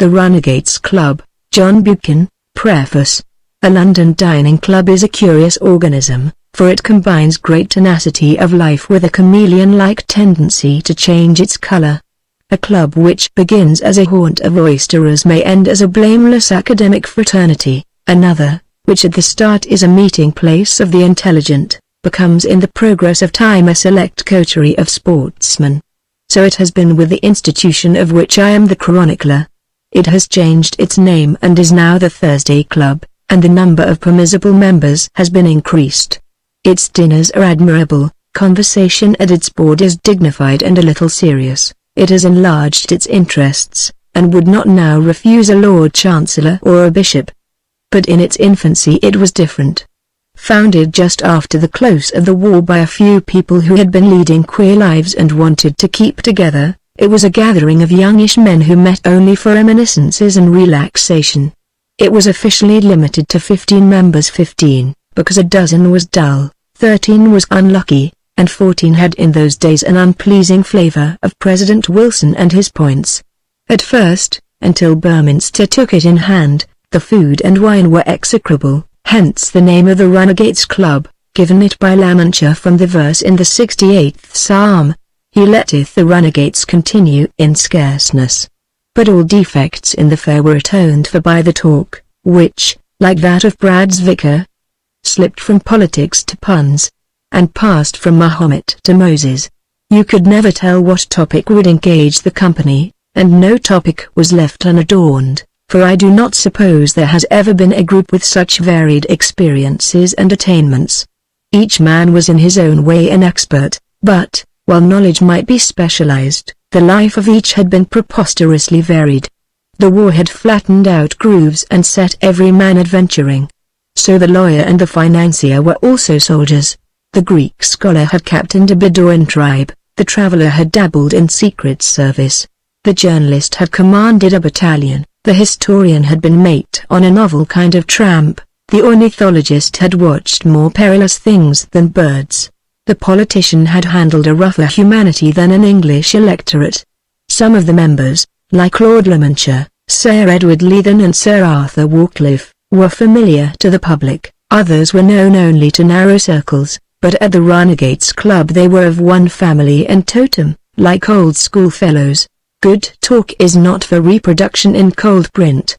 The Runagates Club, John Buchan, Preface. A London dining club is a curious organism, for it combines great tenacity of life with a chameleon-like tendency to change its color. A club which begins as a haunt of oysterers may end as a blameless academic fraternity. Another, which at the start is a meeting place of the intelligent, becomes in the progress of time a select coterie of sportsmen. So it has been with the institution of which I am the chronicler. It has changed its name and is now the Thursday Club, and the number of permissible members has been increased. Its dinners are admirable, conversation at its board is dignified and a little serious. It has enlarged its interests, and would not now refuse a Lord Chancellor or a Bishop. But in its infancy it was different. Founded just after the close of the war by a few people who had been leading queer lives and wanted to keep together, it was a gathering of youngish men who met only for reminiscences and relaxation. It was officially limited to 15 members, 15, because a dozen was dull, 13 was unlucky, and 14 had in those days an unpleasing flavor of President Wilson and his points. At first, until Burminster took it in hand, the food and wine were execrable, hence the name of the Runagates Club, given it by Lamantia from the verse in the 68th Psalm, "He letteth the runagates continue in scarceness." But all defects in the fare were atoned for by the talk, which, like that of Brad's vicar, slipped from politics to puns, and passed from Mahomet to Moses. You could never tell what topic would engage the company, and no topic was left unadorned, for I do not suppose there has ever been a group with such varied experiences and attainments. Each man was in his own way an expert, but, while knowledge might be specialized, the life of each had been preposterously varied. The war had flattened out grooves and set every man adventuring. So the lawyer and the financier were also soldiers. The Greek scholar had captained a Bedouin tribe, the traveler had dabbled in secret service. The journalist had commanded a battalion, the historian had been mate on a novel kind of tramp, the ornithologist had watched more perilous things than birds. The politician had handled a rougher humanity than an English electorate. Some of the members, like Lord Lamantia, Sir Edward Leathen and Sir Arthur Wharncliffe, were familiar to the public, others were known only to narrow circles, but at the Runagates Club they were of one family and totem, like old schoolfellows. Good talk is not for reproduction in cold print.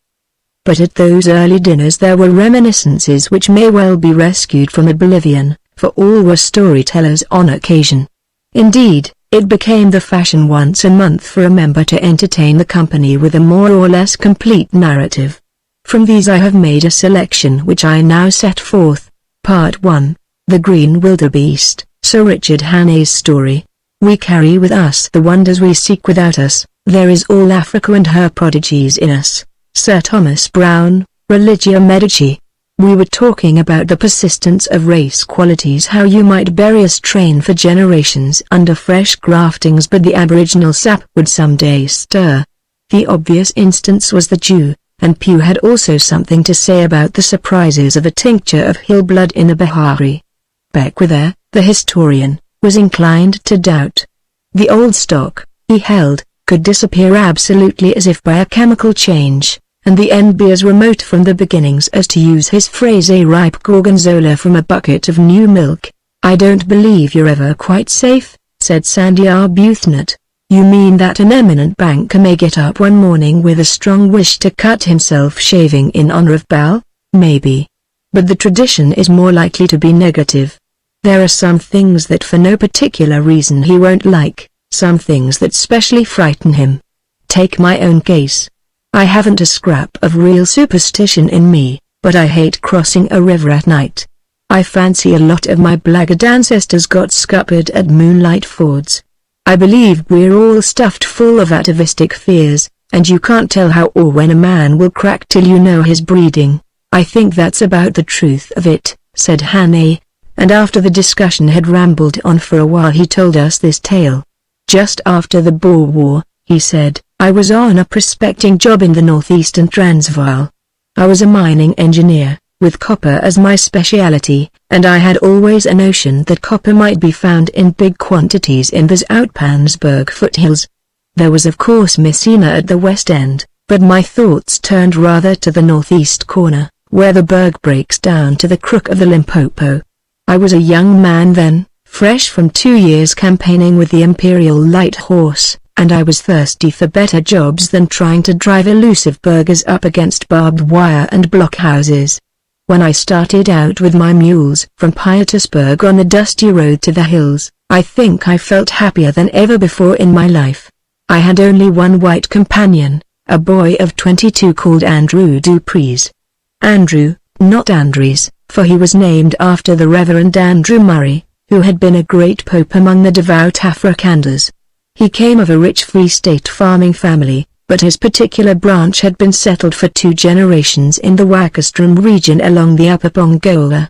But at those early dinners there were reminiscences which may well be rescued from oblivion, for all were storytellers on occasion. Indeed, it became the fashion once a month for a member to entertain the company with a more or less complete narrative. From these I have made a selection which I now set forth. Part 1. The Green Wildebeest, Sir Richard Hannay's story. We carry with us the wonders we seek without us, there is all Africa and her prodigies in us. Sir Thomas Browne, Religio Medici. We were talking about the persistence of race qualities, how you might bury a strain for generations under fresh graftings but the aboriginal sap would someday stir. The obvious instance was the Jew, and Pew had also something to say about the surprises of a tincture of hill blood in a Bahari. Beckwither, the historian, was inclined to doubt. The old stock, he held, could disappear absolutely as if by a chemical change, and the end be as remote from the beginnings as, to use his phrase, a ripe gorgonzola from a bucket of new milk. "I don't believe you're ever quite safe," said Sandy Arbuthnot. "You mean that an eminent banker may get up one morning with a strong wish to cut himself shaving in honor of Baal? Maybe. But the tradition is more likely to be negative. There are some things that for no particular reason he won't like, some things that specially frighten him. Take my own case. I haven't a scrap of real superstition in me, but I hate crossing a river at night. I fancy a lot of my blackguard ancestors got scuppered at moonlight fords. I believe we're all stuffed full of atavistic fears, and you can't tell how or when a man will crack till you know his breeding. I think that's about the truth of it," said Hannay, and after the discussion had rambled on for a while he told us this tale. "Just after the Boer War," he said, "I was on a prospecting job in the northeastern Transvaal. I was a mining engineer, with copper as my speciality, and I had always a notion that copper might be found in big quantities in those Outpansberg foothills. There was of course Messina at the west end, but my thoughts turned rather to the northeast corner, where the berg breaks down to the crook of the Limpopo. I was a young man then, fresh from 2 years campaigning with the Imperial Light Horse, and I was thirsty for better jobs than trying to drive elusive burghers up against barbed wire and blockhouses. When I started out with my mules from Pietersburg on the dusty road to the hills, I think I felt happier than ever before in my life. I had only one white companion, a boy of 22 called Andrew Dupreez. Andrew, not Andries, for he was named after the Reverend Andrew Murray, who had been a great pope among the devout Afrikanders. He came of a rich Free State farming family, but his particular branch had been settled for 2 generations in the Wakastrom region along the Upper Pongola.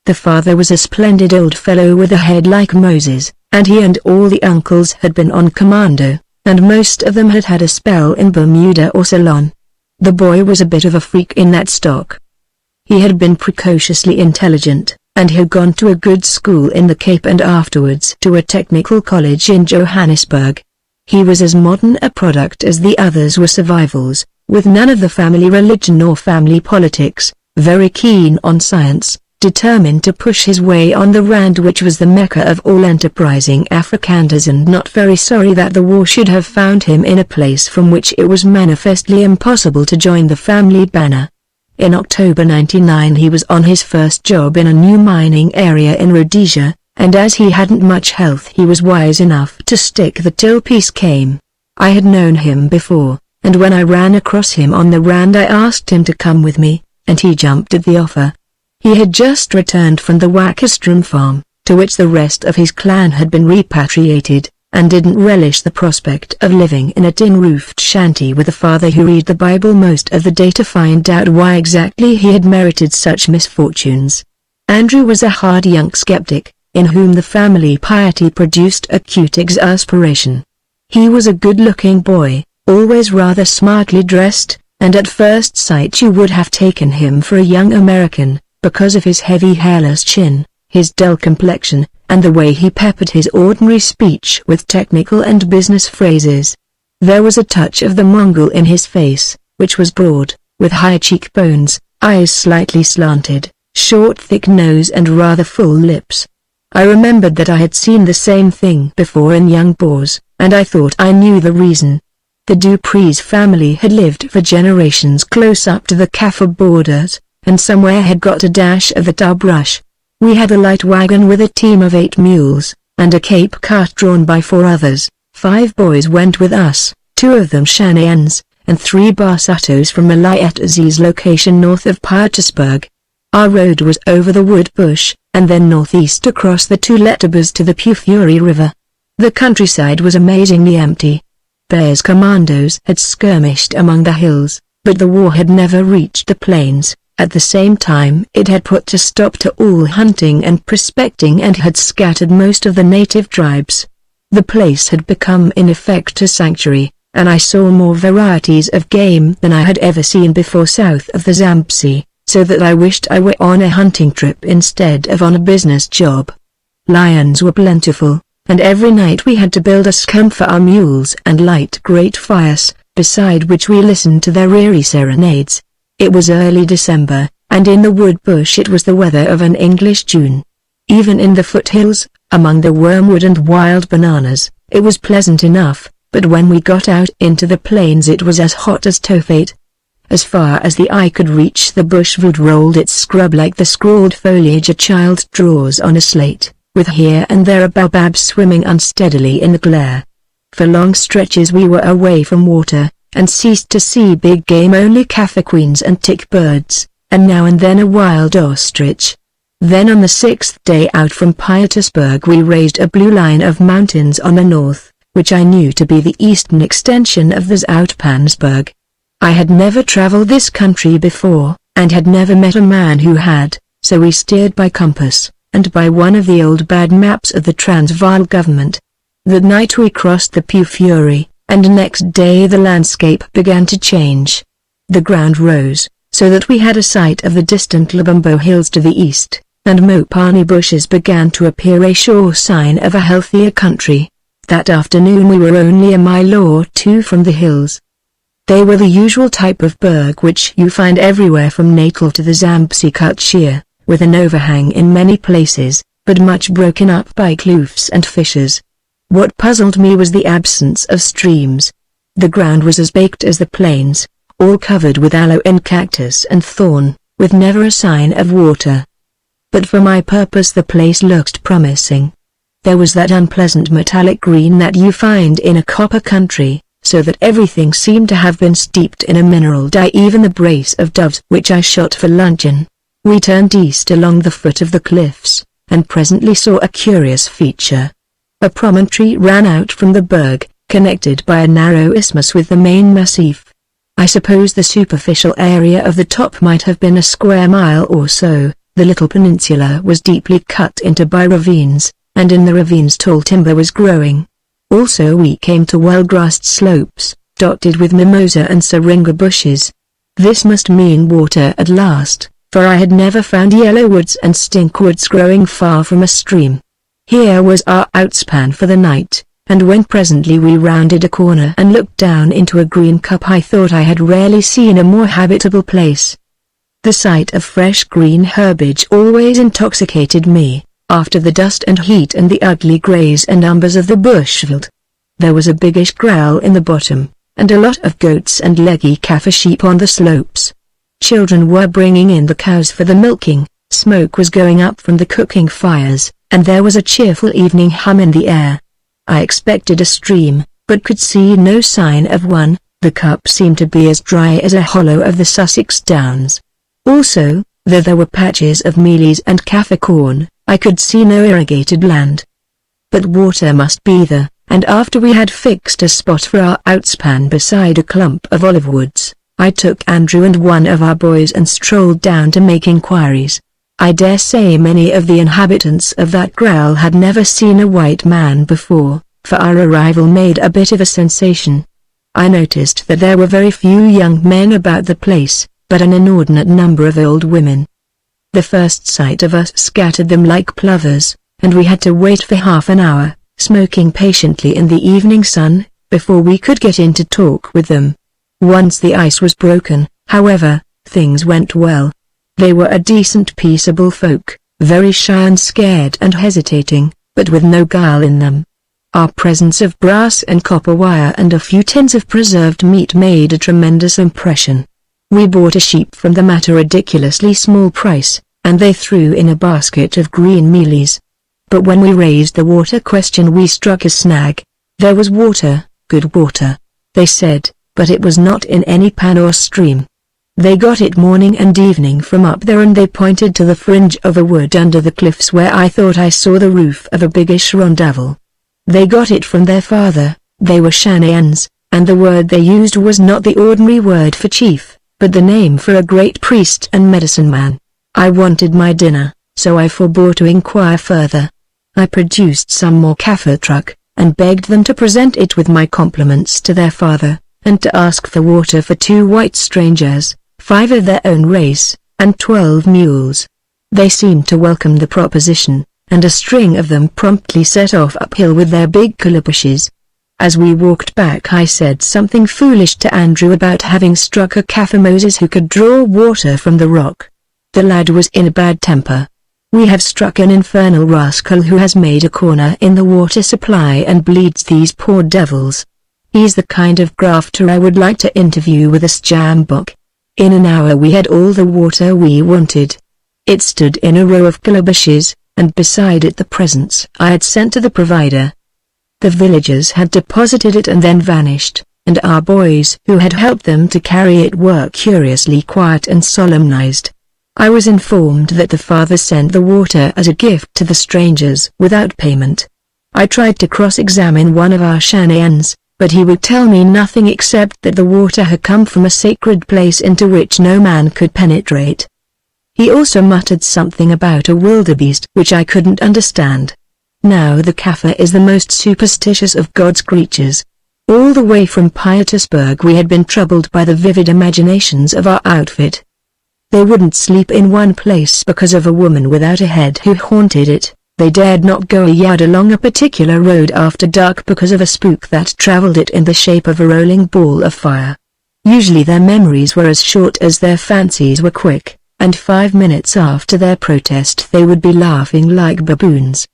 The father was a splendid old fellow with a head like Moses, and he and all the uncles had been on commando, and most of them had had a spell in Bermuda or Ceylon. The boy was a bit of a freak in that stock. He had been precociously intelligent, and had gone to a good school in the Cape and afterwards to a technical college in Johannesburg. He was as modern a product as the others were survivals, with none of the family religion or family politics, very keen on science, determined to push his way on the Rand, which was the mecca of all enterprising Afrikanders, and not very sorry that the war should have found him in a place from which it was manifestly impossible to join the family banner. In October '99 he was on his first job in a new mining area in Rhodesia, and as he hadn't much health he was wise enough to stick the till peace came. I had known him before, and when I ran across him on the Rand I asked him to come with me, and he jumped at the offer. He had just returned from the Wakastrom farm, to which the rest of his clan had been repatriated, and didn't relish the prospect of living in a tin-roofed shanty with a father who read the Bible most of the day to find out why exactly he had merited such misfortunes. Andrew was a hard young skeptic, in whom the family piety produced acute exasperation. He was a good-looking boy, always rather smartly dressed, and at first sight you would have taken him for a young American, because of his heavy hairless chin, his dull complexion, and the way he peppered his ordinary speech with technical and business phrases. There was a touch of the Mongol in his face, which was broad, with high cheekbones, eyes slightly slanted, short thick nose and rather full lips. I remembered that I had seen the same thing before in young Boers, and I thought I knew the reason. The Dupreez family had lived for generations close up to the Kaffir borders, and somewhere had got a dash of the tarbrush. We had a light wagon with a team of 8 mules, and a Cape cart drawn by 4 others. 5 boys went with us, 2 of them Shanaans, and 3 Basutos from Malayatz's location north of Pietersburg. Our road was over the wood bush, and then northeast across the 2 Letterbos to the Pufuri River. The countryside was amazingly empty. Bears commandos had skirmished among the hills, but the war had never reached the plains. At the same time it had put a stop to all hunting and prospecting and had scattered most of the native tribes. The place had become in effect a sanctuary, and I saw more varieties of game than I had ever seen before south of the Zambesi, so that I wished I were on a hunting trip instead of on a business job. Lions were plentiful, and every night we had to build a scum for our mules and light great fires, beside which we listened to their eerie serenades. It was early December, and in the wood bush it was the weather of an English June. Even in the foothills, among the wormwood and wild bananas, it was pleasant enough, but when we got out into the plains it was as hot as Tophet. As far as the eye could reach the bushwood rolled its scrub like the scrawled foliage a child draws on a slate, with here and there a baobab swimming unsteadily in the glare. For long stretches we were away from water, and ceased to see big game, only Kaffir queens and tick birds, and now and then a wild ostrich. Then on the 6th day out from Pietersburg we raised a blue line of mountains on the north, which I knew to be the eastern extension of the Zoutpansberg. I had never traveled this country before, and had never met a man who had, so we steered by compass, and by one of the old bad maps of the Transvaal government. That night we crossed the Pufuri, and next day the landscape began to change. The ground rose, so that we had a sight of the distant Lubumbo hills to the east, and Mopani bushes began to appear, a sure sign of a healthier country. That afternoon we were only a mile or 2 from the hills. They were the usual type of berg which you find everywhere from Natal to the Zambesi cut sheer, with an overhang in many places, but much broken up by kloofs and fissures. What puzzled me was the absence of streams. The ground was as baked as the plains, all covered with aloe and cactus and thorn, with never a sign of water. But for my purpose the place looked promising. There was that unpleasant metallic green that you find in a copper country, so that everything seemed to have been steeped in a mineral dye, even the brace of doves which I shot for luncheon. We turned east along the foot of the cliffs, and presently saw a curious feature. A promontory ran out from the berg, connected by a narrow isthmus with the main massif. I suppose the superficial area of the top might have been a square mile or so. The little peninsula was deeply cut into by ravines, and in the ravines tall timber was growing. Also we came to well-grassed slopes, dotted with mimosa and syringa bushes. This must mean water at last, for I had never found yellowwoods and stinkwoods growing far from a stream. Here was our outspan for the night, and when presently we rounded a corner and looked down into a green cup I thought I had rarely seen a more habitable place. The sight of fresh green herbage always intoxicated me, after the dust and heat and the ugly greys and umbers of the bushveld. There was a biggish growl in the bottom, and a lot of goats and leggy Kaffir sheep on the slopes. Children were bringing in the cows for the milking, smoke was going up from the cooking fires, and there was a cheerful evening hum in the air. I expected a stream, but could see no sign of one. The cup seemed to be as dry as a hollow of the Sussex Downs. Also, though there were patches of mealies and Kaffir corn, I could see no irrigated land. But water must be there, and after we had fixed a spot for our outspan beside a clump of olive woods, I took Andrew and one of our boys and strolled down to make inquiries. I dare say many of the inhabitants of that growl had never seen a white man before, for our arrival made a bit of a sensation. I noticed that there were very few young men about the place, but an inordinate number of old women. The first sight of us scattered them like plovers, and we had to wait for half an hour, smoking patiently in the evening sun, before we could get in to talk with them. Once the ice was broken, however, things went well. They were a decent peaceable folk, very shy and scared and hesitating, but with no guile in them. Our presents of brass and copper wire and a few tins of preserved meat made a tremendous impression. We bought a sheep from them at a ridiculously small price, and they threw in a basket of green mealies. But when we raised the water question we struck a snag. There was water, good water, they said, but it was not in any pan or stream. They got it morning and evening from up there, and they pointed to the fringe of a wood under the cliffs where I thought I saw the roof of a biggish rondavel. They got it from their father. They were Shanaans, and the word they used was not the ordinary word for chief, but the name for a great priest and medicine man. I wanted my dinner, so I forbore to inquire further. I produced some more Kaffir truck, and begged them to present it with my compliments to their father, and to ask for water for 2 white strangers, 5 of their own race, and 12 mules. They seemed to welcome the proposition, and a string of them promptly set off uphill with their big calabashes. As we walked back I said something foolish to Andrew about having struck a Kaffir Moses who could draw water from the rock. The lad was in a bad temper. We have struck an infernal rascal who has made a corner in the water supply and bleeds these poor devils. He's the kind of grafter I would like to interview with a sjambok. In an hour we had all the water we wanted. It stood in a row of calabashes, and beside it the presents I had sent to the provider. The villagers had deposited it and then vanished, and our boys who had helped them to carry it were curiously quiet and solemnized. I was informed that the father sent the water as a gift to the strangers without payment. I tried to cross-examine one of our Shanaans, but he would tell me nothing except that the water had come from a sacred place into which no man could penetrate. He also muttered something about a wildebeest which I couldn't understand. Now the Kaffir is the most superstitious of God's creatures. All the way from Pietersburg we had been troubled by the vivid imaginations of our outfit. They wouldn't sleep in one place because of a woman without a head who haunted it. They dared not go a yard along a particular road after dark because of a spook that traveled it in the shape of a rolling ball of fire. Usually their memories were as short as their fancies were quick, and 5 minutes after their protest they would be laughing like baboons.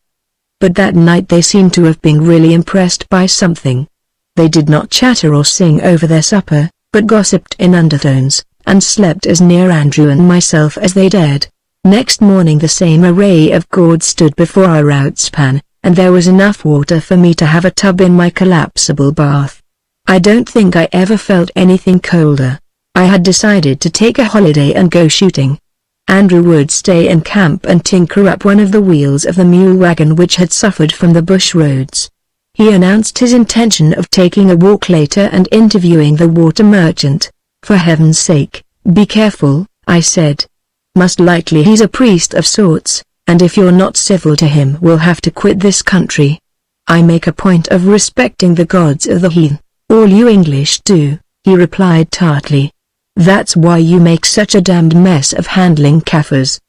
But that night they seemed to have been really impressed by something. They did not chatter or sing over their supper, but gossiped in undertones, and slept as near Andrew and myself as they dared. Next morning the same array of gourds stood before our outspan, and there was enough water for me to have a tub in my collapsible bath. I don't think I ever felt anything colder. I had decided to take a holiday and go shooting. Andrew would stay in camp and tinker up one of the wheels of the mule wagon which had suffered from the bush roads. He announced his intention of taking a walk later and interviewing the water merchant. "For heaven's sake, be careful," I said. "Most likely he's a priest of sorts, and if you're not civil to him we'll have to quit this country." "I make a point of respecting the gods of the heathen. All you English do," he replied tartly. "That's why you make such a damned mess of handling Kaffirs.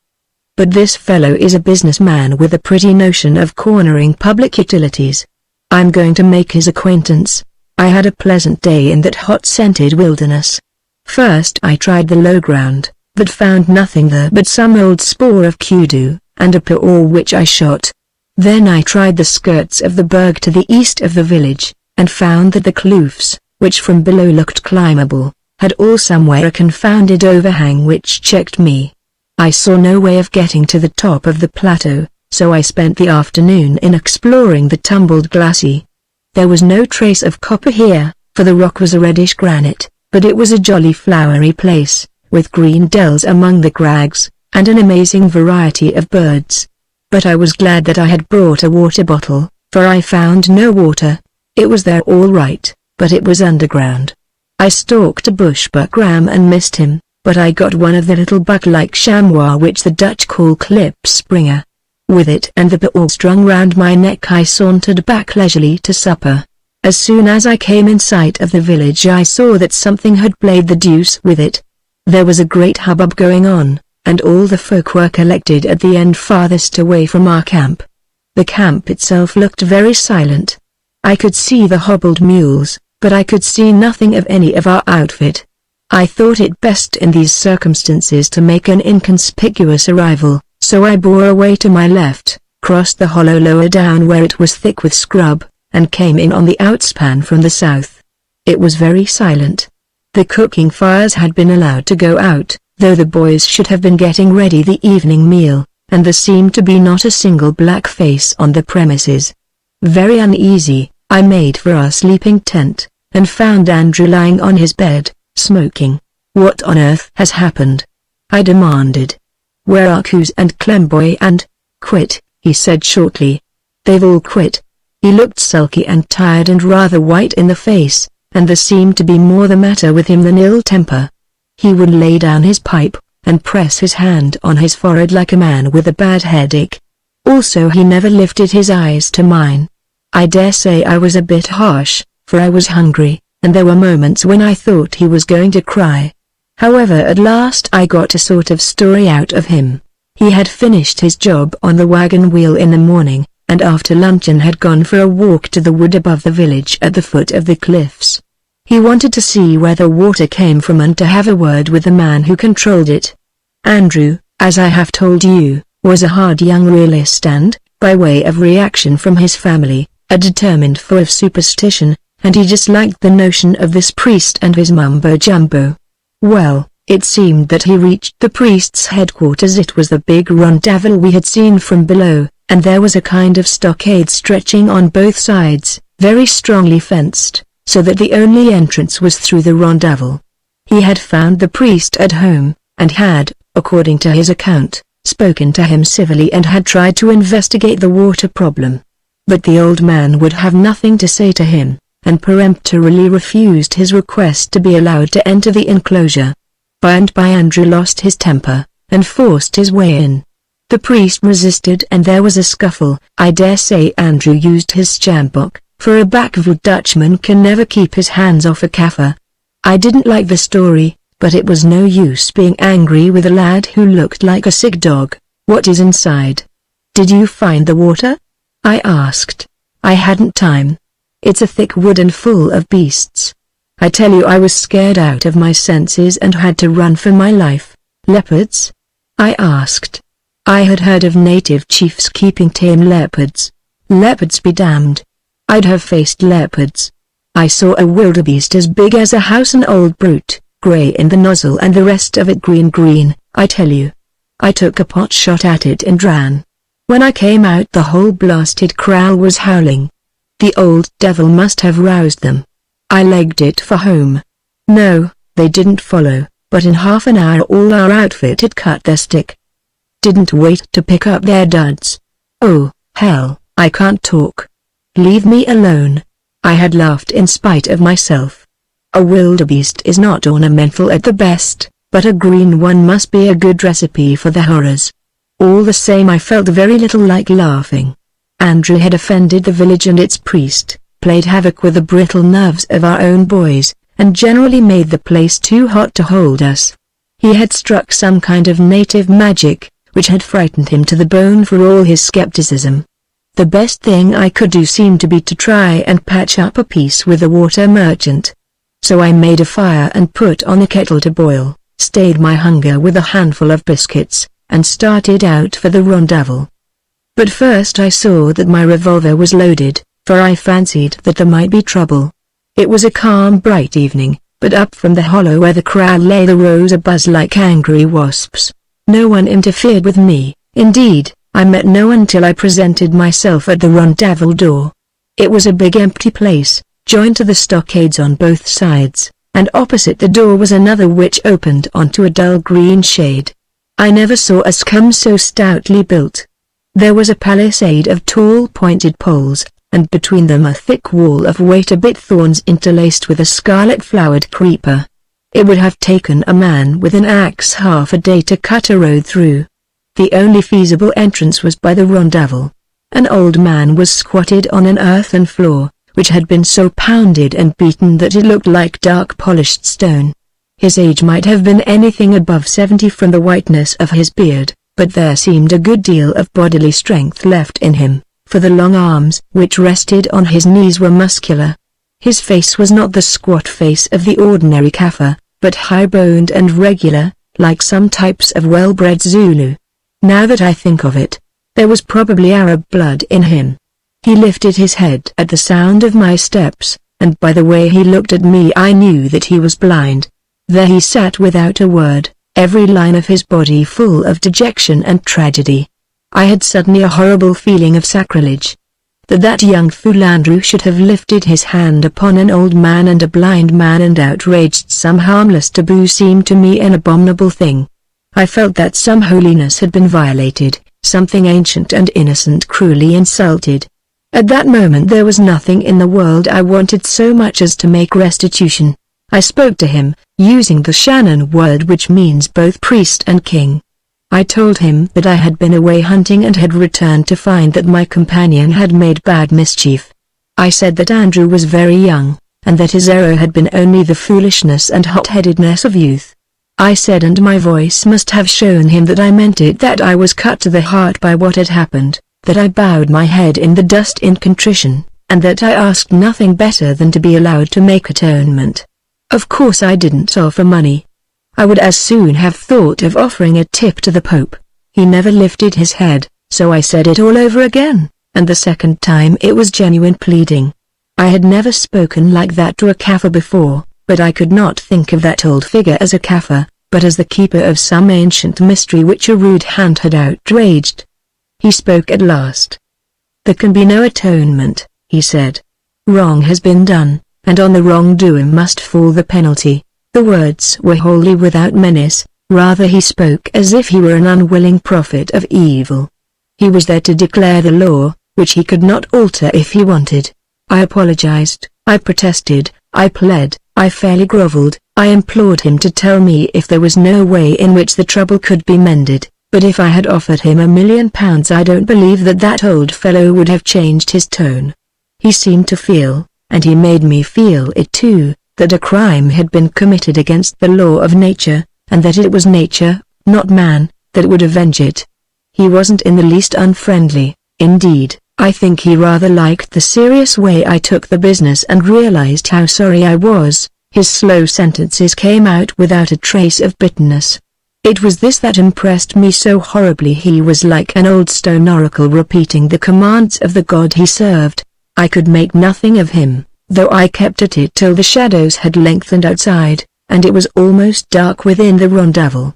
But this fellow is a businessman with a pretty notion of cornering public utilities. I'm going to make his acquaintance." I had a pleasant day in that hot-scented wilderness. First I tried the low ground, but found nothing there but some old spoor of kudu, and a paw which I shot. Then I tried the skirts of the berg to the east of the village, and found that the kloofs, which from below looked climbable, had all somewhere a confounded overhang which checked me. I saw no way of getting to the top of the plateau, so I spent the afternoon in exploring the tumbled glacis. There was no trace of copper here, for the rock was a reddish granite, but it was a jolly flowery place, with green dells among the crags, and an amazing variety of birds. But I was glad that I had brought a water bottle, for I found no water. It was there all right, but it was underground. I stalked a bushbuck ram and missed him, but I got one of the little buck-like chamois which the Dutch call klipspringer. With it and the paw strung round my neck I sauntered back leisurely to supper. As soon as I came in sight of the village I saw that something had played the deuce with it. There was a great hubbub going on, and all the folk were collected at the end farthest away from our camp. The camp itself looked very silent. I could see the hobbled mules, but I could see nothing of any of our outfit. I thought it best in these circumstances to make an inconspicuous arrival, so I bore away to my left, crossed the hollow lower down where it was thick with scrub, and came in on the outspan from the south. It was very silent. The cooking fires had been allowed to go out, though the boys should have been getting ready the evening meal, and there seemed to be not a single black face on the premises. Very uneasy, I made for our sleeping tent, and found Andrew lying on his bed, smoking. "What on earth has happened?" I demanded. "Where are Coos and Clemboy and quit?" he said shortly. "They've all quit." He looked sulky and tired and rather white in the face, and there seemed to be more the matter with him than ill temper. He would lay down his pipe, and press his hand on his forehead like a man with a bad headache. Also he never lifted his eyes to mine. I dare say I was a bit harsh, for I was hungry, and there were moments when I thought he was going to cry. However, at last I got a sort of story out of him. He had finished his job on the wagon wheel in the morning, and after luncheon had gone for a walk to the wood above the village at the foot of the cliffs. He wanted to see where the water came from and to have a word with the man who controlled it. Andrew, as I have told you, was a hard young realist and, by way of reaction from his family, a determined foe of superstition, and he disliked the notion of this priest and his mumbo-jumbo. Well, it seemed that he reached the priest's headquarters. It was the big rendezvous we had seen from below, and there was a kind of stockade stretching on both sides, very strongly fenced, so that the only entrance was through the rendezvous. He had found the priest at home, and had, according to his account, spoken to him civilly and had tried to investigate the water problem. But the old man would have nothing to say to him, and peremptorily refused his request to be allowed to enter the enclosure. By and by Andrew lost his temper, and forced his way in. The priest resisted and there was a scuffle. I dare say Andrew used his stjamboek, for a backwood Dutchman can never keep his hands off a Kaffir. I didn't like the story, but it was no use being angry with a lad who looked like a sick dog. "What is inside?" "Did you find the water?" I asked. "I hadn't time. It's a thick wood and full of beasts." I tell you, I was scared out of my senses and had to run for my life. Leopards? I asked. I had heard of native chiefs keeping tame leopards. Leopards be damned. I'd have faced leopards. I saw a wildebeest as big as a house, an old brute, grey in the nozzle and the rest of it green, I tell you. I took a pot shot at it and ran. When I came out, the whole blasted kraal was howling. The old devil must have roused them. I legged it for home. No, they didn't follow, but in half an hour all our outfit had cut their stick. Didn't wait to pick up their duds. Oh, hell, I can't talk. Leave me alone. I had laughed in spite of myself. A wildebeest is not ornamental at the best, but a green one must be a good recipe for the horrors. All the same, I felt very little like laughing. Andrew had offended the village and its priest, played havoc with the brittle nerves of our own boys, and generally made the place too hot to hold us. He had struck some kind of native magic, which had frightened him to the bone for all his skepticism. The best thing I could do seemed to be to try and patch up a peace with the water merchant. So I made a fire and put on a kettle to boil, stayed my hunger with a handful of biscuits, and started out for the rendezvous. But first I saw that my revolver was loaded, for I fancied that there might be trouble. It was a calm, bright evening, but up from the hollow where the kraal lay there rose a buzz like angry wasps. No one interfered with me. Indeed, I met no one till I presented myself at the rendezvous door. It was a big empty place, joined to the stockades on both sides, and opposite the door was another which opened onto a dull green shade. I never saw a scum so stoutly built. There was a palisade of tall pointed poles, and between them a thick wall of wait-a-bit thorns interlaced with a scarlet-flowered creeper. It would have taken a man with an axe half a day to cut a road through. The only feasible entrance was by the rendezvous. An old man was squatted on an earthen floor, which had been so pounded and beaten that it looked like dark polished stone. His age might have been anything above 70 from the whiteness of his beard, but there seemed a good deal of bodily strength left in him, for the long arms which rested on his knees were muscular. His face was not the squat face of the ordinary Kaffir, but high-boned and regular, like some types of well-bred Zulu. Now that I think of it, there was probably Arab blood in him. He lifted his head at the sound of my steps, and by the way he looked at me I knew that he was blind. There he sat without a word, every line of his body full of dejection and tragedy. I had suddenly a horrible feeling of sacrilege. That young fool Andrew should have lifted his hand upon an old man and a blind man and outraged some harmless taboo seemed to me an abominable thing. I felt that some holiness had been violated, something ancient and innocent cruelly insulted. At that moment there was nothing in the world I wanted so much as to make restitution. I spoke to him, using the Shannon word which means both priest and king. I told him that I had been away hunting and had returned to find that my companion had made bad mischief. I said that Andrew was very young, and that his error had been only the foolishness and hot-headedness of youth. I said, and my voice must have shown him that I meant it, that I was cut to the heart by what had happened, that I bowed my head in the dust in contrition, and that I asked nothing better than to be allowed to make atonement. Of course I didn't offer money. I would as soon have thought of offering a tip to the Pope. He never lifted his head, so I said it all over again, and the second time it was genuine pleading. I had never spoken like that to a Kaffir before, but I could not think of that old figure as a Kaffir, but as the keeper of some ancient mystery which a rude hand had outraged. He spoke at last. "There can be no atonement," he said. "Wrong has been done, and on the wrongdoer must fall the penalty." The words were wholly without menace, rather he spoke as if he were an unwilling prophet of evil. He was there to declare the law, which he could not alter if he wanted. I apologized, I protested, I pled, I fairly groveled, I implored him to tell me if there was no way in which the trouble could be mended, but if I had offered him £1,000,000 I don't believe that that old fellow would have changed his tone. He seemed to feel, and he made me feel it too, that a crime had been committed against the law of nature, and that it was nature, not man, that would avenge it. He wasn't in the least unfriendly. Indeed, I think he rather liked the serious way I took the business and realized how sorry I was, His slow sentences came out without a trace of bitterness. It was this that impressed me so horribly. He was like an old stone oracle repeating the commands of the god he served. I could make nothing of him, though I kept at it till the shadows had lengthened outside, and it was almost dark within the rondavel.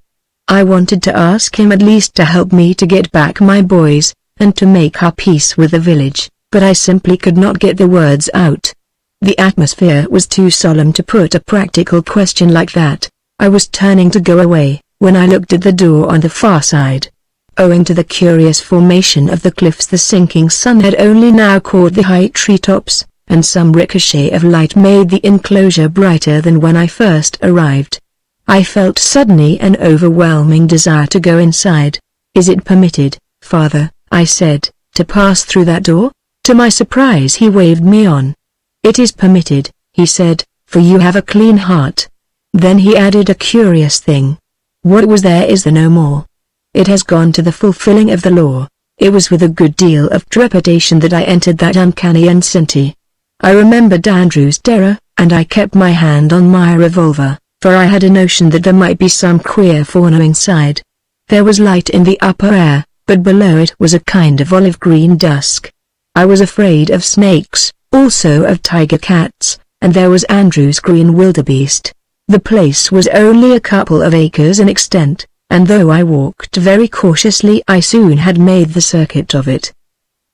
I wanted to ask him at least to help me to get back my boys, and to make our peace with the village, but I simply could not get the words out. The atmosphere was too solemn to put a practical question like that. I was turning to go away, when I looked at the door on the far side. Owing to the curious formation of the cliffs, the sinking sun had only now caught the high treetops, and some ricochet of light made the enclosure brighter than when I first arrived. I felt suddenly an overwhelming desire to go inside. "Is it permitted, Father," I said, "to pass through that door?" To my surprise he waved me on. "It is permitted," he said, "for you have a clean heart." Then he added a curious thing. "What was there is there no more. It has gone to the fulfilling of the law." It was with a good deal of trepidation that I entered that uncanny vicinity. I remembered Andrew's terror, and I kept my hand on my revolver, for I had a notion that there might be some queer fauna inside. There was light in the upper air, but below it was a kind of olive-green dusk. I was afraid of snakes, also of tiger cats, and there was Andrew's green wildebeest. The place was only a couple of acres in extent, and though I walked very cautiously I soon had made the circuit of it.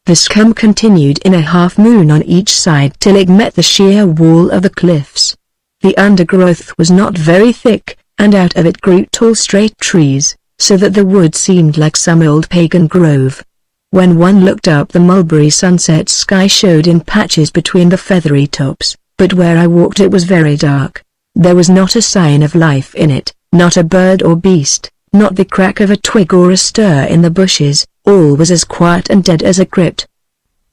The scum continued in a half-moon on each side till it met the sheer wall of the cliffs. The undergrowth was not very thick, and out of it grew tall straight trees, so that the wood seemed like some old pagan grove. When one looked up, the mulberry sunset sky showed in patches between the feathery tops, but where I walked it was very dark. There was not a sign of life in it, not a bird or beast, not the crack of a twig or a stir in the bushes. All was as quiet and dead as a crypt.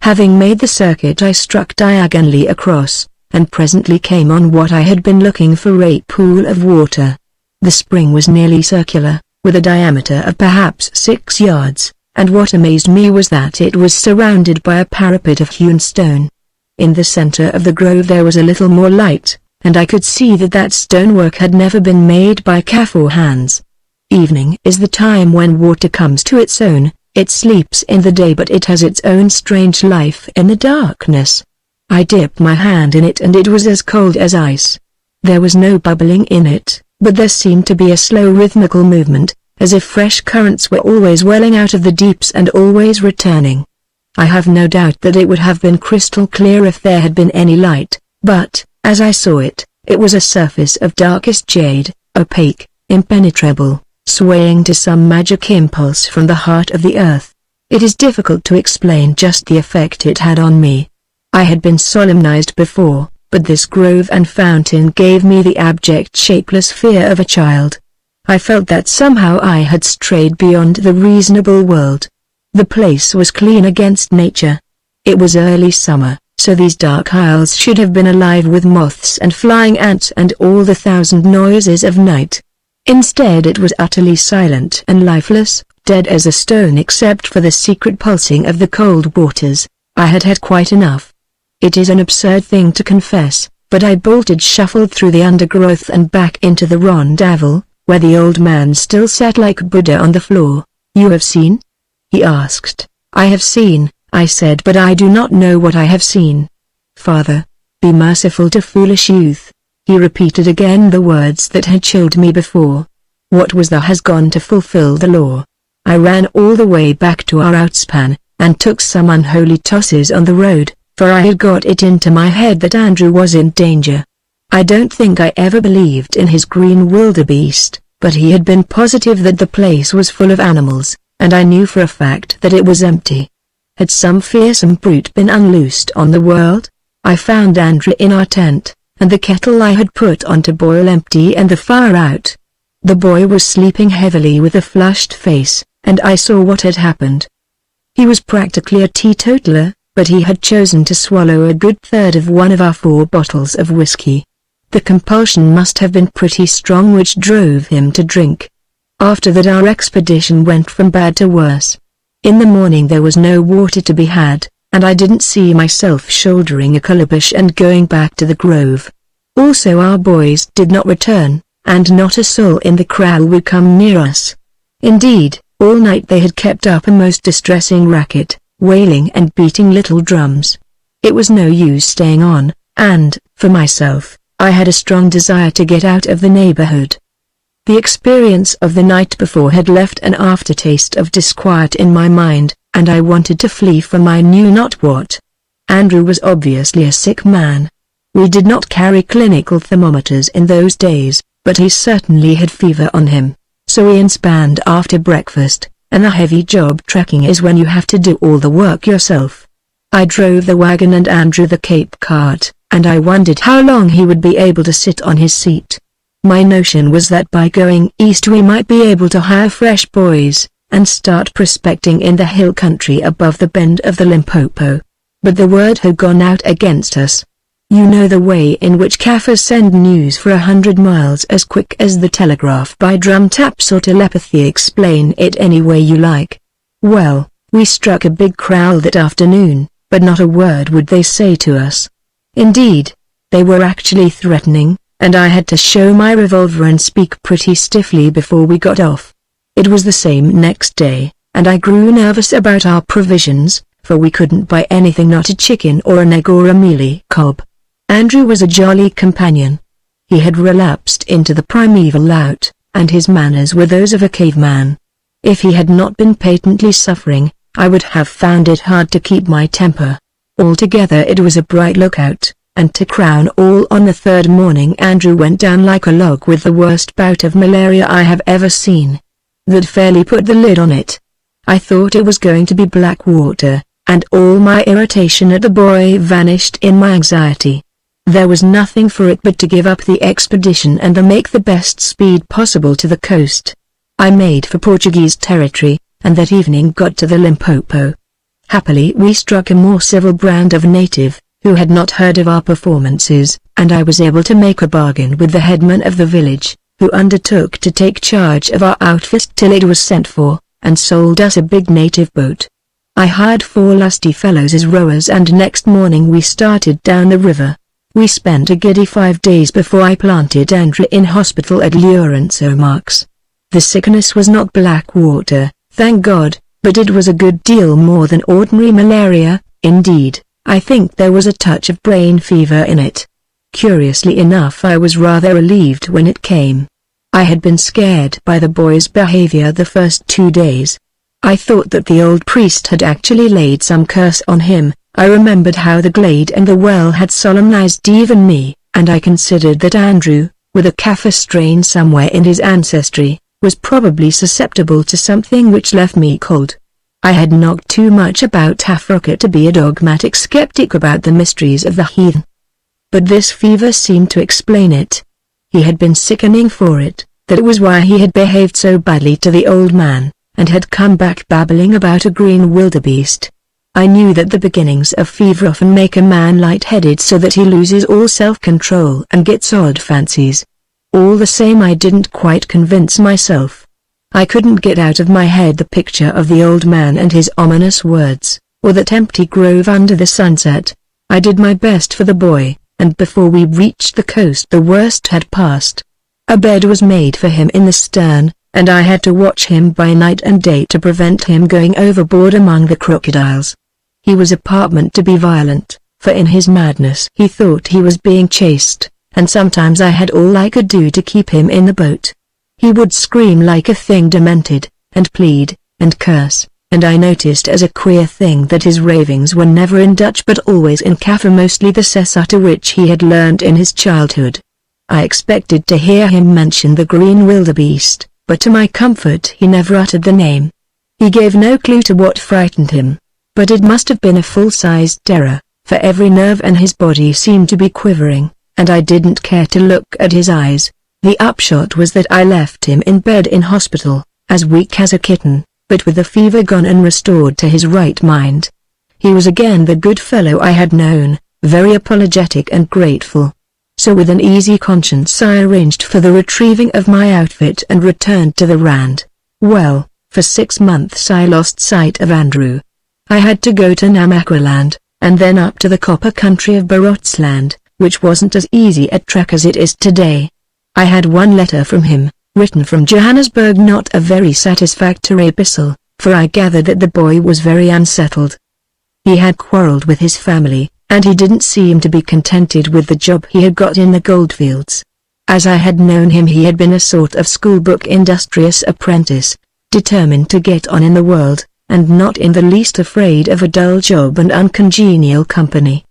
Having made the circuit I struck diagonally across, and presently came on what I had been looking for, a pool of water. The spring was nearly circular, with a diameter of perhaps 6 yards, and what amazed me was that it was surrounded by a parapet of hewn stone. In the center of the grove there was a little more light, and I could see that stonework had never been made by Kaffir hands. Evening is the time when water comes to its own. It sleeps in the day, but it has its own strange life in the darkness. I dipped my hand in it and it was as cold as ice. There was no bubbling in it, but there seemed to be a slow rhythmical movement, as if fresh currents were always welling out of the deeps and always returning. I have no doubt that it would have been crystal clear if there had been any light, but, as I saw it, it was a surface of darkest jade, opaque, impenetrable, swaying to some magic impulse from the heart of the earth. It is difficult to explain just the effect it had on me. I had been solemnized before, but this grove and fountain gave me the abject shapeless fear of a child. I felt that somehow I had strayed beyond the reasonable world. The place was clean against nature. It was early summer, so these dark aisles should have been alive with moths and flying ants and all the thousand noises of night. Instead it was utterly silent and lifeless, dead as a stone except for the secret pulsing of the cold waters. I had had quite enough. It is an absurd thing to confess, but I shuffled through the undergrowth and back into the rondavel, where the old man still sat like Buddha on the floor. "You have seen?" he asked. "I have seen," I said, "but I do not know what I have seen." "Father, be merciful to foolish youth." He repeated again the words that had chilled me before. What was there has gone to fulfill the law. I ran all the way back to our outspan, and took some unholy tosses on the road, for I had got it into my head that Andrew was in danger. I don't think I ever believed in his green wildebeest, but he had been positive that the place was full of animals, and I knew for a fact that it was empty. Had some fearsome brute been unloosed on the world? I found Andrew in our tent, and the kettle I had put on to boil empty and the fire out. The boy was sleeping heavily with a flushed face, and I saw what had happened. He was practically a teetotaler, but he had chosen to swallow a good third of one of our 4 bottles of whiskey. The compulsion must have been pretty strong which drove him to drink. After that our expedition went from bad to worse. In the morning there was no water to be had, and I didn't see myself shouldering a calabash and going back to the grove. Also our boys did not return, and not a soul in the kraal would come near us. Indeed, all night they had kept up a most distressing racket, wailing and beating little drums. It was no use staying on, and, for myself, I had a strong desire to get out of the neighborhood. The experience of the night before had left an aftertaste of disquiet in my mind, and I wanted to flee from I knew not what. Andrew was obviously a sick man. We did not carry clinical thermometers in those days, but he certainly had fever on him. So we inspanned after breakfast, and a heavy job trekking is when you have to do all the work yourself. I drove the wagon and Andrew the Cape cart, and I wondered how long he would be able to sit on his seat. My notion was that by going east we might be able to hire fresh boys, and start prospecting in the hill country above the bend of the Limpopo. But the word had gone out against us. You know the way in which Kaffirs send news for 100 miles as quick as the telegraph by drum taps or telepathy. Explain it any way you like. Well, we struck a big kraal that afternoon, but not a word would they say to us. Indeed, they were actually threatening, and I had to show my revolver and speak pretty stiffly before we got off. It was the same next day, and I grew nervous about our provisions, for we couldn't buy anything, not a chicken or an egg or a mealie cob. Andrew was a jolly companion. He had relapsed into the primeval lout, and his manners were those of a caveman. If he had not been patently suffering, I would have found it hard to keep my temper. Altogether it was a bright lookout, and to crown all, on the third morning Andrew went down like a log with the worst bout of malaria I have ever seen. That fairly put the lid on it. I thought it was going to be black water, and all my irritation at the boy vanished in my anxiety. There was nothing for it but to give up the expedition and make the best speed possible to the coast. I made for Portuguese territory, and that evening got to the Limpopo. Happily we struck a more civil brand of native, who had not heard of our performances, and I was able to make a bargain with the headman of the village, who undertook to take charge of our outfit till it was sent for, and sold us a big native boat. I hired 4 lusty fellows as rowers, and next morning we started down the river. We spent a giddy 5 days before I planted Andrew in hospital at Lourenço Marques. The sickness was not black water, thank God, but it was a good deal more than ordinary malaria. Indeed, I think there was a touch of brain fever in it. Curiously enough, I was rather relieved when it came. I had been scared by the boy's behavior the first 2 days. I thought that the old priest had actually laid some curse on him. I remembered how the glade and the well had solemnized even me, and I considered that Andrew, with a Kaffir strain somewhere in his ancestry, was probably susceptible to something which left me cold. I had knocked too much about Africa to be a dogmatic skeptic about the mysteries of the heathen. But this fever seemed to explain it. He had been sickening for it, that was why he had behaved so badly to the old man, and had come back babbling about a green wildebeest. I knew that the beginnings of fever often make a man light-headed so that he loses all self-control and gets odd fancies. All the same, I didn't quite convince myself. I couldn't get out of my head the picture of the old man and his ominous words, or that empty grove under the sunset. I did my best for the boy, and before we reached the coast the worst had passed. A bed was made for him in the stern, and I had to watch him by night and day to prevent him going overboard among the crocodiles. He was apartment to be violent, for in his madness he thought he was being chased, and sometimes I had all I could do to keep him in the boat. He would scream like a thing demented, and plead, and curse, and I noticed as a queer thing that his ravings were never in Dutch but always in Kaffir, mostly the Sesotho which he had learned in his childhood. I expected to hear him mention the green wildebeest, but to my comfort he never uttered the name. He gave no clue to what frightened him. But it must have been a full-sized terror, for every nerve in his body seemed to be quivering, and I didn't care to look at his eyes. The upshot was that I left him in bed in hospital, as weak as a kitten, but with the fever gone and restored to his right mind. He was again the good fellow I had known, very apologetic and grateful. So with an easy conscience I arranged for the retrieving of my outfit and returned to the Rand. Well, for 6 months I lost sight of Andrew. I had to go to Namaqualand, and then up to the copper country of Barotsland, which wasn't as easy a trek as it is today. I had one letter from him, written from Johannesburg, not a very satisfactory epistle, for I gathered that the boy was very unsettled. He had quarreled with his family, and he didn't seem to be contented with the job he had got in the goldfields. As I had known him, he had been a sort of schoolbook industrious apprentice, determined to get on in the world, and not in the least afraid of a dull job and uncongenial company.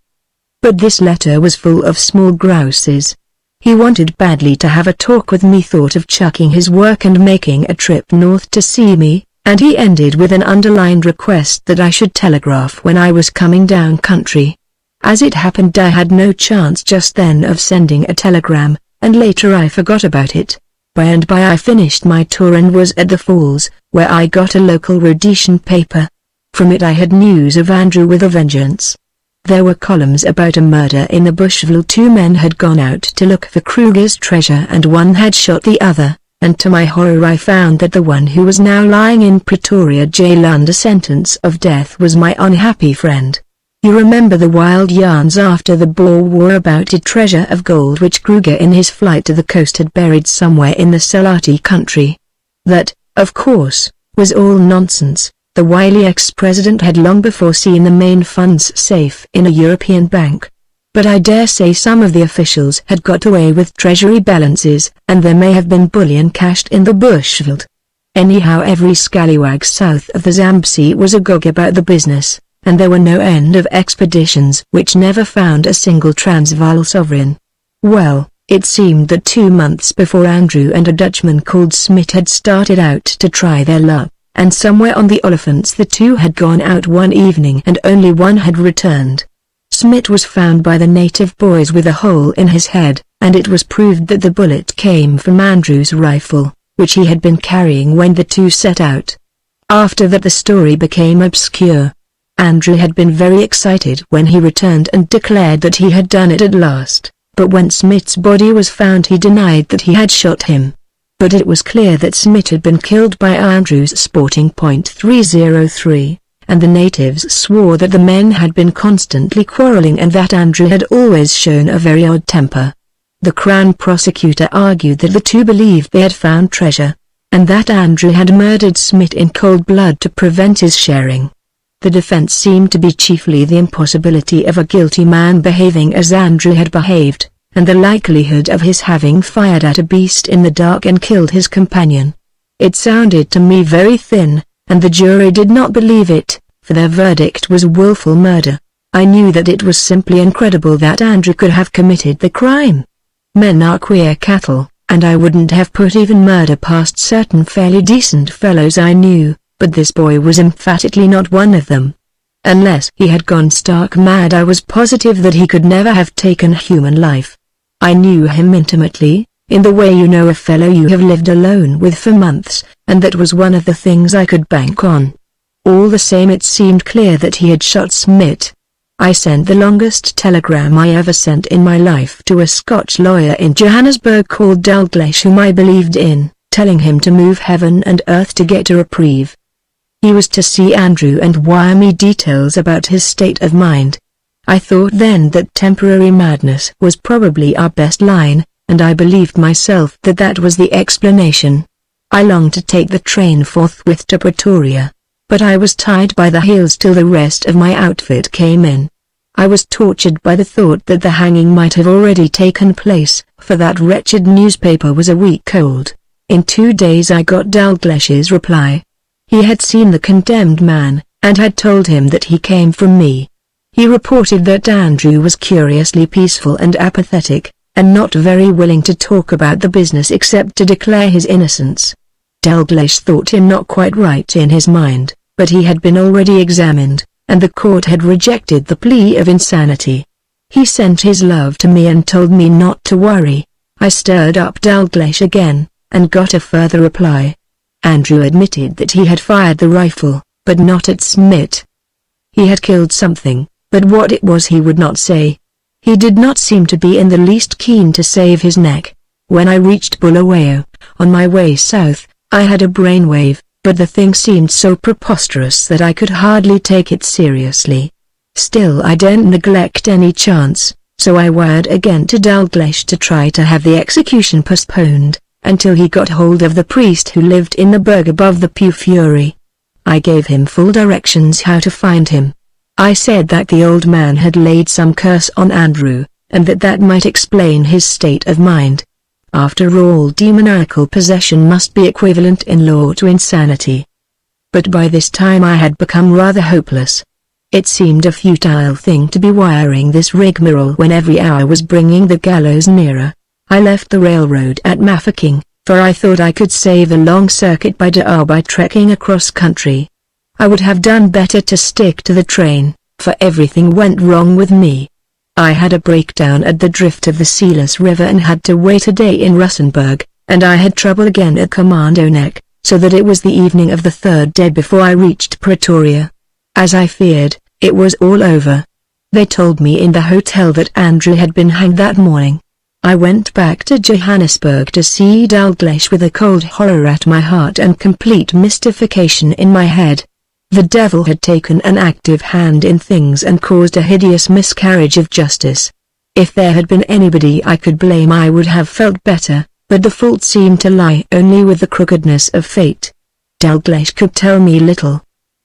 But this letter was full of small grouses. He wanted badly to have a talk with me, thought of chucking his work and making a trip north to see me, and he ended with an underlined request that I should telegraph when I was coming down country. As it happened, I had no chance just then of sending a telegram, and later I forgot about it. By and by I finished my tour and was at the falls, where I got a local Rhodesian paper. From it I had news of Andrew with a vengeance. There were columns about a murder in the Bushville. 2 men had gone out to look for Kruger's treasure and one had shot the other, and to my horror I found that the one who was now lying in Pretoria jail under sentence of death was my unhappy friend. You remember the wild yarns after the Boer War about a treasure of gold which Kruger in his flight to the coast had buried somewhere in the Selati country. That, of course, was all nonsense. The wily ex-president had long before seen the main funds safe in a European bank. But I dare say some of the officials had got away with treasury balances, and there may have been bullion cached in the Bushveld. Anyhow, every scallywag south of the Zambesi was agog about the business, and there were no end of expeditions which never found a single Transvaal sovereign. Well, it seemed that 2 months before Andrew and a Dutchman called Smit had started out to try their luck, and somewhere on the Olifants the two had gone out one evening and only one had returned. Smit was found by the native boys with a hole in his head, and it was proved that the bullet came from Andrew's rifle, which he had been carrying when the two set out. After that the story became obscure. Andrew had been very excited when he returned and declared that he had done it at last, but when Smit's body was found he denied that he had shot him. But it was clear that Smit had been killed by Andrew's sporting .303. And the natives swore that the men had been constantly quarreling and that Andrew had always shown a very odd temper. The Crown prosecutor argued that the two believed they had found treasure, and that Andrew had murdered Smit in cold blood to prevent his sharing. The defense seemed to be chiefly the impossibility of a guilty man behaving as Andrew had behaved, and the likelihood of his having fired at a beast in the dark and killed his companion. It sounded to me very thin, and the jury did not believe it, for their verdict was willful murder. I knew that it was simply incredible that Andrew could have committed the crime. Men are queer cattle, and I wouldn't have put even murder past certain fairly decent fellows I knew, but this boy was emphatically not one of them. Unless he had gone stark mad, I was positive that he could never have taken human life. I knew him intimately, in the way you know a fellow you have lived alone with for months, and that was one of the things I could bank on. All the same, it seemed clear that he had shot Smit. I sent the longest telegram I ever sent in my life to a Scotch lawyer in Johannesburg called Dalgleish, whom I believed in, telling him to move heaven and earth to get a reprieve. He was to see Andrew and wire me details about his state of mind. I thought then that temporary madness was probably our best line, and I believed myself that that was the explanation. I longed to take the train forthwith to Pretoria, but I was tied by the heels till the rest of my outfit came in. I was tortured by the thought that the hanging might have already taken place, for that wretched newspaper was a week old. In 2 days I got Dalglesh's reply. He had seen the condemned man, and had told him that he came from me. He reported that Andrew was curiously peaceful and apathetic, and not very willing to talk about the business except to declare his innocence. Dalgleish thought him not quite right in his mind, but he had been already examined, and the court had rejected the plea of insanity. He sent his love to me and told me not to worry. I stirred up Dalgleish again, and got a further reply. Andrew admitted that he had fired the rifle, but not at Smit. He had killed something, but what it was he would not say. He did not seem to be in the least keen to save his neck. When I reached Bulawayo, on my way south, I had a brainwave, but the thing seemed so preposterous that I could hardly take it seriously. Still, I daren't neglect any chance. so I wired again to Dalgleish to try to have the execution postponed, until he got hold of the priest who lived in the burg above the Pew Fury. I gave him full directions how to find him. I said that the old man had laid some curse on Andrew, and that might explain his state of mind. After all, demoniacal possession must be equivalent in law to insanity. But by this time I had become rather hopeless. It seemed a futile thing to be wiring this rigmarole when every hour was bringing the gallows nearer. I left the railroad at Mafeking, for I thought I could save a long circuit by by trekking across country. I would have done better to stick to the train, for everything went wrong with me. I had a breakdown at the drift of the Sealess River and had to wait a day in Russenburg, and I had trouble again at Commando Neck, so that it was the evening of the third day before I reached Pretoria. As I feared, it was all over. They told me in the hotel that Andrew had been hanged that morning. I went back to Johannesburg to see Dalgleish with a cold horror at my heart and complete mystification in my head. The devil had taken an active hand in things and caused a hideous miscarriage of justice. If there had been anybody I could blame I would have felt better, but the fault seemed to lie only with the crookedness of fate. Dalgleish could tell me little.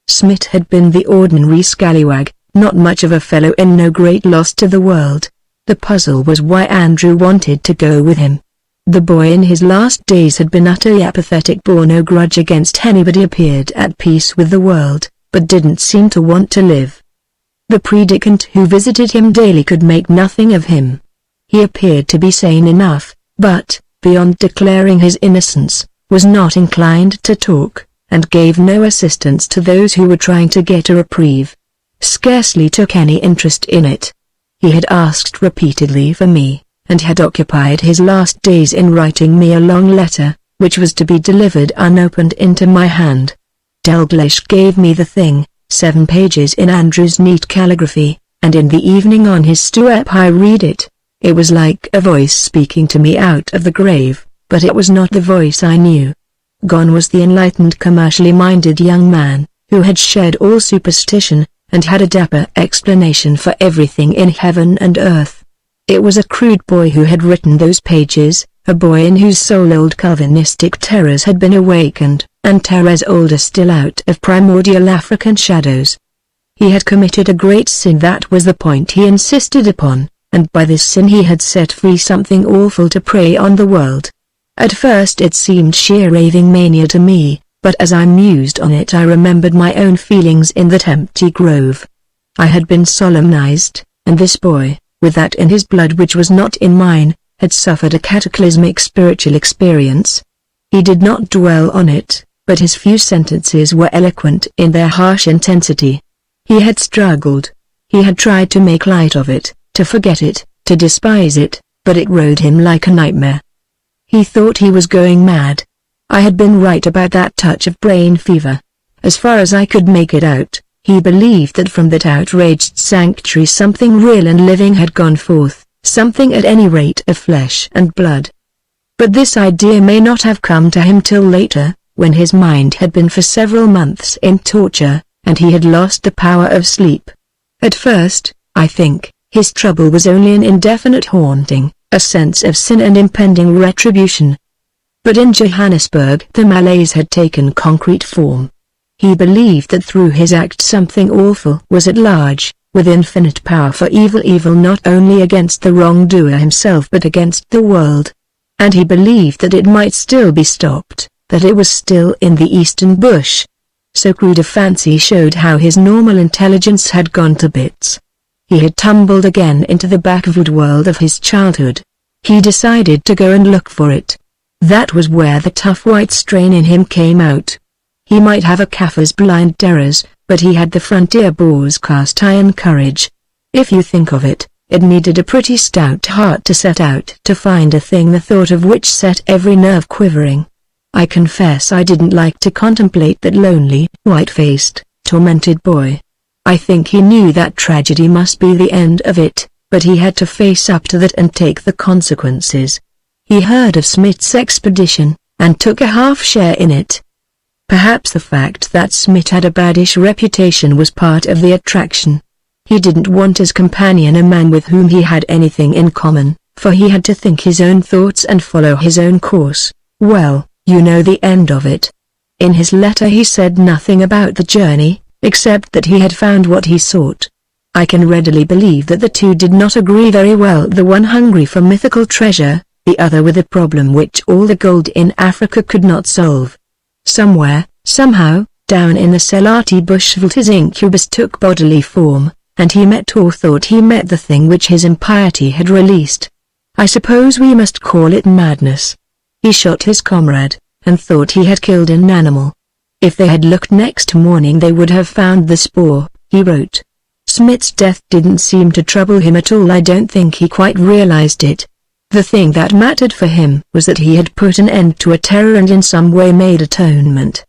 Smit had been the ordinary scallywag, not much of a fellow and no great loss to the world. The puzzle was why Andrew wanted to go with him. The boy in his last days had been utterly apathetic, bore no grudge against anybody, appeared at peace with the world, but didn't seem to want to live. The predicant who visited him daily could make nothing of him. He appeared to be sane enough, but, beyond declaring his innocence, was not inclined to talk, and gave no assistance to those who were trying to get a reprieve. Scarcely took any interest in it. He had asked repeatedly for me, and had occupied his last days in writing me a long letter, which was to be delivered unopened into my hand. Dalgleish gave me the thing, 7 pages in Andrew's neat calligraphy, and in the evening on his step I read it. It was like a voice speaking to me out of the grave, but it was not the voice I knew. Gone was the enlightened, commercially minded young man, who had shed all superstition, and had a dapper explanation for everything in heaven and earth. It was a crude boy who had written those pages, a boy in whose soul old Calvinistic terrors had been awakened, and terrors older still out of primordial African shadows. He had committed a great sin, that was the point he insisted upon, and by this sin he had set free something awful to prey on the world. At first it seemed sheer raving mania to me, but as I mused on it I remembered my own feelings in that empty grove. I had been solemnized, and this boy, with that in his blood which was not in mine, had suffered a cataclysmic spiritual experience. He did not dwell on it, but his few sentences were eloquent in their harsh intensity. He had struggled. He had tried to make light of it, to forget it, to despise it, but it rode him like a nightmare. He thought he was going mad. I had been right about that touch of brain fever. As far as I could make it out, he believed that from that outraged sanctuary something real and living had gone forth, something at any rate of flesh and blood. But this idea may not have come to him till later, when his mind had been for several months in torture, and he had lost the power of sleep. At first, I think, his trouble was only an indefinite haunting, a sense of sin and impending retribution. But in Johannesburg the malaise had taken concrete form. He believed that through his act something awful was at large, with infinite power for evil not only against the wrongdoer himself but against the world. And he believed that it might still be stopped, that it was still in the eastern bush. So crude a fancy showed how his normal intelligence had gone to bits. He had tumbled again into the backwood world of his childhood. He decided to go and look for it. That was where the tough white strain in him came out. He might have a Kaffir's blind terrors, but he had the frontier boar's cast iron courage. If you think of it, it needed a pretty stout heart to set out to find a thing the thought of which set every nerve quivering. I confess I didn't like to contemplate that lonely, white-faced, tormented boy. I think he knew that tragedy must be the end of it, but he had to face up to that and take the consequences. He heard of Smith's expedition, and took a half share in it. Perhaps the fact that Smith had a baddish reputation was part of the attraction. He didn't want as companion a man with whom he had anything in common, for he had to think his own thoughts and follow his own course. Well, you know the end of it. In his letter he said nothing about the journey, except that he had found what he sought. I can readily believe that the two did not agree very well, the one hungry for mythical treasure, the other with a problem which all the gold in Africa could not solve. Somewhere, somehow, down in the Selati bushveld his incubus took bodily form, and he met or thought he met the thing which his impiety had released. I suppose we must call it madness. He shot his comrade, and thought he had killed an animal. If they had looked next morning they would have found the spoor, he wrote. Smith's death didn't seem to trouble him at all. I don't think he quite realized it. The thing that mattered for him was that he had put an end to a terror and in some way made atonement.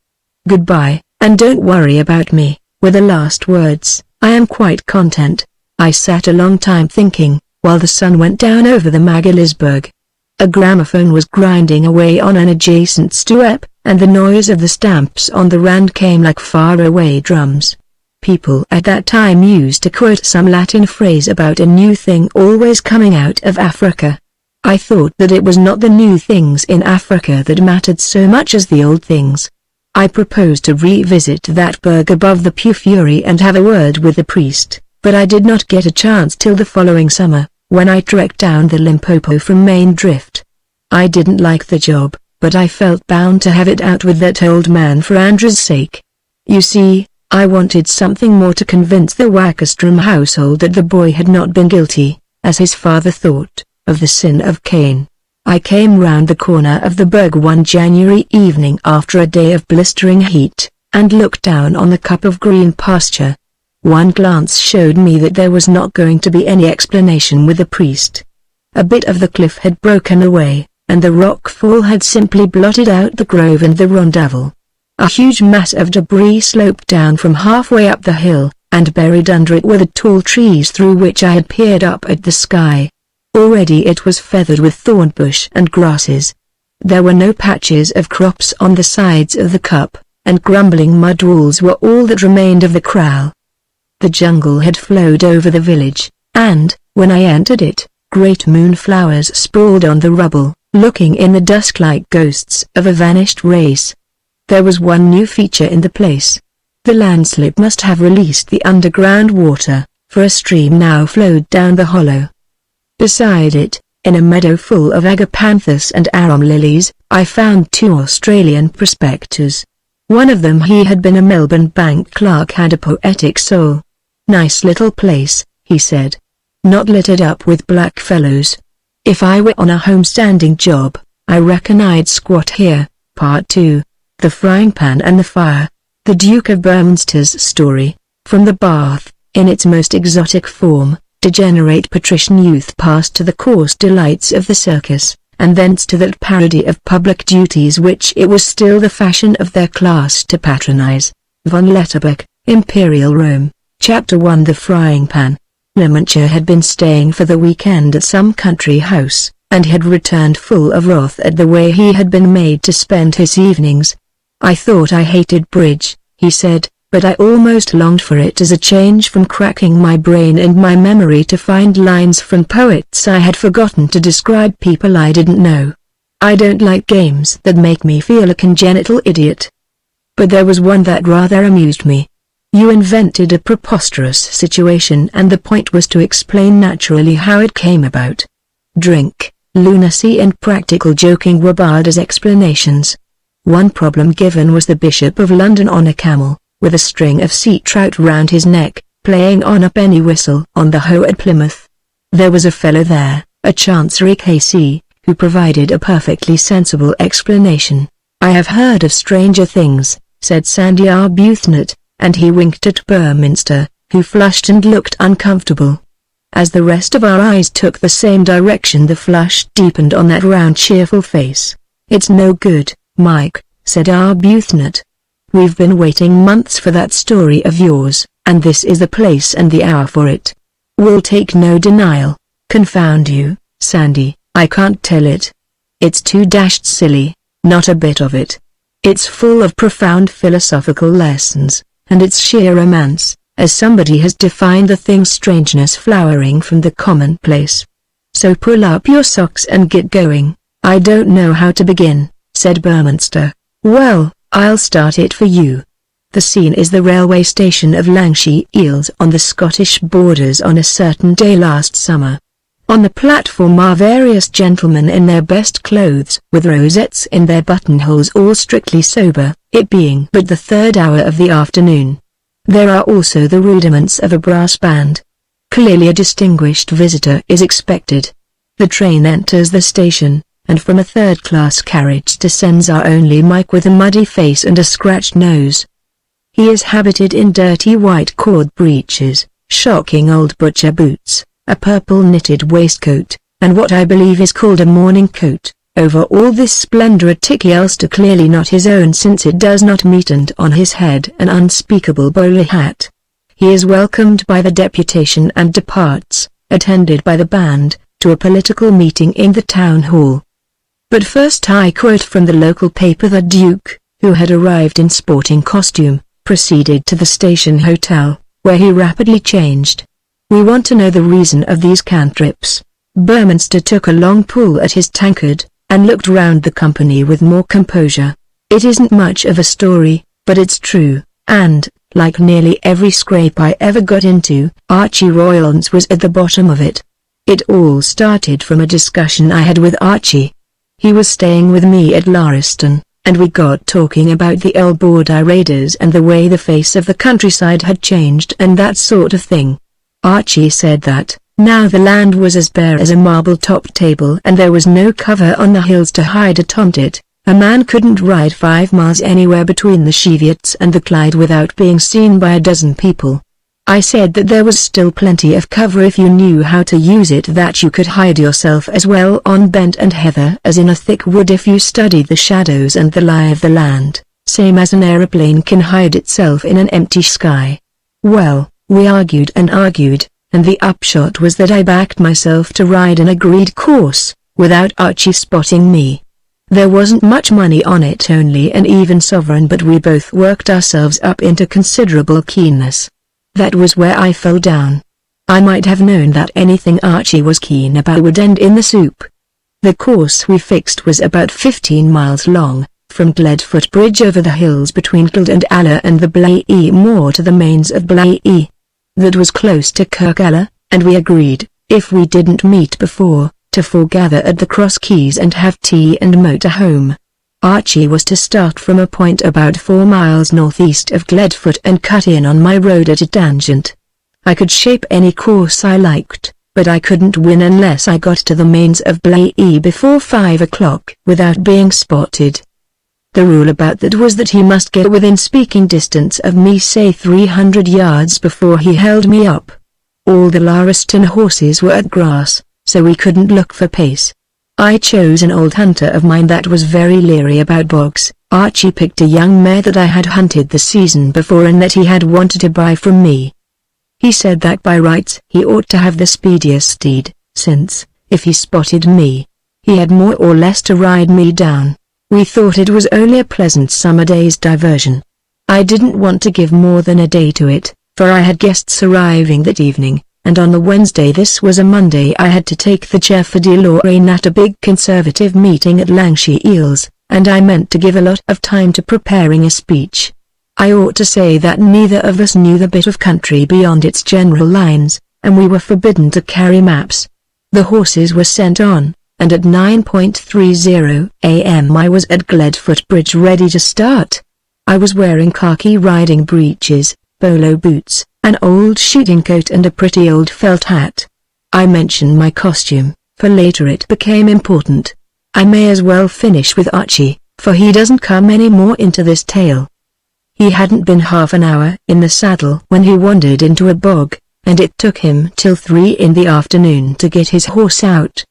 Goodbye, and don't worry about me, were the last words. I am quite content. I sat a long time thinking, while the sun went down over the Magaliesberg. A gramophone was grinding away on an adjacent stoep, and the noise of the stamps on the Rand came like far-away drums. People at that time used to quote some Latin phrase about a new thing always coming out of Africa. I thought that it was not the new things in Africa that mattered so much as the old things. I proposed to revisit that berg above the Pufuri and have a word with the priest, but I did not get a chance till the following summer, when I trekked down the Limpopo from Main Drift. I didn't like the job, but I felt bound to have it out with that old man for Andrew's sake. You see, I wanted something more to convince the Wackerstrom household that the boy had not been guilty, as his father thought, of the sin of Cain. I came round the corner of the berg one January evening after a day of blistering heat, and looked down on the cup of green pasture. One glance showed me that there was not going to be any explanation with the priest. A bit of the cliff had broken away, and the rock fall had simply blotted out the grove and the rondavel. A huge mass of debris sloped down from halfway up the hill, and buried under it were the tall trees through which I had peered up at the sky. Already it was feathered with thornbush and grasses. There were no patches of crops on the sides of the cup, and grumbling mud walls were all that remained of the kraal. The jungle had flowed over the village, and, when I entered it, great moonflowers sprawled on the rubble, looking in the dusk like ghosts of a vanished race. There was one new feature in the place. The landslip must have released the underground water, for a stream now flowed down the hollow. Beside it, in a meadow full of agapanthus and arum lilies, I found two Australian prospectors. One of them, he had been a Melbourne bank clerk, had a poetic soul. Nice little place, he said. Not littered up with black fellows. If I were on a homestanding job, I reckon I'd squat here. Part 2. The Frying Pan and the Fire. The Duke of Berminster's story, from the bath, in its most exotic form. Degenerate patrician youth passed to the coarse delights of the circus, and thence to that parody of public duties which it was still the fashion of their class to patronize. Von Letterbeck, Imperial Rome, Chapter 1. The Frying Pan. Lemantia had been staying for the weekend at some country house, and had returned full of wrath at the way he had been made to spend his evenings. I thought I hated bridge, he said, but I almost longed for it as a change from cracking my brain and my memory to find lines from poets I had forgotten to describe people I didn't know. I don't like games that make me feel a congenital idiot. But there was one that rather amused me. You invented a preposterous situation and the point was to explain naturally how it came about. Drink, lunacy and practical joking were barred as explanations. One problem given was the Bishop of London on a camel, with a string of sea trout round his neck, playing on a penny whistle on the Hoe at Plymouth. There was a fellow there, a Chancery KC, who provided a perfectly sensible explanation. I have heard of stranger things, said Sandy Arbuthnot, and he winked at Berminster, who flushed and looked uncomfortable. As the rest of our eyes took the same direction, the flush deepened on that round cheerful face. It's no good, Mike, said Arbuthnot. We've been waiting months for that story of yours, and this is the place and the hour for it. We'll take no denial. Confound you, Sandy, I can't tell it. It's too dashed silly, not a bit of it. It's full of profound philosophical lessons, and it's sheer romance, as somebody has defined the thing's strangeness flowering from the commonplace. So pull up your socks and get going. I don't know how to begin, said Burminster. Well, I'll start it for you. The scene is the railway station of Lancashire on the Scottish borders on a certain day last summer. On the platform are various gentlemen in their best clothes, with rosettes in their buttonholes, all strictly sober, it being but the 3rd hour of the afternoon. There are also the rudiments of a brass band. Clearly a distinguished visitor is expected. The train enters the station, and from a third-class carriage descends our only Mike with a muddy face and a scratched nose. He is habited in dirty white cord breeches, shocking old butcher boots, a purple knitted waistcoat, and what I believe is called a morning coat. Over all this splendor a ticky ulster clearly not his own, since it does not meet, and on his head an unspeakable bowler hat. He is welcomed by the deputation and departs, attended by the band, to a political meeting in the town hall. But first I quote from the local paper. The Duke, who had arrived in sporting costume, proceeded to the station hotel, where he rapidly changed. We want to know the reason of these cantrips. Burminster took a long pull at his tankard, and looked round the company with more composure. It isn't much of a story, but it's true, and, like nearly every scrape I ever got into, Archie Roylance was at the bottom of it. It all started from a discussion I had with Archie. He was staying with me at Lauriston, and we got talking about the old Border raiders and the way the face of the countryside had changed and that sort of thing. Archie said that, now the land was as bare as a marble-top table and there was no cover on the hills to hide atop it, a man couldn't ride 5 miles anywhere between the Cheviots and the Clyde without being seen by a dozen people. I said that there was still plenty of cover if you knew how to use it, that you could hide yourself as well on bent and heather as in a thick wood if you studied the shadows and the lie of the land, same as an aeroplane can hide itself in an empty sky. Well, we argued and argued, and the upshot was that I backed myself to ride an agreed course, without Archie spotting me. There wasn't much money on it, only an even sovereign, but we both worked ourselves up into considerable keenness. That was where I fell down. I might have known that anything Archie was keen about would end in the soup. The course we fixed was about 15 miles long, from Gledfoot Bridge over the hills between Kild and Aller and the Blae Moor to the mains of Blae. That was close to Kirkella, and we agreed, if we didn't meet before, to foregather at the Cross Keys and have tea and motor home. Archie was to start from a point about 4 miles northeast of Gledfoot and cut in on my road at a tangent. I could shape any course I liked, but I couldn't win unless I got to the mains of Blae before 5 o'clock without being spotted. The rule about that was that he must get within speaking distance of me, say 300 yards, before he held me up. All the Lauriston horses were at grass, so we couldn't look for pace. I chose an old hunter of mine that was very leery about bogs. Archie picked a young mare that I had hunted the season before and that he had wanted to buy from me. He said that by rights he ought to have the speediest steed, since, if he spotted me, he had more or less to ride me down. We thought it was only a pleasant summer day's diversion. I didn't want to give more than a day to it, for I had guests arriving that evening, and on the Wednesday, this was a Monday, I had to take the chair for De Lorraine at a big Conservative meeting at Lancashire, and I meant to give a lot of time to preparing a speech. I ought to say that neither of us knew the bit of country beyond its general lines, and we were forbidden to carry maps. The horses were sent on, and at 9:30 a.m. I was at Gledfoot Bridge ready to start. I was wearing khaki riding breeches, polo boots, an old shooting coat and a pretty old felt hat. I mention my costume, for later it became important. I may as well finish with Archie, for he doesn't come any more into this tale. He hadn't been half an hour in the saddle when he wandered into a bog, and it took him till 3 in the afternoon to get his horse out.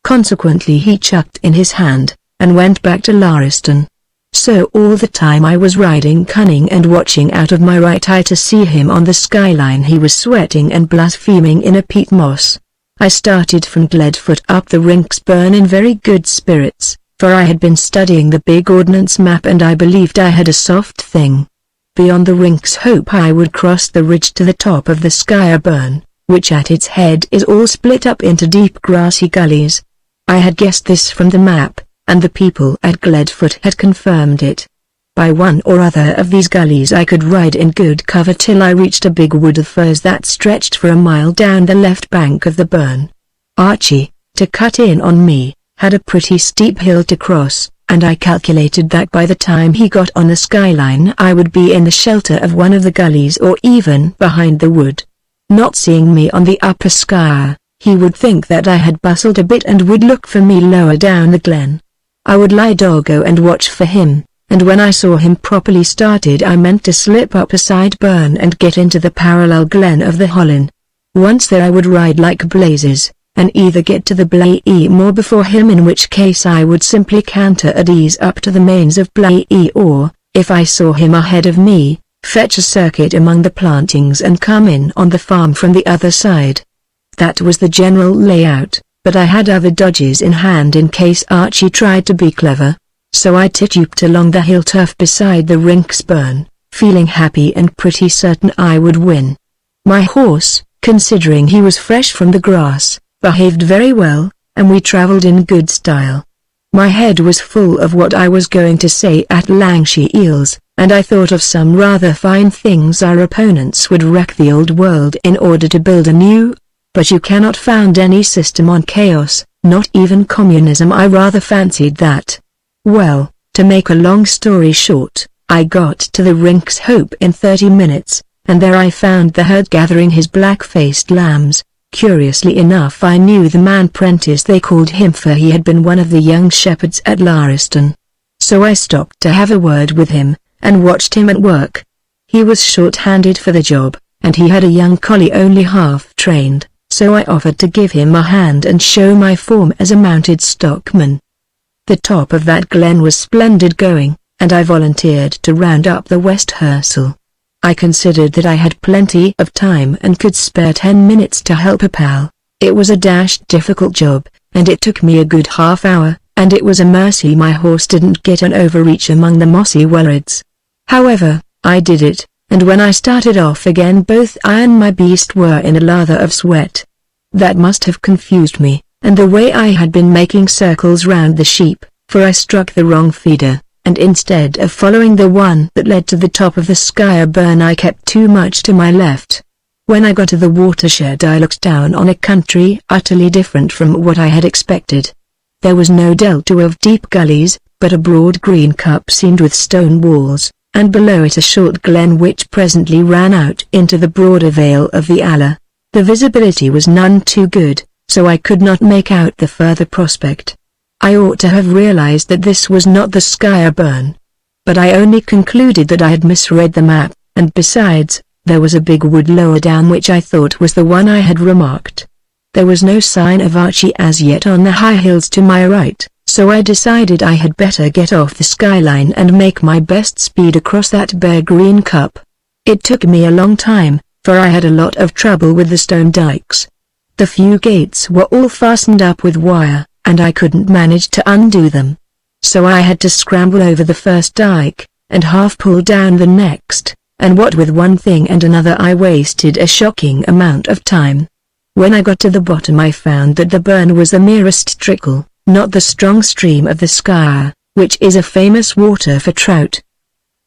Consequently he chucked in his hand, and went back to Lauriston. So all the time I was riding cunning and watching out of my right eye to see him on the skyline. He was sweating and blaspheming in a peat moss. I started from Gledfoot up the Rinksburn in very good spirits, for I had been studying the big ordnance map and I believed I had a soft thing. beyond the Rink's Hope I would cross the ridge to the top of the Skyer Burn, which at its head is all split up into deep grassy gullies. I had guessed this from the map, and the people at Gledfoot had confirmed it. By one or other of these gullies I could ride in good cover till I reached a big wood of firs that stretched for a mile down the left bank of the burn. Archie, to cut in on me, had a pretty steep hill to cross, and I calculated that by the time he got on the skyline I would be in the shelter of one of the gullies or even behind the wood. Not seeing me on the upper Skyer, he would think that I had bustled a bit and would look for me lower down the glen. I would lie doggo and watch for him, and when I saw him properly started I meant to slip up a side burn and get into the parallel glen of the Hollin. Once there I would ride like blazes, and either get to the Blae Moor before him, in which case I would simply canter at ease up to the mains of Blae, or, if I saw him ahead of me, fetch a circuit among the plantings and come in on the farm from the other side. That was the general layout, but I had other dodges in hand in case Archie tried to be clever. So I tituped along the hill turf beside the Rink's Burn, feeling happy and pretty certain I would win. My horse, considering he was fresh from the grass, behaved very well, and we travelled in good style. My head was full of what I was going to say at Langshey Eels, and I thought of some rather fine things our opponents would wreck the old world in order to build a new, but you cannot found any system on chaos, not even communism. I rather fancied that. Well, to make a long story short, I got to the Rink's Hope in 30 minutes, and there I found the herd gathering his black-faced lambs. Curiously enough I knew the man Prentice they called him, for he had been one of the young shepherds at Lariston. So I stopped to have a word with him, and watched him at work. He was short-handed for the job, and he had a young collie only half-trained, so I offered to give him a hand and show my form as a mounted stockman. The top of that glen was splendid going, and I volunteered to round up the West Hersal. I considered that I had plenty of time and could spare 10 minutes to help a pal. It was a dashed difficult job, and it took me a good half hour, and it was a mercy my horse didn't get an overreach among the mossy wellerids. However, I did it, and when I started off again both I and my beast were in a lather of sweat. That must have confused me, and the way I had been making circles round the sheep, for I struck the wrong feeder, and instead of following the one that led to the top of the Skyer Burn I kept too much to my left. When I got to the watershed I looked down on a country utterly different from what I had expected. There was no delta of deep gullies, but a broad green cup seamed with stone walls, and below it a short glen which presently ran out into the broader vale of the Aller. The visibility was none too good, so I could not make out the further prospect. I ought to have realized that this was not the Skyer Burn. But I only concluded that I had misread the map, and besides, there was a big wood lower down which I thought was the one I had remarked. There was no sign of Archie as yet on the high hills to my right, so I decided I had better get off the skyline and make my best speed across that bare green cup. It took me a long time, for I had a lot of trouble with the stone dikes. The few gates were all fastened up with wire, and I couldn't manage to undo them. So I had to scramble over the first dike, and half pull down the next, and what with one thing and another I wasted a shocking amount of time. When I got to the bottom I found that the burn was the merest trickle, not the strong stream of the Skyer, which is a famous water for trout.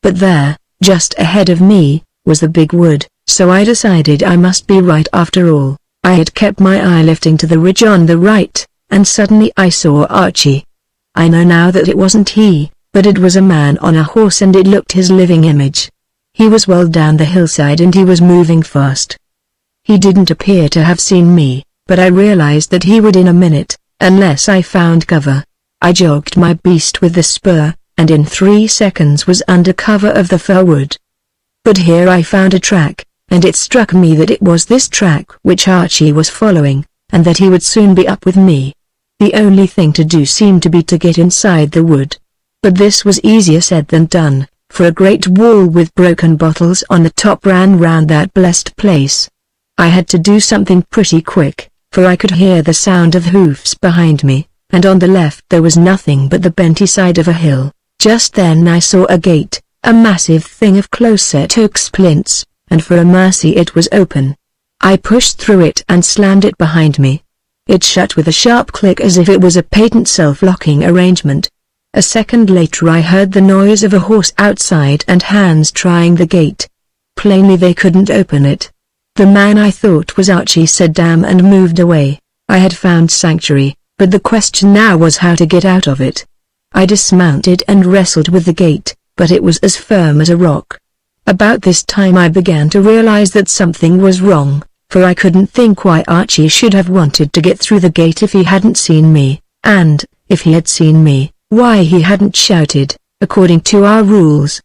But there, just ahead of me, was the big wood, so I decided I must be right after all. I had kept my eye lifting to the ridge on the right, and suddenly I saw Archie. I know now that it wasn't he, but it was a man on a horse, and it looked his living image. He was well down the hillside and he was moving fast. He didn't appear to have seen me, but I realized that he would in a minute, unless I found cover. I jogged my beast with the spur, and in 3 seconds was under cover of the fir wood. But here I found a track, and it struck me that it was this track which Archie was following, and that he would soon be up with me. The only thing to do seemed to be to get inside the wood. But this was easier said than done, for a great wall with broken bottles on the top ran round that blessed place. I had to do something pretty quick, for I could hear the sound of hoofs behind me, and on the left there was nothing but the benty side of a hill. Just then I saw a gate, a massive thing of close-set oak splints, and for a mercy it was open. I pushed through it and slammed it behind me. It shut with a sharp click as if it was a patent self-locking arrangement. A second later I heard the noise of a horse outside and hands trying the gate. Plainly they couldn't open it. The man I thought was Archie said damn and moved away. I had found sanctuary, but the question now was how to get out of it. I dismounted and wrestled with the gate, but it was as firm as a rock. About this time I began to realize that something was wrong, for I couldn't think why Archie should have wanted to get through the gate if he hadn't seen me, and, if he had seen me, why he hadn't shouted, according to our rules.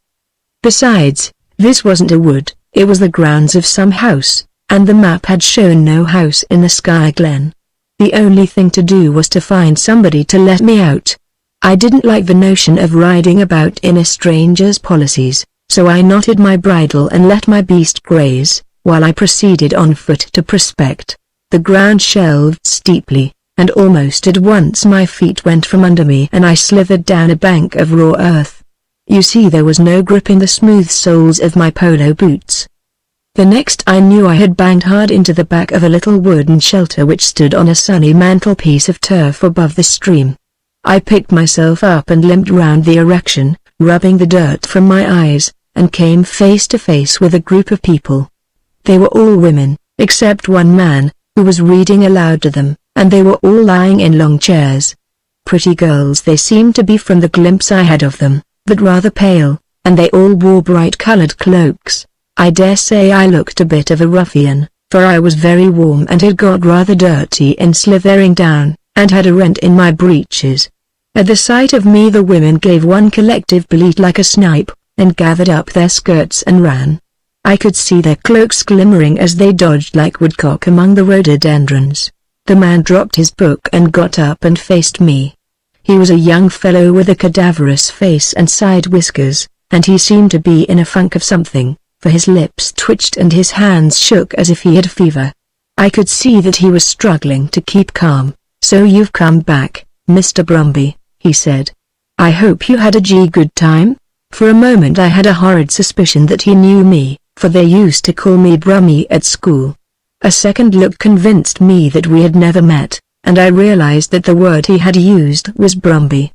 Besides, this wasn't a wood, it was the grounds of some house, and the map had shown no house in the Sky Glen. The only thing to do was to find somebody to let me out. I didn't like the notion of riding about in a stranger's policies, so I knotted my bridle and let my beast graze, while I proceeded on foot to prospect. The ground shelved steeply, and almost at once my feet went from under me and I slithered down a bank of raw earth. You see, there was no grip in the smooth soles of my polo boots. The next I knew I had banged hard into the back of a little wooden shelter which stood on a sunny mantelpiece of turf above the stream. I picked myself up and limped round the erection, rubbing the dirt from my eyes, and came face to face with a group of people. They were all women, except one man, who was reading aloud to them, and they were all lying in long chairs. Pretty girls they seemed to be from the glimpse I had of them, but rather pale, and they all wore bright-colored cloaks. I dare say I looked a bit of a ruffian, for I was very warm and had got rather dirty in slithering down, and had a rent in my breeches. At the sight of me the women gave one collective bleat like a snipe, and gathered up their skirts and ran. I could see their cloaks glimmering as they dodged like woodcock among the rhododendrons. The man dropped his book and got up and faced me. He was a young fellow with a cadaverous face and side whiskers, and he seemed to be in a funk of something, for his lips twitched and his hands shook as if he had fever. I could see that he was struggling to keep calm. "So you've come back, Mr. Brumby," he said. "I hope you had a good time?" For a moment I had a horrid suspicion that he knew me, for they used to call me Brummy at school. A second look convinced me that we had never met, and I realized that the word he had used was Brumby.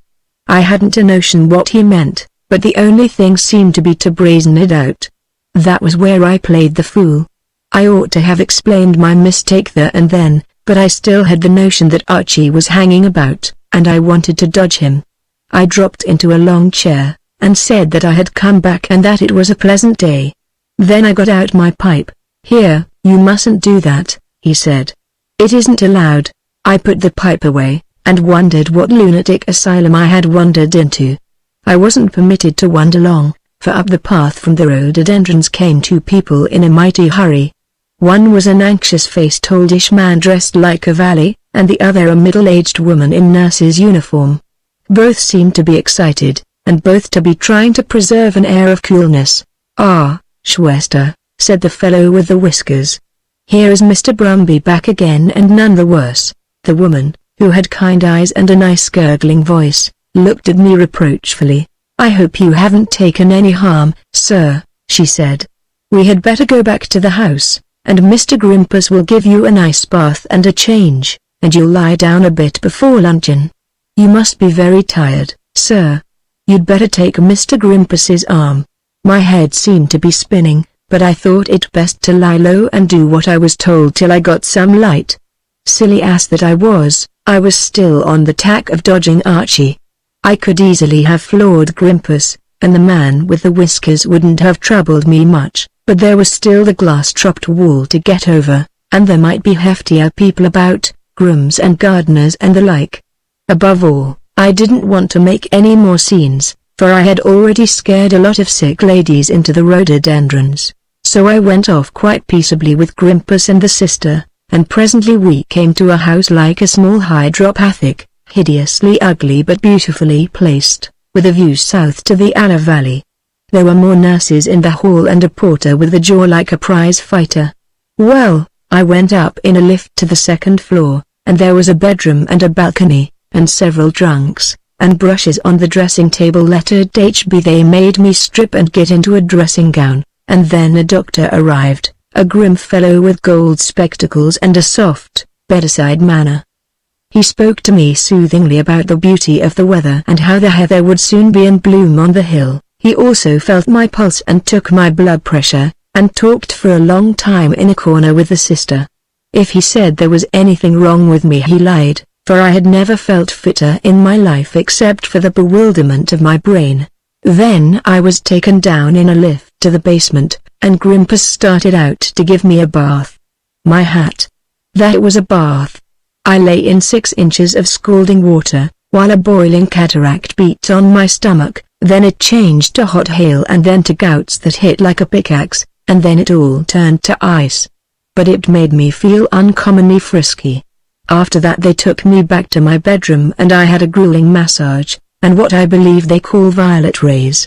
I hadn't a notion what he meant, but the only thing seemed to be to brazen it out. That was where I played the fool. I ought to have explained my mistake there and then, but I still had the notion that Archie was hanging about, and I wanted to dodge him. I dropped into a long chair, and said that I had come back and that it was a pleasant day. Then I got out my pipe. "Here, you mustn't do that," he said. "It isn't allowed." I put the pipe away, and wondered what lunatic asylum I had wandered into. I wasn't permitted to wander long, for up the path from the rhododendrons came two people in a mighty hurry. One was an anxious-faced oldish man dressed like a valet, and the other a middle-aged woman in nurse's uniform. Both seemed to be excited, and both to be trying to preserve an air of coolness. "Ah, Schwester," said the fellow with the whiskers. "Here is Mr. Brumby back again and none the worse." The woman, who had kind eyes and a nice gurgling voice, looked at me reproachfully. "I hope you haven't taken any harm, sir," she said. "We had better go back to the house, and Mr. Grimpus will give you a nice bath and a change, and you'll lie down a bit before luncheon. You must be very tired, sir. You'd better take Mr. Grimpus's arm." My head seemed to be spinning, but I thought it best to lie low and do what I was told till I got some light. Silly ass that I was still on the tack of dodging Archie. I could easily have floored Grimpus, and the man with the whiskers wouldn't have troubled me much, but there was still the glass-topped wall to get over, and there might be heftier people about, grooms and gardeners and the like. Above all, I didn't want to make any more scenes, for I had already scared a lot of sick ladies into the rhododendrons. So I went off quite peaceably with Grimpus and the sister, and presently we came to a house like a small hydropathic, hideously ugly but beautifully placed, with a view south to the Aller Valley. There were more nurses in the hall and a porter with a jaw like a prize fighter. Well, I went up in a lift to the second floor, and there was a bedroom and a balcony, and several drunks, and brushes on the dressing table lettered HB. They made me strip and get into a dressing gown, and then a doctor arrived, a grim fellow with gold spectacles and a soft, bedside manner. He spoke to me soothingly about the beauty of the weather and how the heather would soon be in bloom on the hill. He also felt my pulse and took my blood pressure, and talked for a long time in a corner with the sister. If he said there was anything wrong with me, he lied, for I had never felt fitter in my life except for the bewilderment of my brain. Then I was taken down in a lift to the basement, and Grimpus started out to give me a bath. My hat. That was a bath. I lay in 6 inches of scalding water, while a boiling cataract beat on my stomach, then it changed to hot hail and then to gouts that hit like a pickaxe, and then it all turned to ice. But it made me feel uncommonly frisky. After that they took me back to my bedroom and I had a grueling massage, and what I believe they call violet rays.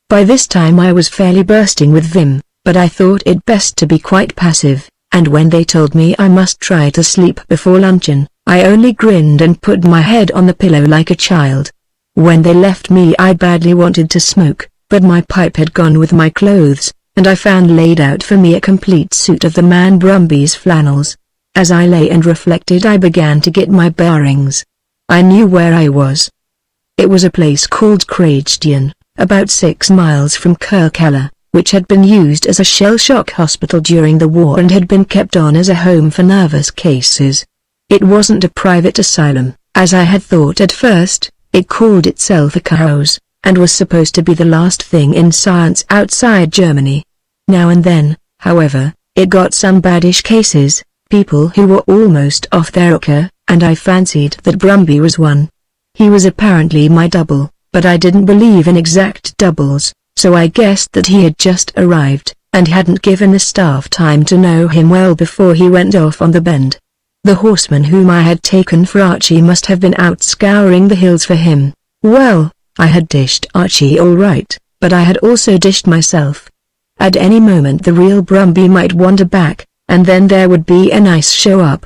By this time I was fairly bursting with vim, but I thought it best to be quite passive, and when they told me I must try to sleep before luncheon, I only grinned and put my head on the pillow like a child. When they left me I badly wanted to smoke, but my pipe had gone with my clothes, and I found laid out for me a complete suit of the man Brumby's flannels. As I lay and reflected I began to get my bearings. I knew where I was. It was a place called Craigstian, about 6 miles from Kirkella, which had been used as a shell-shock hospital during the war and had been kept on as a home for nervous cases. It wasn't a private asylum, as I had thought at first. It called itself a house, and was supposed to be the last thing in science outside Germany. Now and then, however, it got some baddish cases, people who were almost off their rocker, and I fancied that Brumby was one. He was apparently my double, but I didn't believe in exact doubles, so I guessed that he had just arrived, and hadn't given the staff time to know him well before he went off on the bend. The horseman whom I had taken for Archie must have been out scouring the hills for him. Well, I had dished Archie all right, but I had also dished myself. At any moment the real Brumby might wander back, and then there would be a nice show up.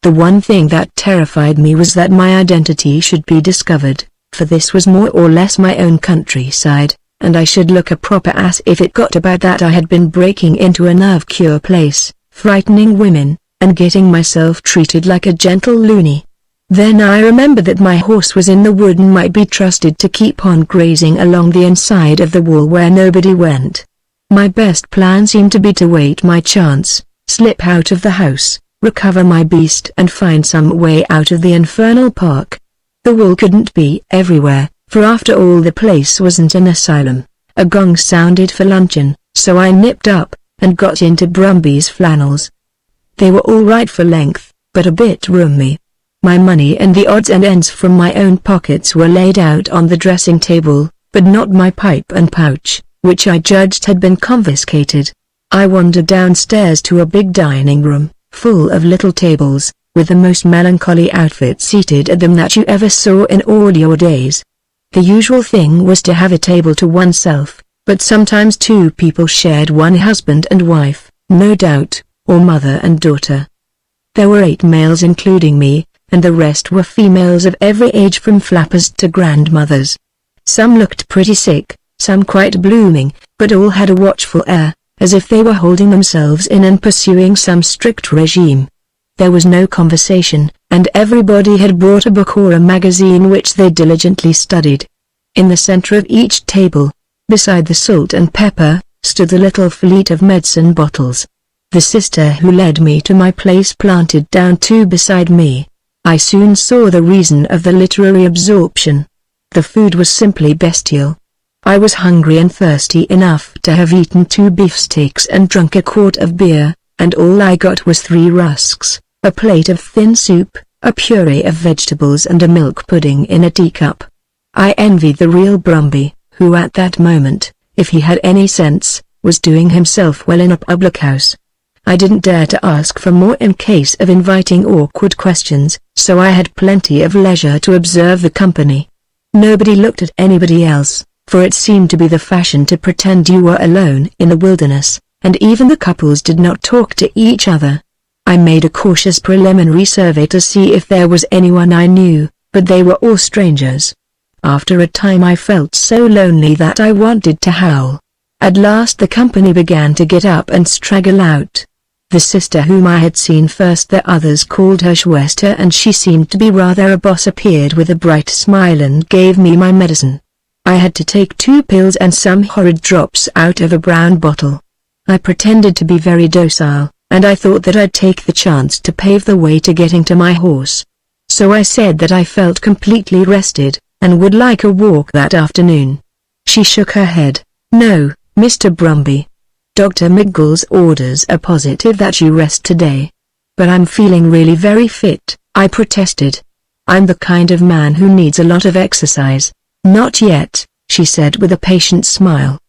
The one thing that terrified me was that my identity should be discovered, for this was more or less my own countryside, and I should look a proper ass if it got about that I had been breaking into a nerve cure place, frightening women, and getting myself treated like a gentle loony. Then I remembered that my horse was in the wood and might be trusted to keep on grazing along the inside of the wall where nobody went. My best plan seemed to be to wait my chance, slip out of the house, recover my beast and find some way out of the infernal park. The wall couldn't be everywhere, for after all the place wasn't an asylum. A gong sounded for luncheon, so I nipped up, and got into Brumby's flannels. They were all right for length, but a bit roomy. My money and the odds and ends from my own pockets were laid out on the dressing table, but not my pipe and pouch, which I judged had been confiscated. I wandered downstairs to a big dining room, full of little tables, with the most melancholy outfits seated at them that you ever saw in all your days. The usual thing was to have a table to oneself, but sometimes 2 people shared one husband and wife, no doubt, or mother and daughter. There were 8 males including me, and the rest were females of every age from flappers to grandmothers. Some looked pretty sick, some quite blooming, but all had a watchful air, as if they were holding themselves in and pursuing some strict regime. There was no conversation, and everybody had brought a book or a magazine which they diligently studied. In the center of each table, beside the salt and pepper, stood the little fleet of medicine bottles. The sister who led me to my place planted down 2 beside me. I soon saw the reason of the literary absorption. The food was simply bestial. I was hungry and thirsty enough to have eaten 2 beefsteaks and drunk a quart of beer, and all I got was 3 rusks, a plate of thin soup, a puree of vegetables and a milk pudding in a teacup. I envied the real Brumby, who at that moment, if he had any sense, was doing himself well in a public house. I didn't dare to ask for more in case of inviting awkward questions, so I had plenty of leisure to observe the company. Nobody looked at anybody else, for it seemed to be the fashion to pretend you were alone in the wilderness, and even the couples did not talk to each other. I made a cautious preliminary survey to see if there was anyone I knew, but they were all strangers. After a time I felt so lonely that I wanted to howl. At last the company began to get up and straggle out. The sister whom I had seen first, the others called her Schwester, and she seemed to be rather a boss, appeared with a bright smile and gave me my medicine. I had to take 2 pills and some horrid drops out of a brown bottle. I pretended to be very docile, and I thought that I'd take the chance to pave the way to getting to my horse. So I said that I felt completely rested, and would like a walk that afternoon. She shook her head. "No, Mr. Brumby. Dr. McGill's orders are positive that you rest today." "But I'm feeling really very fit," I protested. "I'm the kind of man who needs a lot of exercise." "Not yet," she said with a patient smile.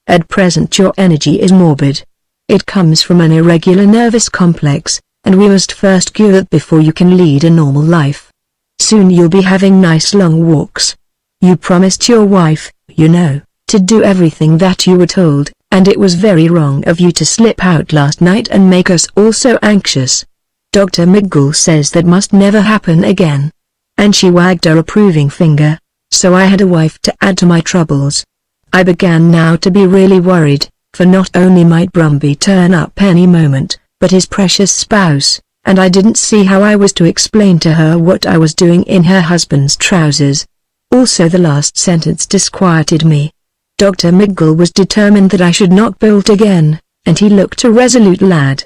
"At present your energy is morbid. It comes from an irregular nervous complex, and we must first cure it before you can lead a normal life. Soon you'll be having nice long walks. You promised your wife, you know, to do everything that you were told, and it was very wrong of you to slip out last night and make us all so anxious. Dr. McGill says that must never happen again." And she wagged her approving finger. So I had a wife to add to my troubles. I began now to be really worried, for not only might Brumby turn up any moment, but his precious spouse, and I didn't see how I was to explain to her what I was doing in her husband's trousers. Also the last sentence disquieted me. Dr. McGill was determined that I should not bolt again, and he looked a resolute lad.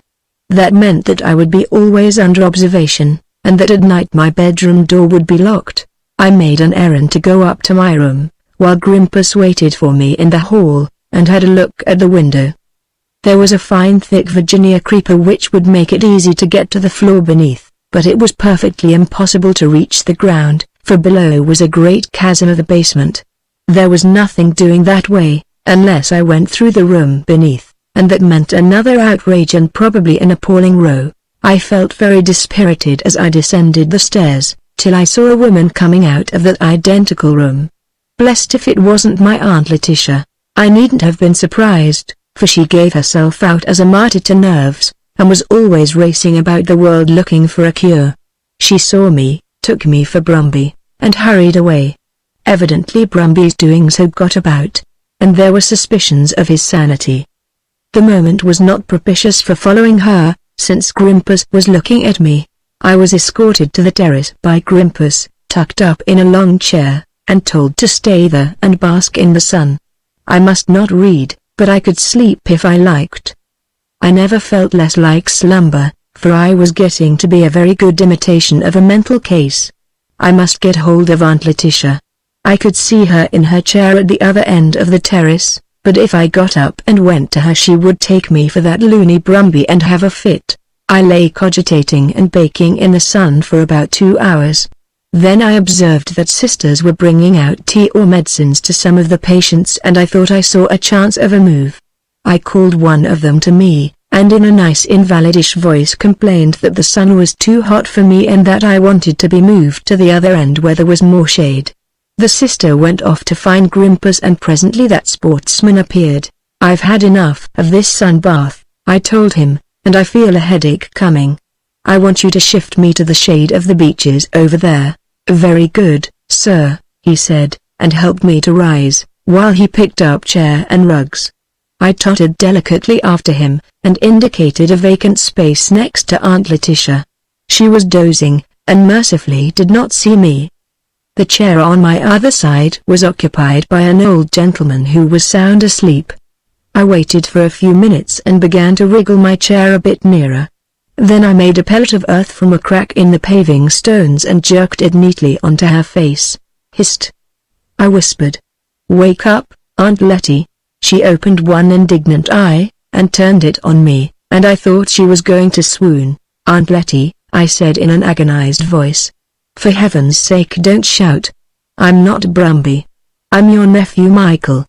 That meant that I would be always under observation, and that at night my bedroom door would be locked. I made an errand to go up to my room, while Grimpus waited for me in the hall, and had a look at the window. There was a fine thick Virginia creeper which would make it easy to get to the floor beneath, but it was perfectly impossible to reach the ground, for below was a great chasm of the basement. There was nothing doing that way, unless I went through the room beneath, and that meant another outrage and probably an appalling row. I felt very dispirited as I descended the stairs, till I saw a woman coming out of that identical room. Blessed if it wasn't my Aunt Letitia. I needn't have been surprised, for she gave herself out as a martyr to nerves, and was always racing about the world looking for a cure. She saw me, took me for Brumby, and hurried away. Evidently Brumby's doing so got about, and there were suspicions of his sanity. The moment was not propitious for following her, since Grimpus was looking at me. I was escorted to the terrace by Grimpus, tucked up in a long chair, and told to stay there and bask in the sun. I must not read, but I could sleep if I liked. I never felt less like slumber, for I was getting to be a very good imitation of a mental case. I must get hold of Aunt Letitia. I could see her in her chair at the other end of the terrace, but if I got up and went to her she would take me for that loony Brumby and have a fit. I lay cogitating and baking in the sun for about 2 hours. Then I observed that sisters were bringing out tea or medicines to some of the patients, and I thought I saw a chance of a move. I called one of them to me, and in a nice invalidish voice complained that the sun was too hot for me and that I wanted to be moved to the other end where there was more shade. The sister went off to find Grimpus, and presently that sportsman appeared. "I've had enough of this sun bath," I told him, "and I feel a headache coming. I want you to shift me to the shade of the beeches over there." "Very good, sir," he said, and helped me to rise, while he picked up chair and rugs. I tottered delicately after him, and indicated a vacant space next to Aunt Letitia. She was dozing, and mercifully did not see me. The chair on my other side was occupied by an old gentleman who was sound asleep. I waited for a few minutes and began to wriggle my chair a bit nearer. Then I made a pellet of earth from a crack in the paving stones and jerked it neatly onto her face. "Hist!" I whispered. "Wake up, Aunt Letty." She opened one indignant eye, and turned it on me, and I thought she was going to swoon. "Aunt Letty," I said in an agonized voice. "For heaven's sake don't shout. I'm not Brumby. I'm your nephew Michael."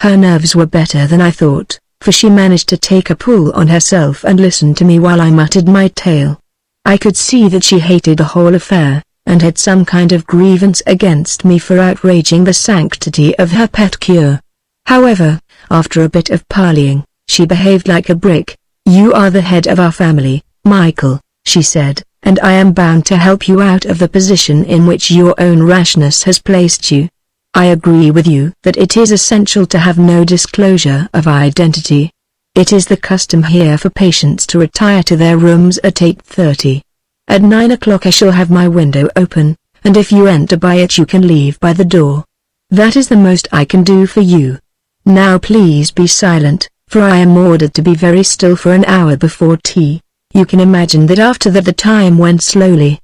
Her nerves were better than I thought, for she managed to take a pull on herself and listen to me while I muttered my tale. I could see that she hated the whole affair, and had some kind of grievance against me for outraging the sanctity of her pet cure. However, after a bit of parleying, she behaved like a brick. "You are the head of our family, Michael," she said, "and I am bound to help you out of the position in which your own rashness has placed you. I agree with you that it is essential to have no disclosure of identity. It is the custom here for patients to retire to their rooms at 8:30. At 9 o'clock I shall have my window open, and if you enter by it you can leave by the door. That is the most I can do for you. Now please be silent, for I am ordered to be very still for an hour before tea. You can imagine that after that the time went slowly.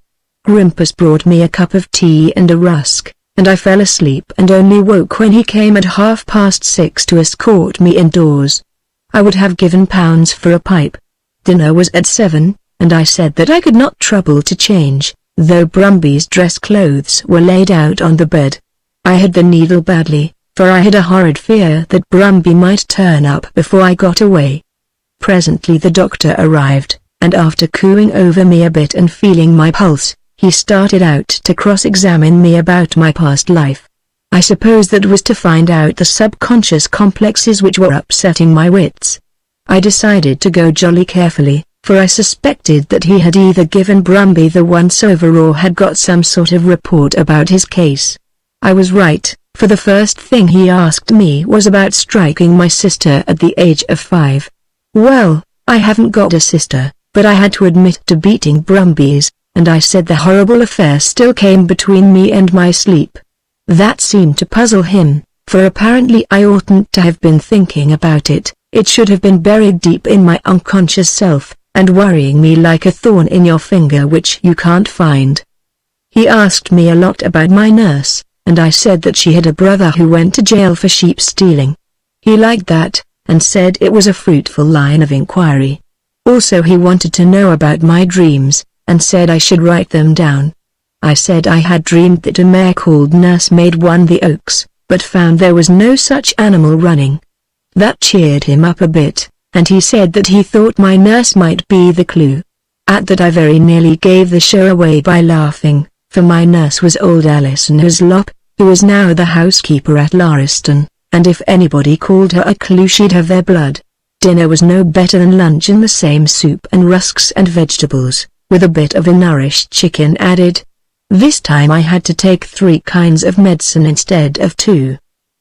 Grimpus brought me a cup of tea and a rusk, and I fell asleep and only woke when he came at 6:30 to escort me indoors. I would have given pounds for a pipe. Dinner was at 7, and I said that I could not trouble to change, though Brumby's dress clothes were laid out on the bed. I had the needle badly, for I had a horrid fear that Brumby might turn up before I got away. Presently the doctor arrived, and after cooing over me a bit and feeling my pulse, he started out to cross-examine me about my past life. I suppose that was to find out the subconscious complexes which were upsetting my wits. I decided to go jolly carefully, for I suspected that he had either given Brumby the once-over or had got some sort of report about his case. I was right, for the first thing he asked me was about striking my sister at the age of 5. Well, I haven't got a sister, but I had to admit to beating Brumby's, and I said the horrible affair still came between me and my sleep. That seemed to puzzle him, for apparently I oughtn't to have been thinking about it. It should have been buried deep in my unconscious self, and worrying me like a thorn in your finger which you can't find. He asked me a lot about my nurse, and I said that she had a brother who went to jail for sheep stealing. He liked that, and said it was a fruitful line of inquiry. Also he wanted to know about my dreams, and said I should write them down. I said I had dreamed that a mare called Nursemaid won the Oaks, but found there was no such animal running. That cheered him up a bit, and he said that he thought my nurse might be the clue. At that I very nearly gave the show away by laughing, for my nurse was old Alison Hislop, who is now the housekeeper at Lauriston, and if anybody called her a clue she'd have their blood. Dinner was no better than lunch in the same soup and rusks and vegetables, with a bit of a nourished chicken added. This time I had to take 3 kinds of medicine instead of 2.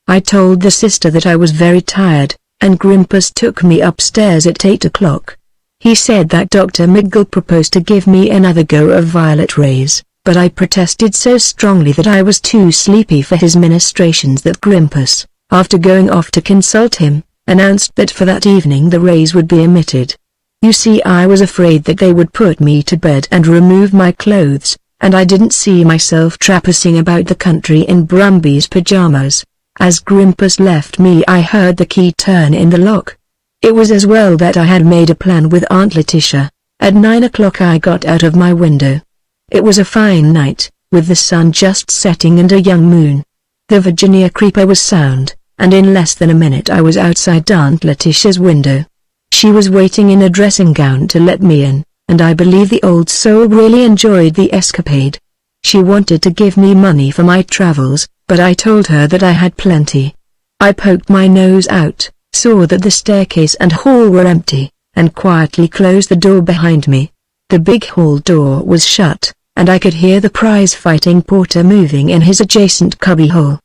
I told the sister that I was very tired, and Grimpus took me upstairs at 8 o'clock. He said that Dr. McGill proposed to give me another go of violet rays, but I protested so strongly that I was too sleepy for his ministrations that Grimpus, after going off to consult him, announced that for that evening the rays would be omitted. You see, I was afraid that they would put me to bed and remove my clothes, and I didn't see myself traipsing about the country in Brumby's pajamas. As Grimpus left me I heard the key turn in the lock. It was as well that I had made a plan with Aunt Letitia. At 9 o'clock I got out of my window. It was a fine night, with the sun just setting and a young moon. The Virginia creeper was sound, and in less than a minute I was outside Aunt Letitia's window. She was waiting in a dressing gown to let me in, and I believe the old soul really enjoyed the escapade. She wanted to give me money for my travels, but I told her that I had plenty. I poked my nose out, saw that the staircase and hall were empty, and quietly closed the door behind me. The big hall door was shut, and I could hear the prize-fighting porter moving in his adjacent cubbyhole.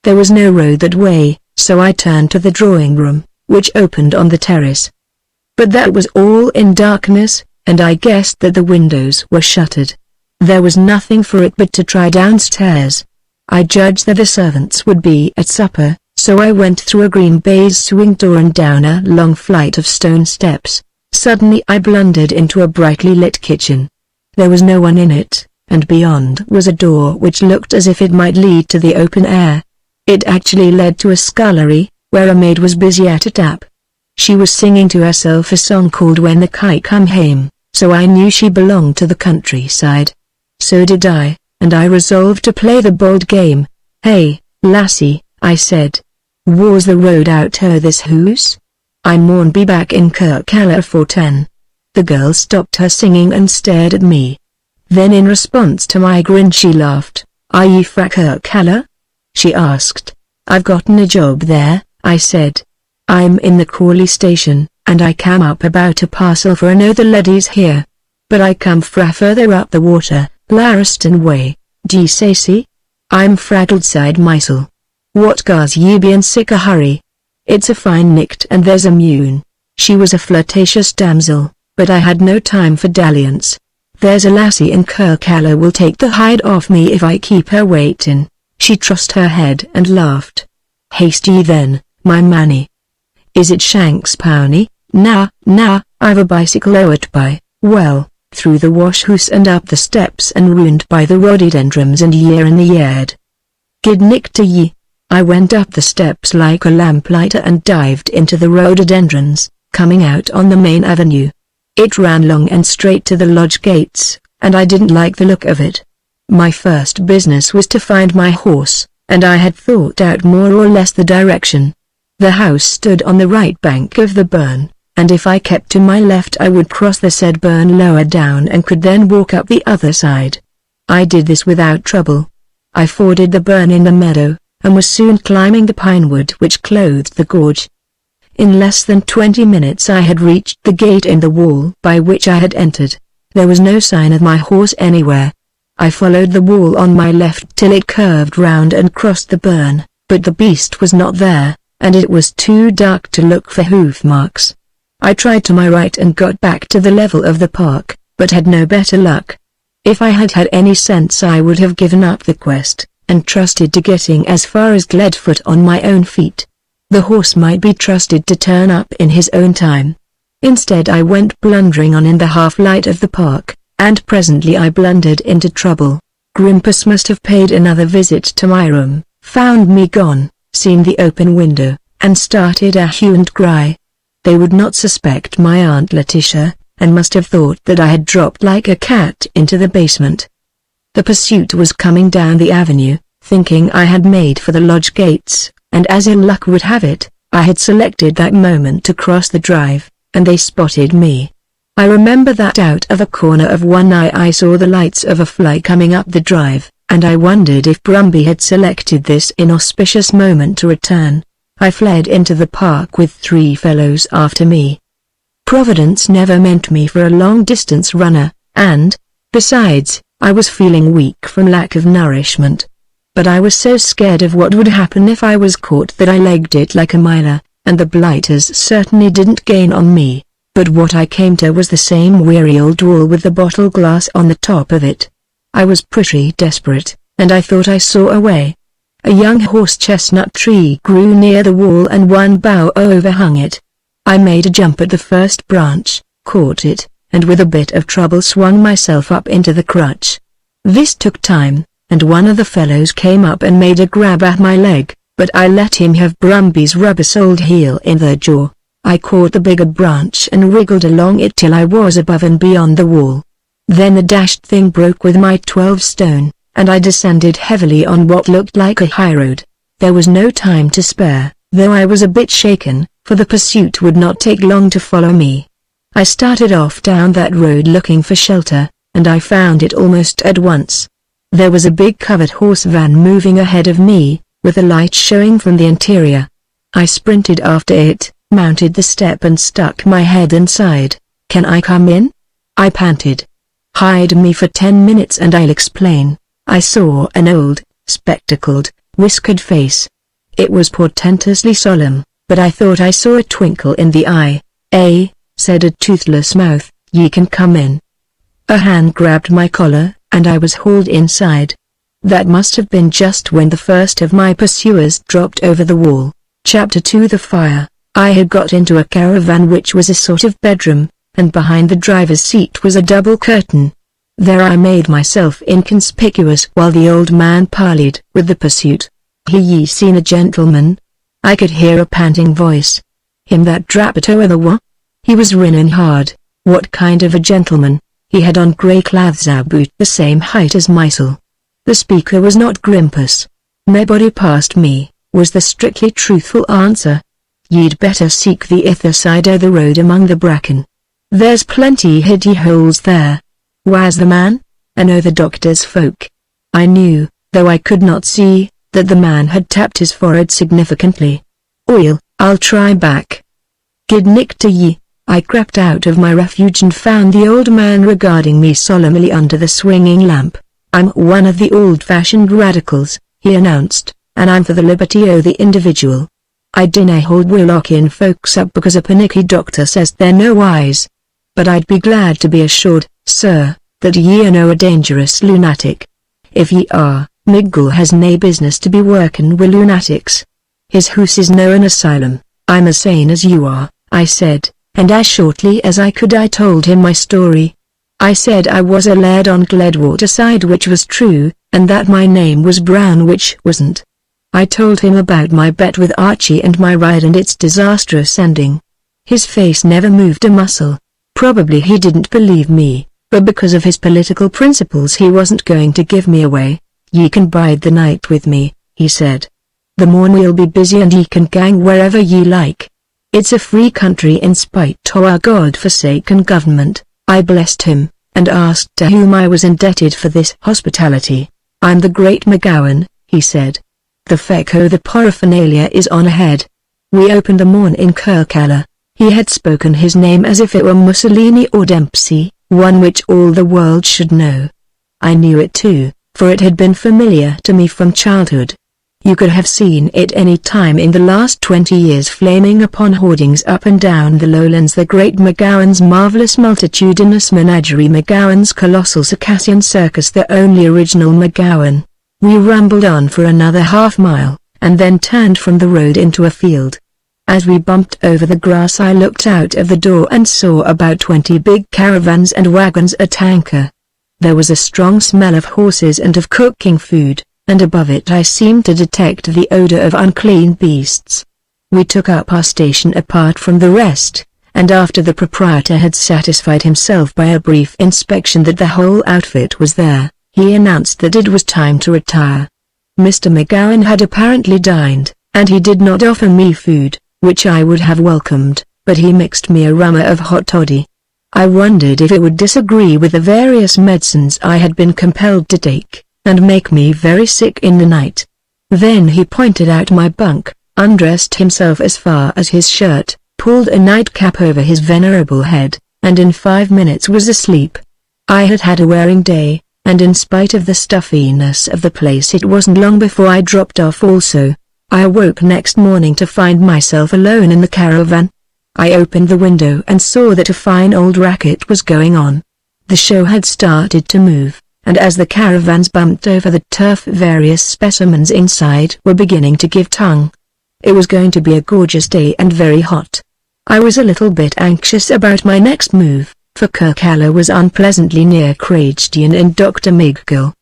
There was no road that way, so I turned to the drawing room, which opened on the terrace. But that was all in darkness, and I guessed that the windows were shuttered. There was nothing for it but to try downstairs. I judged that the servants would be at supper, so I went through a green baize swing door and down a long flight of stone steps. Suddenly I blundered into a brightly lit kitchen. There was no one in it, and beyond was a door which looked as if it might lead to the open air. It actually led to a scullery, where a maid was busy at a tap. She was singing to herself a song called When the Kite Come Hame, so I knew she belonged to the countryside. So did I, and I resolved to play the bold game. "Hey, lassie," I said. "Whar's the road out her this hoose? I maun be back in Kirkella for 10. The girl stopped her singing and stared at me. Then in response to my grin she laughed. "Are ye fra Kirkella?" she asked. "I've gotten a job there," I said. "I'm in the Crawley station, and I cam up about a parcel for another leddies here. But I come fra further up the water, Lauriston way, d'ye say see? I'm Fraggleside mysel, What gars ye be in sick a hurry? It's a fine night and there's a moon. She was a flirtatious damsel, but I had no time for dalliance. There's a lassie in Kirkalla will take the hide off me if I keep her waitin'. She tossed her head and laughed. Haste ye then, my manny. Is it Shanks Powney? Nah, I've a bicycle ow't by, well, through the wash house and up the steps and ruined by the rhododendrons and year in the yard. Good nick to ye. I went up the steps like a lamplighter and dived into the rhododendrons, coming out on the main avenue. It ran long and straight to the lodge gates, and I didn't like the look of it. My first business was to find my horse, and I had thought out more or less the direction. The house stood on the right bank of the burn, and if I kept to my left I would cross the said burn lower down and could then walk up the other side. I did this without trouble. I forded the burn in the meadow, and was soon climbing the pinewood which clothed the gorge. In less than 20 minutes I had reached the gate in the wall by which I had entered. There was no sign of my horse anywhere. I followed the wall on my left till it curved round and crossed the burn, but the beast was not there, and it was too dark to look for hoof marks. I tried to my right and got back to the level of the park, but had no better luck. If I had had any sense I would have given up the quest, and trusted to getting as far as Gledfoot on my own feet. The horse might be trusted to turn up in his own time. Instead I went blundering on in the half-light of the park, and presently I blundered into trouble. Grimpus must have paid another visit to my room, found me gone, seen the open window, and started a hue and cry. They would not suspect my Aunt Letitia, and must have thought that I had dropped like a cat into the basement. The pursuit was coming down the avenue, thinking I had made for the lodge gates, and as ill luck would have it, I had selected that moment to cross the drive, and they spotted me. I remember that out of a corner of one eye I saw the lights of a fly coming up the drive, and I wondered if Brumby had selected this inauspicious moment to return. I fled into the park with 3 fellows after me. Providence never meant me for a long-distance runner, and, besides, I was feeling weak from lack of nourishment. But I was so scared of what would happen if I was caught that I legged it like a miler, and the blighters certainly didn't gain on me. But what I came to was the same weary old wall with the bottle glass on the top of it. I was pretty desperate, and I thought I saw a way. A young horse-chestnut tree grew near the wall and one bough overhung it. I made a jump at the first branch, caught it, and with a bit of trouble swung myself up into the crutch. This took time, and one of the fellows came up and made a grab at my leg, but I let him have Brumby's rubber-soled heel in the jaw. I caught the bigger branch and wriggled along it till I was above and beyond the wall. Then the dashed thing broke with my 12 stone, and I descended heavily on what looked like a highroad. There was no time to spare, though I was a bit shaken, for the pursuit would not take long to follow me. I started off down that road looking for shelter, and I found it almost at once. There was a big covered horse van moving ahead of me, with a light showing from the interior. I sprinted after it, mounted the step and stuck my head inside. "Can I come in?" I panted. "Hide me for 10 minutes and I'll explain." I saw an old, spectacled, whiskered face. It was portentously solemn, but I thought I saw a twinkle in the eye. Said a toothless mouth, "Ye can come in." A hand grabbed my collar, and I was hauled inside. That must have been just when the first of my pursuers dropped over the wall. Chapter 2: The Fire. I had got into a caravan which was a sort of bedroom, and behind the driver's seat was a double curtain. There I made myself inconspicuous while the old man parleyed with the pursuit. "Ye seen a gentleman?" I could hear a panting voice. "Him that drapped o'er the wa?" He was rinnin' hard. "What kind of a gentleman?" He had on grey clothes about the same height as myself. The speaker was not Grimpus. "Nobody passed me," was the strictly truthful answer. "Ye'd better seek the ither side o' the road among the bracken. There's plenty hiddy holes there." "Where's the man?" "I know the doctor's folk." I knew, though I could not see, that the man had tapped his forehead significantly. I'll try back." "Good nick to ye." I crept out of my refuge and found the old man regarding me solemnly under the swinging lamp. "I'm one of the old-fashioned radicals," he announced. and I'm for the liberty o' the individual. I dinna hold wi' locking folks up because a panicky doctor says they're no wise. But I'd be glad to be assured, sir, that ye are no a dangerous lunatic. If ye are, Miguel has nae business to be workin' wi' lunatics. His hoose is no an asylum. I'm as sane as you are, I said, and as shortly as I could I told him my story. I said I was a laird on Gledwater side, which was true, and that my name was Brown, which wasn't. I told him about my bet with Archie and my ride and its disastrous ending. His face never moved a muscle. Probably he didn't believe me, but because of his political principles he wasn't going to give me away. Ye can bide the night with me, he said. The morn we'll be busy and ye can gang wherever ye like. It's a free country in spite o' our God-forsaken government. I blessed him, and asked to whom I was indebted for this hospitality. I'm the great McGowan, he said. The feck o' the paraphernalia is on ahead. We opened the morn in Kirkella. He had spoken his name as if it were Mussolini or Dempsey, one which all the world should know. I knew it too, for it had been familiar to me from childhood. You could have seen it any time in the last 20 years flaming upon hoardings up and down the lowlands. The great McGowan's marvelous multitudinous menagerie, McGowan's colossal Circassian circus, the only original McGowan. We rambled on for another half-mile, and then turned from the road into a field. As we bumped over the grass I looked out of the door and saw about 20 big caravans and wagons at anchor. There was a strong smell of horses and of cooking food, and above it I seemed to detect the odor of unclean beasts. We took up our station apart from the rest, and after the proprietor had satisfied himself by a brief inspection that the whole outfit was there, he announced that it was time to retire. Mr. McGowan had apparently dined, and he did not offer me food, which I would have welcomed, but he mixed me a rummer of hot toddy. I wondered if it would disagree with the various medicines I had been compelled to take, and make me very sick in the night. Then he pointed out my bunk, undressed himself as far as his shirt, pulled a nightcap over his venerable head, and in 5 minutes was asleep. I had had a wearing day, and in spite of the stuffiness of the place it wasn't long before I dropped off also. I awoke next morning to find myself alone in the caravan. I opened the window and saw that a fine old racket was going on. The show had started to move, and as the caravans bumped over the turf various specimens inside were beginning to give tongue. It was going to be a gorgeous day and very hot. I was a little bit anxious about my next move, for Kirkella was unpleasantly near Craigsdean and Dr. Miguel.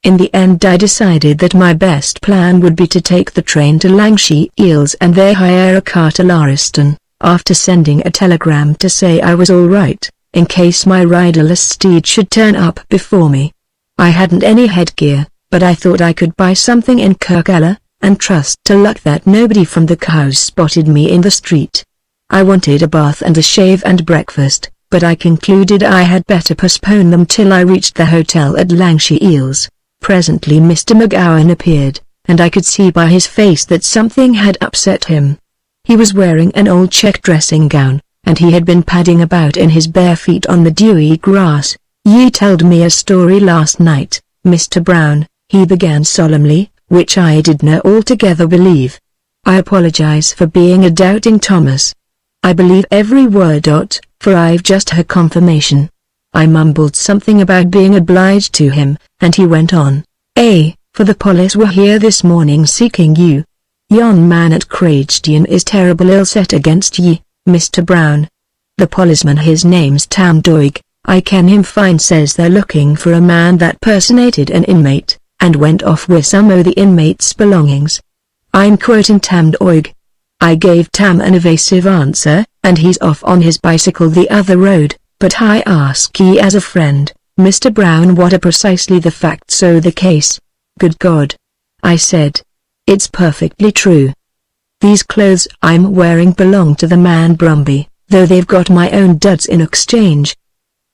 In the end I decided that my best plan would be to take the train to Lancashire Eels and there hire a car to Lauriston, after sending a telegram to say I was all right, in case my riderless steed should turn up before me. I hadn't any headgear, but I thought I could buy something in Kirkella, and trust to luck that nobody from the cows spotted me in the street. I wanted a bath and a shave and breakfast, but I concluded I had better postpone them till I reached the hotel at Lancashire Eels. Presently Mr. McGowan appeared, and I could see by his face that something had upset him. He was wearing an old check dressing gown, and he had been padding about in his bare feet on the dewy grass. "Ye told me a story last night, Mr. Brown," he began solemnly, "which I didna altogether believe. I apologize for being a doubting Thomas. I believe every word o't, for I've just had confirmation." I mumbled something about being obliged to him, and he went on, "For the police were here this morning seeking you. Yon man at Craigsdean is terrible ill set against ye, Mr. Brown. The policeman, his name's Tam Doig, I ken him fine, says they're looking for a man that personated an inmate, and went off with some o' the inmate's belongings. I'm quoting Tam Doig. I gave Tam an evasive answer, and he's off on his bicycle the other road, but I ask ye as a friend, Mr. Brown, what are precisely the facts o' the case?" "Good God," I said. "It's perfectly true. These clothes I'm wearing belong to the man Brumby, though they've got my own duds in exchange.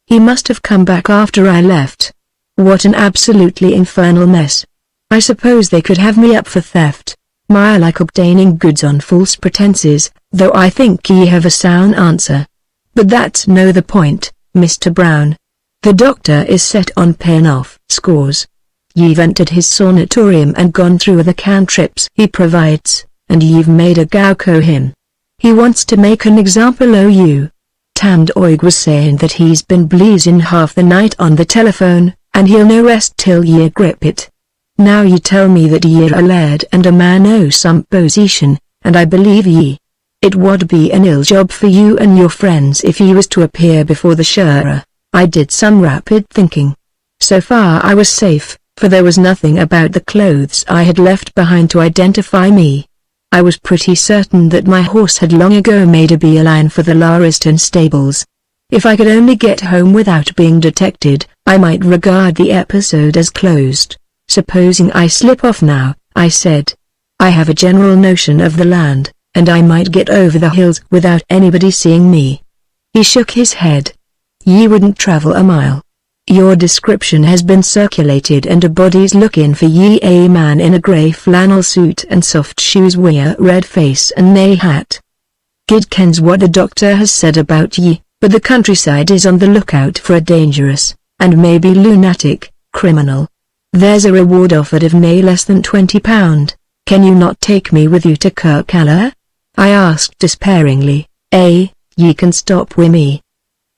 He must have come back after I left. What an absolutely infernal mess. I suppose they could have me up for theft. I like obtaining goods on false pretenses, though I think ye have a sound answer. But that's no the point, Mr. Brown. The doctor is set on paying off scores. You've entered his sanatorium and gone through the cantrips he provides, and you've made a gaucho him. He wants to make an example o' you. Tamd Oig was saying that he's been bleezing half the night on the telephone, and he'll no rest till ye grip it. Now ye tell me that ye're a laird and a man o' some position, and I believe ye. It would be an ill job for you and your friends if ye was to appear before the Shura. I did some rapid thinking. So far I was safe, for there was nothing about the clothes I had left behind to identify me. I was pretty certain that my horse had long ago made a beeline for the Lariston stables. If I could only get home without being detected, I might regard the episode as closed. Supposing I slip off now, I said. I have a general notion of the land, and I might get over the hills without anybody seeing me. He shook his head. Ye wouldn't travel a mile. Your description has been circulated and a body's looking for ye, a man in a grey flannel suit and soft shoes wi' a red face and nae hat. Gid kens what the doctor has said about ye, but the countryside is on the lookout for a dangerous, and maybe lunatic, criminal. There's a reward offered of nae less than £20. Can you not take me with you to Kirkalla? I asked despairingly. Ye can stop wi' me.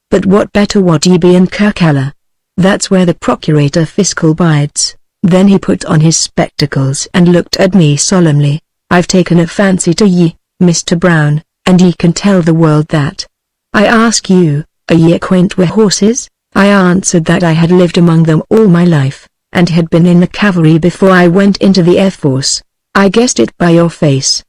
But what better would ye be in Kirkalla? That's where the Procurator Fiscal bides. Then he put on his spectacles and looked at me solemnly. I've taken a fancy to ye, Mr. Brown, and ye can tell the world that. I ask you, are ye acquaint with horses? I answered that I had lived among them all my life, and had been in the cavalry before I went into the Air Force. I guessed it by your face.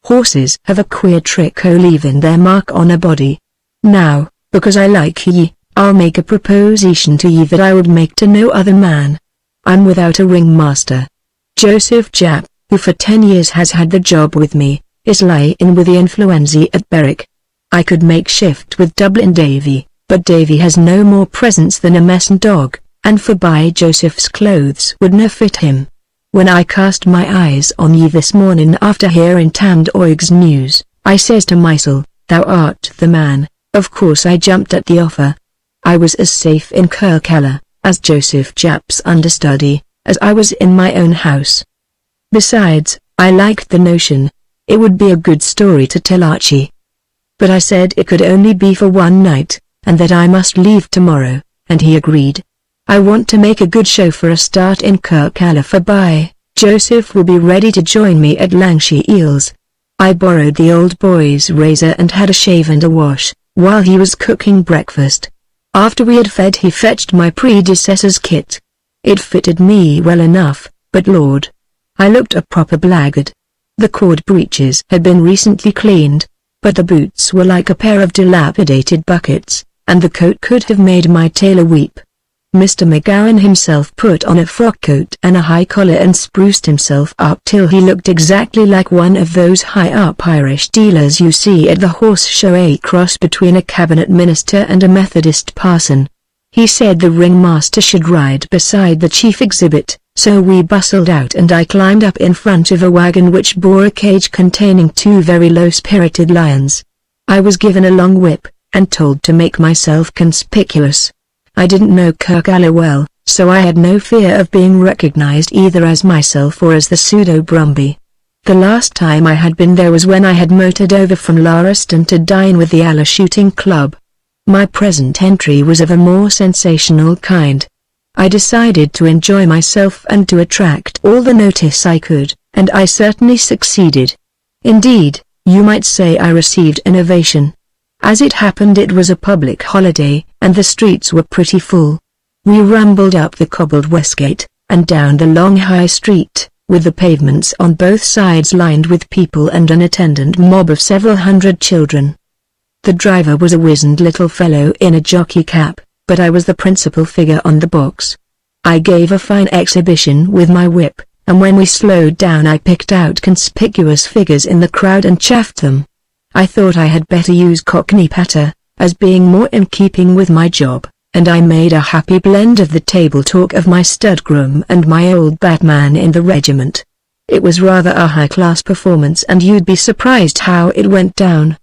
Horses have a queer trick o' leaving their mark on a body. Now, because I like ye, I'll make a proposition to ye that I would make to no other man. I'm without a ringmaster. Joseph Japp, who for 10 years has had the job with me, is lying with the influenza at Berwick. I could make shift with Dublin Davy, but Davy has no more presence than a messin dog, and forby Joseph's clothes would no fit him. When I cast my eyes on ye this morning after hearing Tamd Oig's news, I says to mysel, thou art the man. Of course I jumped at the offer. I was as safe in Kirkalla, as Joseph Japp's understudy, as I was in my own house. Besides, I liked the notion. It would be a good story to tell Archie. But I said it could only be for one night, and that I must leave tomorrow, and he agreed. I want to make a good show for a start in Kirkalla for by. Joseph will be ready to join me at Lancashire Eels. I borrowed the old boy's razor and had a shave and a wash, while he was cooking breakfast. After we had fed he fetched my predecessor's kit. It fitted me well enough, but Lord, I looked a proper blackguard. The cord breeches had been recently cleaned, but the boots were like a pair of dilapidated buckets, and the coat could have made my tailor weep. Mr. McGowan himself put on a frock coat and a high collar and spruced himself up till he looked exactly like one of those high-up Irish dealers you see at the horse show, a cross between a cabinet minister and a Methodist parson. He said the ringmaster should ride beside the chief exhibit, so we bustled out and I climbed up in front of a wagon which bore a cage containing 2 very low-spirited lions. I was given a long whip, and told to make myself conspicuous. I didn't know Kirkalla well, so I had no fear of being recognized either as myself or as the pseudo-Brumby. The last time I had been there was when I had motored over from Lariston to dine with the Alla Shooting Club. My present entry was of a more sensational kind. I decided to enjoy myself and to attract all the notice I could, and I certainly succeeded. Indeed, you might say I received an ovation. As it happened it was a public holiday, and the streets were pretty full. We rumbled up the cobbled Westgate, and down the long High Street, with the pavements on both sides lined with people and an attendant mob of several hundred children. The driver was a wizened little fellow in a jockey cap, but I was the principal figure on the box. I gave a fine exhibition with my whip, and when we slowed down I picked out conspicuous figures in the crowd and chaffed them. I thought I had better use Cockney patter, as being more in keeping with my job, and I made a happy blend of the table talk of my stud groom and my old batman in the regiment. It was rather a high-class performance and you'd be surprised how it went down.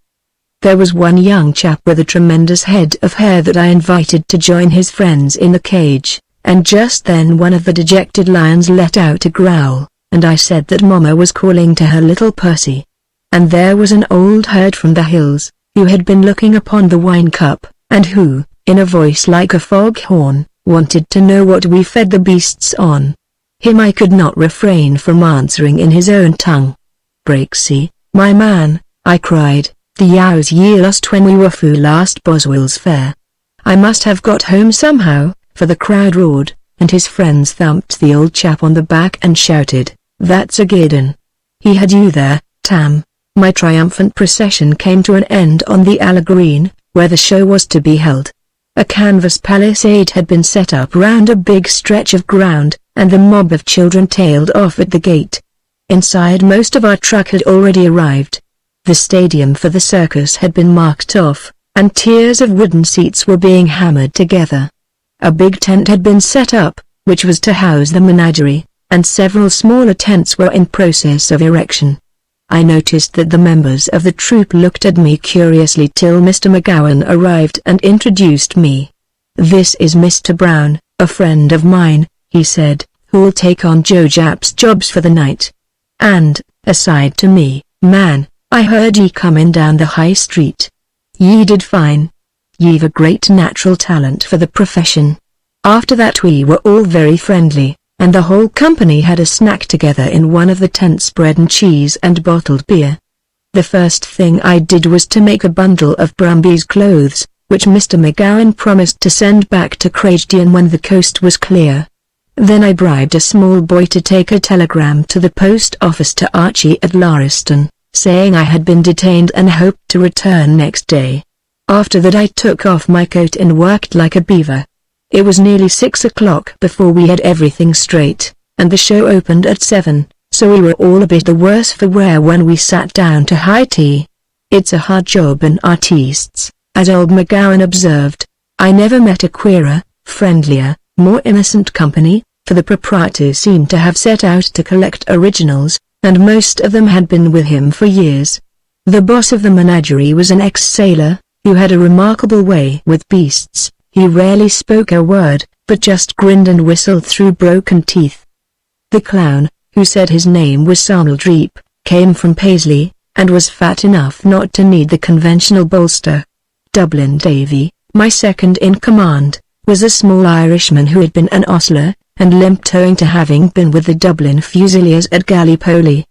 There was one young chap with a tremendous head of hair that I invited to join his friends in the cage, and just then one of the dejected lions let out a growl, and I said that Mama was calling to her little Percy. And there was an old herd from the hills, who had been looking upon the wine cup, and who, in a voice like a foghorn, wanted to know what we fed the beasts on. Him I could not refrain from answering in his own tongue. "Breaksea, my man," I cried, "the yows ye lost when we were full last Boswell's fair." I must have got home somehow, for the crowd roared, and his friends thumped the old chap on the back and shouted, "That's a good 'un. He had you there, Tam." My triumphant procession came to an end on the Alla Green, where the show was to be held. A canvas palisade had been set up round a big stretch of ground, and the mob of children tailed off at the gate. Inside most of our truck had already arrived. The stadium for the circus had been marked off, and tiers of wooden seats were being hammered together. A big tent had been set up, which was to house the menagerie, and several smaller tents were in process of erection. I noticed that the members of the troupe looked at me curiously till Mr. McGowan arrived and introduced me. "This is Mr. Brown, a friend of mine," he said, "who'll take on Joe Japp's jobs for the night. And, aside to me, man, I heard ye comin' down the high street. Ye did fine. Ye've a great natural talent for the profession." After that we were all very friendly, and the whole company had a snack together in one of the tents, bread and cheese and bottled beer. The first thing I did was to make a bundle of Brumby's clothes, which Mr. McGowan promised to send back to Craigdian when the coast was clear. Then I bribed a small boy to take a telegram to the post office to Archie at Lauriston, saying I had been detained and hoped to return next day. After that I took off my coat and worked like a beaver. It was nearly 6 o'clock before we had everything straight, and the show opened at 7, so we were all a bit the worse for wear when we sat down to high tea. "It's a hard job in artistes," as old McGowan observed. I never met a queerer, friendlier, more innocent company, for the proprietors seemed to have set out to collect originals, and most of them had been with him for years. The boss of the menagerie was an ex-sailor, who had a remarkable way with beasts. He rarely spoke a word, but just grinned and whistled through broken teeth. The clown, who said his name was Samaldreep, came from Paisley, and was fat enough not to need the conventional bolster. Dublin Davy, my second in command, was a small Irishman who had been an ostler, and limped owing to having been with the Dublin Fusiliers at Gallipoli.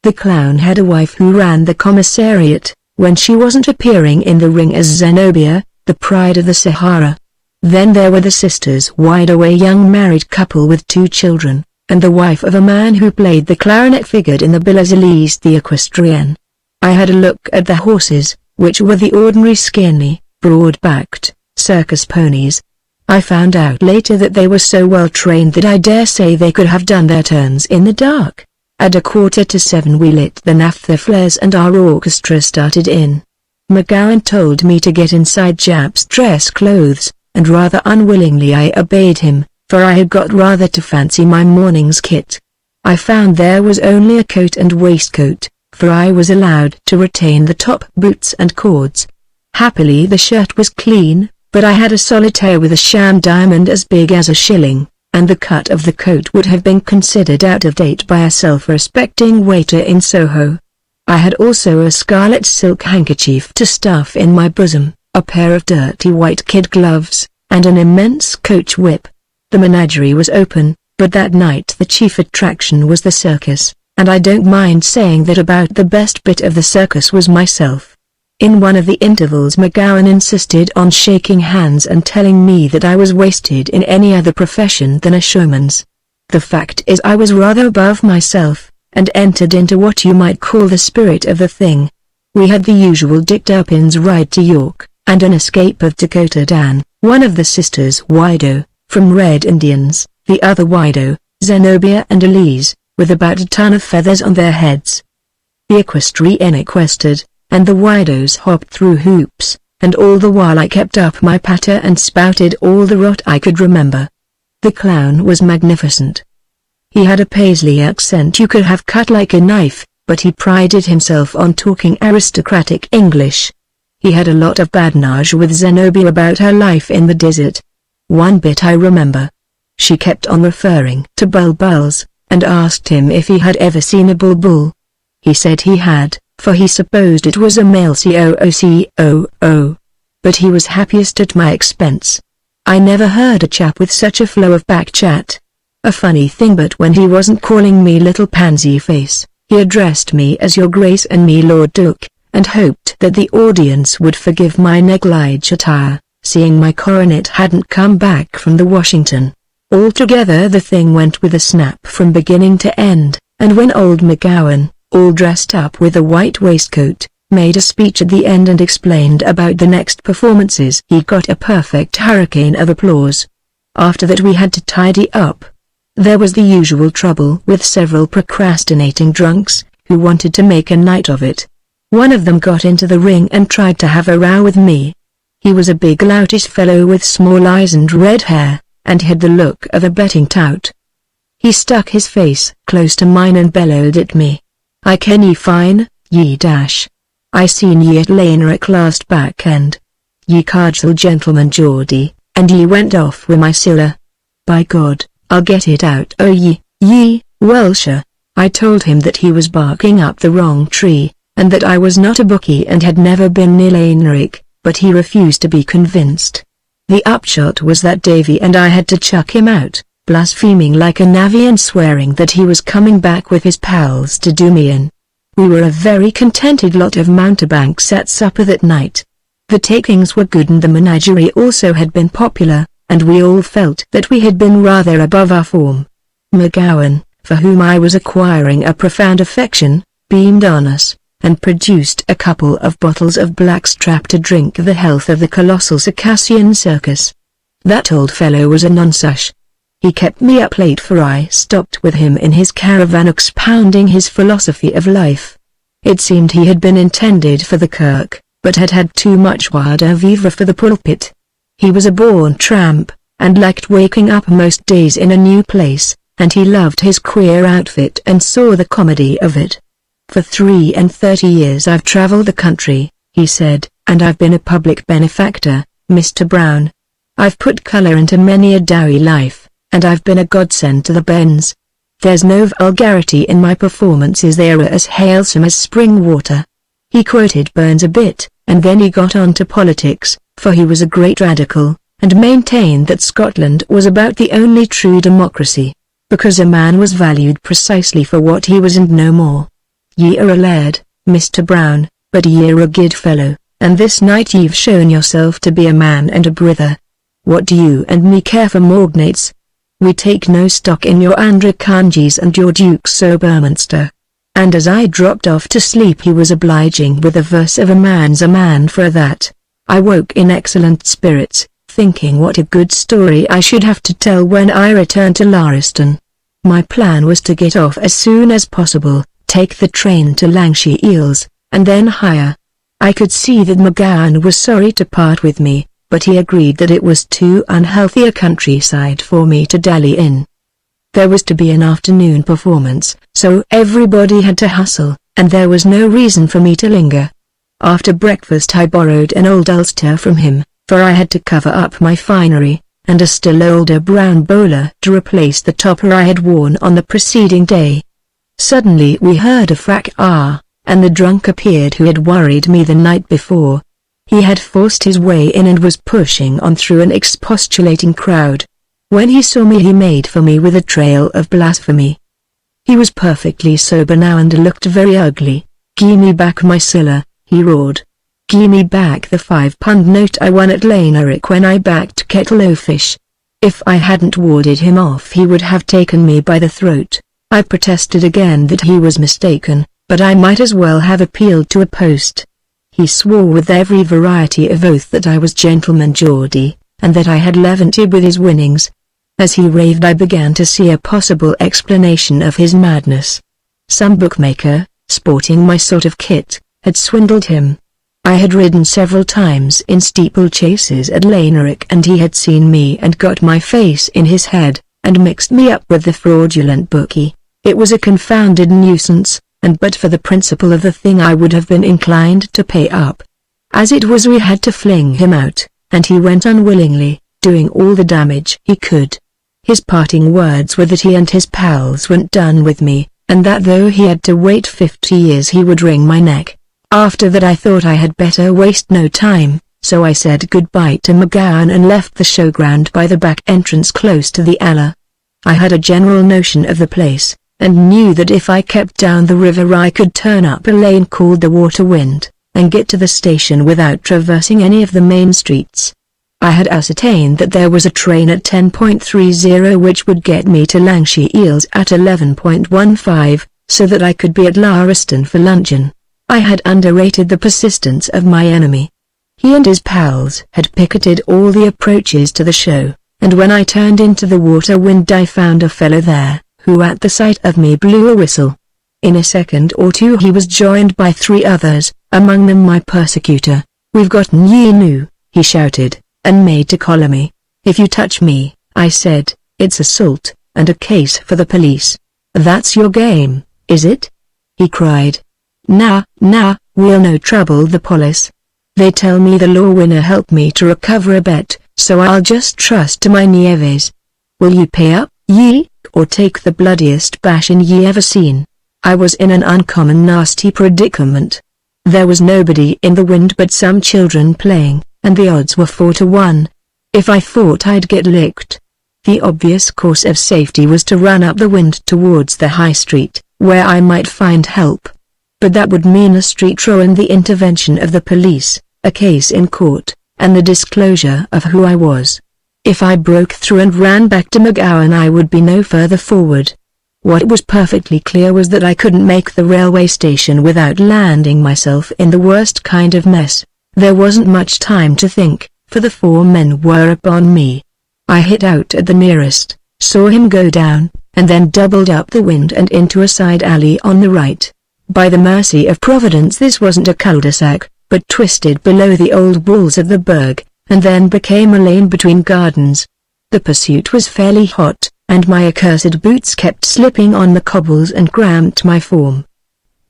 The clown had a wife who ran the commissariat, when she wasn't appearing in the ring as Zenobia, the pride of the Sahara. Then there were the sisters Wido, a young married couple with 2 children, and the wife of a man who played the clarinet figured in the bill as Elise the equestrienne. I had a look at the horses, which were the ordinary skinny, broad-backed, circus ponies. I found out later that they were so well trained that I dare say they could have done their turns in the dark. At 7:15 we lit the naphtha flares and our orchestra started in. McGowan told me to get inside Japp's dress clothes, and rather unwillingly I obeyed him, for I had got rather to fancy my morning's kit. I found there was only a coat and waistcoat, for I was allowed to retain the top boots and cords. Happily the shirt was clean, but I had a solitaire with a sham diamond as big as a shilling, and the cut of the coat would have been considered out of date by a self-respecting waiter in Soho. I had also a scarlet silk handkerchief to stuff in my bosom, a pair of dirty white kid gloves, and an immense coach whip. The menagerie was open, but that night the chief attraction was the circus, and I don't mind saying that about the best bit of the circus was myself. In one of the intervals McGowan insisted on shaking hands and telling me that I was wasted in any other profession than a showman's. The fact is I was rather above myself, and entered into what you might call the spirit of the thing. We had the usual Dick Turpin's ride to York, and an escape of Dakota Dan, one of the sisters Wido, from Red Indians, the other Wido, Zenobia and Elise, with about a ton of feathers on their heads. The equestrienne equestered, and the Widos hopped through hoops, and all the while I kept up my patter and spouted all the rot I could remember. The clown was magnificent. He had a Paisley accent you could have cut like a knife, but he prided himself on talking aristocratic English. He had a lot of badinage with Zenobia about her life in the desert. One bit I remember. She kept on referring to bulbuls, and asked him if he had ever seen a bulbul. He said he had, for he supposed it was a male coocoo. But he was happiest at my expense. I never heard a chap with such a flow of back chat. A funny thing, but when he wasn't calling me little pansy face, he addressed me as Your Grace and me Lord Duke, and hoped that the audience would forgive my negligee attire, seeing my coronet hadn't come back from the Washington. Altogether the thing went with a snap from beginning to end, and when old McGowan, all dressed up with a white waistcoat, made a speech at the end and explained about the next performances, he got a perfect hurricane of applause. After that we had to tidy up. There was the usual trouble with several procrastinating drunks, who wanted to make a night of it. One of them got into the ring and tried to have a row with me. He was a big loutish fellow with small eyes and red hair, and had the look of a betting tout. He stuck his face close to mine and bellowed at me. "I ken ye fine, ye dash. I seen ye at Lanerick last back end. Ye cardful gentleman Geordie, and ye went off wi' my siller. By God, I'll get it out o' ye, ye Welsher." I told him that he was barking up the wrong tree, and that I was not a bookie and had never been near Lanerick, but he refused to be convinced. The upshot was that Davy and I had to chuck him out, blaspheming like a navvy and swearing that he was coming back with his pals to do me in. We were a very contented lot of mountebanks at supper that night. The takings were good and the menagerie also had been popular, and we all felt that we had been rather above our form. McGowan, for whom I was acquiring a profound affection, beamed on us, and produced a couple of bottles of blackstrap to drink the health of the colossal Circassian circus. That old fellow was a nonsuch. He kept me up late, for I stopped with him in his caravan expounding his philosophy of life. It seemed he had been intended for the kirk, but had had too much joie de vivre for the pulpit. He was a born tramp, and liked waking up most days in a new place, and he loved his queer outfit and saw the comedy of it. "For 33 years I've travelled the country," he said, "and I've been a public benefactor, Mr. Brown. I've put colour into many a dowy life, and I've been a godsend to the Bens. There's no vulgarity in my performances, they are as halesome as spring water." He quoted Burns a bit, and then he got on to politics, for he was a great radical, and maintained that Scotland was about the only true democracy, because a man was valued precisely for what he was and no more. "Ye are a laird, Mr. Brown, but ye are a good fellow, and this night ye've shown yourself to be a man and a brither. What do you and me care for Magnetes? We take no stock in your Andrekanjis and your Dukes o' Berminster." And as I dropped off to sleep he was obliging with a verse of "A man's a man for that." I woke in excellent spirits, thinking what a good story I should have to tell when I returned to Lauriston. My plan was to get off as soon as possible, take the train to Lancashire Eels, and then hire. I could see that McGowan was sorry to part with me, but he agreed that it was too unhealthy a countryside for me to dally in. There was to be an afternoon performance, so everybody had to hustle, and there was no reason for me to linger. After breakfast I borrowed an old ulster from him, for I had to cover up my finery, and a still older brown bowler to replace the topper I had worn on the preceding day. Suddenly we heard a fracas, and the drunk appeared who had worried me the night before. He had forced his way in and was pushing on through an expostulating crowd. When he saw me he made for me with a trail of blasphemy. He was perfectly sober now and looked very ugly. "Gie me back my siller," he roared. "Gie me back the £5 note I won at Lanerick when I backed Kettle O'Fish." If I hadn't warded him off he would have taken me by the throat. I protested again that he was mistaken, but I might as well have appealed to a post. He swore with every variety of oath that I was Gentleman Geordie, and that I had levanted with his winnings. As he raved I began to see a possible explanation of his madness. Some bookmaker, sporting my sort of kit, had swindled him. I had ridden several times in steeplechases at Lanerick and he had seen me and got my face in his head, and mixed me up with the fraudulent bookie. It was a confounded nuisance, and but for the principle of the thing I would have been inclined to pay up. As it was we had to fling him out, and he went unwillingly, doing all the damage he could. His parting words were that he and his pals weren't done with me, and that though he had to wait 50 years he would wring my neck. After that I thought I had better waste no time, so I said goodbye to McGowan and left the showground by the back entrance close to the alley. I had a general notion of the place, and knew that if I kept down the river I could turn up a lane called the Waterwind, and get to the station without traversing any of the main streets. I had ascertained that there was a train at 10.30 which would get me to Lancashire Eels at 11.15, so that I could be at Lauriston for luncheon. I had underrated the persistence of my enemy. He and his pals had picketed all the approaches to the show, and when I turned into the Waterwind I found a fellow there, who at the sight of me blew a whistle. In a second or two he was joined by 3 others, among them my persecutor. "We've gotten ye new," he shouted, and made to collar me. "If you touch me," I said, "it's assault, and a case for the police." "That's your game, is it?" he cried. Nah, we'll no trouble the police. They tell me the law winner helped me to recover a bet, so I'll just trust to my nieves. Will you pay up, ye, or take the bloodiest bashing ye ever seen?" I was in an uncommon nasty predicament. There was nobody in the wind but some children playing, and the odds were 4 to 1. If I thought I'd get licked, the obvious course of safety was to run up the wind towards the high street, where I might find help. But that would mean a street row and the intervention of the police, a case in court, and the disclosure of who I was. If I broke through and ran back to McGowan I would be no further forward. What was perfectly clear was that I couldn't make the railway station without landing myself in the worst kind of mess. There wasn't much time to think, for the 4 men were upon me. I hit out at the nearest, saw him go down, and then doubled up the wind and into a side alley on the right. By the mercy of Providence this wasn't a cul-de-sac, but twisted below the old walls of the burg, and then became a lane between gardens. The pursuit was fairly hot, and my accursed boots kept slipping on the cobbles and cramped my form.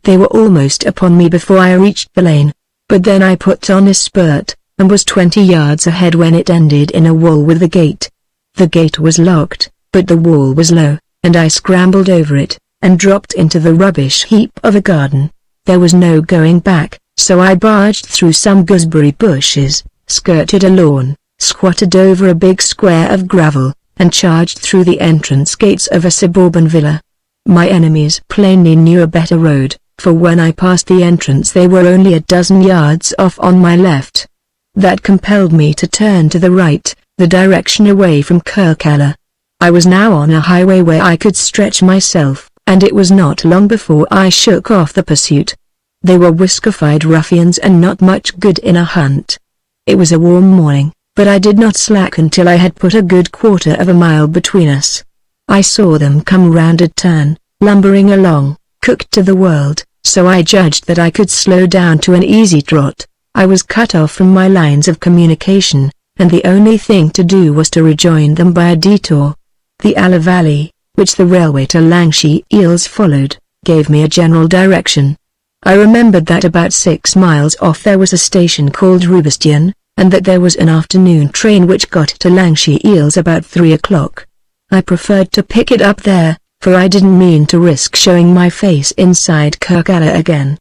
They were almost upon me before I reached the lane, but then I put on a spurt, and was 20 yards ahead when it ended in a wall with a gate. The gate was locked, but the wall was low, and I scrambled over it, and dropped into the rubbish heap of a garden. There was no going back, so I barged through some gooseberry bushes, skirted a lawn, squatted over a big square of gravel, and charged through the entrance gates of a suburban villa. My enemies plainly knew a better road, for when I passed the entrance they were only a dozen yards off on my left. That compelled me to turn to the right, the direction away from Kirkella. I was now on a highway where I could stretch myself, and it was not long before I shook off the pursuit. They were whisker-fied ruffians and not much good in a hunt. It was a warm morning, but I did not slack until I had put a good quarter of a mile between us. I saw them come round a turn, lumbering along, cooked to the world, so I judged that I could slow down to an easy trot. I was cut off from my lines of communication, and the only thing to do was to rejoin them by a detour. The Aller Valley, which the railway to Lancashire Eels followed, gave me a general direction. I remembered that about 6 miles off there was a station called Rubistian, and that there was an afternoon train which got to Lancashire Eels about 3 o'clock. I preferred to pick it up there, for I didn't mean to risk showing my face inside Kirkella again.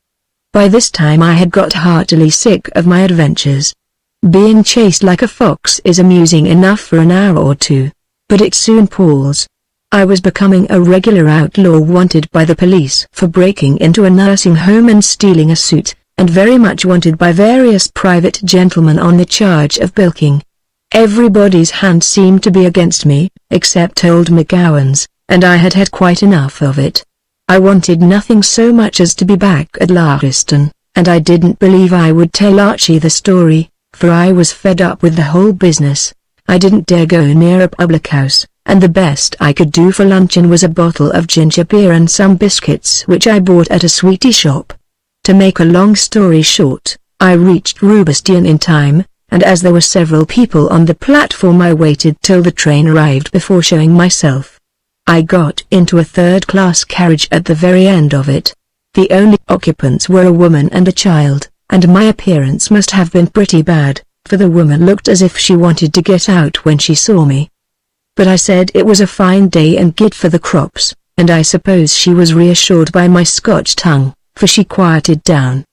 By this time I had got heartily sick of my adventures. Being chased like a fox is amusing enough for an hour or two, but it soon palls. I was becoming a regular outlaw wanted by the police for breaking into a nursing home and stealing a suit, and very much wanted by various private gentlemen on the charge of bilking. Everybody's hand seemed to be against me, except old McGowan's, and I had had quite enough of it. I wanted nothing so much as to be back at Lauriston, and I didn't believe I would tell Archie the story, for I was fed up with the whole business. I didn't dare go near a public house, and the best I could do for luncheon was a bottle of ginger beer and some biscuits which I bought at a sweetie shop. To make a long story short, I reached Rubistian in time, and as there were several people on the platform I waited till the train arrived before showing myself. I got into a third-class carriage at the very end of it. The only occupants were a woman and a child, and my appearance must have been pretty bad, for the woman looked as if she wanted to get out when she saw me. but I said it was a fine day and good for the crops, and I suppose she was reassured by my Scotch tongue, for she quieted down.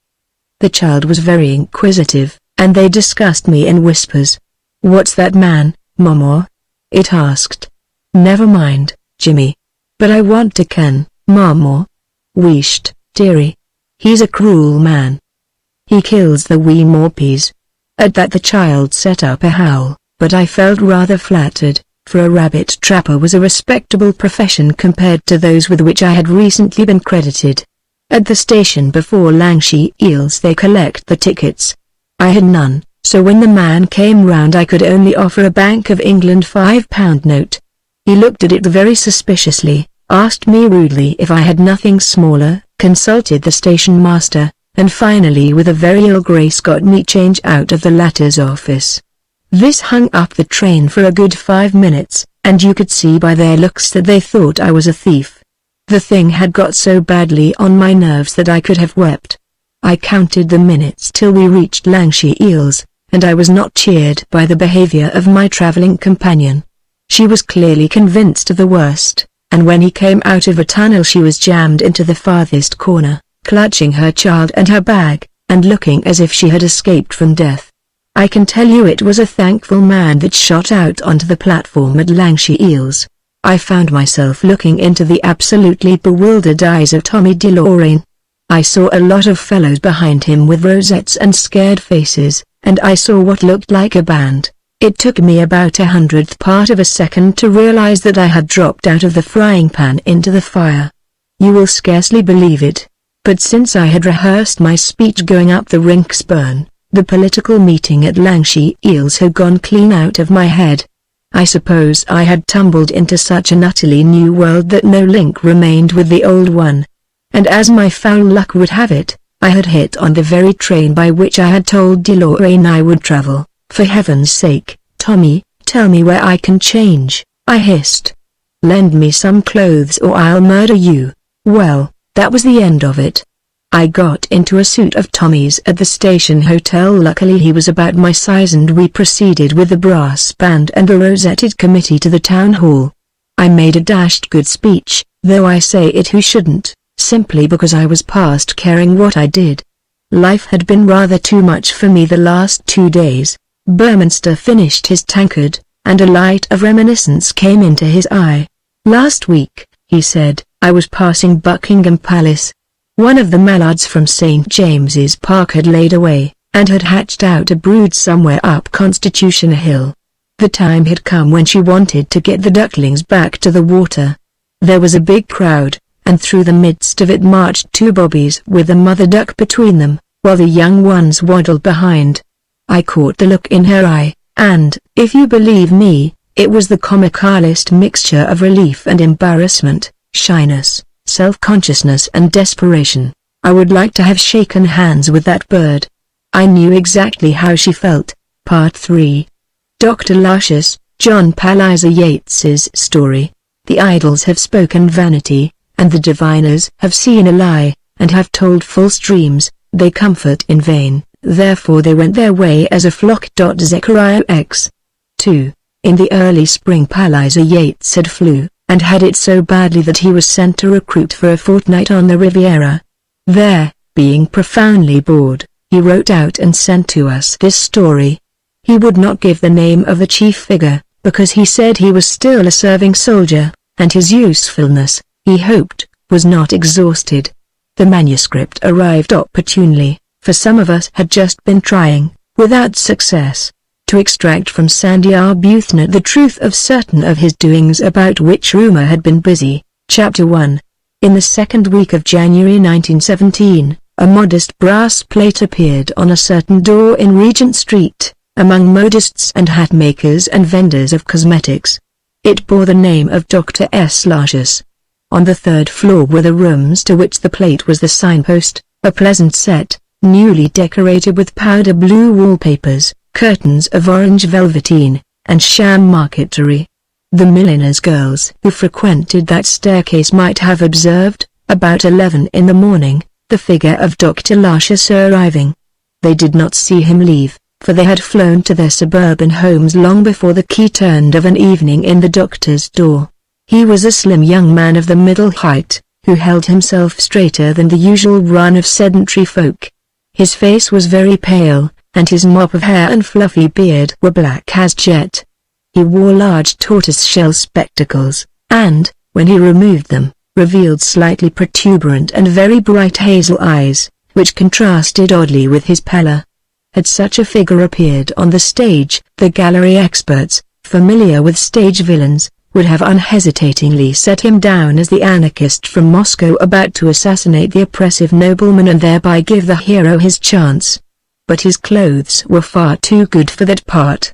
The child was very inquisitive, and they discussed me in whispers. "What's that man, Mama?" it asked. "Never mind, Jimmy. But I want to ken, Mama." "Wheesht, dearie. He's a cruel man. He kills the wee mawpies." At that the child set up a howl, but I felt rather flattered, for a rabbit trapper was a respectable profession compared to those with which I had recently been credited. At the station before Lancashire Eels they collect the tickets. I had none, so when the man came round I could only offer a Bank of England £5 note. He looked at it very suspiciously, asked me rudely if I had nothing smaller, consulted the station master, and finally with a very ill grace got me change out of the latter's office. This hung up the train for a good 5 minutes, and you could see by their looks that they thought I was a thief. The thing had got so badly on my nerves that I could have wept. I counted the minutes till we reached Lancashire Eels, and I was not cheered by the behavior of my travelling companion. She was clearly convinced of the worst, and when he came out of a tunnel she was jammed into the farthest corner, clutching her child and her bag, and looking as if she had escaped from death. I can tell you it was a thankful man that shot out onto the platform at Lancashire Eels. I found myself looking into the absolutely bewildered eyes of Tommy DeLorean. I saw a lot of fellows behind him with rosettes and scared faces, and I saw what looked like a band. It took me about 100th part of a second to realize that I had dropped out of the frying pan into the fire. You will scarcely believe it, but since I had rehearsed my speech going up the Rinksburn, the political meeting at Lancashire Eels had gone clean out of my head. I suppose I had tumbled into such an utterly new world that no link remained with the old one. And as my foul luck would have it, I had hit on the very train by which I had told DeLorean I would travel. "For heaven's sake, Tommy, tell me where I can change," I hissed. "Lend me some clothes or I'll murder you." Well, that was the end of it. I got into a suit of Tommy's at the station hotel. Luckily he was about my size, and we proceeded with the brass band and the rosetted committee to the town hall. I made a dashed good speech, though I say it who shouldn't, simply because I was past caring what I did. Life had been rather too much for me the last 2 days. Burminster finished his tankard, and a light of reminiscence came into his eye. "Last week," he said, "I was passing Buckingham Palace. One of the mallards from St. James's Park had laid away, and had hatched out a brood somewhere up Constitution Hill. The time had come when she wanted to get the ducklings back to the water. There was a big crowd, and through the midst of it marched 2 bobbies with a mother duck between them, while the young ones waddled behind. I caught the look in her eye, and, if you believe me, it was the comicalest mixture of relief and embarrassment, shyness, self-consciousness and desperation. I would like to have shaken hands with that bird. I knew exactly how she felt. Part 3. Dr. Luscious, John Palliser Yeats's story. The idols have spoken vanity, and the diviners have seen a lie, and have told false dreams. They comfort in vain, therefore they went their way as a flock. Zechariah X. 2. In the early spring Palliser Yeats had flu, and had it so badly that he was sent to recruit for a fortnight on the Riviera. There, being profoundly bored, he wrote out and sent to us this story. He would not give the name of the chief figure, because he said he was still a serving soldier, and his usefulness, he hoped, was not exhausted. The manuscript arrived opportunely, for some of us had just been trying, without success, to extract from Sandy Arbuthnot the truth of certain of his doings about which rumor had been busy. Chapter 1. In the second week of January 1917, a modest brass plate appeared on a certain door in Regent Street, among modists and hat makers and vendors of cosmetics. It bore the name of Dr. S. Luscious. On the 3rd floor were the rooms to which the plate was the signpost, a pleasant set, newly decorated with powder blue wallpapers, curtains of orange velveteen, and sham marqueterie. The milliners' girls who frequented that staircase might have observed, about 11 in the morning, the figure of Dr. Luscious arriving. They did not see him leave, for they had flown to their suburban homes long before the key turned of an evening in the doctor's door. He was a slim young man of the middle height, who held himself straighter than the usual run of sedentary folk. His face was very pale, and his mop of hair and fluffy beard were black as jet. He wore large tortoise-shell spectacles, and, when he removed them, revealed slightly protuberant and very bright hazel eyes, which contrasted oddly with his pallor. Had such a figure appeared on the stage, the gallery experts, familiar with stage villains, would have unhesitatingly set him down as the anarchist from Moscow about to assassinate the oppressive nobleman and thereby give the hero his chance. But his clothes were far too good for that part.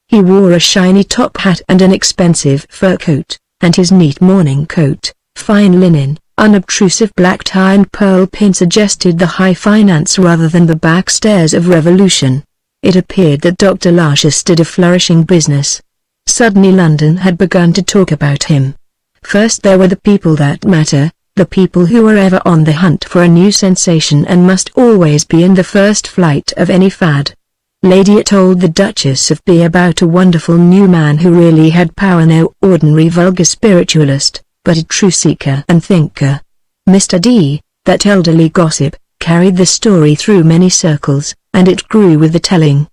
He wore a shiny top hat and an expensive fur coat, and his neat morning coat, fine linen, unobtrusive black tie and pearl pin suggested the high finance rather than the backstairs of revolution. It appeared that Dr. Lartius did a flourishing business. Suddenly London had begun to talk about him. First there were the people that matter, the people who were ever on the hunt for a new sensation and must always be in the first flight of any fad. Lady told the Duchess of B about a wonderful new man who really had power, no ordinary vulgar spiritualist, but a true seeker and thinker. Mr. D, that elderly gossip, carried the story through many circles, and it grew with the telling.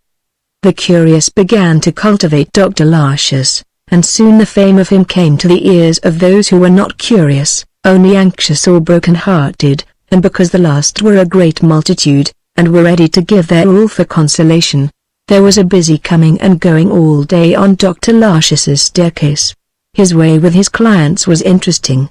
The curious began to cultivate Dr. Lartius, and soon the fame of him came to the ears of those who were not curious, only anxious or broken-hearted, and because the last were a great multitude, and were ready to give their all for consolation. There was a busy coming and going all day on Dr. Lartius's staircase. His way with his clients was interesting.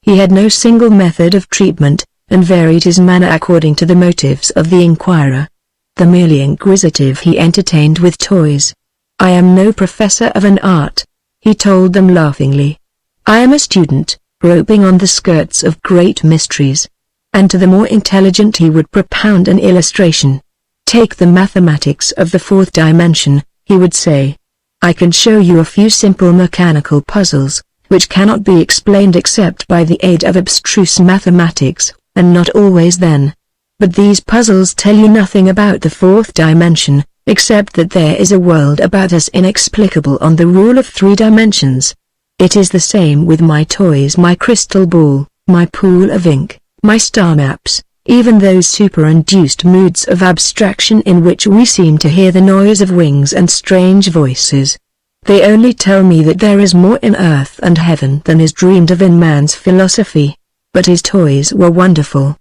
He had no single method of treatment, and varied his manner according to the motives of the inquirer. The merely inquisitive he entertained with toys. "I am no professor of an art," he told them laughingly. "I am a student, groping on the skirts of great mysteries." And to the more intelligent he would propound an illustration. "Take the mathematics of the fourth dimension," he would say. "I can show you a few simple mechanical puzzles, which cannot be explained except by the aid of abstruse mathematics, and not always then. But these puzzles tell you nothing about the fourth dimension, except that there is a world about us inexplicable on the rule of 3 dimensions. It is the same with my toys, my crystal ball, my pool of ink, my star maps, even those superinduced moods of abstraction in which we seem to hear the noise of wings and strange voices. They only tell me that there is more in earth and heaven than is dreamed of in man's philosophy." But his toys were wonderful.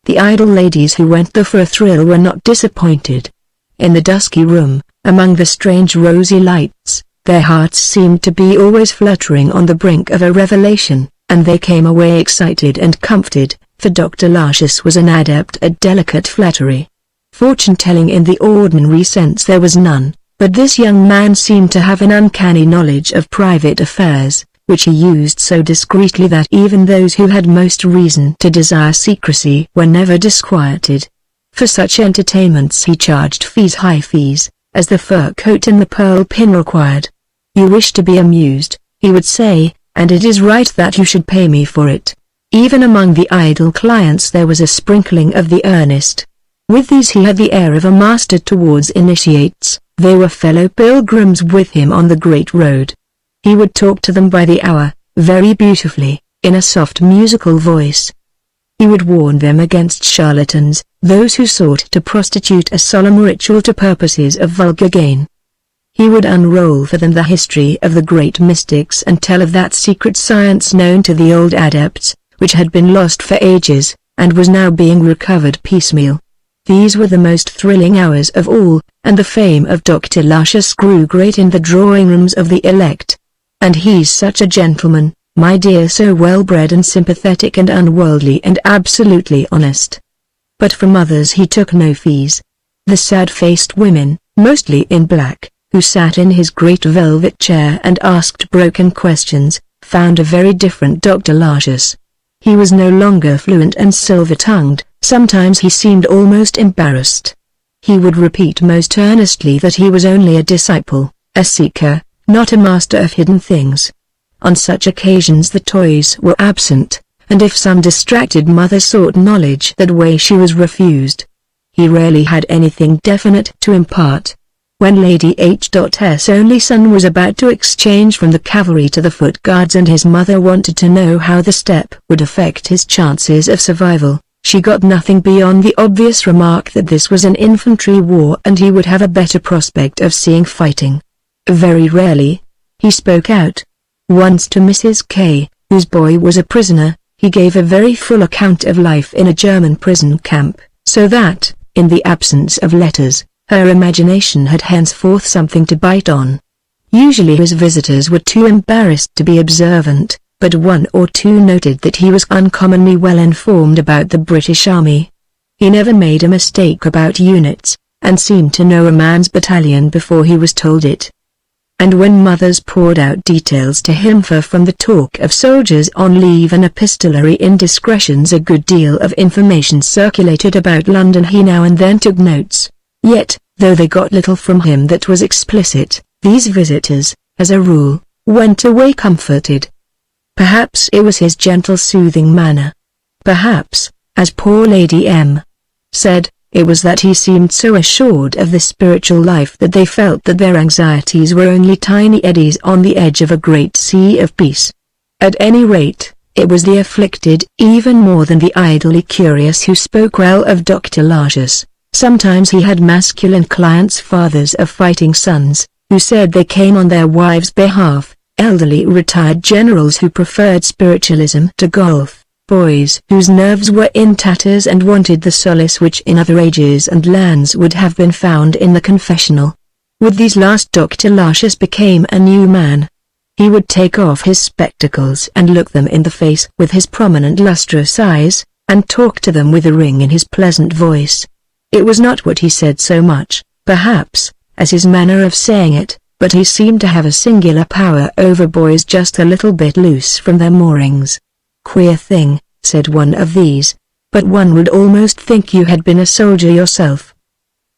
The idle ladies who went there for a thrill were not disappointed. In the dusky room, among the strange rosy lights, their hearts seemed to be always fluttering on the brink of a revelation, and they came away excited and comforted, for Dr. Lartius was an adept at delicate flattery. Fortune-telling in the ordinary sense there was none, but this young man seemed to have an uncanny knowledge of private affairs, which he used so discreetly that even those who had most reason to desire secrecy were never disquieted. For such entertainments he charged high fees, as the fur coat and the pearl pin required. "You wish to be amused," he would say, "and it is right that you should pay me for it." Even among the idle clients there was a sprinkling of the earnest. With these he had the air of a master towards initiates. They were fellow pilgrims with him on the great road. He would talk to them by the hour, very beautifully, in a soft musical voice. He would warn them against charlatans, those who sought to prostitute a solemn ritual to purposes of vulgar gain. He would unroll for them the history of the great mystics and tell of that secret science known to the old adepts, which had been lost for ages, and was now being recovered piecemeal. These were the most thrilling hours of all, and the fame of Dr. Lartius grew great in the drawing-rooms of the elect. "And he's such a gentleman, my dear, so well-bred and sympathetic and unworldly and absolutely honest." But from others he took no fees. The sad-faced women, mostly in black, who sat in his great velvet chair and asked broken questions, found a very different Dr. Lartius. He was no longer fluent and silver-tongued, sometimes he seemed almost embarrassed. He would repeat most earnestly that he was only a disciple, a seeker, not a master of hidden things. On such occasions the toys were absent, and if some distracted mother sought knowledge that way she was refused. he rarely had anything definite to impart. When Lady H.'s only son was about to exchange from the cavalry to the Foot Guards and his mother wanted to know how the step would affect his chances of survival, she got nothing beyond the obvious remark that this was an infantry war and he would have a better prospect of seeing fighting. Very rarely, he spoke out. Once to Mrs. K., whose boy was a prisoner, he gave a very full account of life in a German prison camp, so that, in the absence of letters, her imagination had henceforth something to bite on. Usually his visitors were too embarrassed to be observant, but one or two noted that he was uncommonly well informed about the British Army. He never made a mistake about units, and seemed to know a man's battalion before he was told it. And when mothers poured out details to him from the talk of soldiers on leave and epistolary indiscretions, a good deal of information circulated about London. He now and then took notes. Yet, though they got little from him that was explicit, these visitors, as a rule, went away comforted. Perhaps it was his gentle soothing manner. Perhaps, as poor Lady M. said, it was that he seemed so assured of the spiritual life that they felt that their anxieties were only tiny eddies on the edge of a great sea of peace. At any rate, it was the afflicted even more than the idly curious who spoke well of Dr. Lartius. Sometimes he had masculine clients, fathers of fighting sons, who said they came on their wives' behalf, elderly retired generals who preferred spiritualism to golf, boys whose nerves were in tatters and wanted the solace which in other ages and lands would have been found in the confessional. With these last Dr. Lartius became a new man. He would take off his spectacles and look them in the face with his prominent lustrous eyes, and talk to them with a ring in his pleasant voice. It was not what he said so much, perhaps, as his manner of saying it, but he seemed to have a singular power over boys just a little bit loose from their moorings. "Queer thing," said one of these, "but one would almost think you had been a soldier yourself."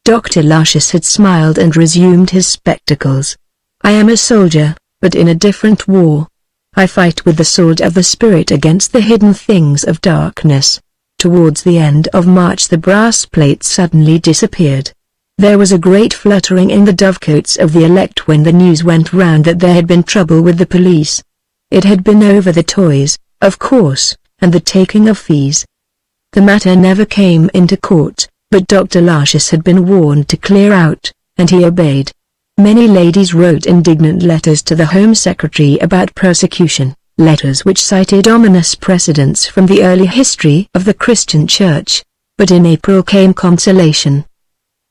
Dr. Lartius had smiled and resumed his spectacles. "I am a soldier, but in a different war. I fight with the sword of the Spirit against the hidden things of darkness." Towards the end of March the brass plates suddenly disappeared. There was a great fluttering in the dovecotes of the elect when the news went round that there had been trouble with the police. It had been over the toys, of course, and the taking of fees. The matter never came into court, but Dr. Lartius had been warned to clear out, and he obeyed. Many ladies wrote indignant letters to the Home Secretary about persecution. Letters which cited ominous precedents from the early history of the Christian Church, but in April came consolation.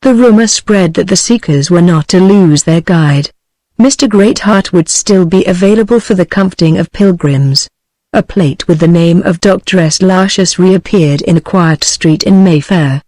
The rumor spread that the seekers were not to lose their guide. Mr. Greatheart would still be available for the comforting of pilgrims. A plate with the name of Dr. S. Lartius reappeared in a quiet street in Mayfair.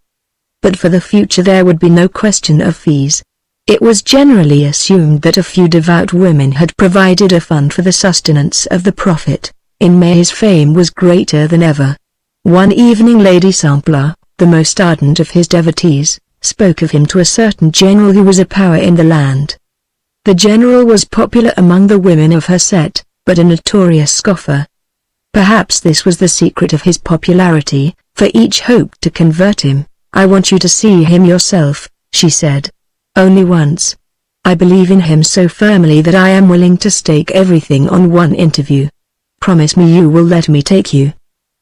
But for the future there would be no question of fees. It was generally assumed that a few devout women had provided a fund for the sustenance of the prophet. In May his fame was greater than ever. One evening Lady Sampler, the most ardent of his devotees, spoke of him to a certain general who was a power in the land. The general was popular among the women of her set, but a notorious scoffer. Perhaps this was the secret of his popularity, for each hoped to convert him. "I want you to see him yourself," she said. "Only once. I believe in him so firmly that I am willing to stake everything on one interview. Promise me you will let me take you.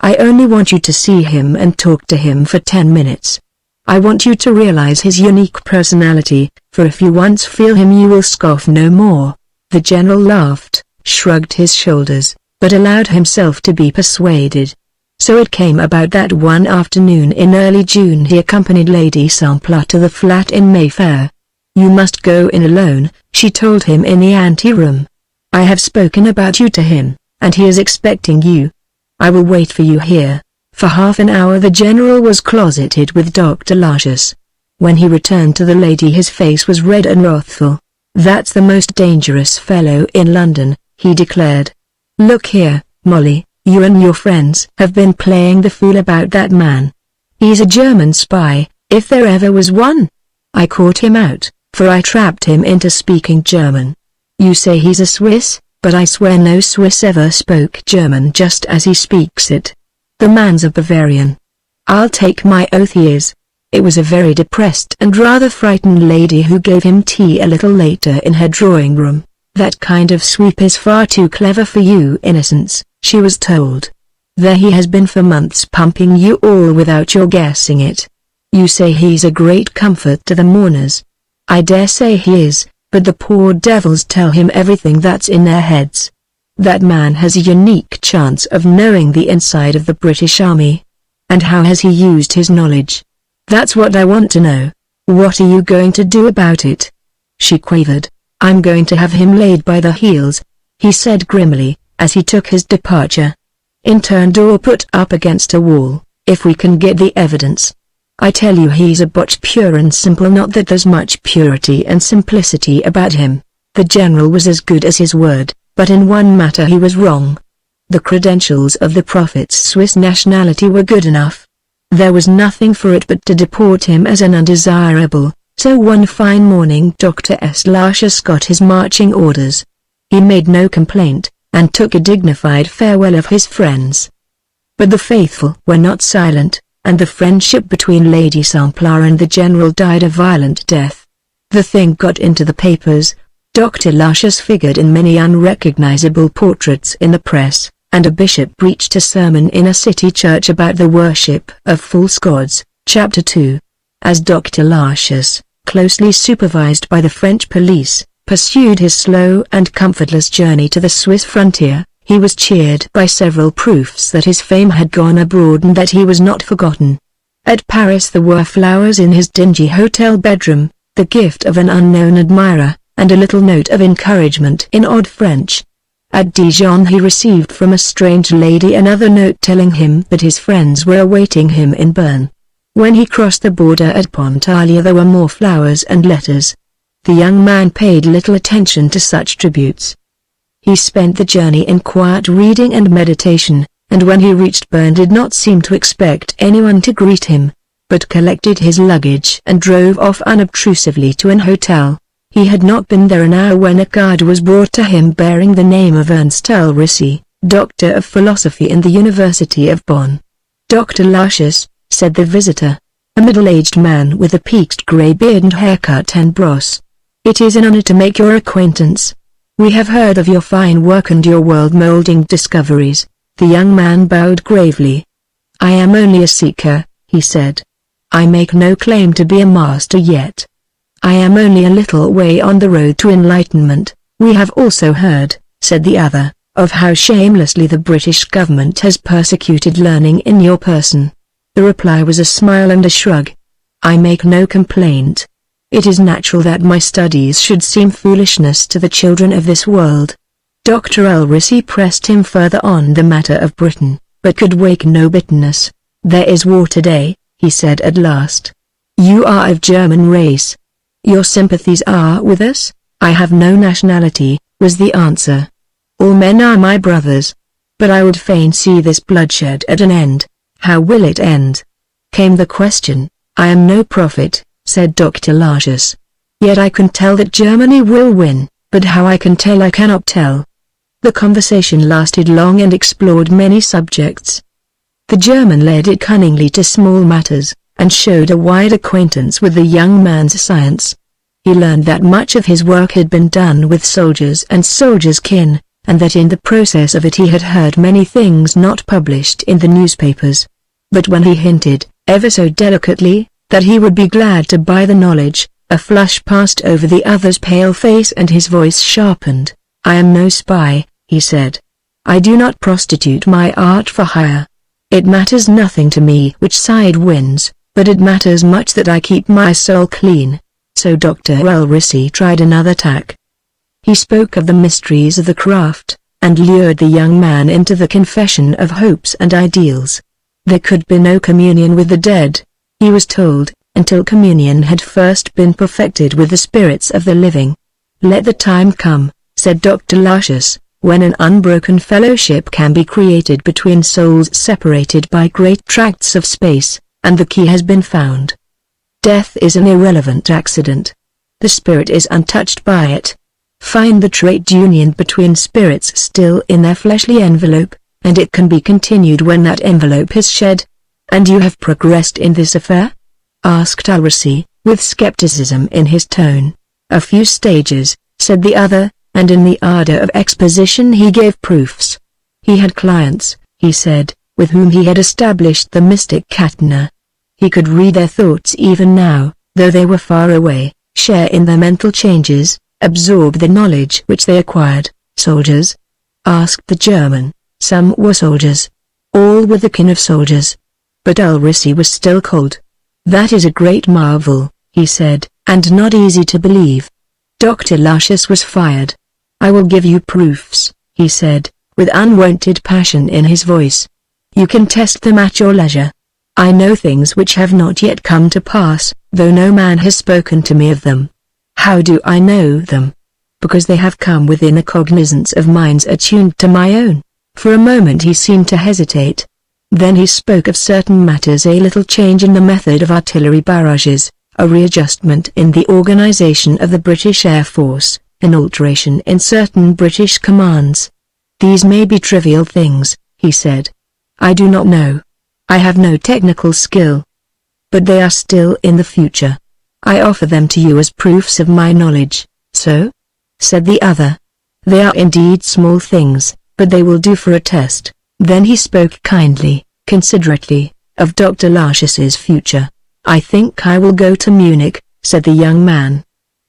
I only want you to see him and talk to him for 10 minutes. I want you to realize his unique personality, for if you once feel him you will scoff no more." The general laughed, shrugged his shoulders, but allowed himself to be persuaded. So it came about that one afternoon in early June he accompanied Lady Sampler to the flat in Mayfair. "You must go in alone," she told him in the ante-room. "I have spoken about you to him, and he is expecting you. I will wait for you here." For half an hour the general was closeted with Dr. Lartius. When he returned to the lady his face was red and wrathful. "That's the most dangerous fellow in London," he declared. "Look here, Molly, you and your friends have been playing the fool about that man. He's a German spy, if there ever was one. I caught him out, for I trapped him into speaking German. You say he's a Swiss, but I swear no Swiss ever spoke German just as he speaks it. The man's a Bavarian. I'll take my oath he is. It was a very depressed and rather frightened lady who gave him tea a little later in her drawing room. "That kind of sweep is far too clever for you innocents," she was told. "There he has been for months pumping you all without your guessing it. You say he's a great comfort to the mourners. I dare say he is, but the poor devils tell him everything that's in their heads. That man has a unique chance of knowing the inside of the British Army. And how has he used his knowledge? That's what I want to know. What are you going to do about it?" She quavered. "I'm going to have him laid by the heels," he said grimly, as he took his departure. "Interned or put up against a wall, if we can get the evidence. I tell you he's a botch pure and simple, not that there's much purity and simplicity about him." The general was as good as his word, but in one matter he was wrong. The credentials of the prophet's Swiss nationality were good enough. There was nothing for it but to deport him as an undesirable, so one fine morning Dr. S. Lartius got his marching orders. He made no complaint, and took a dignified farewell of his friends. But the faithful were not silent, and the friendship between Lady Samplar and the general died a violent death. The thing got into the papers. Dr. Lartius figured in many unrecognizable portraits in the press, and a bishop preached a sermon in a city church about the worship of false gods. Chapter 2. As Dr. Lartius, closely supervised by the French police, pursued his slow and comfortless journey to the Swiss frontier, he was cheered by several proofs that his fame had gone abroad and that he was not forgotten. At Paris there were flowers in his dingy hotel bedroom, the gift of an unknown admirer, and a little note of encouragement in odd French. At Dijon he received from a strange lady another note telling him that his friends were awaiting him in Bern. When he crossed the border at Pontarlier there were more flowers and letters. The young man paid little attention to such tributes. He spent the journey in quiet reading and meditation, and when he reached Bern did not seem to expect anyone to greet him, but collected his luggage and drove off unobtrusively to an hotel. He had not been there an hour when a card was brought to him bearing the name of Ernst Ulrich, Doctor of Philosophy in the University of Bonn. "Dr. Lartius," said the visitor, a middle-aged man with a peaked grey beard and haircut and brows. "It is an honor to make your acquaintance. We have heard of your fine work and your world-molding discoveries." The young man bowed gravely. "I am only a seeker," he said. "I make no claim to be a master yet. I am only a little way on the road to enlightenment." "We have also heard," said the other, "of how shamelessly the British government has persecuted learning in your person." The reply was a smile and a shrug. "I make no complaint. It is natural that my studies should seem foolishness to the children of this world." Dr. Ulrich pressed him further on the matter of Britain, but could wake no bitterness. "There is war today," he said at last. "You are of German race. Your sympathies are with us?" "I have no nationality," was the answer. "All men are my brothers. But I would fain see this bloodshed at an end." "How will it end?" came the question. "I am no prophet," said Dr. Lartius. "Yet I can tell that Germany will win, but how I can tell I cannot tell." The conversation lasted long and explored many subjects. The German led it cunningly to small matters, and showed a wide acquaintance with the young man's science. He learned that much of his work had been done with soldiers and soldiers' kin, and that in the process of it he had heard many things not published in the newspapers. But when he hinted, ever so delicately, that he would be glad to buy the knowledge, a flush passed over the other's pale face and his voice sharpened. "I am no spy," he said. "I do not prostitute my art for hire. It matters nothing to me which side wins, but it matters much that I keep my soul clean." So Dr. Ulrich tried another tack. He spoke of the mysteries of the craft, and lured the young man into the confession of hopes and ideals. There could be no communion with the dead, he was told, until communion had first been perfected with the spirits of the living. "Let the time come," said Dr. Lartius, "when an unbroken fellowship can be created between souls separated by great tracts of space, and the key has been found. Death is an irrelevant accident. The spirit is untouched by it. Find the trade union between spirits still in their fleshly envelope, and it can be continued when that envelope is shed. And you have progressed in this affair?" asked Ulrich, with skepticism in his tone. A few stages, said the other, and in the ardor of exposition he gave proofs. He had clients, he said, with whom he had established the mystic Katana. He could read their thoughts even now, though they were far away, share in their mental changes, absorb the knowledge which they acquired. Soldiers? Asked the German. Some were soldiers. All were the kin of soldiers. But Ulrich was still cold. That is a great marvel, he said, and not easy to believe. Dr. Lucius was fired. I will give you proofs, he said, with unwonted passion in his voice. You can test them at your leisure. I know things which have not yet come to pass, though no man has spoken to me of them. How do I know them? Because they have come within a cognizance of minds attuned to my own. For a moment he seemed to hesitate. Then he spoke of certain matters, a little change in the method of artillery barrages, a readjustment in the organization of the British Air Force, an alteration in certain British commands. These may be trivial things, he said. I do not know. I have no technical skill. But they are still in the future. I offer them to you as proofs of my knowledge. So? Said the other. They are indeed small things, but they will do for a test. Then he spoke kindly, considerately, of Dr. Lucius's future. I think I will go to Munich, said the young man.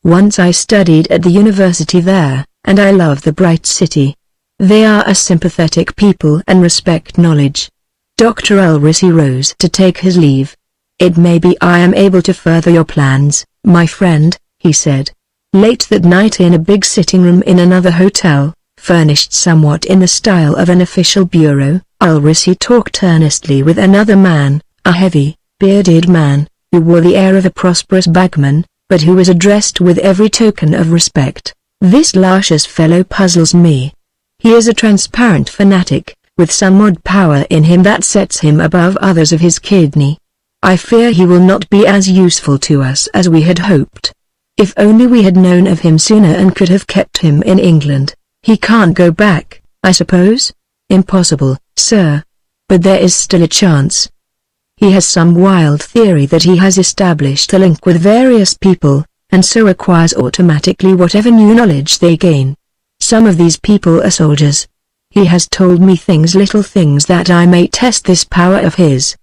Once I studied at the university there, and I love the bright city. They are a sympathetic people and respect knowledge. Dr. Ulrich rose to take his leave. It may be I am able to further your plans, my friend, he said. Late that night in a big sitting room in another hotel, furnished somewhat in the style of an official bureau, Ulrich talked earnestly with another man, a heavy, bearded man, who wore the air of a prosperous bagman, but who was addressed with every token of respect. This Lucius fellow puzzles me. He is a transparent fanatic, with some odd power in him that sets him above others of his kidney. I fear he will not be as useful to us as we had hoped. If only we had known of him sooner and could have kept him in England. He can't go back, I suppose? Impossible, sir. But there is still a chance. He has some wild theory that he has established a link with various people, and so acquires automatically whatever new knowledge they gain. Some of these people are soldiers. He has told me little things that I may test this power of his.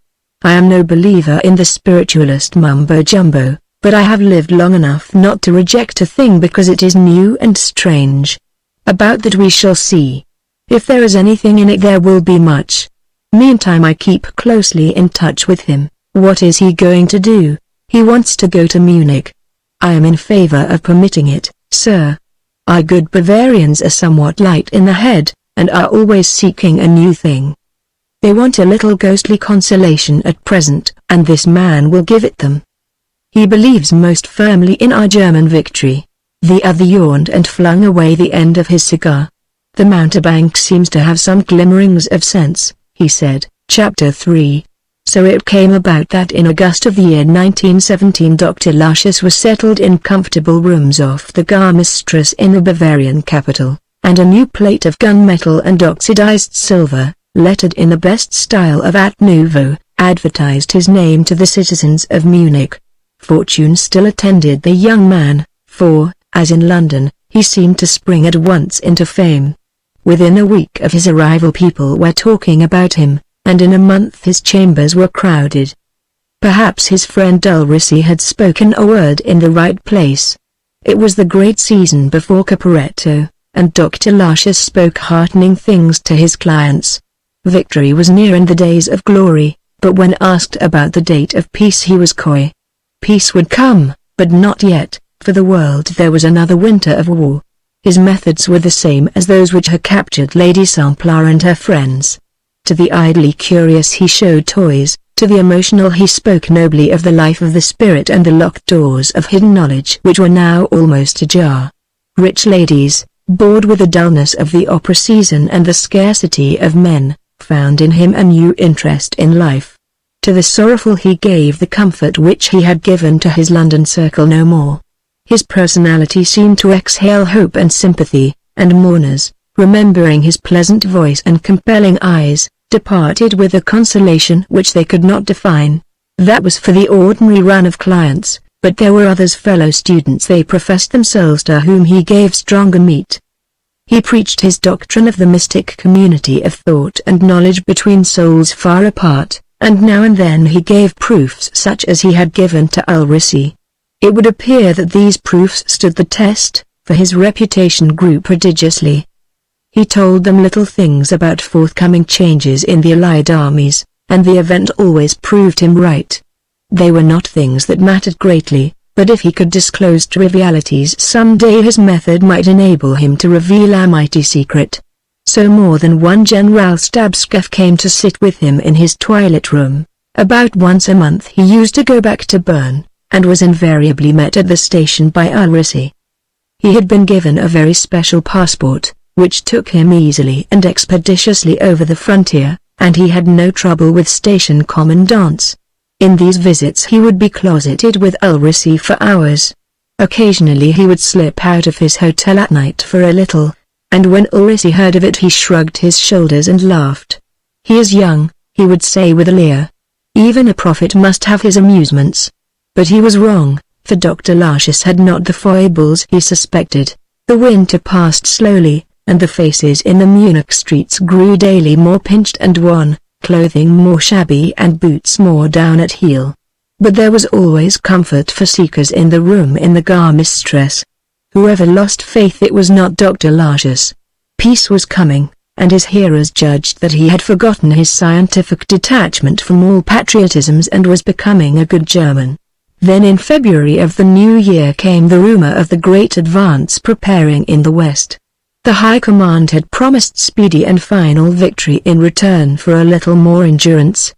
I am no believer in the spiritualist mumbo-jumbo, but I have lived long enough not to reject a thing because it is new and strange. About that we shall see. If there is anything in it there will be much. Meantime I keep closely in touch with him. What is he going to do? He wants to go to Munich. I am in favor of permitting it, sir. Our good Bavarians are somewhat light in the head, and are always seeking a new thing. They want a little ghostly consolation at present, and this man will give it them. He believes most firmly in our German victory. The other yawned and flung away the end of his cigar. The mountebank seems to have some glimmerings of sense, he said. Chapter 3. So it came about that in August of the year 1917 Dr. Lucius was settled in comfortable rooms off the Garmistress in the Bavarian capital, and a new plate of gunmetal and oxidized silver, lettered in the best style of Art Nouveau, advertised his name to the citizens of Munich. Fortune still attended the young man, for, as in London, he seemed to spring at once into fame. Within a week of his arrival people were talking about him, and in a month his chambers were crowded. Perhaps his friend Ulrich had spoken a word in the right place. It was the great season before Caporetto, and Dr. Lucius spoke heartening things to his clients. Victory was near and the days of glory, but when asked about the date of peace he was coy. Peace would come, but not yet, for the world there was another winter of war. His methods were the same as those which had captured Lady Samplar and her friends. To the idly curious he showed toys, to the emotional he spoke nobly of the life of the spirit and the locked doors of hidden knowledge which were now almost ajar. Rich ladies, bored with the dullness of the opera season and the scarcity of men, found in him a new interest in life. To the sorrowful he gave the comfort which he had given to his London circle no more. His personality seemed to exhale hope and sympathy, and mourners, remembering his pleasant voice and compelling eyes, departed with a consolation which they could not define. That was for the ordinary run of clients, but there were others, fellow students they professed themselves, to whom he gave stronger meat. He preached his doctrine of the mystic community of thought and knowledge between souls far apart, and now and then he gave proofs such as he had given to Ulrisi. It would appear that these proofs stood the test, for his reputation grew prodigiously. He told them little things about forthcoming changes in the Allied armies, and the event always proved him right. They were not things that mattered greatly, but if he could disclose trivialities someday his method might enable him to reveal a mighty secret. So more than one General Stabskeff came to sit with him in his toilet room. About once a month he used to go back to Bern, and was invariably met at the station by Ulrisi. He had been given a very special passport, which took him easily and expeditiously over the frontier, and he had no trouble with station commandants. In these visits he would be closeted with Ulrisi for hours. Occasionally he would slip out of his hotel at night for a little, and when Ulrisi heard of it he shrugged his shoulders and laughed. "He is young," he would say with a leer. "Even a prophet must have his amusements." But he was wrong, for Dr. Lartius had not the foibles he suspected. The winter passed slowly, and the faces in the Munich streets grew daily more pinched and wan, clothing more shabby and boots more down at heel. But there was always comfort for seekers in the room in the Garmistress. Whoever lost faith, it was not Dr. Lartius. Peace was coming, and his hearers judged that he had forgotten his scientific detachment from all patriotisms and was becoming a good German. Then in February of the new year came the rumor of the great advance preparing in the West. The High Command had promised speedy and final victory in return for a little more endurance.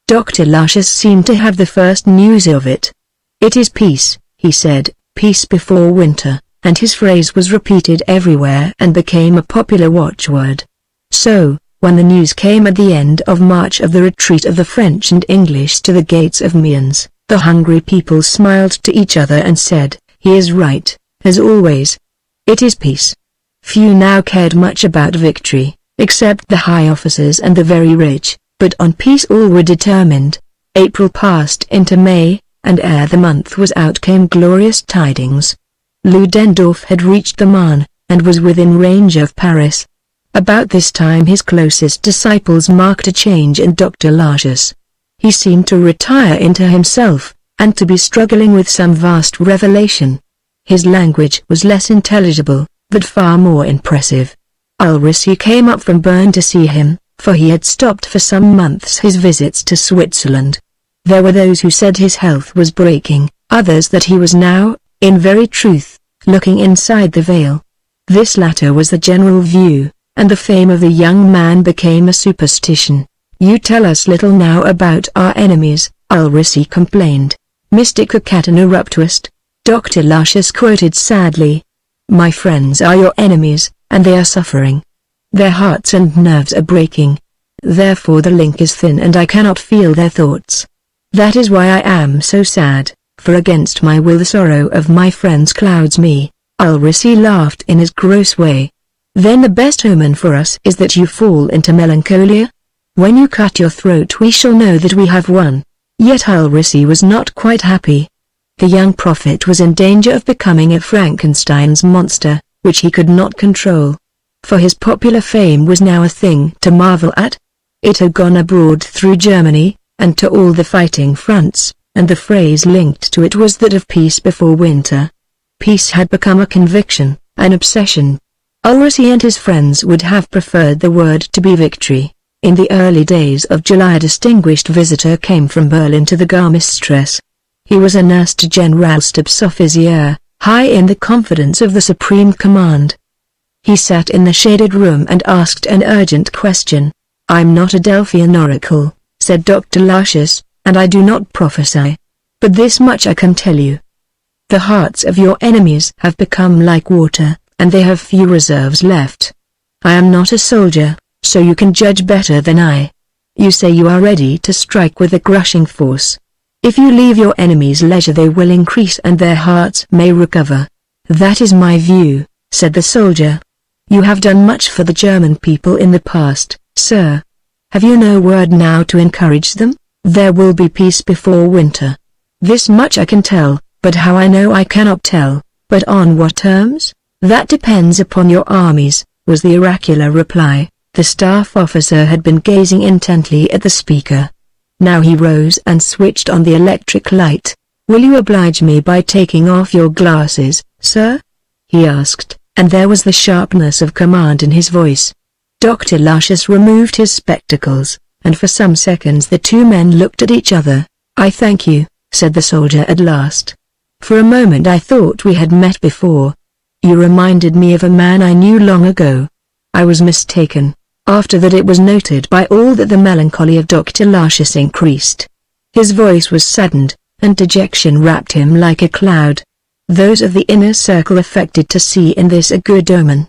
Dr. Lartius seemed to have the first news of it. "It is peace," he said, "peace before winter," and his phrase was repeated everywhere and became a popular watchword. So, when the news came at the end of March of the retreat of the French and English to the gates of Mayence, the hungry people smiled to each other and said, "He is right, as always. It is peace." Few now cared much about victory, except the high officers and the very rich, but on peace all were determined. April passed into May, and ere the month was out came glorious tidings. Ludendorff had reached the Marne, and was within range of Paris. About this time his closest disciples marked a change in Dr. Lartius. He seemed to retire into himself, and to be struggling with some vast revelation. His language was less intelligible, but far more impressive. Ulrisi came up from Bern to see him, for he had stopped for some months his visits to Switzerland. There were those who said his health was breaking, others that he was now, in very truth, looking inside the veil. This latter was the general view, and the fame of the young man became a superstition. "You tell us little now about our enemies," Ulrisi complained. "Mystica catena ruptuist," Dr. Lartius quoted sadly. "My friends are your enemies, and they are suffering. Their hearts and nerves are breaking. Therefore the link is thin and I cannot feel their thoughts. That is why I am so sad, for against my will the sorrow of my friends clouds me." Ulrisi laughed in his gross way. "Then the best omen for us is that you fall into melancholia? When you cut your throat we shall know that we have won." Yet Ulrisi was not quite happy. The young prophet was in danger of becoming a Frankenstein's monster, which he could not control. For his popular fame was now a thing to marvel at. It had gone abroad through Germany, and to all the fighting fronts, and the phrase linked to it was that of peace before winter. Peace had become a conviction, an obsession. Ulrisi and his friends would have preferred the word to be victory. In the early days of July a distinguished visitor came from Berlin to the Garmistress. He was a nurse to General Stabsoffizier, high in the confidence of the Supreme Command. He sat in the shaded room and asked an urgent question. "I'm not a Delphian oracle," said Dr. Lartius, "and I do not prophesy. But this much I can tell you. The hearts of your enemies have become like water, and they have few reserves left. I am not a soldier, so you can judge better than I. You say you are ready to strike with a crushing force. If you leave your enemies leisure they will increase and their hearts may recover. That is my view," said the soldier. "You have done much for the German people in the past, sir. Have you no word now to encourage them?" There will be peace before winter. This much I can tell, but how I know I cannot tell. But on what terms? That depends upon your armies, was the oracular reply. The staff officer had been gazing intently at the speaker. Now he rose and switched on the electric light. Will you oblige me by taking off your glasses, sir? He asked, and there was the sharpness of command in his voice. Dr. Lucius removed his spectacles, and for some seconds the two men looked at each other. I thank you, said the soldier at last. For a moment I thought we had met before. You reminded me of a man I knew long ago. I was mistaken. After that it was noted by all that the melancholy of Dr. Lucius increased. His voice was saddened, and dejection wrapped him like a cloud. Those of the inner circle affected to see in this a good omen.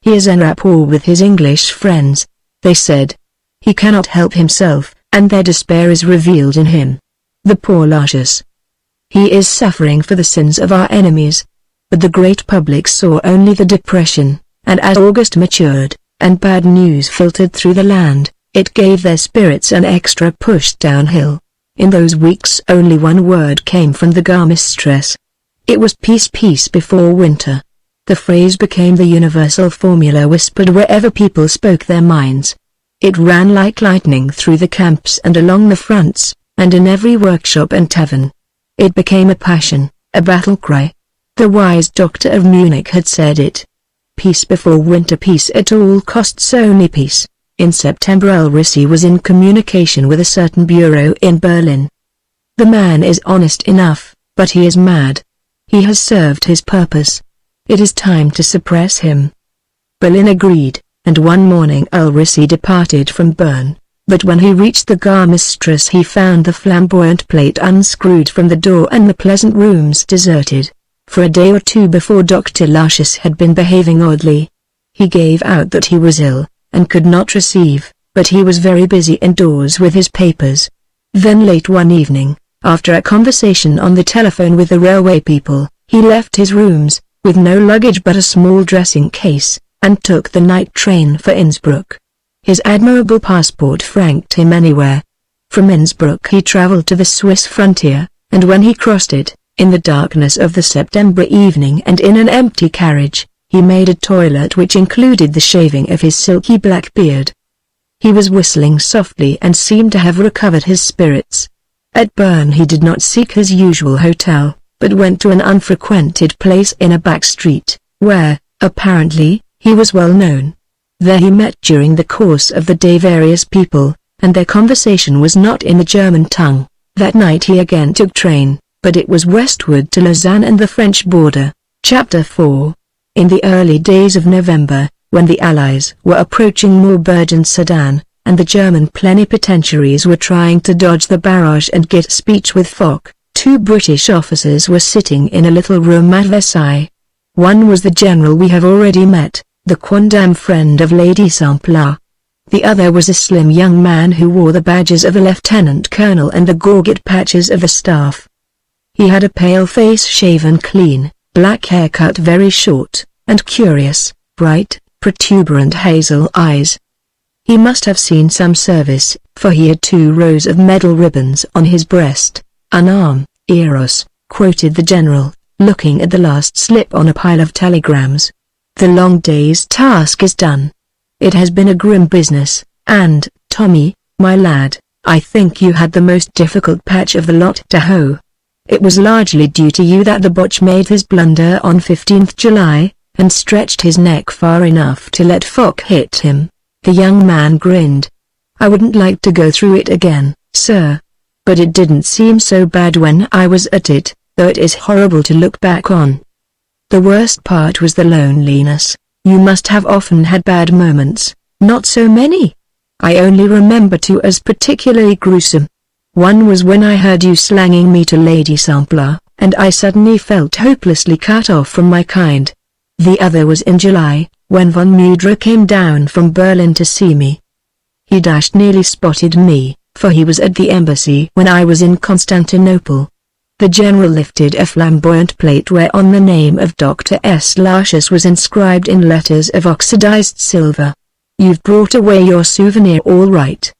He is en rapport with his English friends, they said. He cannot help himself, and their despair is revealed in him. The poor Lucius. He is suffering for the sins of our enemies. But the great public saw only the depression, and as August matured, and bad news filtered through the land, it gave their spirits an extra push downhill. In those weeks only one word came from the Garmistress. It was peace, peace before winter. The phrase became the universal formula whispered wherever people spoke their minds. It ran like lightning through the camps and along the fronts, and in every workshop and tavern. It became a passion, a battle cry. The wise doctor of Munich had said it. Peace before winter, peace at all costs, only peace. In September Ulrich was in communication with a certain bureau in Berlin. The man is honest enough, but he is mad. He has served his purpose. It is time to suppress him. Berlin agreed, and one morning Ulrich departed from Bern, but when he reached the Garmistress he found the flamboyant plate unscrewed from the door and the pleasant rooms deserted. For a day or two before Dr. Lucius had been behaving oddly. He gave out that he was ill, and could not receive, but he was very busy indoors with his papers. Then late one evening, after a conversation on the telephone with the railway people, he left his rooms, with no luggage but a small dressing case, and took the night train for Innsbruck. His admirable passport franked him anywhere. From Innsbruck he traveled to the Swiss frontier, and when he crossed it, in the darkness of the September evening and in an empty carriage, he made a toilet which included the shaving of his silky black beard. He was whistling softly and seemed to have recovered his spirits. At Bern he did not seek his usual hotel, but went to an unfrequented place in a back street, where, apparently, he was well known. There he met during the course of the day various people, and their conversation was not in the German tongue. That night he again took train, but it was westward to Lausanne and the French border. Chapter 4. In the early days of November, when the Allies were approaching Maubeuge and Sedan, and the German plenipotentiaries were trying to dodge the barrage and get speech with Foch, two British officers were sitting in a little room at Versailles. One was the general we have already met, the quondam friend of Lady Saint-Plat. The other was a slim young man who wore the badges of a lieutenant colonel and the gorget patches of the staff. He had a pale face, shaven clean, black hair cut very short, and curious, bright, protuberant hazel eyes. He must have seen some service, for he had 2 rows of medal ribbons on his breast. "Unarm, Eros," quoted the general, looking at the last slip on a pile of telegrams. "The long day's task is done. It has been a grim business, and, Tommy, my lad, I think you had the most difficult patch of the lot to hoe. It was largely due to you that the Boche made his blunder on 15th July, and stretched his neck far enough to let Foch hit him." The young man grinned. "I wouldn't like to go through it again, sir. But it didn't seem so bad when I was at it, though it is horrible to look back on. The worst part was the loneliness. You must have often had bad moments." "Not so many. I only remember 2 as particularly gruesome. One was when I heard you slanging me to Lady Saint-Plat, and I suddenly felt hopelessly cut off from my kind. The other was in July, when von Mudra came down from Berlin to see me. He nearly spotted me, for he was at the embassy when I was in Constantinople." The general lifted a flamboyant plate whereon the name of Dr. S. Lucius was inscribed in letters of oxidized silver. "You've brought away your souvenir all right.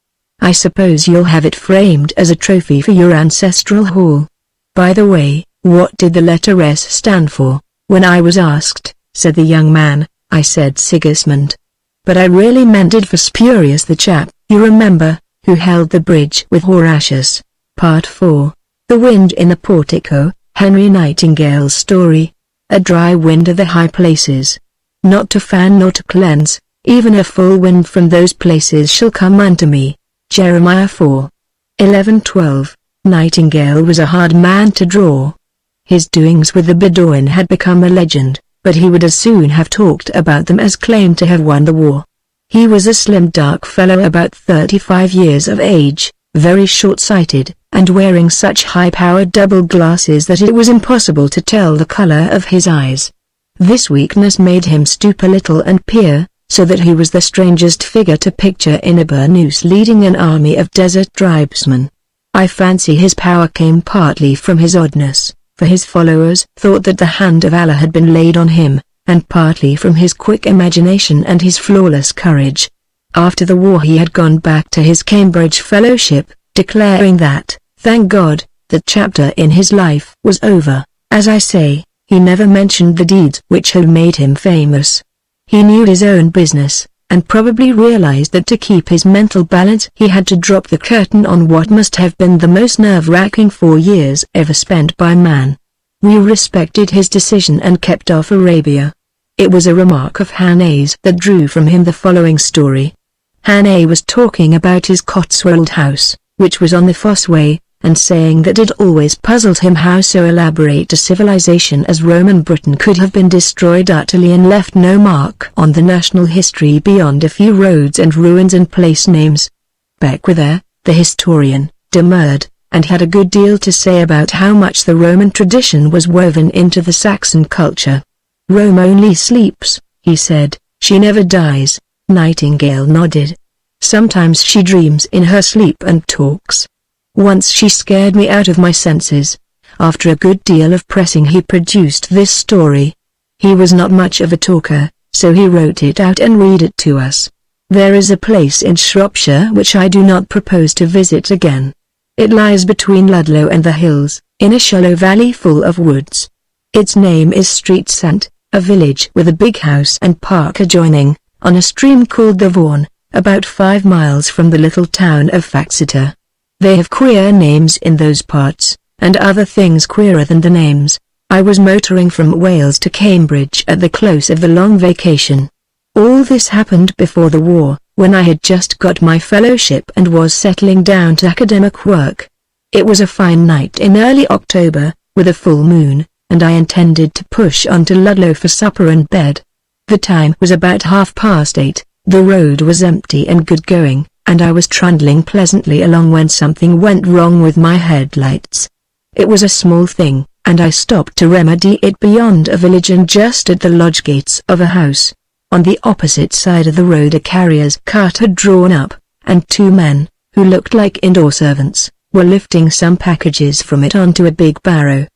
I suppose you'll have it framed as a trophy for your ancestral hall. By the way, what did the letter S stand for? When I was asked, said the young man, I said Sigismund. But I really meant it for Spurius the chap, you remember, who held the bridge with Horatius. Part 4. The Wind in the Portico, Henry Nightingale's story. A dry wind of the high places. Not to fan nor to cleanse, even a full wind from those places shall come unto me. Jeremiah 4. 11-12. Nightingale was a hard man to draw. His doings with the Bedouin had become a legend, but he would as soon have talked about them as claimed to have won the war. He was a slim dark fellow about 35 years of age, very short-sighted, and wearing such high-powered double glasses that it was impossible to tell the color of his eyes. This weakness made him stoop a little and peer, so that he was the strangest figure to picture in a burnous leading an army of desert tribesmen. I fancy his power came partly from his oddness, for his followers thought that the hand of Allah had been laid on him, and partly from his quick imagination and his flawless courage. After the war he had gone back to his Cambridge fellowship, declaring that, thank God, that chapter in his life was over. As I say, he never mentioned the deeds which had made him famous. He knew his own business, and probably realized that to keep his mental balance he had to drop the curtain on what must have been the most nerve-wracking 4 years ever spent by man. We respected his decision and kept off Arabia. It was a remark of Hannay's that drew from him the following story. Hannay was talking about his Cotswold house, which was on the Fossway, and saying that it always puzzled him how so elaborate a civilization as Roman Britain could have been destroyed utterly and left no mark on the national history beyond a few roads and ruins and place names. Beckwither, the historian, demurred, and had a good deal to say about how much the Roman tradition was woven into the Saxon culture. Rome only sleeps, he said, she never dies. Nightingale nodded. Sometimes she dreams in her sleep and talks. Once she scared me out of my senses. After a good deal of pressing he produced this story. He was not much of a talker, so he wrote it out and read it to us. There is a place in Shropshire which I do not propose to visit again. It lies between Ludlow and the hills, in a shallow valley full of woods. Its name is Streetsant, a village with a big house and park adjoining, on a stream called the Vaughan, about 5 miles from the little town of Faxeter. They have queer names in those parts, and other things queerer than the names. I was motoring from Wales to Cambridge at the close of the long vacation. All this happened before the war, when I had just got my fellowship and was settling down to academic work. It was a fine night in early October, with a full moon, and I intended to push on to Ludlow for supper and bed. The time was about 8:30, the road was empty and good going, and I was trundling pleasantly along when something went wrong with my headlights. It was a small thing, and I stopped to remedy it beyond a village and just at the lodge gates of a house. On the opposite side of the road a carrier's cart had drawn up, and 2 men, who looked like indoor servants, were lifting some packages from it onto a big barrow.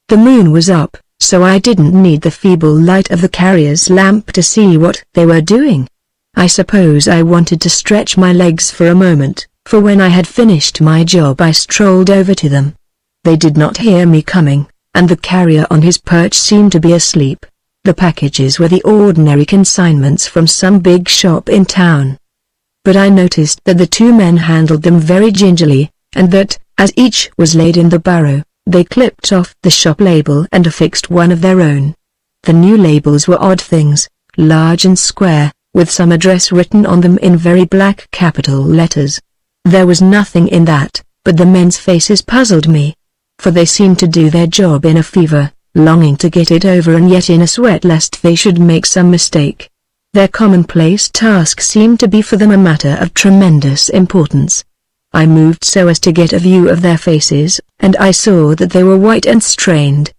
The moon was up, so I didn't need the feeble light of the carrier's lamp to see what they were doing. I suppose I wanted to stretch my legs for a moment, for when I had finished my job I strolled over to them. They did not hear me coming, and the carrier on his perch seemed to be asleep. The packages were the ordinary consignments from some big shop in town. But I noticed that the 2 men handled them very gingerly, and that, as each was laid in the barrow, they clipped off the shop label and affixed one of their own. The new labels were odd things, large and square, with some address written on them in very black capital letters. There was nothing in that, but the men's faces puzzled me. For they seemed to do their job in a fever, longing to get it over and yet in a sweat lest they should make some mistake. Their commonplace task seemed to be for them a matter of tremendous importance. I moved so as to get a view of their faces, and I saw that they were white and strained.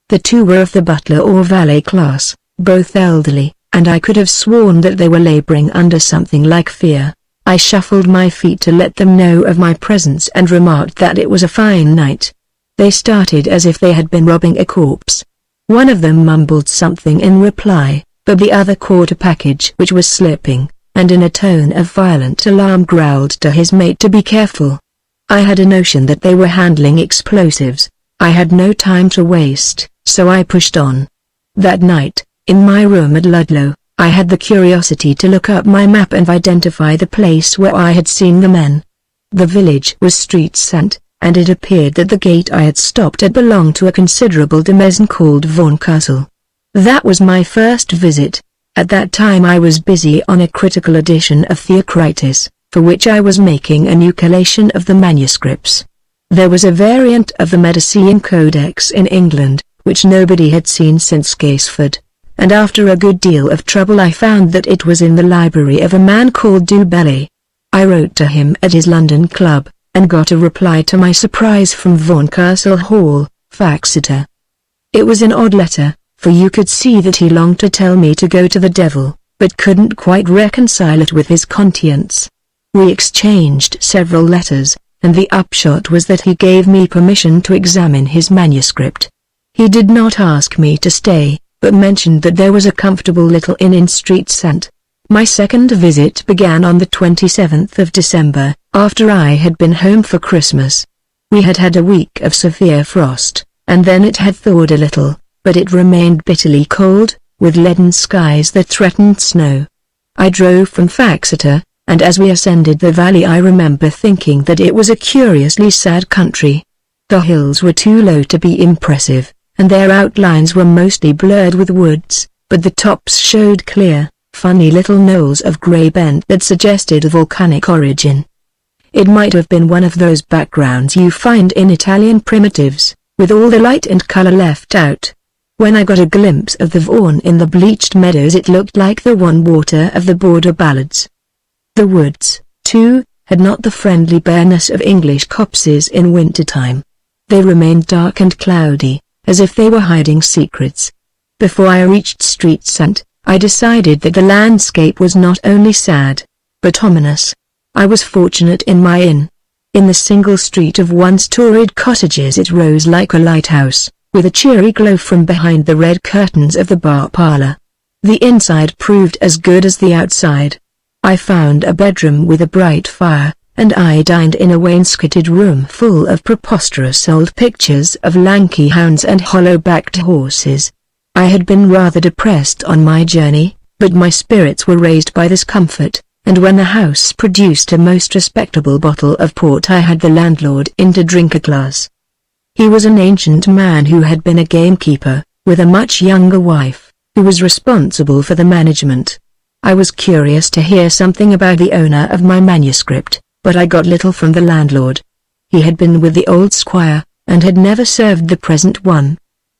The 2 were of the butler or valet class, both elderly, and I could have sworn that they were laboring under something like fear. I shuffled my feet to let them know of my presence and remarked that it was a fine night. They started as if they had been robbing a corpse. One of them mumbled something in reply, but the other caught a package which was slipping, and in a tone of violent alarm growled to his mate to be careful. I had a notion that they were handling explosives. I had no time to waste, so I pushed on. That night, in my room at Ludlow, I had the curiosity to look up my map and identify the place where I had seen the men. The village was street scent, and it appeared that the gate I had stopped at belonged to a considerable demesne called Vaughan Castle. That was my first visit. At that time I was busy on a critical edition of Theocritus, for which I was making a new collation of the manuscripts. There was a variant of the Medicean Codex in England, which nobody had seen since Gaisford, and after a good deal of trouble I found that it was in the library of a man called Du Bellay. I wrote to him at his London club, and got a reply to my surprise from Vaughan Castle Hall, Faxeter. It was an odd letter, for you could see that he longed to tell me to go to the devil, but couldn't quite reconcile it with his conscience. We exchanged several letters, and the upshot was that he gave me permission to examine his manuscript. He did not ask me to stay, but mentioned that there was a comfortable little inn in Street Scent. My second visit began on the 27th of December, after I had been home for Christmas. We had had a week of severe frost, and then it had thawed a little, but it remained bitterly cold, with leaden skies that threatened snow. I drove from Faxeter, and as we ascended the valley I remember thinking that it was a curiously sad country. The hills were too low to be impressive, and their outlines were mostly blurred with woods, but the tops showed clear, funny little knolls of grey bent that suggested a volcanic origin. It might have been one of those backgrounds you find in Italian primitives, with all the light and colour left out. When I got a glimpse of the Vaughan in the bleached meadows it looked like the Wan water of the border ballads. The woods, too, had not the friendly bareness of English copses in wintertime. They remained dark and cloudy, as if they were hiding secrets. Before I reached Street Scent, I decided that the landscape was not only sad, but ominous. I was fortunate in my inn. In the single street of one-storied cottages it rose like a lighthouse, with a cheery glow from behind the red curtains of the bar parlour. The inside proved as good as the outside. I found a bedroom with a bright fire, and I dined in a wainscoted room full of preposterous old pictures of lanky hounds and hollow-backed horses. I had been rather depressed on my journey, but my spirits were raised by this comfort, and when the house produced a most respectable bottle of port I had the landlord in to drink a glass. He was an ancient man who had been a gamekeeper, with a much younger wife, who was responsible for the management. I was curious to hear something about the owner of my manuscript, but I got little from the landlord. He had been with the old squire, and had never served the present one.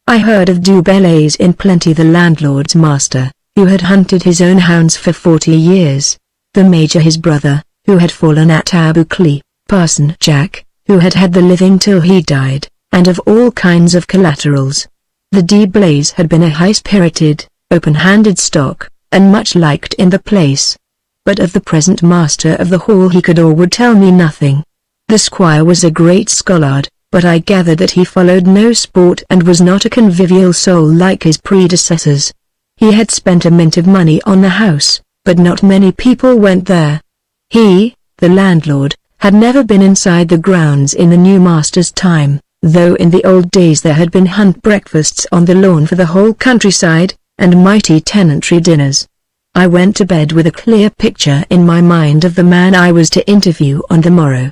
I heard of Du Bellay's in plenty, the landlord's master, who had hunted his own hounds for 40 years, the major his brother, who had fallen at Abucley, Parson Jack, who had had the living till he died, and of all kinds of collaterals. The De Blays had been a high-spirited, open-handed stock, and much liked in the place. But of the present master of the hall he could or would tell me nothing. The squire was a great scholard, but I gathered that he followed no sport and was not a convivial soul like his predecessors. He had spent a mint of money on the house, but not many people went there. He, the landlord, had never been inside the grounds in the new master's time, though in the old days there had been hunt breakfasts on the lawn for the whole countryside, and mighty tenantry dinners. I went to bed with a clear picture in my mind of the man I was to interview on the morrow.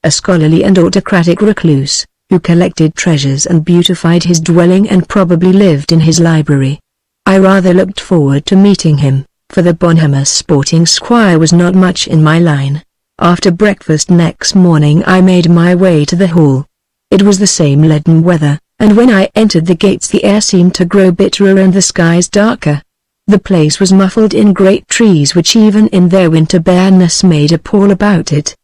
A scholarly and autocratic recluse, who collected treasures and beautified his dwelling and probably lived in his library. I rather looked forward to meeting him, for the Bonhammer sporting squire was not much in my line. After breakfast next morning I made my way to the hall. It was the same leaden weather, and when I entered the gates the air seemed to grow bitterer and the skies darker. The place was muffled in great trees which even in their winter bareness made a pall about it.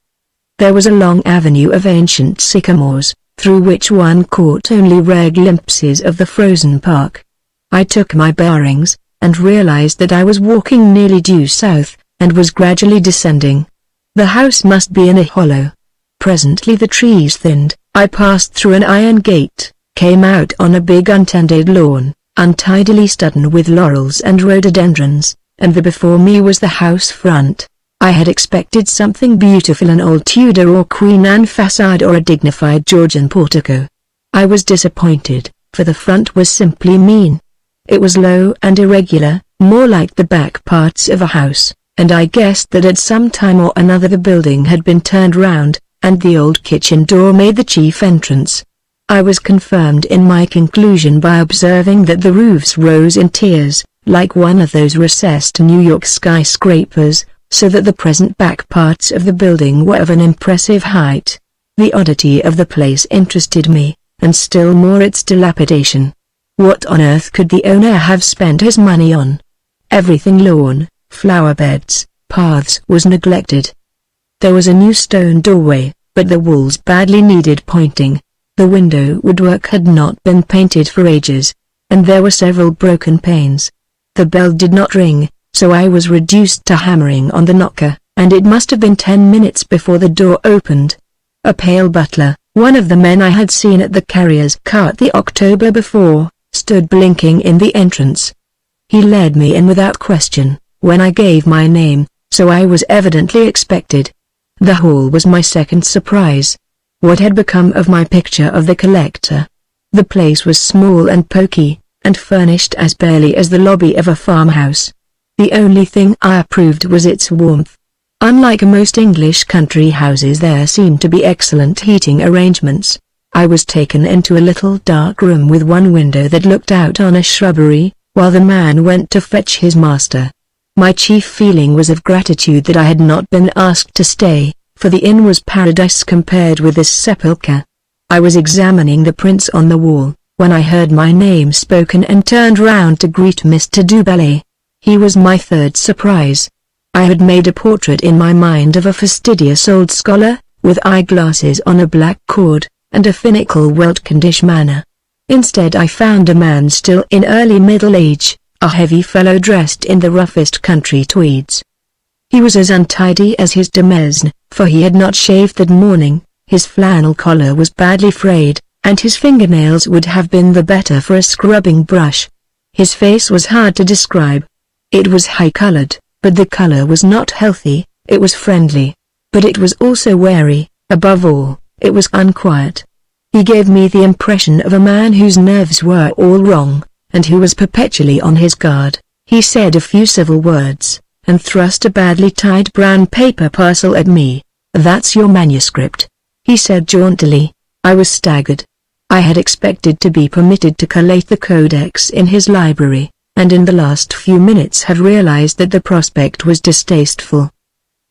There was a long avenue of ancient sycamores, through which one caught only rare glimpses of the frozen park. I took my bearings, and realized that I was walking nearly due south, and was gradually descending. The house must be in a hollow. Presently the trees thinned, I passed through an iron gate, came out on a big untended lawn, untidily studden with laurels and rhododendrons, and the before me was the house front. I had expected something beautiful, an old Tudor or Queen Anne facade or a dignified Georgian portico. I was disappointed, for the front was simply mean. It was low and irregular, more like the back parts of a house, and I guessed that at some time or another the building had been turned round, and the old kitchen door made the chief entrance. I was confirmed in my conclusion by observing that the roofs rose in tiers, like one of those recessed New York skyscrapers, so that the present back parts of the building were of an impressive height. The oddity of the place interested me, and still more its dilapidation. What on earth could the owner have spent his money on? Everything lawn, flower beds, paths was neglected. There was a new stone doorway, but the walls badly needed pointing. The window woodwork had not been painted for ages, and there were several broken panes. The bell did not ring, so I was reduced to hammering on the knocker, and it must have been 10 minutes before the door opened. A pale butler, one of the men I had seen at the carrier's cart the October before, stood blinking in the entrance. He led me in without question, when I gave my name, so I was evidently expected. The hall was my second surprise. What had become of my picture of the collector? The place was small and poky, and furnished as barely as the lobby of a farmhouse. The only thing I approved was its warmth. Unlike most English country houses, there seemed to be excellent heating arrangements. I was taken into a little dark room with one window that looked out on a shrubbery, while the man went to fetch his master. My chief feeling was of gratitude that I had not been asked to stay, for the inn was paradise compared with this sepulchre. I was examining the prints on the wall, when I heard my name spoken and turned round to greet Mr. Dubellay. He was my third surprise. I had made a portrait in my mind of a fastidious old scholar, with eyeglasses on a black cord, and a finical Weltkindish manner. Instead I found a man still in early middle age, a heavy fellow dressed in the roughest country tweeds. He was as untidy as his demesne, for he had not shaved that morning, his flannel collar was badly frayed, and his fingernails would have been the better for a scrubbing brush. His face was hard to describe. It was high-colored, but the color was not healthy. It was friendly, but it was also wary. Above all, it was unquiet. He gave me the impression of a man whose nerves were all wrong, and who was perpetually on his guard. He said a few civil words, and thrust a badly tied brown paper parcel at me. "That's your manuscript," he said jauntily. I was staggered. I had expected to be permitted to collate the codex in his library, and in the last few minutes had realized that the prospect was distasteful.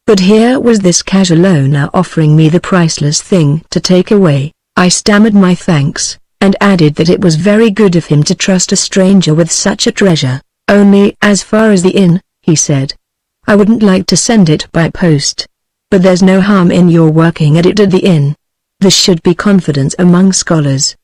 But here was this casual owner offering me the priceless thing to take away. I stammered my thanks, and added that it was very good of him to trust a stranger with such a treasure. "Only as far as the inn," he said. "I wouldn't like to send it by post. But there's no harm in your working at it at the inn. There should be confidence among scholars."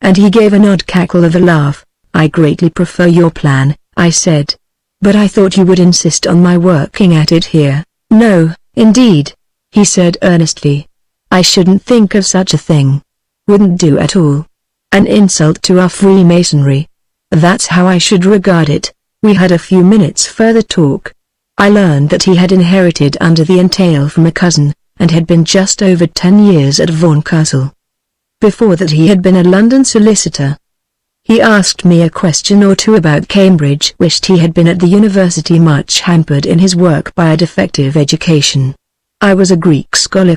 And he gave an odd cackle of a laugh. "I greatly prefer your plan," I said. "But I thought you would insist on my working at it here." "No, indeed," he said earnestly. "I shouldn't think of such a thing. Wouldn't do at all. An insult to our Freemasonry. That's how I should regard it." We had a few minutes further talk. I learned that he had inherited under the entail from a cousin, and had been just over 10 years at Vaughan Castle. Before that he had been a London solicitor. He asked me a question or two about Cambridge, wished he had been at the university, much hampered in his work by a defective education. I was a Greek scholar ?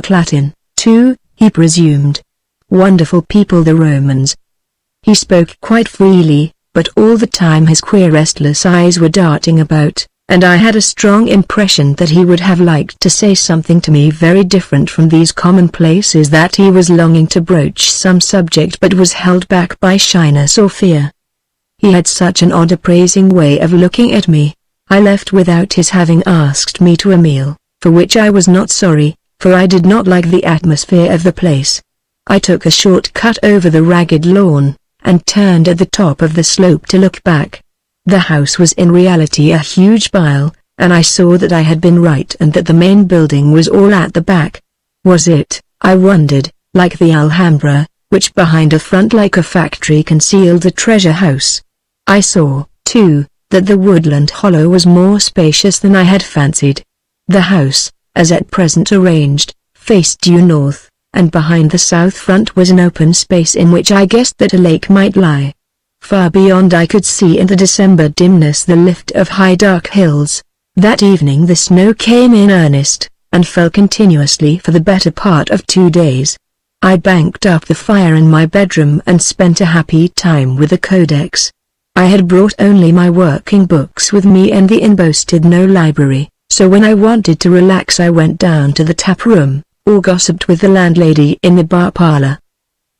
Latin, too, he presumed. Wonderful people the Romans. He spoke quite freely, but all the time his queer restless eyes were darting about, and I had a strong impression that he would have liked to say something to me very different from these commonplaces, that he was longing to broach some subject but was held back by shyness or fear. He had such an odd appraising way of looking at me. I left without his having asked me to a meal, for which I was not sorry, for I did not like the atmosphere of the place. I took a short cut over the ragged lawn, and turned at the top of the slope to look back. The house was in reality a huge pile, and I saw that I had been right and that the main building was all at the back. Was it, I wondered, like the Alhambra, which behind a front like a factory concealed a treasure house? I saw, too, that the woodland hollow was more spacious than I had fancied. The house, as at present arranged, faced due north, and behind the south front was an open space in which I guessed that a lake might lie. Far beyond I could see in the December dimness the lift of high dark hills. That evening the snow came in earnest, and fell continuously for the better part of 2 days. I banked up the fire in my bedroom and spent a happy time with the codex. I had brought only my working books with me and the inn boasted no library, so when I wanted to relax I went down to the tap room, or gossiped with the landlady in the bar parlor.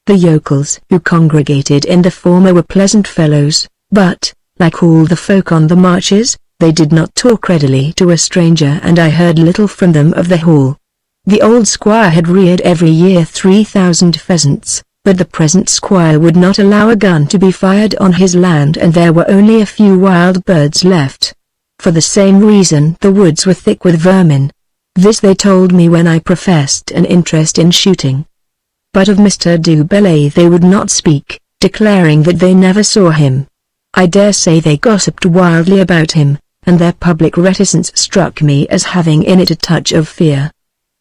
The yokels who congregated in the former were pleasant fellows, but, like all the folk on the marches, they did not talk readily to a stranger and I heard little from them of the hall. The old squire had reared every year 3,000 pheasants, but the present squire would not allow a gun to be fired on his land and there were only a few wild birds left. For the same reason the woods were thick with vermin. This they told me when I professed an interest in shooting. But of Mr. du Bellay they would not speak, declaring that they never saw him. I dare say they gossiped wildly about him, and their public reticence struck me as having in it a touch of fear.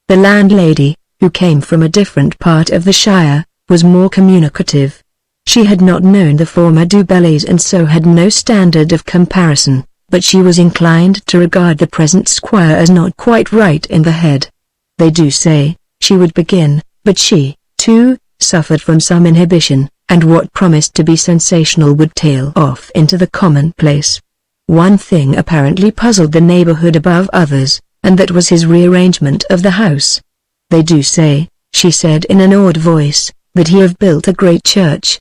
The landlady, who came from a different part of the shire, was more communicative. She had not known the former du Bellays and so had no standard of comparison, but she was inclined to regard the present squire as not quite right in the head. They do say, she would begin, but she, too, suffered from some inhibition, and what promised to be sensational would tail off into the commonplace. One thing apparently puzzled the neighborhood above others, and that was his rearrangement of the house. They do say, she said in an awed voice, that he have built a great church.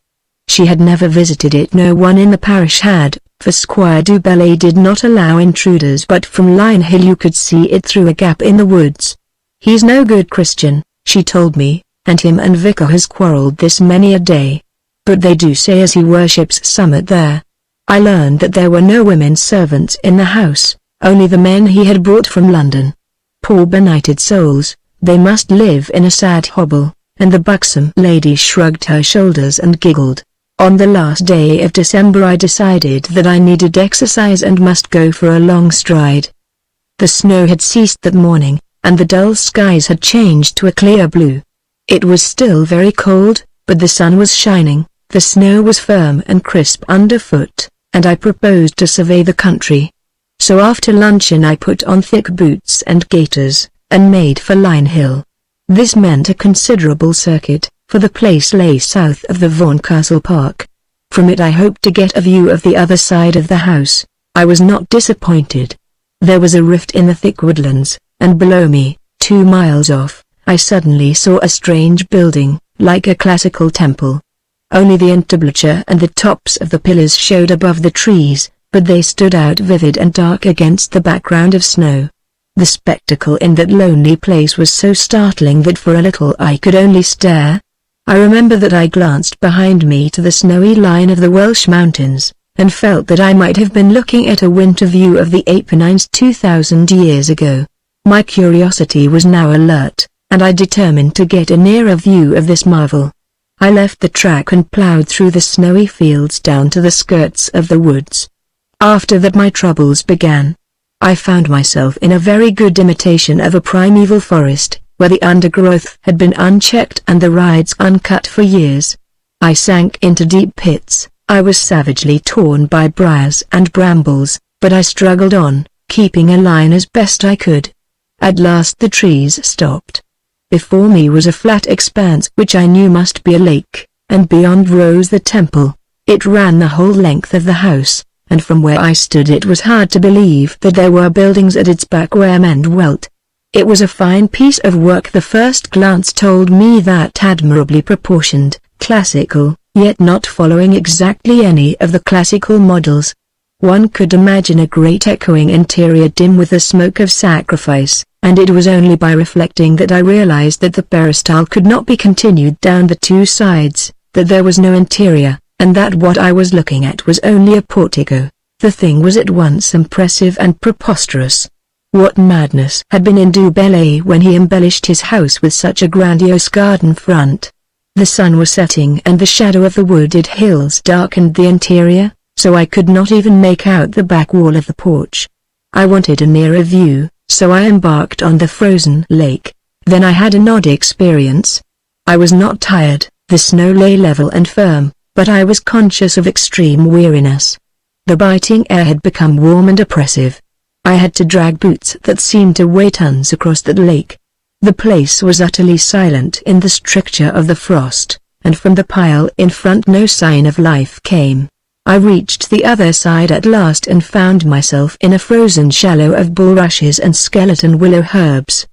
She had never visited it, no one in the parish had, for Squire du Bellay did not allow intruders, but from Lion Hill you could see it through a gap in the woods. He's no good Christian, she told me, and him and Vicar has quarrelled this many a day. But they do say as he worships Summit there. I learned that there were no women servants in the house, only the men he had brought from London. Poor benighted souls, they must live in a sad hovel, and the buxom lady shrugged her shoulders and giggled. On the last day of December I decided that I needed exercise and must go for a long stride. The snow had ceased that morning, and the dull skies had changed to a clear blue. It was still very cold, but the sun was shining, the snow was firm and crisp underfoot, and I proposed to survey the country. So after luncheon I put on thick boots and gaiters, and made for Lion Hill. This meant a considerable circuit, for the place lay south of the Vaughan Castle Park. From it I hoped to get a view of the other side of the house. I was not disappointed. There was a rift in the thick woodlands, and below me, 2 miles off, I suddenly saw a strange building, like a classical temple. Only the entablature and the tops of the pillars showed above the trees, but they stood out vivid and dark against the background of snow. The spectacle in that lonely place was so startling that for a little I could only stare. I remember that I glanced behind me to the snowy line of the Welsh mountains, and felt that I might have been looking at a winter view of the Apennines 2,000 years ago. My curiosity was now alert, and I determined to get a nearer view of this marvel. I left the track and ploughed through the snowy fields down to the skirts of the woods. After that my troubles began. I found myself in a very good imitation of a primeval forest, where the undergrowth had been unchecked and the rides uncut for years. I sank into deep pits, I was savagely torn by briars and brambles, but I struggled on, keeping a line as best I could. At last the trees stopped. Before me was a flat expanse which I knew must be a lake, and beyond rose the temple. It ran the whole length of the house, and from where I stood it was hard to believe that there were buildings at its back where men dwelt. It was a fine piece of work. The first glance told me that admirably proportioned, classical, yet not following exactly any of the classical models. One could imagine a great echoing interior dim with the smoke of sacrifice, and it was only by reflecting that I realized that the peristyle could not be continued down the 2 sides, that there was no interior, and that what I was looking at was only a portico. The thing was at once impressive and preposterous. What madness had been in du Bellay when he embellished his house with such a grandiose garden front? The sun was setting and the shadow of the wooded hills darkened the interior, so I could not even make out the back wall of the porch. I wanted a nearer view, so I embarked on the frozen lake. Then I had an odd experience. I was not tired, the snow lay level and firm, but I was conscious of extreme weariness. The biting air had become warm and oppressive. I had to drag boots that seemed to weigh tons across the lake. The place was utterly silent in the stricture of the frost, and from the pile in front no sign of life came. I reached the other side at last and found myself in a frozen shallow of bulrushes and skeleton willow herbs.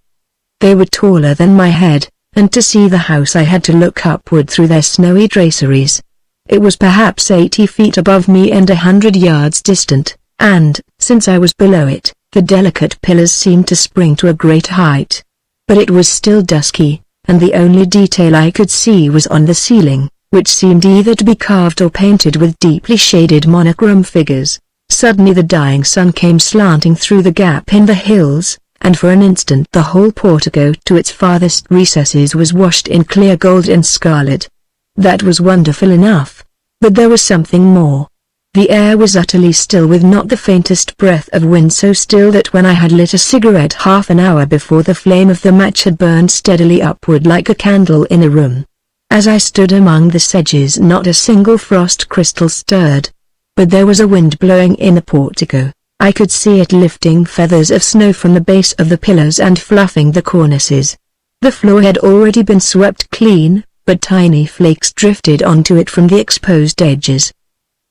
They were taller than my head, and to see the house I had to look upward through their snowy traceries. It was perhaps 80 feet above me and 100 yards distant, and, since I was below it, the delicate pillars seemed to spring to a great height. But it was still dusky, and the only detail I could see was on the ceiling, which seemed either to be carved or painted with deeply shaded monochrome figures. Suddenly the dying sun came slanting through the gap in the hills, and for an instant the whole portico to its farthest recesses was washed in clear gold and scarlet. That was wonderful enough. But there was something more. The air was utterly still with not the faintest breath of wind, so still that when I had lit a cigarette half an hour before the flame of the match had burned steadily upward like a candle in a room. As I stood among the sedges not a single frost crystal stirred. But there was a wind blowing in the portico. I could see it lifting feathers of snow from the base of the pillars and fluffing the cornices. The floor had already been swept clean, but tiny flakes drifted onto it from the exposed edges.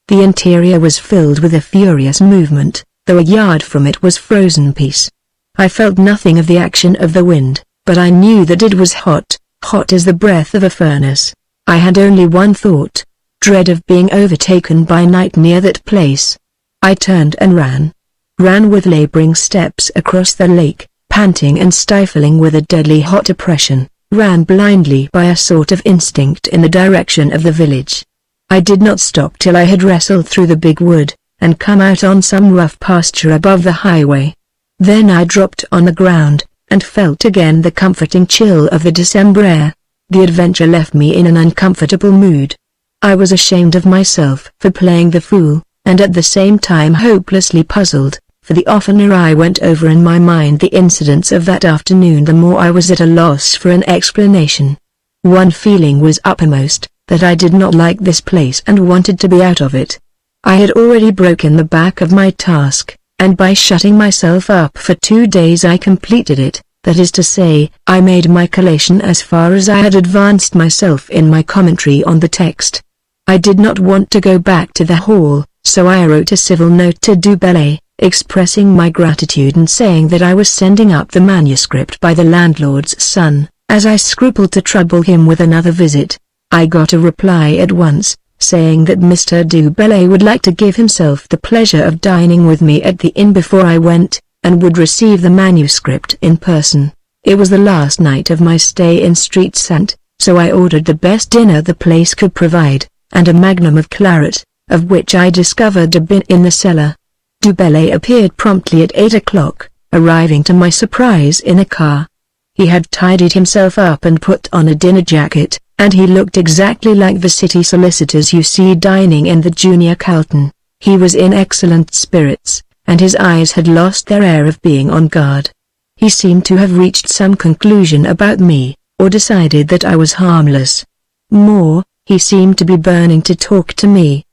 The interior was filled with a furious movement, though a yard from it was frozen peace. I felt nothing of the action of the wind, but I knew that it was hot, hot as the breath of a furnace. I had only one thought: dread of being overtaken by night near that place. I turned and ran with laboring steps across the lake, panting and stifling with a deadly hot oppression. Ran blindly by a sort of instinct in the direction of the village. I did not stop till I had wrestled through the big wood, and come out on some rough pasture above the highway. Then I dropped on the ground, and felt again the comforting chill of the December air. The adventure left me in an uncomfortable mood. I was ashamed of myself for playing the fool, and at the same time hopelessly puzzled. For the oftener I went over in my mind the incidents of that afternoon, the more I was at a loss for an explanation. One feeling was uppermost, that I did not like this place and wanted to be out of it. I had already broken the back of my task, and by shutting myself up for 2 days I completed it. That is to say, I made my collation as far as I had advanced myself in my commentary on the text. I did not want to go back to the hall, so I wrote a civil note to Du Bellay, expressing my gratitude and saying that I was sending up the manuscript by the landlord's son, as I scrupled to trouble him with another visit. I got a reply at once, saying that Mr. Du Bellay would like to give himself the pleasure of dining with me at the inn before I went, and would receive the manuscript in person. It was the last night of my stay in Street St., so I ordered the best dinner the place could provide, and a magnum of claret, of which I discovered a bin in the cellar. Du Bellay appeared promptly at 8 o'clock, arriving to my surprise in a car. He had tidied himself up and put on a dinner jacket, and he looked exactly like the city solicitors you see dining in the Junior Carlton. He was in excellent spirits, and his eyes had lost their air of being on guard. He seemed to have reached some conclusion about me, or decided that I was harmless. More, he seemed to be burning to talk to me.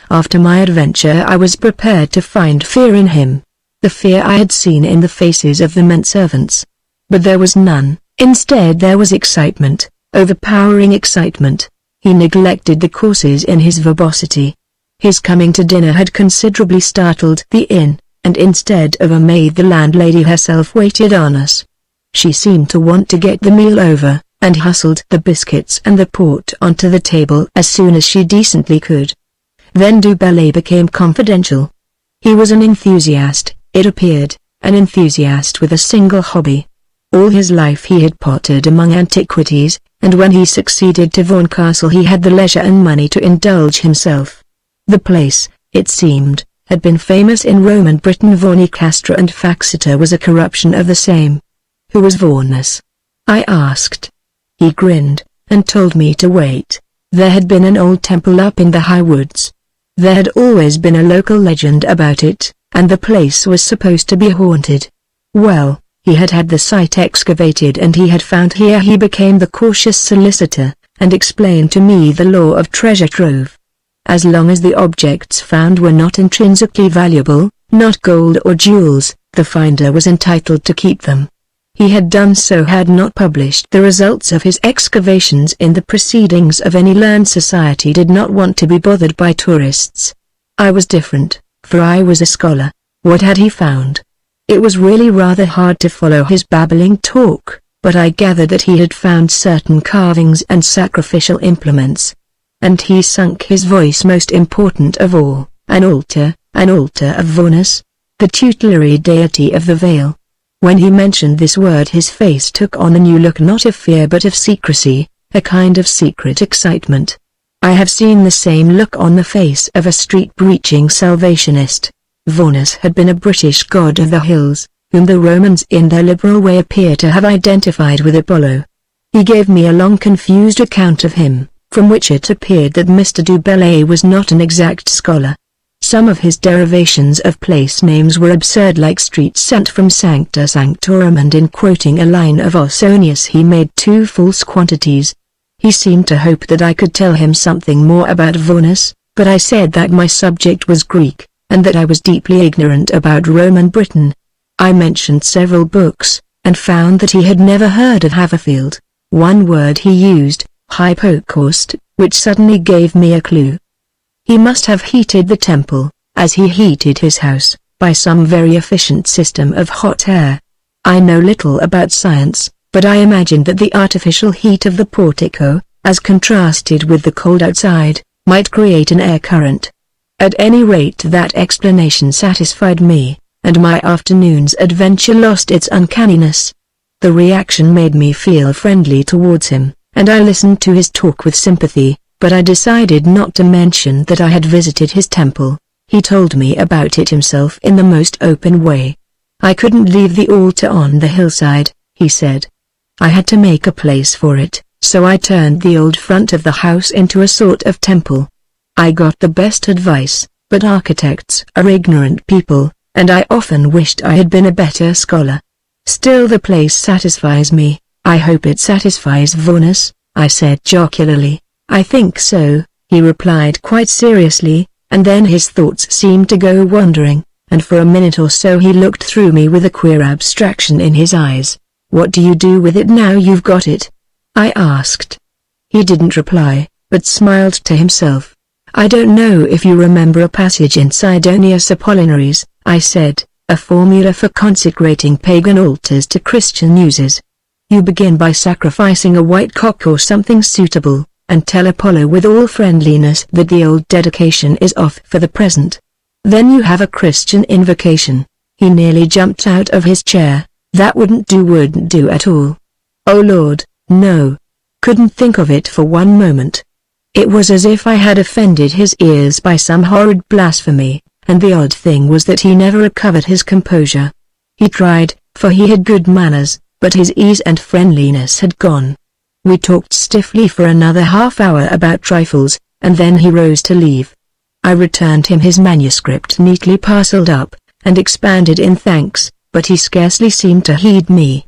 After my adventure I was prepared to find fear in him, the fear I had seen in the faces of the men servants. But there was none. Instead there was excitement, overpowering excitement. He neglected the courses in his verbosity. His coming to dinner had considerably startled the inn, and instead of a maid the landlady herself waited on us. She seemed to want to get the meal over, and hustled the biscuits and the port onto the table as soon as she decently could. Then Du Bellay became confidential. He was an enthusiast, it appeared, an enthusiast with a single hobby. All his life he had pottered among antiquities, and when he succeeded to Vaughan Castle he had the leisure and money to indulge himself. The place, it seemed, had been famous in Roman Britain. Vaughan Castra and Faxeter was a corruption of the same. Who was Vaughanus? I asked. He grinned, and told me to wait. There had been an old temple up in the high woods. There had always been a local legend about it, and the place was supposed to be haunted. Well, he had had the site excavated and he had found here. He became the cautious solicitor, and explained to me the law of treasure trove. As long as the objects found were not intrinsically valuable, not gold or jewels, the finder was entitled to keep them. He had done so, had not published the results of his excavations in the proceedings of any learned society, did not want to be bothered by tourists. I was different, for I was a scholar. What had he found? It was really rather hard to follow his babbling talk, but I gathered that he had found certain carvings and sacrificial implements. And he sunk his voice. Most important of all, an altar of Venus, the tutelary deity of the Vale. When he mentioned this word his face took on a new look, not of fear but of secrecy, a kind of secret excitement. I have seen the same look on the face of a street-preaching Salvationist. Venus had been a British god of the hills, whom the Romans in their liberal way appear to have identified with Apollo. He gave me a long confused account of him, from which it appeared that Mr. du Bellay was not an exact scholar. Some of his derivations of place names were absurd, like streets sent from Sancta Sanctorum, and in quoting a line of Ausonius he made two false quantities. He seemed to hope that I could tell him something more about Venus, but I said that my subject was Greek, and that I was deeply ignorant about Roman Britain. I mentioned several books, and found that he had never heard of Haverfield. One word he used, hypocaust, which suddenly gave me a clue. He must have heated the temple, as he heated his house, by some very efficient system of hot air. I know little about science, but I imagined that the artificial heat of the portico, as contrasted with the cold outside, might create an air current. At any rate, that explanation satisfied me, and my afternoon's adventure lost its uncanniness. The reaction made me feel friendly towards him, and I listened to his talk with sympathy, but I decided not to mention that I had visited his temple. He told me about it himself in the most open way. I couldn't leave the altar on the hillside, he said. I had to make a place for it, so I turned the old front of the house into a sort of temple. I got the best advice, but architects are ignorant people, and I often wished I had been a better scholar. Still, the place satisfies me. I hope it satisfies Venus, I said jocularly. I think so, he replied quite seriously, and then his thoughts seemed to go wandering, and for a minute or so he looked through me with a queer abstraction in his eyes. What do you do with it now you've got it? I asked. He didn't reply, but smiled to himself. I don't know if you remember a passage in Sidonius Apollinaris, I said, a formula for consecrating pagan altars to Christian uses. You begin by sacrificing a white cock or something suitable, and tell Apollo with all friendliness that the old dedication is off for the present. Then you have a Christian invocation. He nearly jumped out of his chair. That wouldn't do at all. Oh Lord, no. Couldn't think of it for one moment. It was as if I had offended his ears by some horrid blasphemy, and the odd thing was that he never recovered his composure. He tried, for he had good manners, but his ease and friendliness had gone. We talked stiffly for another half hour about trifles, and then he rose to leave. I returned him his manuscript neatly parcelled up, and expanded in thanks, but he scarcely seemed to heed me.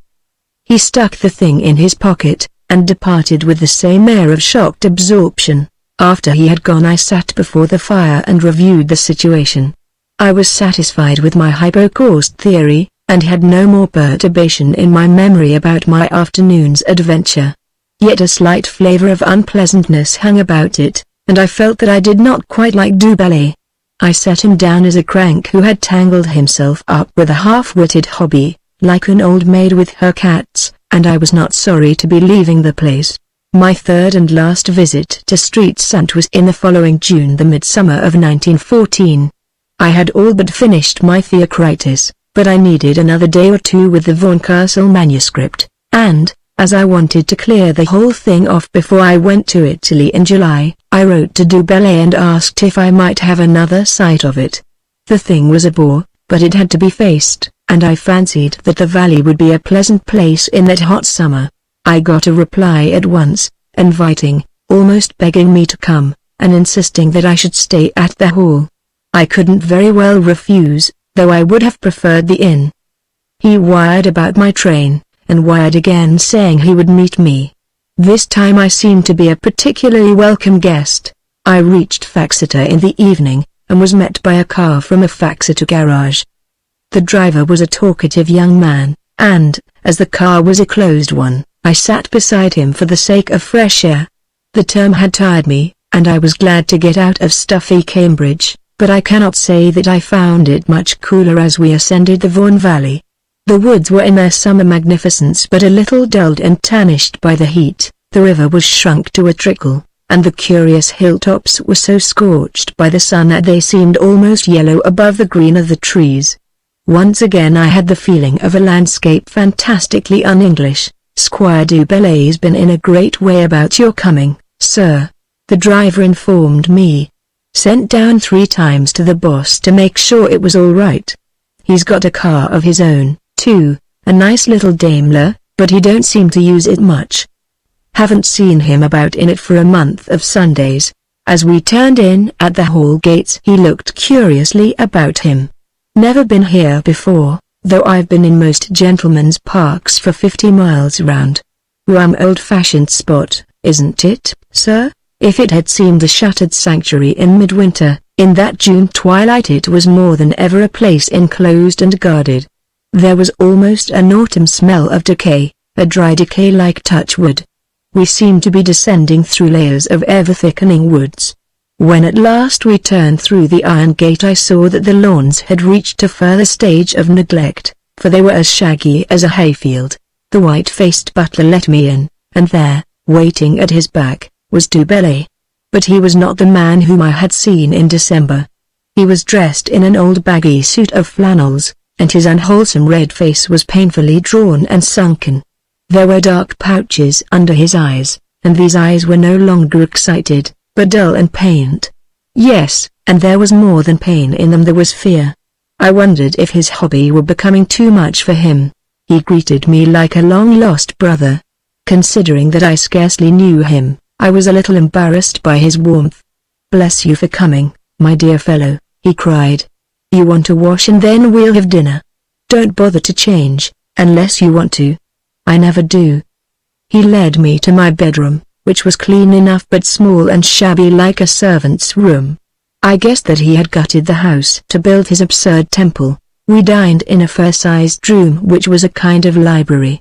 He stuck the thing in his pocket, and departed with the same air of shocked absorption. After he had gone I sat before the fire and reviewed the situation. I was satisfied with my hypocaust theory, and had no more perturbation in my memory about my afternoon's adventure. Yet a slight flavor of unpleasantness hung about it, and I felt that I did not quite like du Bellay. I set him down as a crank who had tangled himself up with a half-witted hobby, like an old maid with her cats, and I was not sorry to be leaving the place. My third and last visit to Street St. was in the following June, the midsummer of 1914. I had all but finished my Theocritus, but I needed another day or two with the Vaughan manuscript, and, as I wanted to clear the whole thing off before I went to Italy in July, I wrote to du Bellay and asked if I might have another sight of it. The thing was a bore, but it had to be faced, and I fancied that the valley would be a pleasant place in that hot summer. I got a reply at once, inviting, almost begging me to come, and insisting that I should stay at the hall. I couldn't very well refuse, though I would have preferred the inn. He wired about my train, and wired again saying he would meet me. This time I seemed to be a particularly welcome guest. I reached Faxeter in the evening, and was met by a car from a Faxeter garage. The driver was a talkative young man, and, as the car was a closed one, I sat beside him for the sake of fresh air. The term had tired me, and I was glad to get out of stuffy Cambridge, but I cannot say that I found it much cooler as we ascended the Vaughan Valley. The woods were in their summer magnificence but a little dulled and tarnished by the heat, the river was shrunk to a trickle, and the curious hilltops were so scorched by the sun that they seemed almost yellow above the green of the trees. Once again I had the feeling of a landscape fantastically un-English. "Squire du Bellai's been in a great way about your coming, sir," the driver informed me. "Sent down 3 times to the boss to make sure it was all right. He's got a car of his own, too, a nice little Daimler, but he don't seem to use it much. Haven't seen him about in it for a month of Sundays." As we turned in at the hall gates he looked curiously about him. "Never been here before, though I've been in most gentlemen's parks for 50 miles round. Rum old-fashioned spot, isn't it, sir?" If it had seemed a shuttered sanctuary in midwinter, in that June twilight it was more than ever a place enclosed and guarded. There was almost an autumn smell of decay, a dry decay like touchwood. We seemed to be descending through layers of ever-thickening woods. When at last we turned through the iron gate I saw that the lawns had reached a further stage of neglect, for they were as shaggy as a hayfield. The white-faced butler let me in, and there, waiting at his back, was du Bellay. But he was not the man whom I had seen in December. He was dressed in an old baggy suit of flannels, and his unwholesome red face was painfully drawn and sunken. There were dark pouches under his eyes, and these eyes were no longer excited, but dull and pained. Yes, and there was more than pain in them, there was fear. I wondered if his hobby were becoming too much for him. He greeted me like a long-lost brother. Considering that I scarcely knew him, I was a little embarrassed by his warmth. "Bless you for coming, my dear fellow," he cried. "You want to wash and then we'll have dinner. Don't bother to change, unless you want to." "I never do." He led me to my bedroom, which was clean enough but small and shabby like a servant's room. I guessed that he had gutted the house to build his absurd temple. We dined in a fair-sized room which was a kind of library.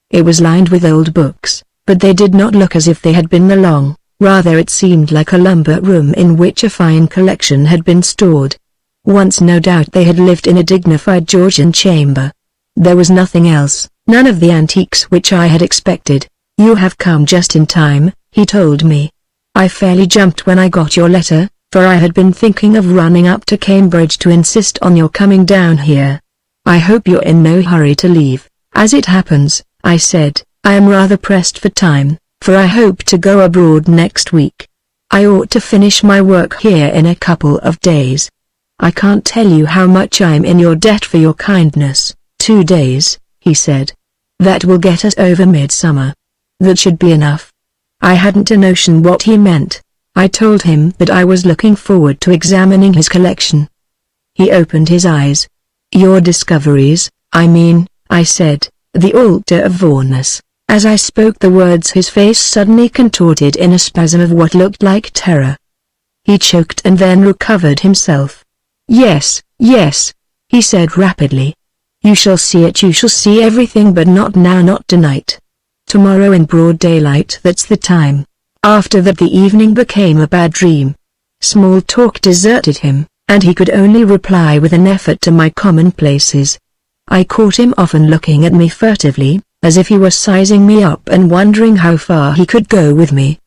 It was lined with old books, but they did not look as if they had been there long, rather it seemed like a lumber room in which a fine collection had been stored. Once no doubt they had lived in a dignified Georgian chamber. There was nothing else, none of the antiques which I had expected. "You have come just in time," he told me. "I fairly jumped when I got your letter, for I had been thinking of running up to Cambridge to insist on your coming down here. I hope you're in no hurry to leave." "As it happens," I said, "I am rather pressed for time, for I hope to go abroad next week. I ought to finish my work here in a couple of days. I can't tell you how much I'm in your debt for your kindness." "2 days," he said. "That will get us over midsummer." That should be enough. I hadn't a notion what he meant. I told him that I was looking forward to examining his collection. He opened his eyes. "Your discoveries, I mean," I said, "the altar of Vaughanus." As I spoke the words his face suddenly contorted in a spasm of what looked like terror. He choked and then recovered himself. "Yes, yes," he said rapidly. "You shall see it, you shall see everything, but not now, not tonight. Tomorrow in broad daylight, that's the time." After that the evening became a bad dream. Small talk deserted him, and he could only reply with an effort to my commonplaces. I caught him often looking at me furtively, as if he were sizing me up and wondering how far he could go with me.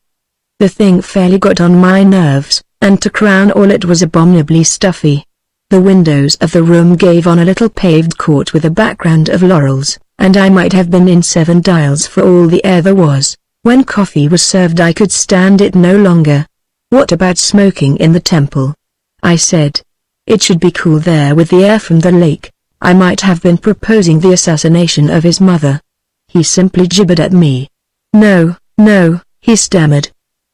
The thing fairly got on my nerves, and to crown all it was abominably stuffy. The windows of the room gave on a little paved court with a background of laurels, and I might have been in 7 Dials for all the air there was. When coffee was served I could stand it no longer. "What about smoking in the temple?" I said. "It should be cool there with the air from the lake." I might have been proposing the assassination of his mother. He simply gibbered at me. "No, no," he stammered.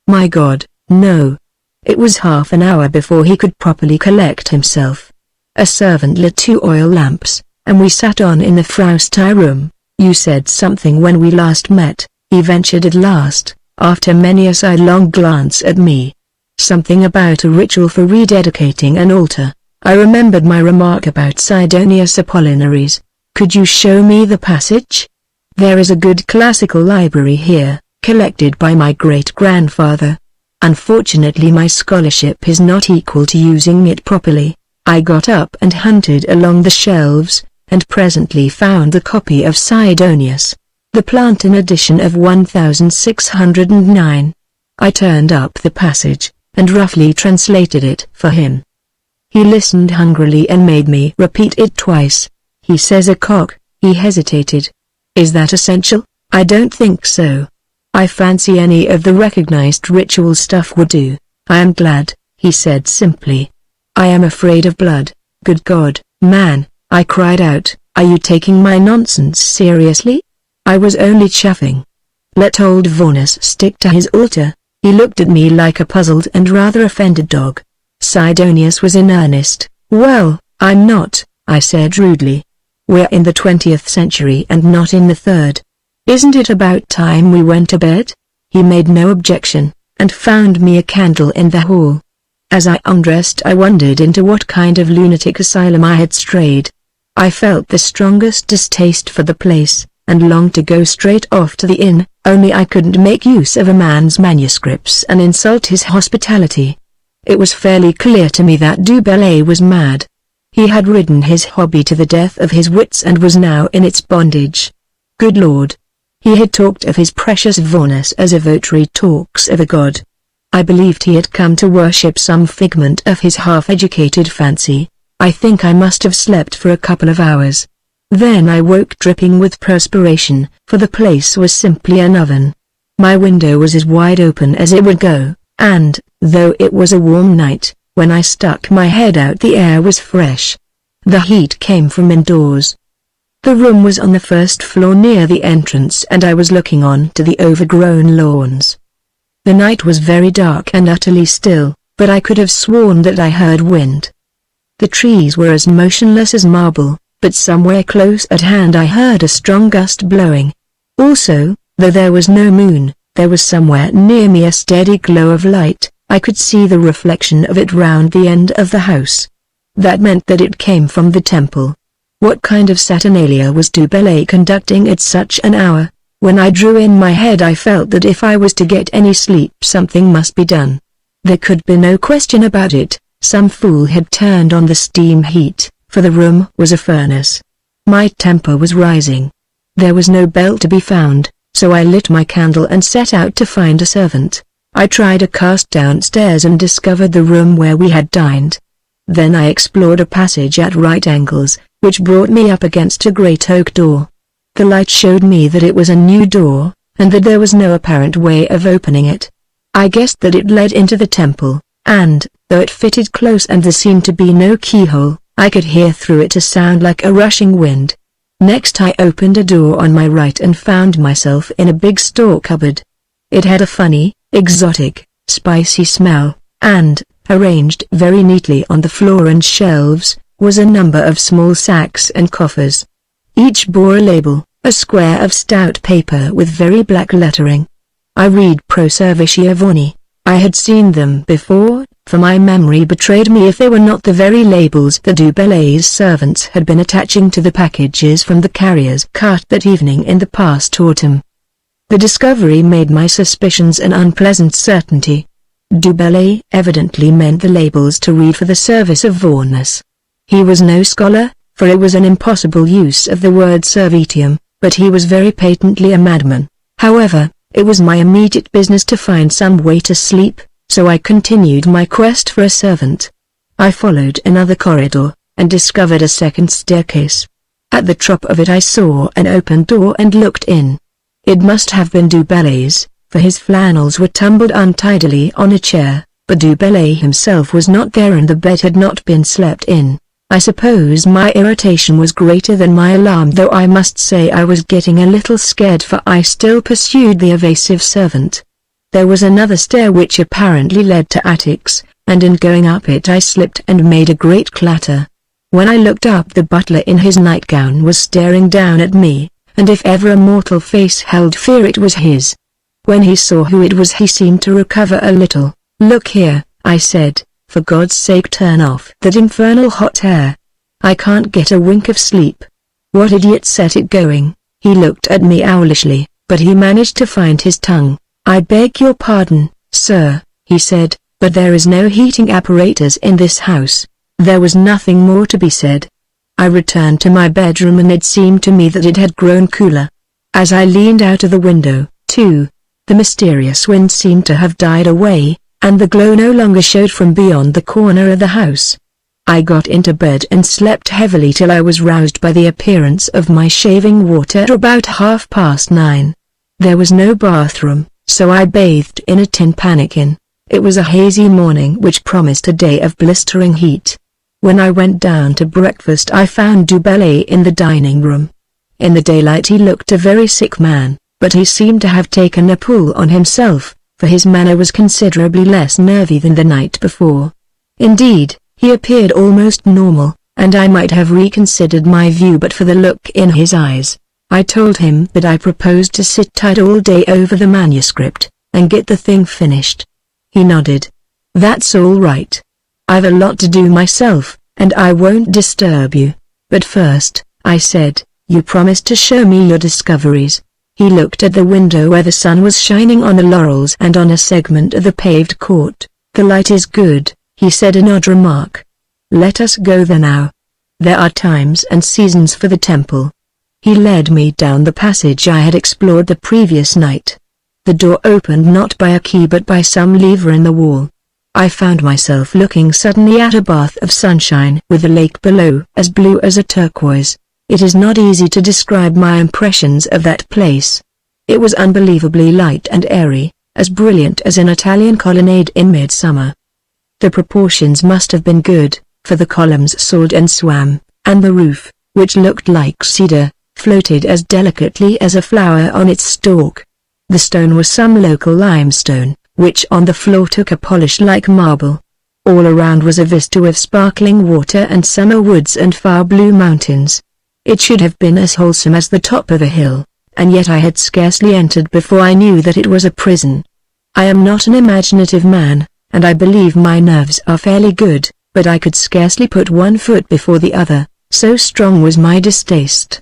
"My God, no. It was half an hour before he could properly collect himself. A servant lit 2 oil lamps, and we sat on in the frosty room. "You said something when we last met," he ventured at last, after many a sidelong glance at me. "Something about a ritual for rededicating an altar." I remembered my remark about Sidonius Apollinaris. "Could you show me the passage? There is a good classical library here, collected by my great-grandfather. Unfortunately my scholarship is not equal to using it properly." I got up and hunted along the shelves, and presently found a copy of Sidonius, the Plantin edition of 1609. I turned up the passage, and roughly translated it for him. He listened hungrily and made me repeat it twice. "He says a cock." He hesitated. "Is that essential?" "I don't think so. I fancy any of the recognized ritual stuff would do." "I am glad," he said simply. "I am afraid of blood." "Good God, man," I cried out, "are you taking my nonsense seriously?" I was only chaffing. "Let old Vaunus stick to his altar." He looked at me like a puzzled and rather offended dog. Sidonius was in earnest. "Well, I'm not," I said rudely. "We're in the 20th century and not in the 3rd. Isn't it about time we went to bed?" He made no objection, and found me a candle in the hall. As I undressed I wondered into what kind of lunatic asylum I had strayed. I felt the strongest distaste for the place, and longed to go straight off to the inn, only I couldn't make use of a man's manuscripts and insult his hospitality. It was fairly clear to me that Du Bellay was mad. He had ridden his hobby to the death of his wits and was now in its bondage. Good Lord! He had talked of his precious Vaunus as a votary talks of a god. I believed he had come to worship some figment of his half-educated fancy. I think I must have slept for a couple of hours. Then I woke dripping with perspiration, for the place was simply an oven. My window was as wide open as it would go, and, though it was a warm night, when I stuck my head out the air was fresh. The heat came from indoors. The room was on the first floor near the entrance and I was looking on to the overgrown lawns. The night was very dark and utterly still, but I could have sworn that I heard wind. The trees were as motionless as marble, but somewhere close at hand I heard a strong gust blowing. Also, though there was no moon, there was somewhere near me a steady glow of light. I could see the reflection of it round the end of the house. That meant that it came from the temple. What kind of saturnalia was Du Bellay conducting at such an hour? When I drew in my head I felt that if I was to get any sleep something must be done. There could be no question about it, some fool had turned on the steam heat, for the room was a furnace. My temper was rising. There was no bell to be found, so I lit my candle and set out to find a servant. I tried a cast downstairs and discovered the room where we had dined. Then I explored a passage at right angles, which brought me up against a great oak door. The light showed me that it was a new door, and that there was no apparent way of opening it. I guessed that it led into the temple, and, though it fitted close and there seemed to be no keyhole, I could hear through it a sound like a rushing wind. Next I opened a door on my right and found myself in a big store cupboard. It had a funny, exotic, spicy smell, and, arranged very neatly on the floor and shelves, was a number of small sacks and coffers. Each bore a label, a square of stout paper with very black lettering. I read Pro Servitia Voni. I had seen them before, for my memory betrayed me if they were not the very labels that Du Bellay's servants had been attaching to the packages from the carrier's cart that evening in the past autumn. The discovery made my suspicions an unpleasant certainty. Du Bellay evidently meant the labels to read for the service of Vaunus. He was no scholar, for it was an impossible use of the word servitium, but he was very patently a madman. However, it was my immediate business to find some way to sleep, so I continued my quest for a servant. I followed another corridor, and discovered a second staircase. At the top of it I saw an open door and looked in. It must have been Du Bellay's, for his flannels were tumbled untidily on a chair, but Du Bellay himself was not there and the bed had not been slept in. I suppose my irritation was greater than my alarm, though I must say I was getting a little scared, for I still pursued the evasive servant. There was another stair which apparently led to attics, and in going up it I slipped and made a great clatter. When I looked up, the butler in his nightgown was staring down at me, and if ever a mortal face held fear it was his. When he saw who it was he seemed to recover a little. "Look here," I said, "for God's sake turn off that infernal hot air. I can't get a wink of sleep." "What idiot set it going?" He looked at me owlishly, but he managed to find his tongue. "I beg your pardon, sir," he said, "but there is no heating apparatus in this house." There was nothing more to be said. I returned to my bedroom and it seemed to me that it had grown cooler. As I leaned out of the window, too, the mysterious wind seemed to have died away, and the glow no longer showed from beyond the corner of the house. I got into bed and slept heavily till I was roused by the appearance of my shaving water about 9:30. There was no bathroom, so I bathed in a tin pannikin. It was a hazy morning which promised a day of blistering heat. When I went down to breakfast I found Du Bellay in the dining room. In the daylight he looked a very sick man, but he seemed to have taken a pull on himself, for his manner was considerably less nervy than the night before. Indeed, he appeared almost normal, and I might have reconsidered my view but for the look in his eyes. I told him that I proposed to sit tight all day over the manuscript, and get the thing finished. He nodded. "That's all right. I've a lot to do myself, and I won't disturb you. But first," I said, "you promised to show me your discoveries." He looked at the window where the sun was shining on the laurels and on a segment of the paved court. "The light is good," he said, an odd remark. "Let us go there now. There are times and seasons for the temple." He led me down the passage I had explored the previous night. The door opened not by a key but by some lever in the wall. I found myself looking suddenly at a bath of sunshine with the lake below as blue as a turquoise. It is not easy to describe my impressions of that place. It was unbelievably light and airy, as brilliant as an Italian colonnade in midsummer. The proportions must have been good, for the columns soared and swam, and the roof, which looked like cedar, floated as delicately as a flower on its stalk. The stone was some local limestone, which on the floor took a polish like marble. All around was a vista of sparkling water and summer woods and far blue mountains. It should have been as wholesome as the top of a hill, and yet I had scarcely entered before I knew that it was a prison. I am not an imaginative man, and I believe my nerves are fairly good, but I could scarcely put one foot before the other, so strong was my distaste.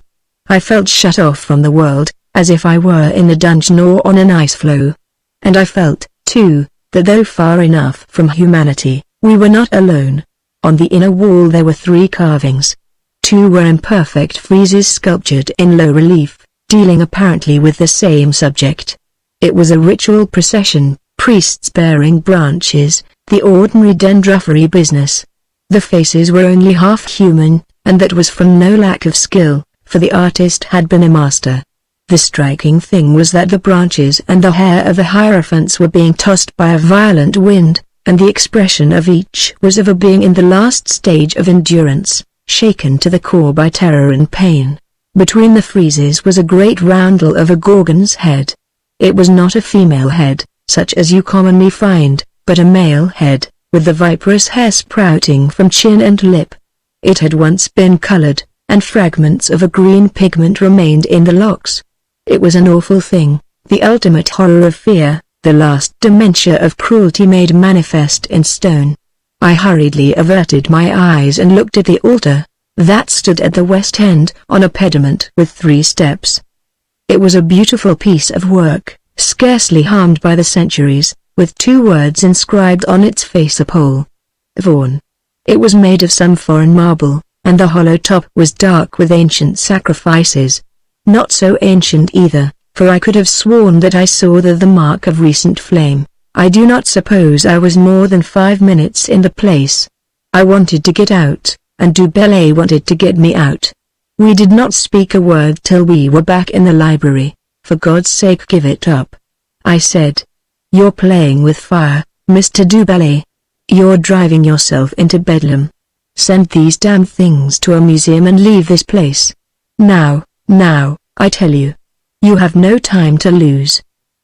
I felt shut off from the world, as if I were in a dungeon or on an ice floe. And I felt, too, that though far enough from humanity, we were not alone. On the inner wall there were 3 carvings. 2 were imperfect friezes sculptured in low relief, dealing apparently with the same subject. It was a ritual procession, priests bearing branches, the ordinary dendruffery business. The faces were only half human, and that was from no lack of skill, for the artist had been a master. The striking thing was that the branches and the hair of the hierophants were being tossed by a violent wind, and the expression of each was of a being in the last stage of endurance, shaken to the core by terror and pain. Between the friezes was a great roundel of a gorgon's head. It was not a female head, such as you commonly find, but a male head, with the viperous hair sprouting from chin and lip. It had once been colored, and fragments of a green pigment remained in the locks. It was an awful thing, the ultimate horror of fear, the last dementia of cruelty made manifest in stone. I hurriedly averted my eyes and looked at the altar, that stood at the west end on a pediment with 3 steps. It was a beautiful piece of work, scarcely harmed by the centuries, with 2 words inscribed on its face upon. Vaughan. It was made of some foreign marble, and the hollow top was dark with ancient sacrifices. Not so ancient either, for I could have sworn that I saw the mark of recent flame. I do not suppose I was more than 5 minutes in the place. I wanted to get out, and Du Bellay wanted to get me out. We did not speak a word till we were back in the library. "For God's sake give it up," I said. "You're playing with fire, Mr. Du Bellay. You're driving yourself into Bedlam. Send these damn things to a museum and leave this place. Now, I tell you. You have no time to lose.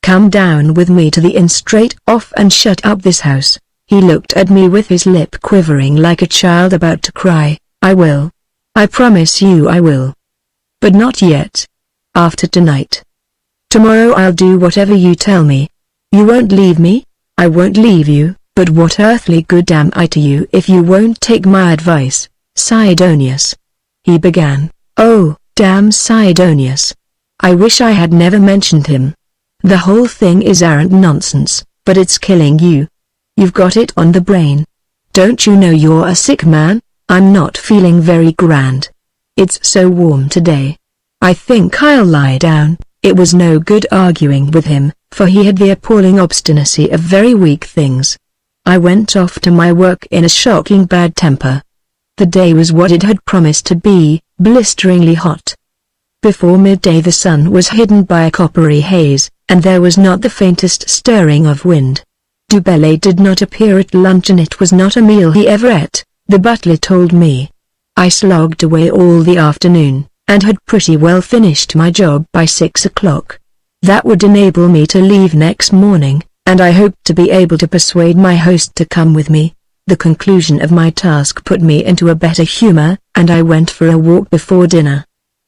come down with me to the inn straight off and shut up this house." He looked at me with his lip quivering like a child about to cry. "I will. I promise you I will. But not yet. After tonight. Tomorrow I'll do whatever you tell me." "You won't leave me?" "I won't leave you, but what earthly good am I to you if you won't take my advice, Sidonius?" he began. "Oh, damn Sidonius. I wish I had never mentioned him. The whole thing is arrant nonsense, but it's killing you. You've got it on the brain. Don't you know you're a sick man? I'm not feeling very grand. It's so warm today. I think I'll lie down." It was no good arguing with him, for he had the appalling obstinacy of very weak things. I went off to my work in a shocking bad temper. The day was what it had promised to be, blisteringly hot. Before midday the sun was hidden by a coppery haze, and there was not the faintest stirring of wind. Du Bellay did not appear at lunch, and it was not a meal he ever ate, the butler told me. I slogged away all the afternoon, and had pretty well finished my job by 6 o'clock. That would enable me to leave next morning, and I hoped to be able to persuade my host to come with me. The conclusion of my task put me into a better humor, and I went for a walk before dinner.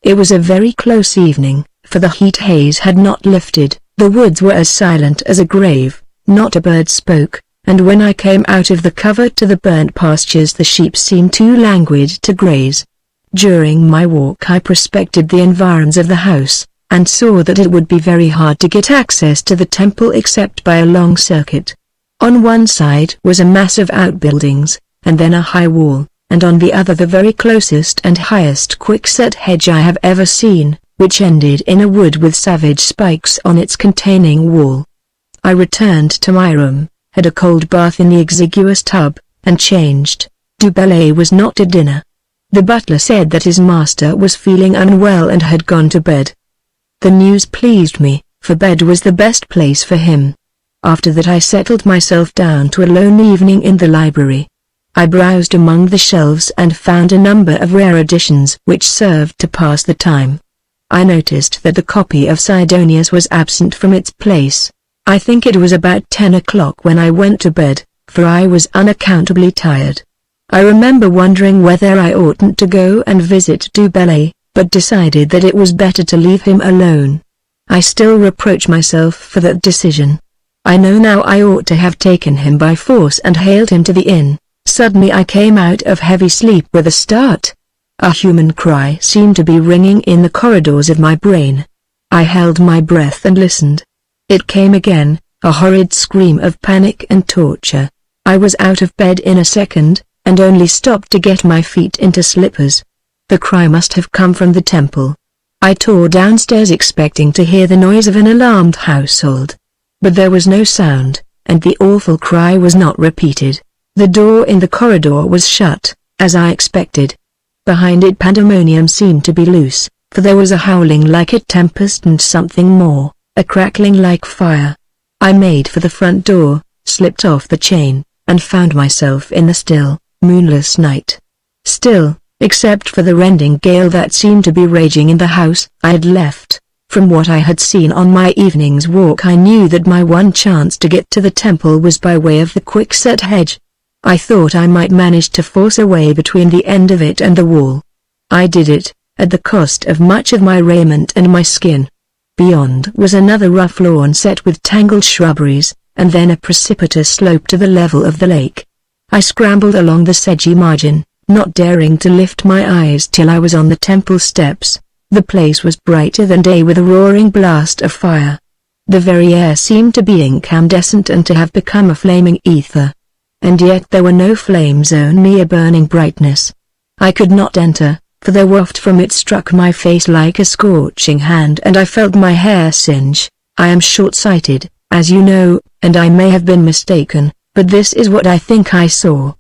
It was a very close evening, for the heat haze had not lifted, the woods were as silent as a grave, not a bird spoke, and when I came out of the cover to the burnt pastures the sheep seemed too languid to graze. During my walk I prospected the environs of the house, and saw that it would be very hard to get access to the temple except by a long circuit. On one side was a mass of outbuildings, and then a high wall, and on the other the very closest and highest quickset hedge I have ever seen, which ended in a wood with savage spikes on its containing wall. I returned to my room, had a cold bath in the exiguous tub, and changed. Du Bellay was not at dinner. The butler said that his master was feeling unwell and had gone to bed. The news pleased me, for bed was the best place for him. After that I settled myself down to a lone evening in the library. I browsed among the shelves and found a number of rare editions which served to pass the time. I noticed that the copy of Sidonius was absent from its place. I think it was about 10 o'clock when I went to bed, for I was unaccountably tired. I remember wondering whether I oughtn't to go and visit Du Bellay, but decided that it was better to leave him alone. I still reproach myself for that decision. I know now I ought to have taken him by force and haled him to the inn. Suddenly I came out of heavy sleep with a start. A human cry seemed to be ringing in the corridors of my brain. I held my breath and listened. It came again, a horrid scream of panic and torture. I was out of bed in a second, and only stopped to get my feet into slippers. The cry must have come from the temple. I tore downstairs expecting to hear the noise of an alarmed household. But there was no sound, and the awful cry was not repeated. The door in the corridor was shut, as I expected. Behind it pandemonium seemed to be loose, for there was a howling like a tempest and something more, a crackling like fire. I made for the front door, slipped off the chain, and found myself in the still, moonless night. Still, except for the rending gale that seemed to be raging in the house I had left. From what I had seen on my evening's walk I knew that my one chance to get to the temple was by way of the quickset hedge. I thought I might manage to force a way between the end of it and the wall. I did it, at the cost of much of my raiment and my skin. Beyond was another rough lawn set with tangled shrubberies, and then a precipitous slope to the level of the lake. I scrambled along the sedgy margin, not daring to lift my eyes till I was on the temple steps. The place was brighter than day with a roaring blast of fire. The very air seemed to be incandescent and to have become a flaming ether. And yet there were no flames, only a burning brightness. I could not enter, for the waft from it struck my face like a scorching hand and I felt my hair singe. I am short-sighted, as you know, and I may have been mistaken, but this is what I think I saw.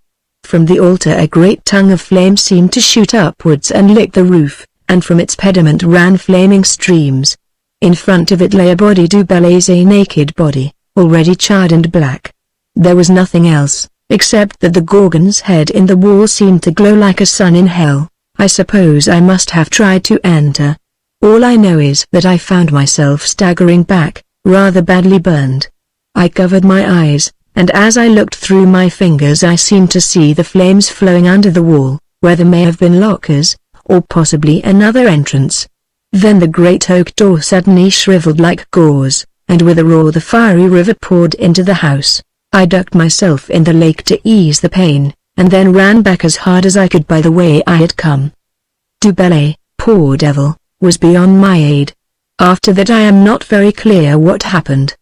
From the altar a great tongue of flame seemed to shoot upwards and lick the roof, and from its pediment ran flaming streams. In front of it lay a body, Du Bellay's a naked body, already charred and black. There was nothing else, except that the Gorgon's head in the wall seemed to glow like a sun in hell. I suppose I must have tried to enter. All I know is that I found myself staggering back, rather badly burned. I covered my eyes, and as I looked through my fingers I seemed to see the flames flowing under the wall, where there may have been lockers, or possibly another entrance. Then the great oak door suddenly shriveled like gauze, and with a roar the fiery river poured into the house. I ducked myself in the lake to ease the pain, and then ran back as hard as I could by the way I had come. Du Bellay, poor devil, was beyond my aid. After that I am not very clear what happened.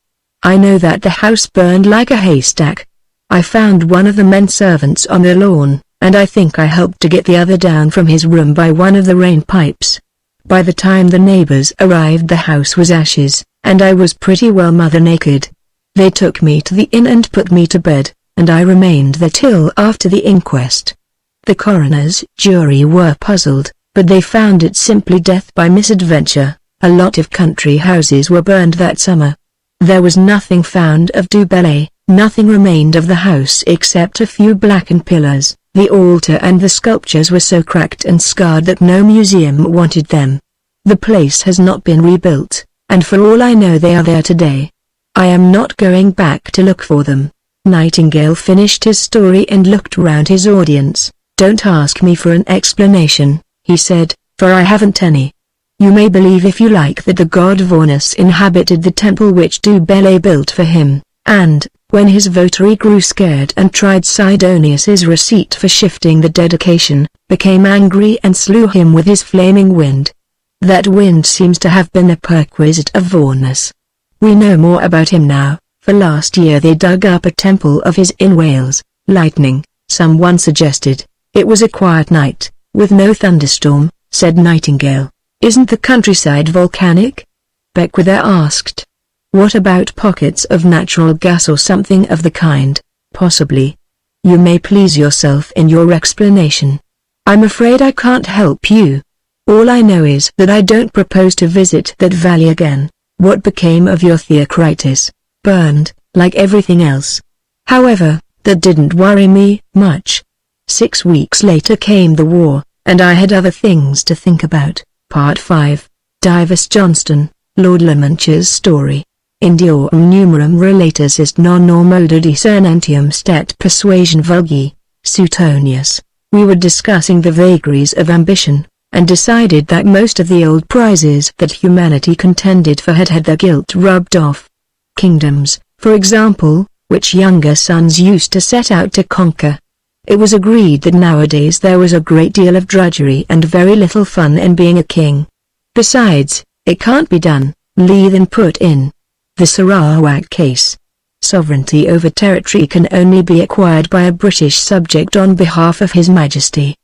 I know that the house burned like a haystack. I found one of the men servants on the lawn, and I think I helped to get the other down from his room by one of the rain pipes. By the time the neighbors arrived the house was ashes, and I was pretty well mother naked. They took me to the inn and put me to bed, and I remained there till after the inquest. The coroner's jury were puzzled, but they found it simply death by misadventure. A lot of country houses were burned that summer. There was nothing found of Du Bellay, nothing remained of the house except a few blackened pillars. The altar and the sculptures were so cracked and scarred that no museum wanted them. The place has not been rebuilt, and for all I know they are there today. I am not going back to look for them. Nightingale finished his story and looked round his audience. Don't ask me for an explanation, he said, for I haven't any. You may believe if you like that the god Vaunus inhabited the temple which Du Bellay built for him, and, when his votary grew scared and tried Sidonius's receipt for shifting the dedication, became angry and slew him with his flaming wind. That wind seems to have been a perquisite of Vaunus. We know more about him now, for last year they dug up a temple of his in Wales. Lightning, someone suggested. It was a quiet night, with no thunderstorm, said Nightingale. Isn't the countryside volcanic? Beckwither asked. What about pockets of natural gas or something of the kind? Possibly. You may please yourself in your explanation. I'm afraid I can't help you. All I know is that I don't propose to visit that valley again. What became of your Theocritus? Burned, like everything else. However, that didn't worry me much. 6 weeks later came the war, and I had other things to think about. Part 5. Divus Johnston, Lord Lamanche's story. Indiorum numerum relatus est non modo discernentium stet persuasion vulgi, Suetonius. We were discussing the vagaries of ambition, and decided that most of the old prizes that humanity contended for had their gilt rubbed off. Kingdoms, for example, which younger sons used to set out to conquer. It was agreed that nowadays there was a great deal of drudgery and very little fun in being a king. Besides, it can't be done, Leithen put in. The Sarawak case. Sovereignty over territory can only be acquired by a British subject on behalf of His Majesty.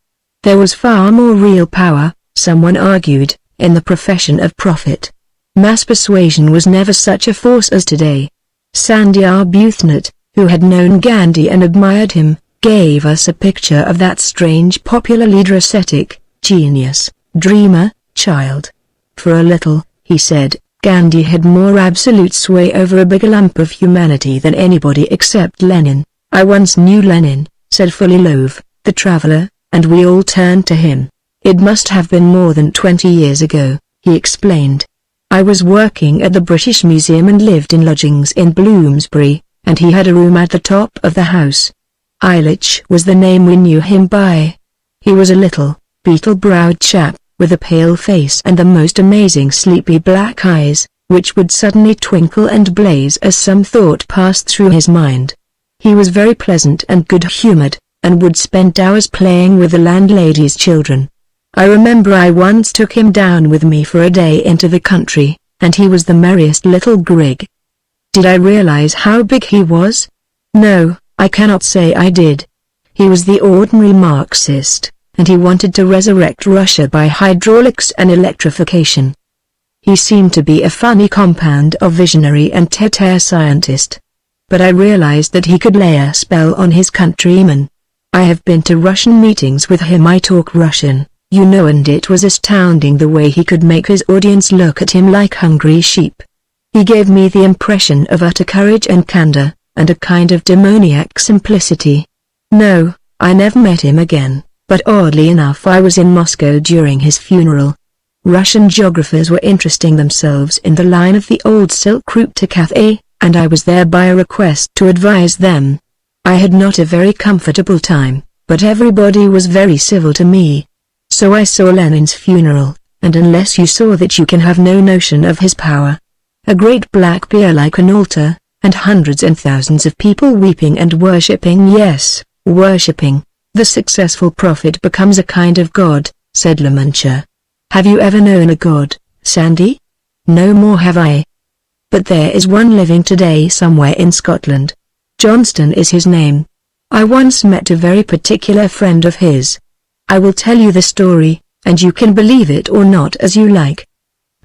There was far more real power, someone argued, in the profession of prophet. Mass persuasion was never such a force as today. Sandy Arbuthnot, who had known Gandhi and admired him, gave us a picture of that strange popular leader, ascetic, genius, dreamer, child. For a little, he said, Gandhi had more absolute sway over a bigger lump of humanity than anybody except Lenin. I once knew Lenin, said Fulilove, the traveler, and we all turned to him. It must have been more than 20 years ago, he explained. I was working at the British Museum and lived in lodgings in Bloomsbury, and he had a room at the top of the house. Eilich was the name we knew him by. He was a little, beetle-browed chap, with a pale face and the most amazing sleepy black eyes, which would suddenly twinkle and blaze as some thought passed through his mind. He was very pleasant and good-humored, and would spend hours playing with the landlady's children. I remember I once took him down with me for a day into the country, and he was the merriest little grig. Did I realize how big he was? No, I cannot say I did. He was the ordinary Marxist, and he wanted to resurrect Russia by hydraulics and electrification. He seemed to be a funny compound of visionary and tertiary scientist. But I realized that he could lay a spell on his countrymen. I have been to Russian meetings with him. I talk Russian, you know, and it was astounding the way he could make his audience look at him like hungry sheep. He gave me the impression of utter courage and candor, and a kind of demoniac simplicity. No, I never met him again, but oddly enough I was in Moscow during his funeral. Russian geographers were interesting themselves in the line of the old Silk Route to Cathay, and I was there by a request to advise them. I had not a very comfortable time, but everybody was very civil to me. So I saw Lenin's funeral, and unless you saw that you can have no notion of his power. A great black bier like an altar, and hundreds and thousands of people weeping and worshipping. Yes, worshipping. The successful prophet becomes a kind of god, said Lamantia. Have you ever known a god, Sandy? No more have I. But there is one living today somewhere in Scotland. Johnston is his name. I once met a very particular friend of his. I will tell you the story, and you can believe it or not as you like.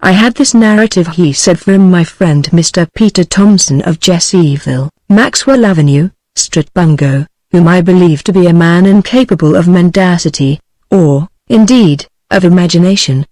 I had this narrative, he said, from my friend Mr. Peter Thompson of Jesseville, Maxwell Avenue, Stratbungo, whom I believe to be a man incapable of mendacity, or, indeed, of imagination.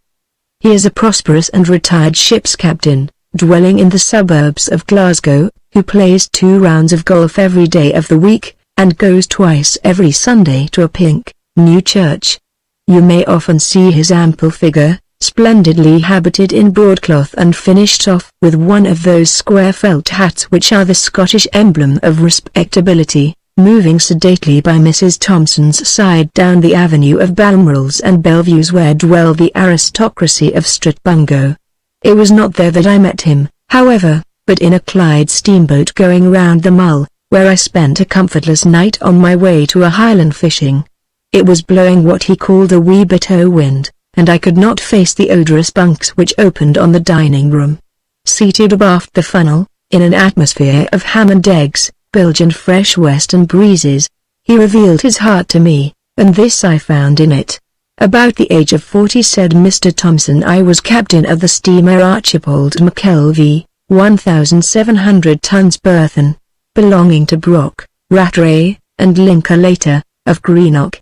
He is a prosperous and retired ship's captain, dwelling in the suburbs of Glasgow, who plays 2 rounds of golf every day of the week, and goes twice every Sunday to a pink, new church. You may often see his ample figure, splendidly habited in broadcloth and finished off with one of those square felt hats which are the Scottish emblem of respectability, moving sedately by Mrs. Thompson's side down the avenue of Balmorals and Bellevues where dwell the aristocracy of Stratbungo. It was not there that I met him, however, but in a Clyde steamboat going round the Mull, where I spent a comfortless night on my way to a Highland fishing. It was blowing what he called a wee bit o' wind, and I could not face the odorous bunks which opened on the dining room. Seated abaft the funnel, in an atmosphere of ham and eggs, bilge and fresh western breezes, he revealed his heart to me, and this I found in it. About the age of 40, said Mr. Thompson, I was captain of the steamer Archibald McKelvey, 1,700 tons burthen, belonging to Brock, Rattray, and Linklater, of Greenock.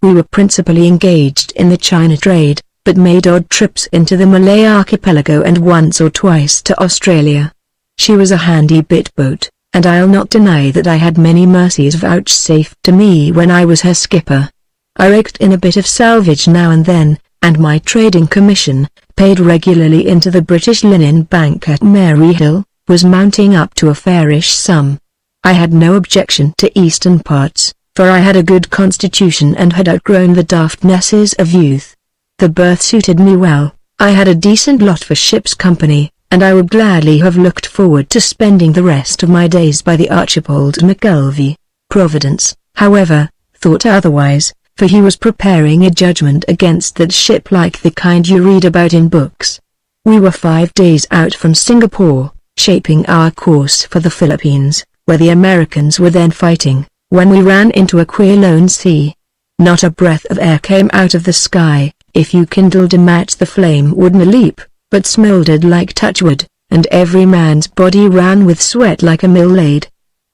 We were principally engaged in the China trade, but made odd trips into the Malay archipelago and once or twice to Australia. She was a handy bit boat, and I'll not deny that I had many mercies vouchsafed to me when I was her skipper. I raked in a bit of salvage now and then, and my trading commission, paid regularly into the British Linen Bank at Maryhill, was mounting up to a fairish sum. I had no objection to eastern parts, for I had a good constitution and had outgrown the daftnesses of youth. The berth suited me well, I had a decent lot for ship's company, and I would gladly have looked forward to spending the rest of my days by the Archibald McKelvey. Providence, however, thought otherwise, for he was preparing a judgment against that ship like the kind you read about in books. We were 5 days out from Singapore, shaping our course for the Philippines, where the Americans were then fighting, when we ran into a queer lone sea. Not a breath of air came out of the sky. If you kindled a match the flame wouldn't leap, but smouldered like touchwood, and every man's body ran with sweat like a mill lade.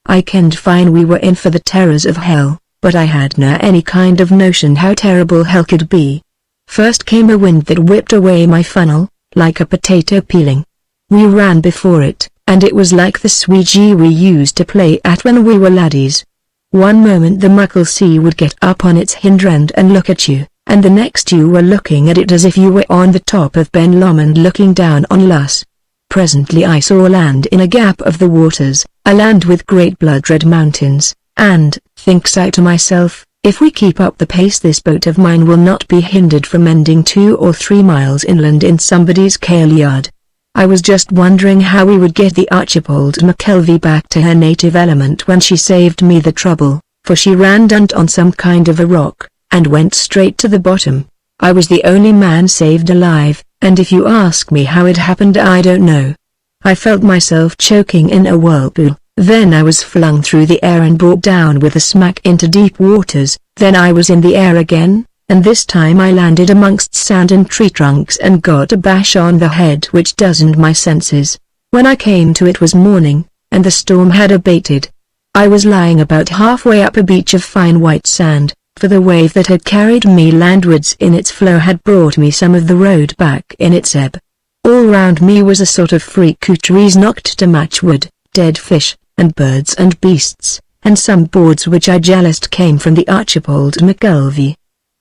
I kenned fine we were in for the terrors of hell, but I had na any kind of notion how terrible hell could be. First came a wind that whipped away my funnel, like a potato peeling. We ran before it, and it was like the squeegee we used to play at when we were laddies. One moment the muckle sea would get up on its hind end and look at you, and the next you were looking at it as if you were on the top of Ben Lomond looking down on Luss. Presently I saw land in a gap of the waters, a land with great blood-red mountains, and, thinks I to myself, if we keep up the pace this boat of mine will not be hindered from ending 2 or 3 miles inland in somebody's kail yard. I was just wondering how we would get the Archibald McKelvey back to her native element when she saved me the trouble, for she ran down on some kind of a rock, and went straight to the bottom. I was the only man saved alive, and if you ask me how it happened I don't know. I felt myself choking in a whirlpool, then I was flung through the air and brought down with a smack into deep waters, then I was in the air again, and this time I landed amongst sand and tree trunks and got a bash on the head which dozened my senses. When I came to it was morning, and the storm had abated. I was lying about halfway up a beach of fine white sand, for the wave that had carried me landwards in its flow had brought me some of the road back in its ebb. All round me was a sort of freak trees knocked to matchwood, dead fish, and birds and beasts, and some boards which I jealoused came from the Archibald McKelvey.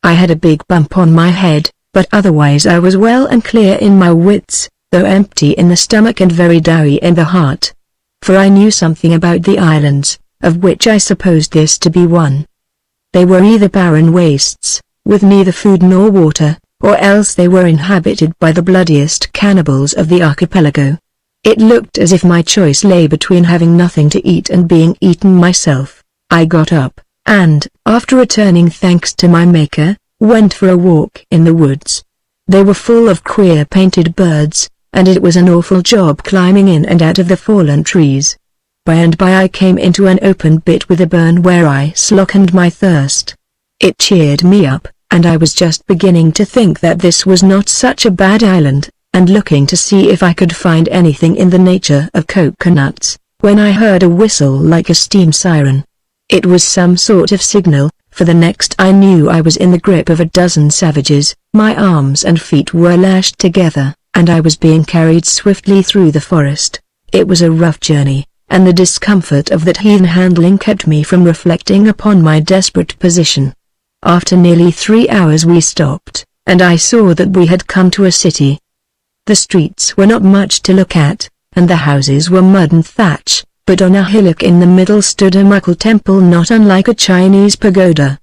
I had a big bump on my head, but otherwise I was well and clear in my wits, though empty in the stomach and very doughy in the heart. For I knew something about the islands, of which I supposed this to be one. They were either barren wastes, with neither food nor water, or else they were inhabited by the bloodiest cannibals of the archipelago. It looked as if my choice lay between having nothing to eat and being eaten myself. I got up, and, after returning thanks to my Maker, went for a walk in the woods. They were full of queer painted birds, and it was an awful job climbing in and out of the fallen trees. By and by I came into an open bit with a burn where I slackened my thirst. It cheered me up, and I was just beginning to think that this was not such a bad island, and looking to see if I could find anything in the nature of coconuts, when I heard a whistle like a steam siren. It was some sort of signal, for the next I knew I was in the grip of a dozen savages. My arms and feet were lashed together, and I was being carried swiftly through the forest. It was a rough journey, and the discomfort of that heathen handling kept me from reflecting upon my desperate position. After nearly 3 hours we stopped, and I saw that we had come to a city. The streets were not much to look at, and the houses were mud and thatch, but on a hillock in the middle stood a muckle temple not unlike a Chinese pagoda.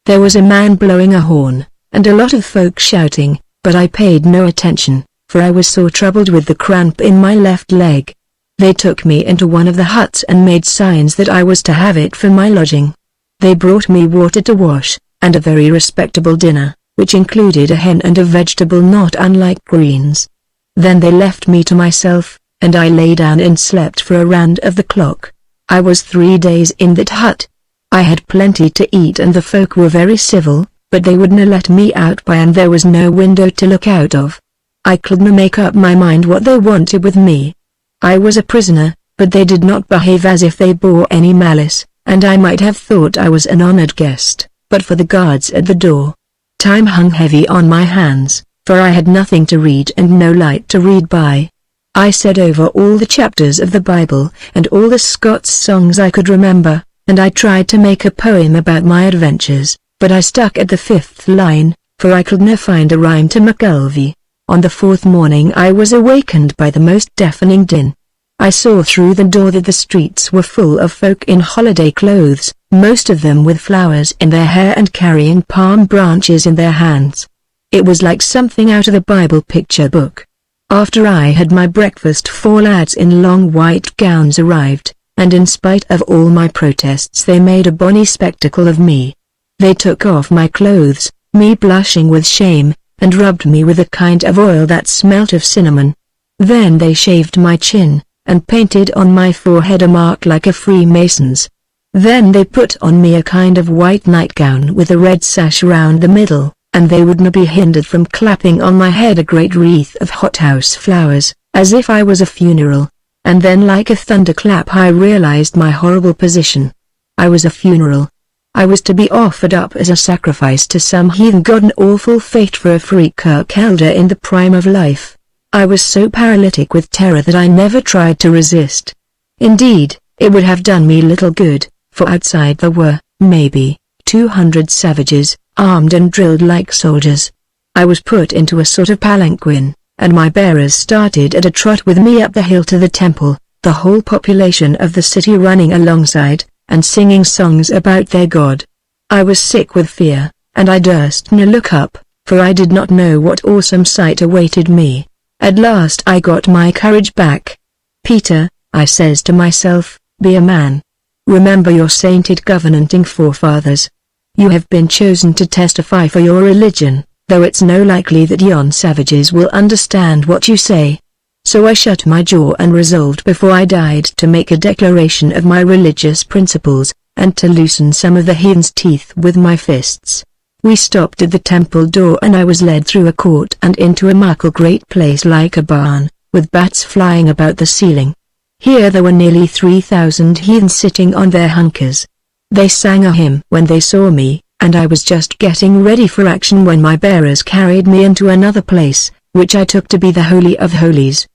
There was a man blowing a horn, and a lot of folk shouting, but I paid no attention, for I was sore troubled with the cramp in my left leg. They took me into one of the huts and made signs that I was to have it for my lodging. They brought me water to wash, and a very respectable dinner, which included a hen and a vegetable not unlike greens. Then they left me to myself, and I lay down and slept for a round of the clock. I was 3 days in that hut. I had plenty to eat and the folk were very civil, but they wouldn't let me out by and there was no window to look out of. I couldn't make up my mind what they wanted with me. I was a prisoner, but they did not behave as if they bore any malice, and I might have thought I was an honored guest, but for the guards at the door. Time hung heavy on my hands, for I had nothing to read and no light to read by. I said over all the chapters of the Bible and all the Scots songs I could remember, and I tried to make a poem about my adventures, but I stuck at the 5th line, for I couldn't find a rhyme to McGulvey. On the 4th morning I was awakened by the most deafening din. I saw through the door that the streets were full of folk in holiday clothes, most of them with flowers in their hair and carrying palm branches in their hands. It was like something out of the Bible picture book. After I had my breakfast 4 lads in long white gowns arrived, and in spite of all my protests they made a bonny spectacle of me. They took off my clothes, me blushing with shame, and rubbed me with a kind of oil that smelt of cinnamon. Then they shaved my chin, and painted on my forehead a mark like a Freemason's. Then they put on me a kind of white nightgown with a red sash round the middle, and they wouldn't be hindered from clapping on my head a great wreath of hothouse flowers, as if I was a funeral. And then like a thunderclap I realized my horrible position. I was a funeral. I was to be offered up as a sacrifice to some heathen god, an awful fate for a free Kirk elder in the prime of life. I was so paralytic with terror that I never tried to resist. Indeed, it would have done me little good, for outside there were, maybe, 200 savages, armed and drilled like soldiers. I was put into a sort of palanquin, and my bearers started at a trot with me up the hill to the temple, the whole population of the city running alongside, and singing songs about their god. I was sick with fear, and I durst not look up, for I did not know what awesome sight awaited me. At last I got my courage back. "Peter," I says to myself, "be a man. Remember your sainted covenanting forefathers. You have been chosen to testify for your religion, though it's no likely that yon savages will understand what you say." So I shut my jaw and resolved before I died to make a declaration of my religious principles, and to loosen some of the heathen's teeth with my fists. We stopped at the temple door and I was led through a court and into a muckle great place like a barn, with bats flying about the ceiling. Here there were nearly 3,000 heathen sitting on their hunkers. They sang a hymn when they saw me, and I was just getting ready for action when my bearers carried me into another place, which I took to be the Holy of Holies.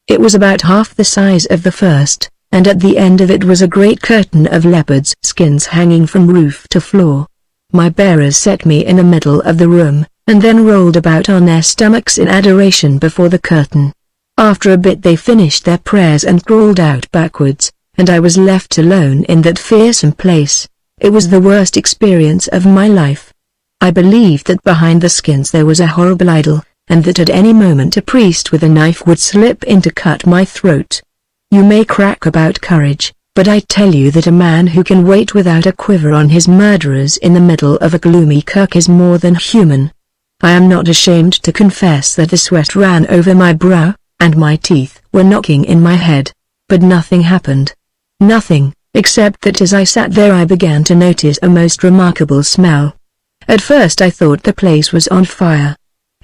It was about half the size of the first, and at the end of it was a great curtain of leopards' skins hanging from roof to floor. My bearers set me in the middle of the room, and then rolled about on their stomachs in adoration before the curtain. After a bit they finished their prayers and crawled out backwards, and I was left alone in that fearsome place. It was the worst experience of my life. I believed that behind the skins there was a horrible idol, and that at any moment a priest with a knife would slip in to cut my throat. You may crack about courage, but I tell you that a man who can wait without a quiver on his murderers in the middle of a gloomy kirk is more than human. I am not ashamed to confess that the sweat ran over my brow, and my teeth were knocking in my head. But nothing happened. Nothing, except that as I sat there I began to notice a most remarkable smell. At first I thought the place was on fire.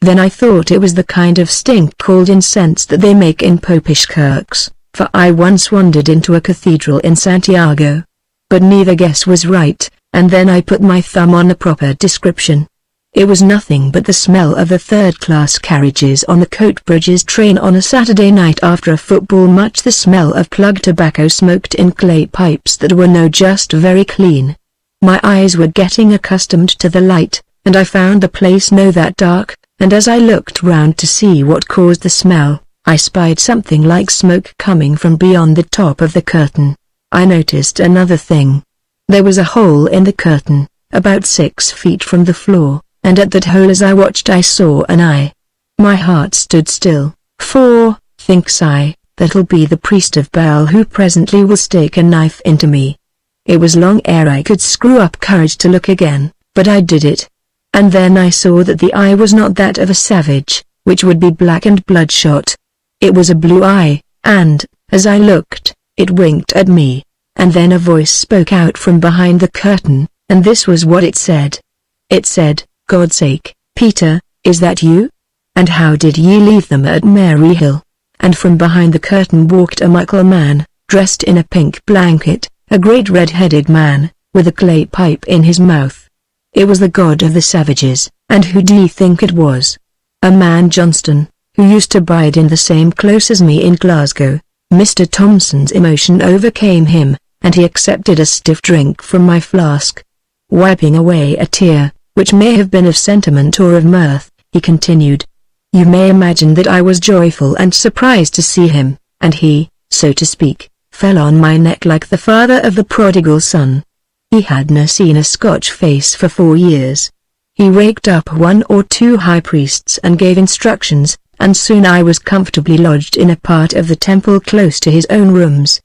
Then I thought it was the kind of stink called incense that they make in popish kirks, for I once wandered into a cathedral in Santiago. But neither guess was right, and then I put my thumb on the proper description. It was nothing but the smell of the third-class carriages on the Coatbridge's train on a Saturday night after a football match, the smell of plug tobacco smoked in clay pipes that were no just very clean. My eyes were getting accustomed to the light, and I found the place no that dark, and as I looked round to see what caused the smell, I spied something like smoke coming from beyond the top of the curtain. I noticed another thing. There was a hole in the curtain, about 6 feet from the floor, and at that hole as I watched I saw an eye. My heart stood still, for, thinks I, that'll be the priest of Baal who presently will stake a knife into me. It was long ere I could screw up courage to look again, but I did it. And then I saw that the eye was not that of a savage, which would be black and bloodshot. It was a blue eye, and, as I looked, it winked at me, and then a voice spoke out from behind the curtain, and this was what it said. It said, "God's sake, Peter, is that you? And how did ye leave them at Maryhill?" And from behind the curtain walked a muckle man, dressed in a pink blanket, a great red-headed man, with a clay pipe in his mouth. It was the god of the savages, and who do ye think it was? A man Johnston, who used to bide in the same close as me in Glasgow. Mr. Thompson's emotion overcame him, and he accepted a stiff drink from my flask. Wiping away a tear, which may have been of sentiment or of mirth, he continued. You may imagine that I was joyful and surprised to see him, and he, so to speak, fell on my neck like the father of the prodigal son. He hadna seen a Scotch face for 4 years. He raked up 1 or 2 high priests and gave instructions, and soon I was comfortably lodged in a part of the temple close to his own rooms.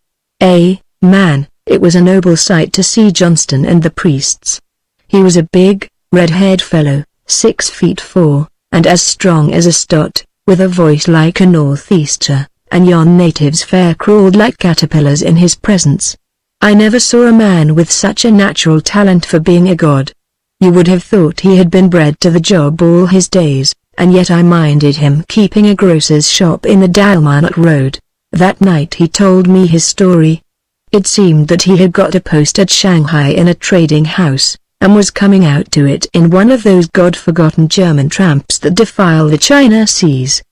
Man, it was a noble sight to see Johnston and the priests. He was a big, red-haired fellow, 6 feet 4, and as strong as a stot, with a voice like a northeaster, and yon natives fair crawled like caterpillars in his presence. I never saw a man with such a natural talent for being a god. You would have thought he had been bred to the job all his days, and yet I minded him keeping a grocer's shop in the Dalmarnock Road. That night he told me his story. It seemed that he had got a post at Shanghai in a trading house, and was coming out to it in one of those God-forgotten German tramps that defile the China seas.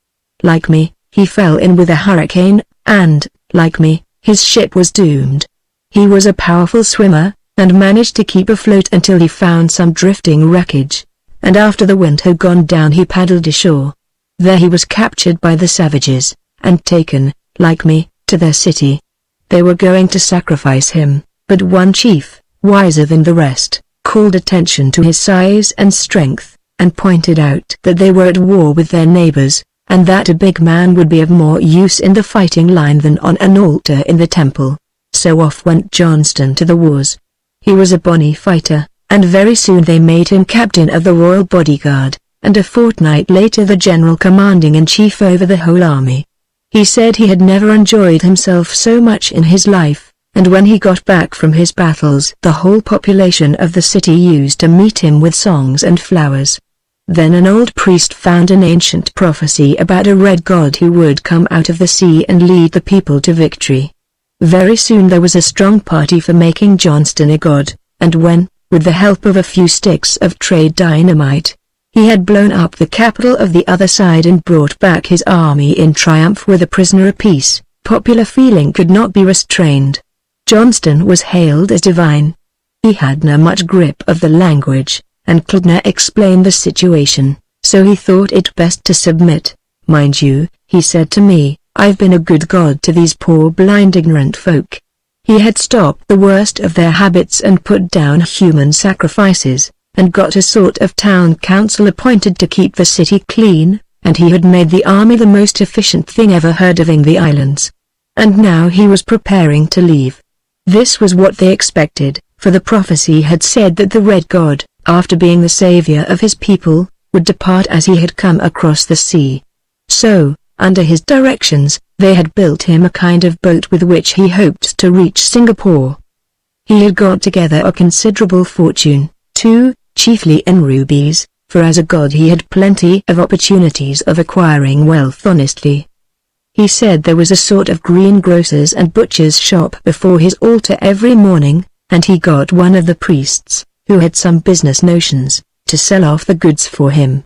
Like me, he fell in with a hurricane, and, like me, his ship was doomed. He was a powerful swimmer, and managed to keep afloat until he found some drifting wreckage, and after the wind had gone down he paddled ashore. There he was captured by the savages, and taken, like me, to their city. They were going to sacrifice him, but one chief, wiser than the rest, called attention to his size and strength, and pointed out that they were at war with their neighbors, and that a big man would be of more use in the fighting line than on an altar in the temple. So off went Johnston to the wars. He was a bonny fighter, and very soon they made him captain of the royal bodyguard, and a fortnight later the general commanding-in-chief over the whole army. He said he had never enjoyed himself so much in his life, and when he got back from his battles the whole population of the city used to meet him with songs and flowers. Then an old priest found an ancient prophecy about a red god who would come out of the sea and lead the people to victory. Very soon there was a strong party for making Johnston a god, and when, with the help of a few sticks of trade dynamite, he had blown up the capital of the other side and brought back his army in triumph with a prisoner apiece, popular feeling could not be restrained. Johnston was hailed as divine. He hadna much grip of the language, and couldna explain the situation, so he thought it best to submit. Mind you, he said to me, I've been a good god to these poor blind ignorant folk. He had stopped the worst of their habits and put down human sacrifices, and got a sort of town council appointed to keep the city clean, and he had made the army the most efficient thing ever heard of in the islands. And now he was preparing to leave. This was what they expected, for the prophecy had said that the Red God, after being the savior of his people, would depart as he had come across the sea. So, under his directions, they had built him a kind of boat with which he hoped to reach Singapore. He had got together a considerable fortune, too, chiefly in rubies, for as a god he had plenty of opportunities of acquiring wealth honestly. He said there was a sort of greengrocer's and butcher's shop before his altar every morning, and he got one of the priests, who had some business notions, to sell off the goods for him.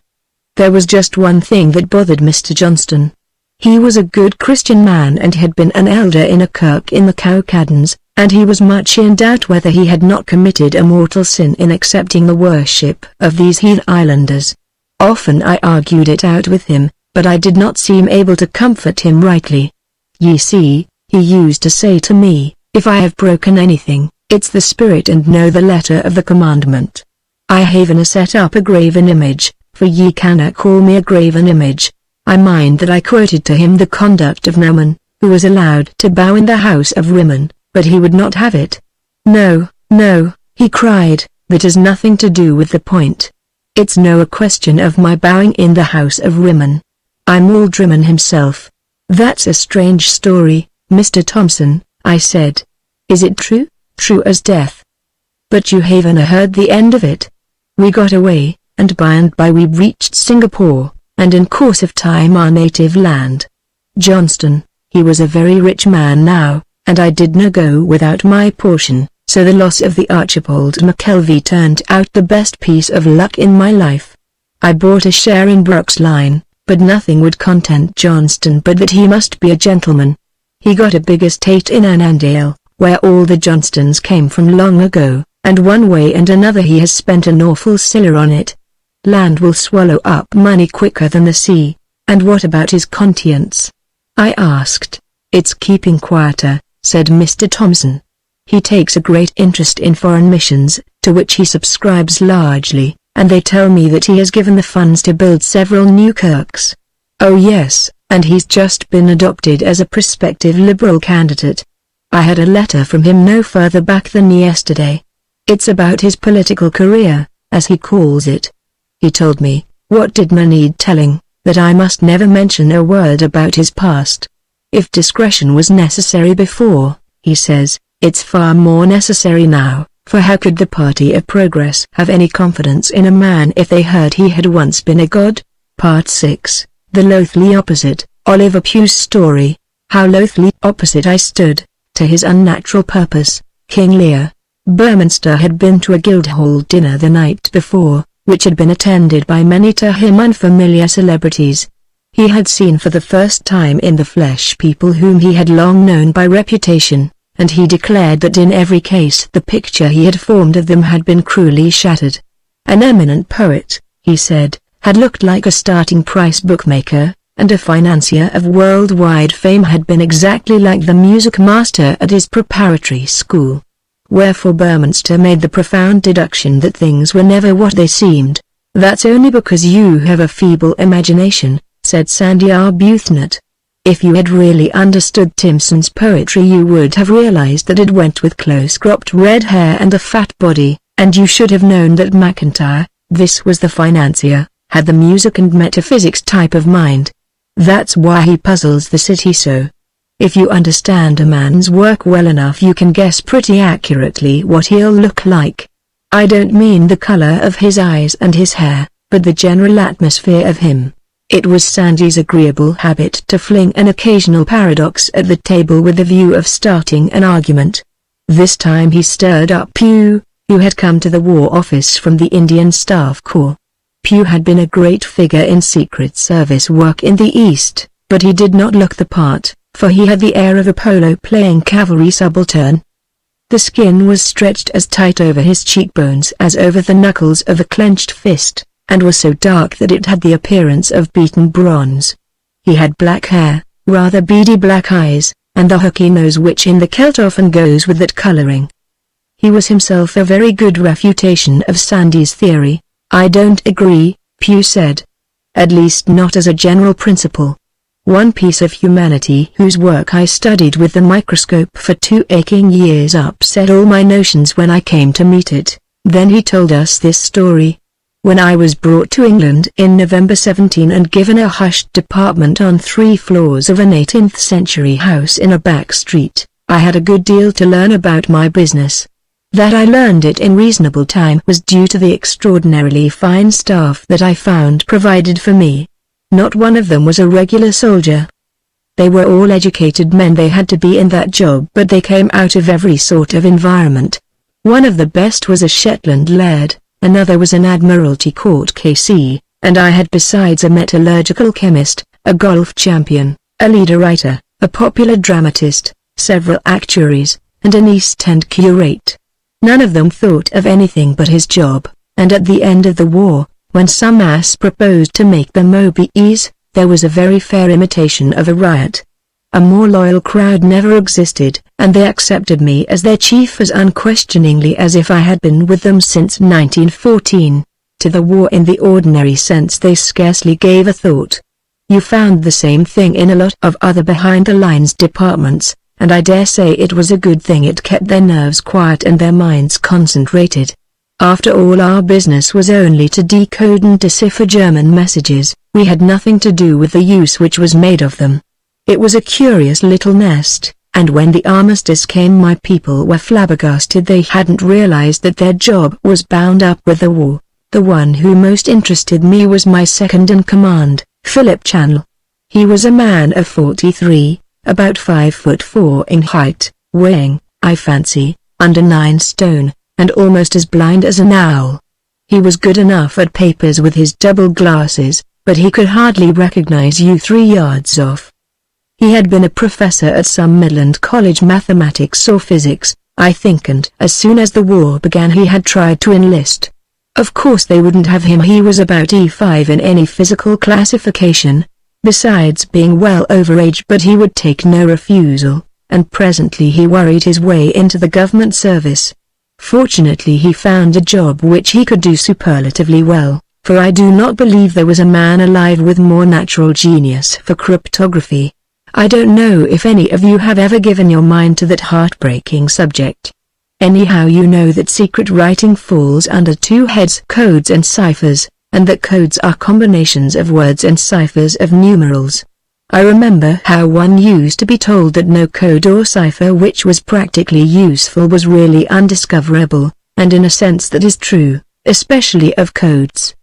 There was just one thing that bothered Mr. Johnston. He was a good Christian man and had been an elder in a kirk in the Cowcaddens, and he was much in doubt whether he had not committed a mortal sin in accepting the worship of these heathen islanders. Often I argued it out with him, but I did not seem able to comfort him rightly. Ye see, he used to say to me, if I have broken anything, it's the spirit and no the letter of the commandment. I havena set up a graven image, for ye canna call me a graven image. I mind that I quoted to him the conduct of Naaman, who was allowed to bow in the house of Rimmon, but he would not have it. No, no, he cried, that has nothing to do with the point. It's no a question of my bowing in the house of Rimmon. I'm Aldrimmon himself. That's a strange story, Mr. Thompson, I said. Is it true? True as death. But you havena heard the end of it. We got away, and by we reached Singapore, and in course of time our native land. Johnston, he was a very rich man now, and I didna go without my portion, so the loss of the Archibald McKelvey turned out the best piece of luck in my life. I bought a share in Brooks Line, but nothing would content Johnston but that he must be a gentleman. He got a big estate in Annandale, where all the Johnstons came from long ago, and one way and another he has spent an awful siller on it. Land will swallow up money quicker than the sea. And what about his conscience? I asked. It's keeping quieter, said Mr. Thompson. He takes a great interest in foreign missions, to which he subscribes largely, and they tell me that he has given the funds to build several new kirks. Oh yes, and he's just been adopted as a prospective Liberal candidate. I had a letter from him no further back than yesterday. It's about his political career, as he calls it. He told me, what didn't need telling, that I must never mention a word about his past. If discretion was necessary before, he says, it's far more necessary now, for how could the Party of Progress have any confidence in a man if they heard he had once been a god? Part 6, The Loathly Opposite, Oliver Pugh's Story. How loathly opposite I stood, to his unnatural purpose, King Lear. Berminster had been to a Guildhall dinner the night before, which had been attended by many to him unfamiliar celebrities. He had seen for the first time in the flesh people whom he had long known by reputation, and he declared that in every case the picture he had formed of them had been cruelly shattered. An eminent poet, he said, had looked like a starting price bookmaker, and a financier of worldwide fame had been exactly like the music master at his preparatory school. Wherefore Berminster made the profound deduction that things were never what they seemed. That's only because you have a feeble imagination, said Sandy Arbuthnot. If you had really understood Timpson's poetry you would have realized that it went with close-cropped red hair and a fat body, and you should have known that MacIntyre, this was the financier, had the music and metaphysics type of mind. That's why he puzzles the city so. If you understand a man's work well enough you can guess pretty accurately what he'll look like. I don't mean the color of his eyes and his hair, but the general atmosphere of him. It was Sandy's agreeable habit to fling an occasional paradox at the table with the view of starting an argument. This time he stirred up Pugh, who had come to the War Office from the Indian Staff Corps. Pugh had been a great figure in Secret Service work in the East, but he did not look the part, for he had the air of a polo-playing cavalry subaltern. The skin was stretched as tight over his cheekbones as over the knuckles of a clenched fist, and was so dark that it had the appearance of beaten bronze. He had black hair, rather beady black eyes, and the hooky nose which in the Celt often goes with that colouring. He was himself a very good refutation of Sandy's theory. "I don't agree," Pugh said. "At least not as a general principle. One piece of humanity whose work I studied with the microscope for 2 aching years upset all my notions when I came to meet it." Then he told us this story. "When I was brought to England in November 17 and given a hushed department on 3 floors of an 18th century house in a back street, I had a good deal to learn about my business. That I learned it in reasonable time was due to the extraordinarily fine staff that I found provided for me. Not one of them was a regular soldier. They were all educated men. They had to be in that job, but they came out of every sort of environment. One of the best was a Shetland laird, another was an Admiralty Court KC, and I had besides a metallurgical chemist, a golf champion, a leader writer, a popular dramatist, several actuaries, and an East End curate. None of them thought of anything but his job, and at the end of the war, when some ass proposed to make them OBEs, there was a very fair imitation of a riot. A more loyal crowd never existed, and they accepted me as their chief as unquestioningly as if I had been with them since 1914. To the war in the ordinary sense they scarcely gave a thought. You found the same thing in a lot of other behind-the-lines departments, and I dare say it was a good thing it kept their nerves quiet and their minds concentrated. After all, our business was only to decode and decipher German messages. We had nothing to do with the use which was made of them. It was a curious little nest, and when the armistice came my people were flabbergasted. They hadn't realized that their job was bound up with the war. The one who most interested me was my second-in-command, Philip Channell. He was a man of 43, about 5'4" in height, weighing, I fancy, under 9 stone, and almost as blind as an owl. He was good enough at papers with his double glasses, but he could hardly recognize you 3 yards off. He had been a professor at some Midland college, mathematics or physics, I think, and as soon as the war began he had tried to enlist. Of course they wouldn't have him. He was about E5 in any physical classification, besides being well over age, but he would take no refusal, and presently he worried his way into the government service. Fortunately he found a job which he could do superlatively well, for I do not believe there was a man alive with more natural genius for cryptography. I don't know if any of you have ever given your mind to that heartbreaking subject. Anyhow, you know that secret writing falls under 2 heads: codes and ciphers, and that codes are combinations of words and ciphers of numerals. I remember how one used to be told that no code or cipher which was practically useful was really undiscoverable, and in a sense that is true, especially of codes.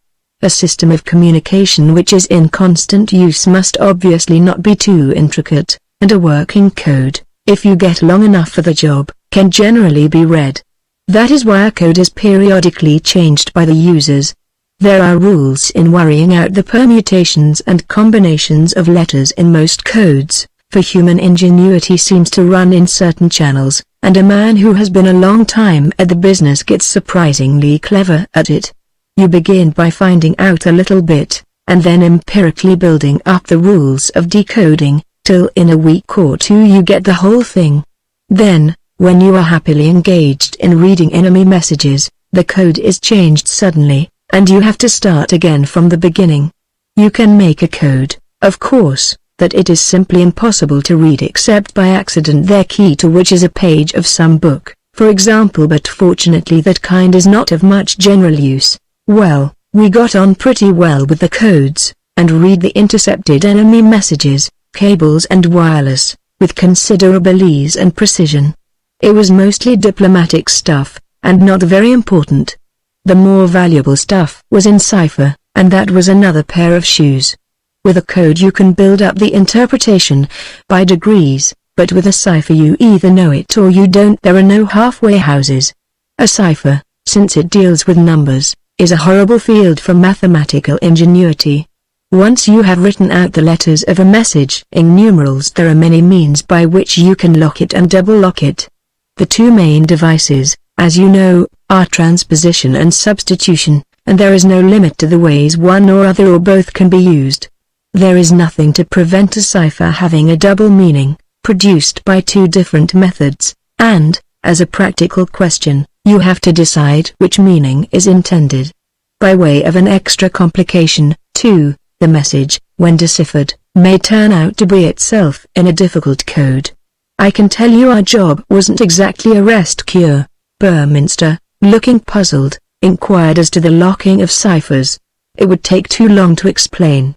A system of communication which is in constant use must obviously not be too intricate, and a working code, if you get long enough for the job, can generally be read. That is why a code is periodically changed by the users. There are rules in worrying out the permutations and combinations of letters in most codes, for human ingenuity seems to run in certain channels, and a man who has been a long time at the business gets surprisingly clever at it. You begin by finding out a little bit, and then empirically building up the rules of decoding, till in a week or 2 you get the whole thing. Then, when you are happily engaged in reading enemy messages, the code is changed suddenly, and you have to start again from the beginning. You can make a code, of course, that it is simply impossible to read except by accident, their key to which is a page of some book, for example, but fortunately that kind is not of much general use. Well, we got on pretty well with the codes, and read the intercepted enemy messages, cables and wireless, with considerable ease and precision. It was mostly diplomatic stuff, and not very important. The more valuable stuff was in cipher, and that was another pair of shoes. With a code you can build up the interpretation, by degrees, but with a cipher you either know it or you don't. There are no halfway houses. A cipher, since it deals with numbers, is a horrible field for mathematical ingenuity. Once you have written out the letters of a message in numerals, there are many means by which you can lock it and double lock it. The 2 main devices, as you know, are transposition and substitution, and there is no limit to the ways one or other or both can be used. There is nothing to prevent a cipher having a double meaning, produced by two different methods, and, as a practical question, you have to decide which meaning is intended. By way of an extra complication, too, the message, when deciphered, may turn out to be itself in a difficult code. I can tell you our job wasn't exactly a rest cure. Burminster, looking puzzled, inquired as to the locking of ciphers. It would take too long to explain.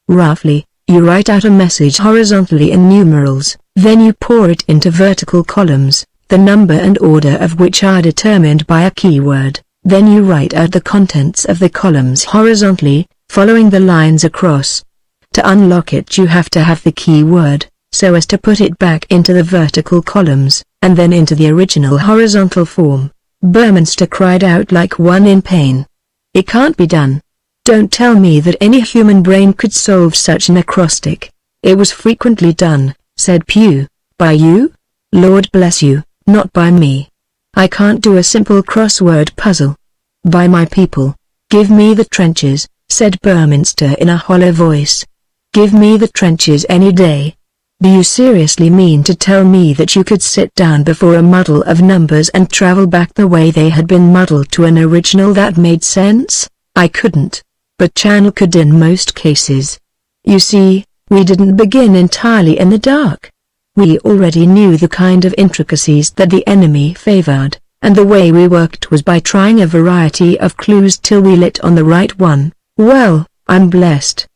Roughly, you write out a message horizontally in numerals, then you pour it into vertical columns, the number and order of which are determined by a keyword. Then you write out the contents of the columns horizontally, following the lines across. To unlock it you have to have the keyword, so as to put it back into the vertical columns, and then into the original horizontal form. Burminster cried out like one in pain. It can't be done. Don't tell me that any human brain could solve such an acrostic. It was frequently done, said Pugh. By you? Lord bless you, not by me. I can't do a simple crossword puzzle. By my people. Give me the trenches, said Burminster in a hollow voice. Give me the trenches any day. Do you seriously mean to tell me that you could sit down before a muddle of numbers and travel back the way they had been muddled to an original that made sense? I couldn't. But Channel could in most cases. You see, we didn't begin entirely in the dark. We already knew the kind of intricacies that the enemy favored, and the way we worked was by trying a variety of clues till we lit on the right one. Well, I'm blessed.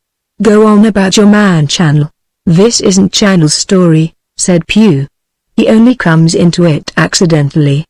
Go on about your man Channel. This isn't Channel's story, said Pugh. He only comes into it accidentally.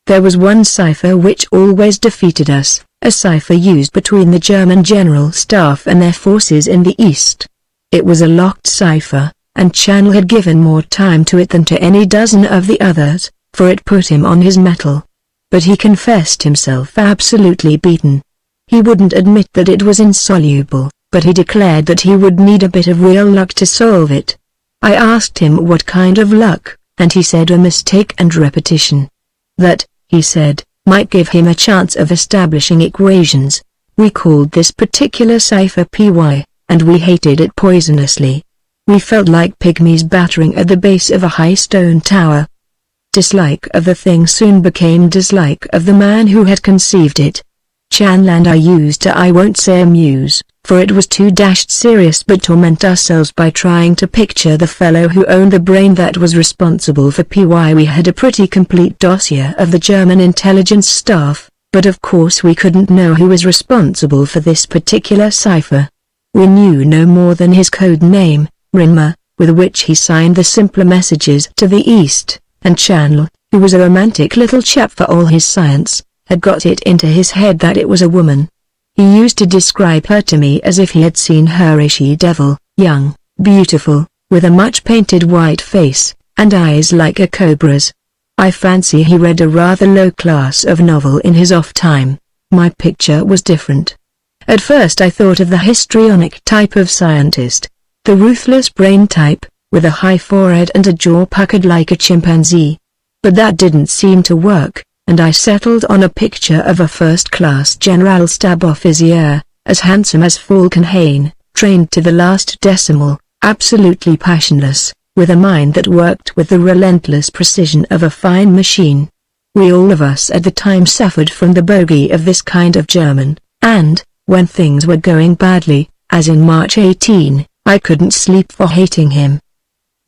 There was one cipher which always defeated us, a cipher used between the German General Staff and their forces in the East. It was a locked cipher, and Channel had given more time to it than to any dozen of the others, for it put him on his mettle. But he confessed himself absolutely beaten. He wouldn't admit that it was insoluble, but he declared that he would need a bit of real luck to solve it. I asked him what kind of luck, and he said a mistake and repetition. That, he said, might give him a chance of establishing equations. We called this particular cipher PY, and we hated it poisonously. We felt like pygmies battering at the base of a high stone tower. Dislike of the thing soon became dislike of the man who had conceived it. Channel and I used to I won't say amuse, for it was too serious, but torment ourselves by trying to picture the fellow who owned the brain that was responsible for PY. We had a pretty complete dossier of the German intelligence staff, but of course we couldn't know who was responsible for this particular cipher. We knew no more than his code name, Rinma, with which he signed the simpler messages to the East, and Channel, who was a romantic little chap for all his science, had got it into his head that it was a woman. He used to describe her to me as if he had seen her a she-devil, young, beautiful, with a much painted white face, and eyes like a cobra's. I fancy he read a rather low class of novel in his off time. My picture was different. At first I thought of the histrionic type of scientist, the ruthless brain type, with a high forehead and a jaw puckered like a chimpanzee. But that didn't seem to work, and I settled on a picture of a first-class general stab officer, as handsome as Falkenhayn, trained to the last decimal, absolutely passionless, with a mind that worked with the relentless precision of a fine machine. We all of us at the time suffered from the bogey of this kind of German, and, when things were going badly, as in March 18, I couldn't sleep for hating him.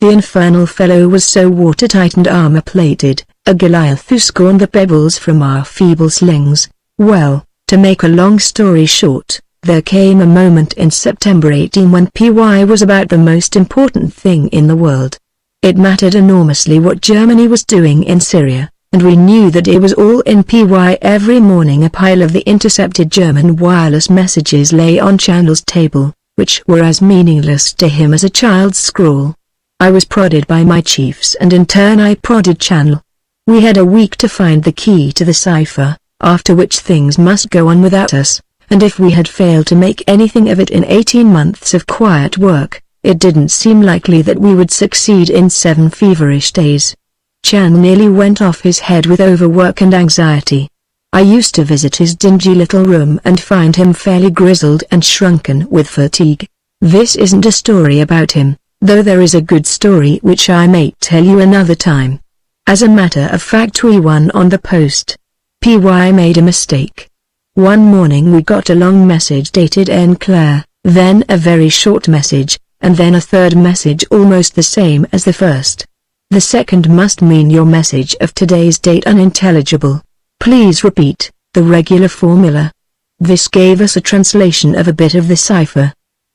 The infernal fellow was so watertight and armor-plated, a Goliath who scorned the pebbles from our feeble slings. Well, to make a long story short, there came a moment in September 18 when PY was about the most important thing in the world. It mattered enormously what Germany was doing in Syria, and we knew that it was all in PY. Every morning a pile of the intercepted German wireless messages lay on Channel's table, which were as meaningless to him as a child's scrawl. I was prodded by my chiefs and in turn I prodded Channel. We had a week to find the key to the cipher, after which things must go on without us, and if we had failed to make anything of it in 18 months of quiet work, it didn't seem likely that we would succeed in 7 feverish days. Channel nearly went off his head with overwork and anxiety. I used to visit his dingy little room and find him fairly grizzled and shrunken with fatigue. This isn't a story about him, though there is a good story which I may tell you another time. As a matter of fact, we won on the post. PY made a mistake. One morning we got a long message dated en clair, then a very short message, and then a third message almost the same as the first. The second must mean your message of today's date unintelligible. Please repeat the regular formula. This gave us a translation of a bit of the cipher.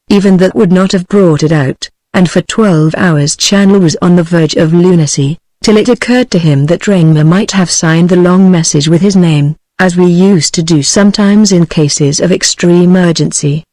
Even that would not have brought it out, and for 12 hours Chandler was on the verge of lunacy, till it occurred to him that Rainma might have signed the long message with his name, as we used to do sometimes in cases of extreme urgency.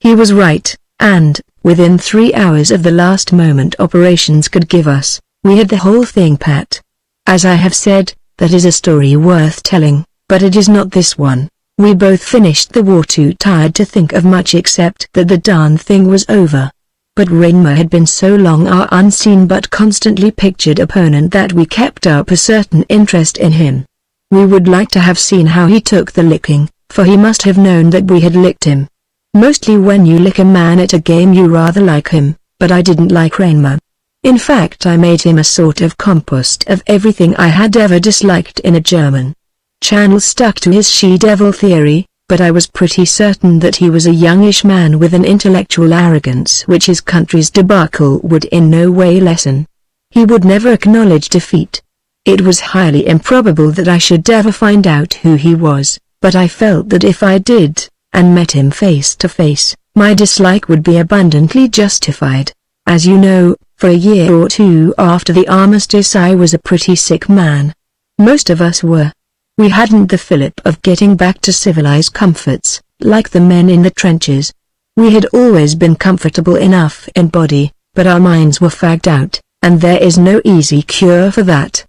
He was right, and, within 3 hours of the last moment operations could give us, we had the whole thing pat. As I have said, that is a story worth telling, but it is not this one. We both finished the war too tired to think of much except that the darn thing was over. But Rainma had been so long our unseen but constantly pictured opponent that we kept up a certain interest in him. We would like to have seen how he took the licking, for he must have known that we had licked him. Mostly when you lick a man at a game you rather like him, but I didn't like Rainma. In fact, I made him a sort of compost of everything I had ever disliked in a German. Chandler stuck to his she-devil theory, but I was pretty certain that he was a youngish man with an intellectual arrogance which his country's debacle would in no way lessen. He would never acknowledge defeat. It was highly improbable that I should ever find out who he was, but I felt that if I did, and met him face to face, my dislike would be abundantly justified. As you know, for a year or two after the armistice I was a pretty sick man. Most of us were. We hadn't the fillip of getting back to civilized comforts, like the men in the trenches. We had always been comfortable enough in body, but our minds were fagged out, and there is no easy cure for that.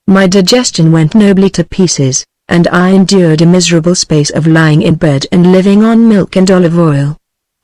My digestion went nobly to pieces, and I endured a miserable space of lying in bed and living on milk and olive oil.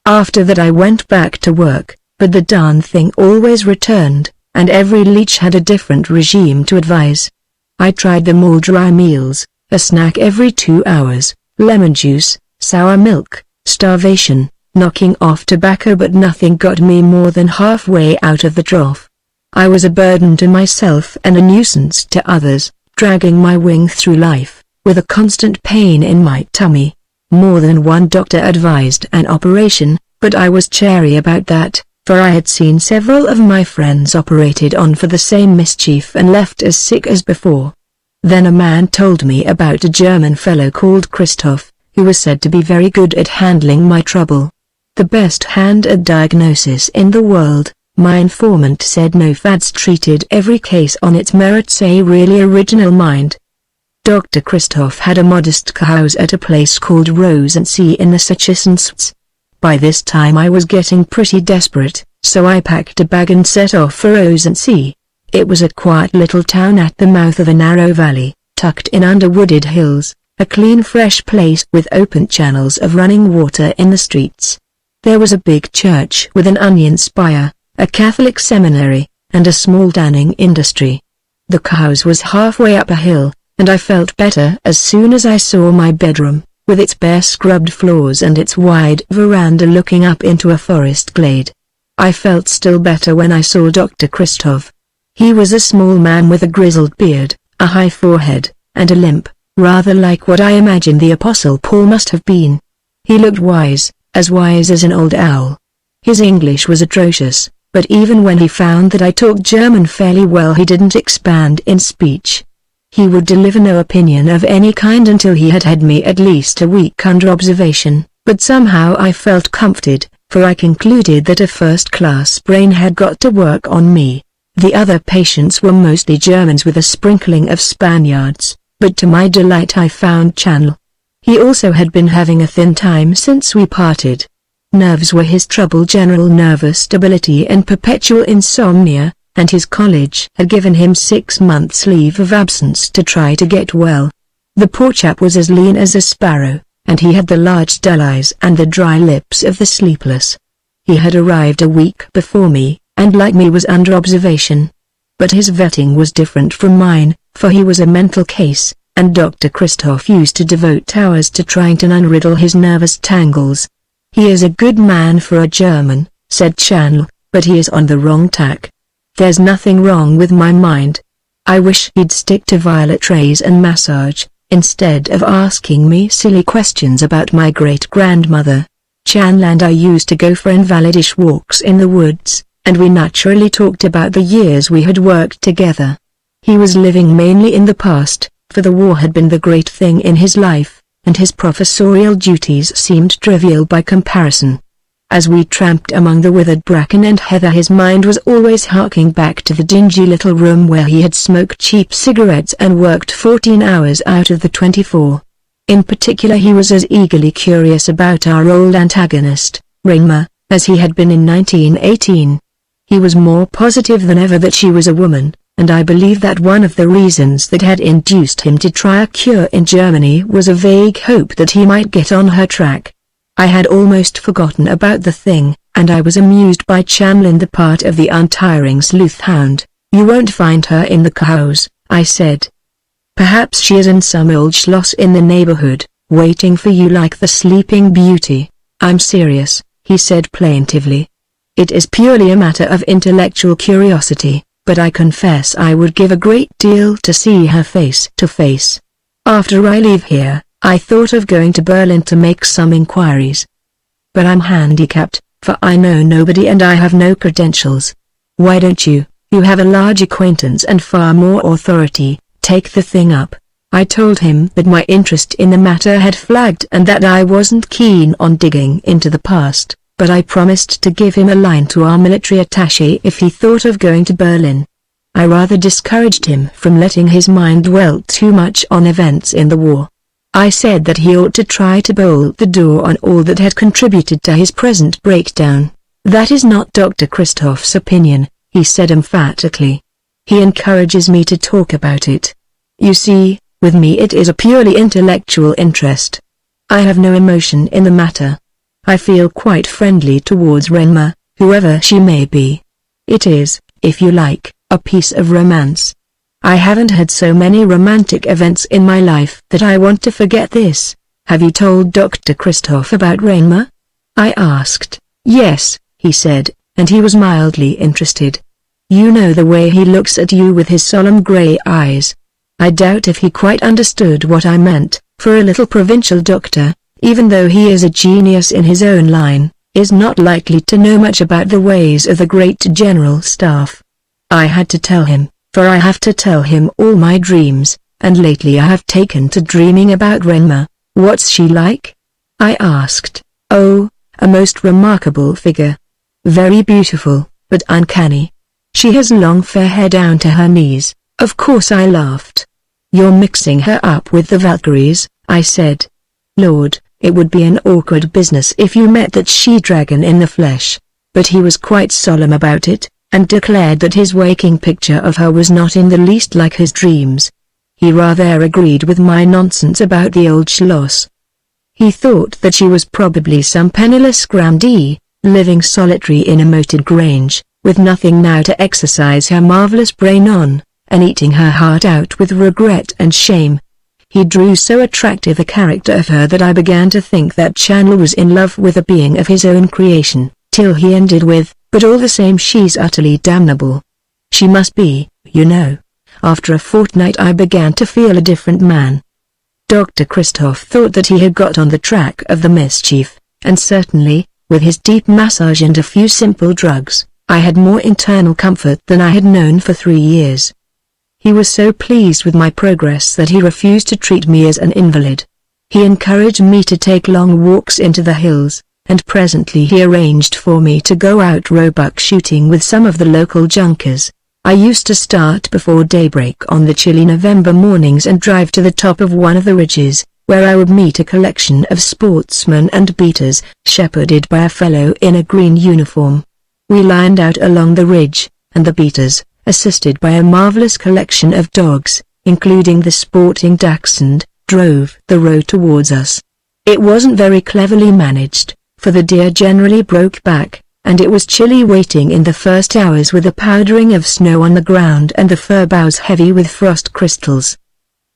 After that I went back to work, but the darn thing always returned, and every leech had a different regime to advise. I tried them all: dry meals, a snack every 2 hours, lemon juice, sour milk, starvation, knocking off tobacco, but nothing got me more than halfway out of the trough. I was a burden to myself and a nuisance to others, dragging my wing through life, with a constant pain in my tummy. More than one doctor advised an operation, but I was chary about that, for I had seen several of my friends operated on for the same mischief and left as sick as before. Then a man told me about a German fellow called Christoph, who was said to be very good at handling my trouble. The best hand at diagnosis in the world, my informant said. No fads, treated every case on its merits, a really original mind. Dr. Christoph had a modest house at a place called Rosensee in the Sachsenwalds. By this time I was getting pretty desperate, so I packed a bag and set off for Rosensee. It was a quiet little town at the mouth of a narrow valley, tucked in under wooded hills, a clean fresh place with open channels of running water in the streets. There was a big church with an onion spire, a Catholic seminary, and a small tanning industry. The house was halfway up a hill, and I felt better as soon as I saw my bedroom, with its bare scrubbed floors and its wide veranda looking up into a forest glade. I felt still better when I saw Dr. Christoph. He was a small man with a grizzled beard, a high forehead, and a limp, rather like what I imagined the Apostle Paul must have been. He looked wise as an old owl. His English was atrocious, but even when he found that I talked German fairly well he didn't expand in speech. He would deliver no opinion of any kind until he had had me at least a week under observation, but somehow I felt comforted, for I concluded that a first-class brain had got to work on me. The other patients were mostly Germans with a sprinkling of Spaniards, but to my delight I found Chandler. He also had been having a thin time since we parted. Nerves were his trouble, general nervous stability and perpetual insomnia, and his college had given him 6 months' leave of absence to try to get well. The poor chap was as lean as a sparrow, and he had the large dull eyes and the dry lips of the sleepless. He had arrived a week before me, and like me was under observation. But his vetting was different from mine, for he was a mental case, and Dr. Christoph used to devote hours to trying to unriddle his nervous tangles. "He is a good man for a German," said Chandler, "but he is on the wrong tack. There's nothing wrong with my mind. I wish he'd stick to violet rays and massage, instead of asking me silly questions about my great-grandmother." Chandler and I used to go for invalidish walks in the woods, and we naturally talked about the years we had worked together. He was living mainly in the past, for the war had been the great thing in his life, and his professorial duties seemed trivial by comparison. As we tramped among the withered bracken and heather, his mind was always harking back to the dingy little room where he had smoked cheap cigarettes and worked 14 hours out of the 24. In particular, he was as eagerly curious about our old antagonist, Rainma, as he had been in 1918. He was more positive than ever that she was a woman, and I believe that one of the reasons that had induced him to try a cure in Germany was a vague hope that he might get on her track. I had almost forgotten about the thing, and I was amused by Chamlin, the part of the untiring sleuth hound. "You won't find her in the cows," I said. "Perhaps she is in some old schloss in the neighborhood, waiting for you like the Sleeping Beauty." "I'm serious," he said plaintively. "It is purely a matter of intellectual curiosity, but I confess I would give a great deal to see her face to face. After I leave here, I thought of going to Berlin to make some inquiries. But I'm handicapped, for I know nobody and I have no credentials. Why don't you have a large acquaintance and far more authority, take the thing up?" I told him that my interest in the matter had flagged and that I wasn't keen on digging into the past, but I promised to give him a line to our military attaché if he thought of going to Berlin. I rather discouraged him from letting his mind dwell too much on events in the war. I said that he ought to try to bolt the door on all that had contributed to his present breakdown. "That is not Dr. Christoph's opinion," he said emphatically. "He encourages me to talk about it. You see, with me it is a purely intellectual interest. I have no emotion in the matter. I feel quite friendly towards Renma, whoever she may be. It is, if you like, a piece of romance. I haven't had so many romantic events in my life that I want to forget this." "Have you told Dr. Christoph about Rainma?" I asked. "Yes," he said, and he was mildly interested. "You know the way he looks at you with his solemn grey eyes." I doubt if he quite understood what I meant, for a little provincial doctor, even though he is a genius in his own line, is not likely to know much about the ways of the great general staff. I had to tell him, for I have to tell him all my dreams, and lately I have taken to dreaming about Renma. "What's she like?" I asked. "Oh, a most remarkable figure. Very beautiful, but uncanny. She has long fair hair down to her knees." Of course I laughed. "You're mixing her up with the Valkyries," I said. "Lord, it would be an awkward business if you met that she-dragon in the flesh." But he was quite solemn about it, and declared that his waking picture of her was not in the least like his dreams. He rather agreed with my nonsense about the old Schloss. He thought that she was probably some penniless grandee, living solitary in a moated grange, with nothing now to exercise her marvelous brain on, and eating her heart out with regret and shame. He drew so attractive a character of her that I began to think that Chandler was in love with a being of his own creation, till he ended with, "But all the same she's utterly damnable. She must be, you know." After a fortnight I began to feel a different man. Dr. Christoph thought that he had got on the track of the mischief, and certainly, with his deep massage and a few simple drugs, I had more internal comfort than I had known for 3 years. He was so pleased with my progress that he refused to treat me as an invalid. He encouraged me to take long walks into the hills, and presently he arranged for me to go out roebuck shooting with some of the local junkers. I used to start before daybreak on the chilly November mornings and drive to the top of one of the ridges, where I would meet a collection of sportsmen and beaters, shepherded by a fellow in a green uniform. We lined out along the ridge, and the beaters, assisted by a marvelous collection of dogs, including the sporting dachshund, drove the road towards us. It wasn't very cleverly managed, for the deer generally broke back, and it was chilly waiting in the first hours with a powdering of snow on the ground and the fir boughs heavy with frost crystals.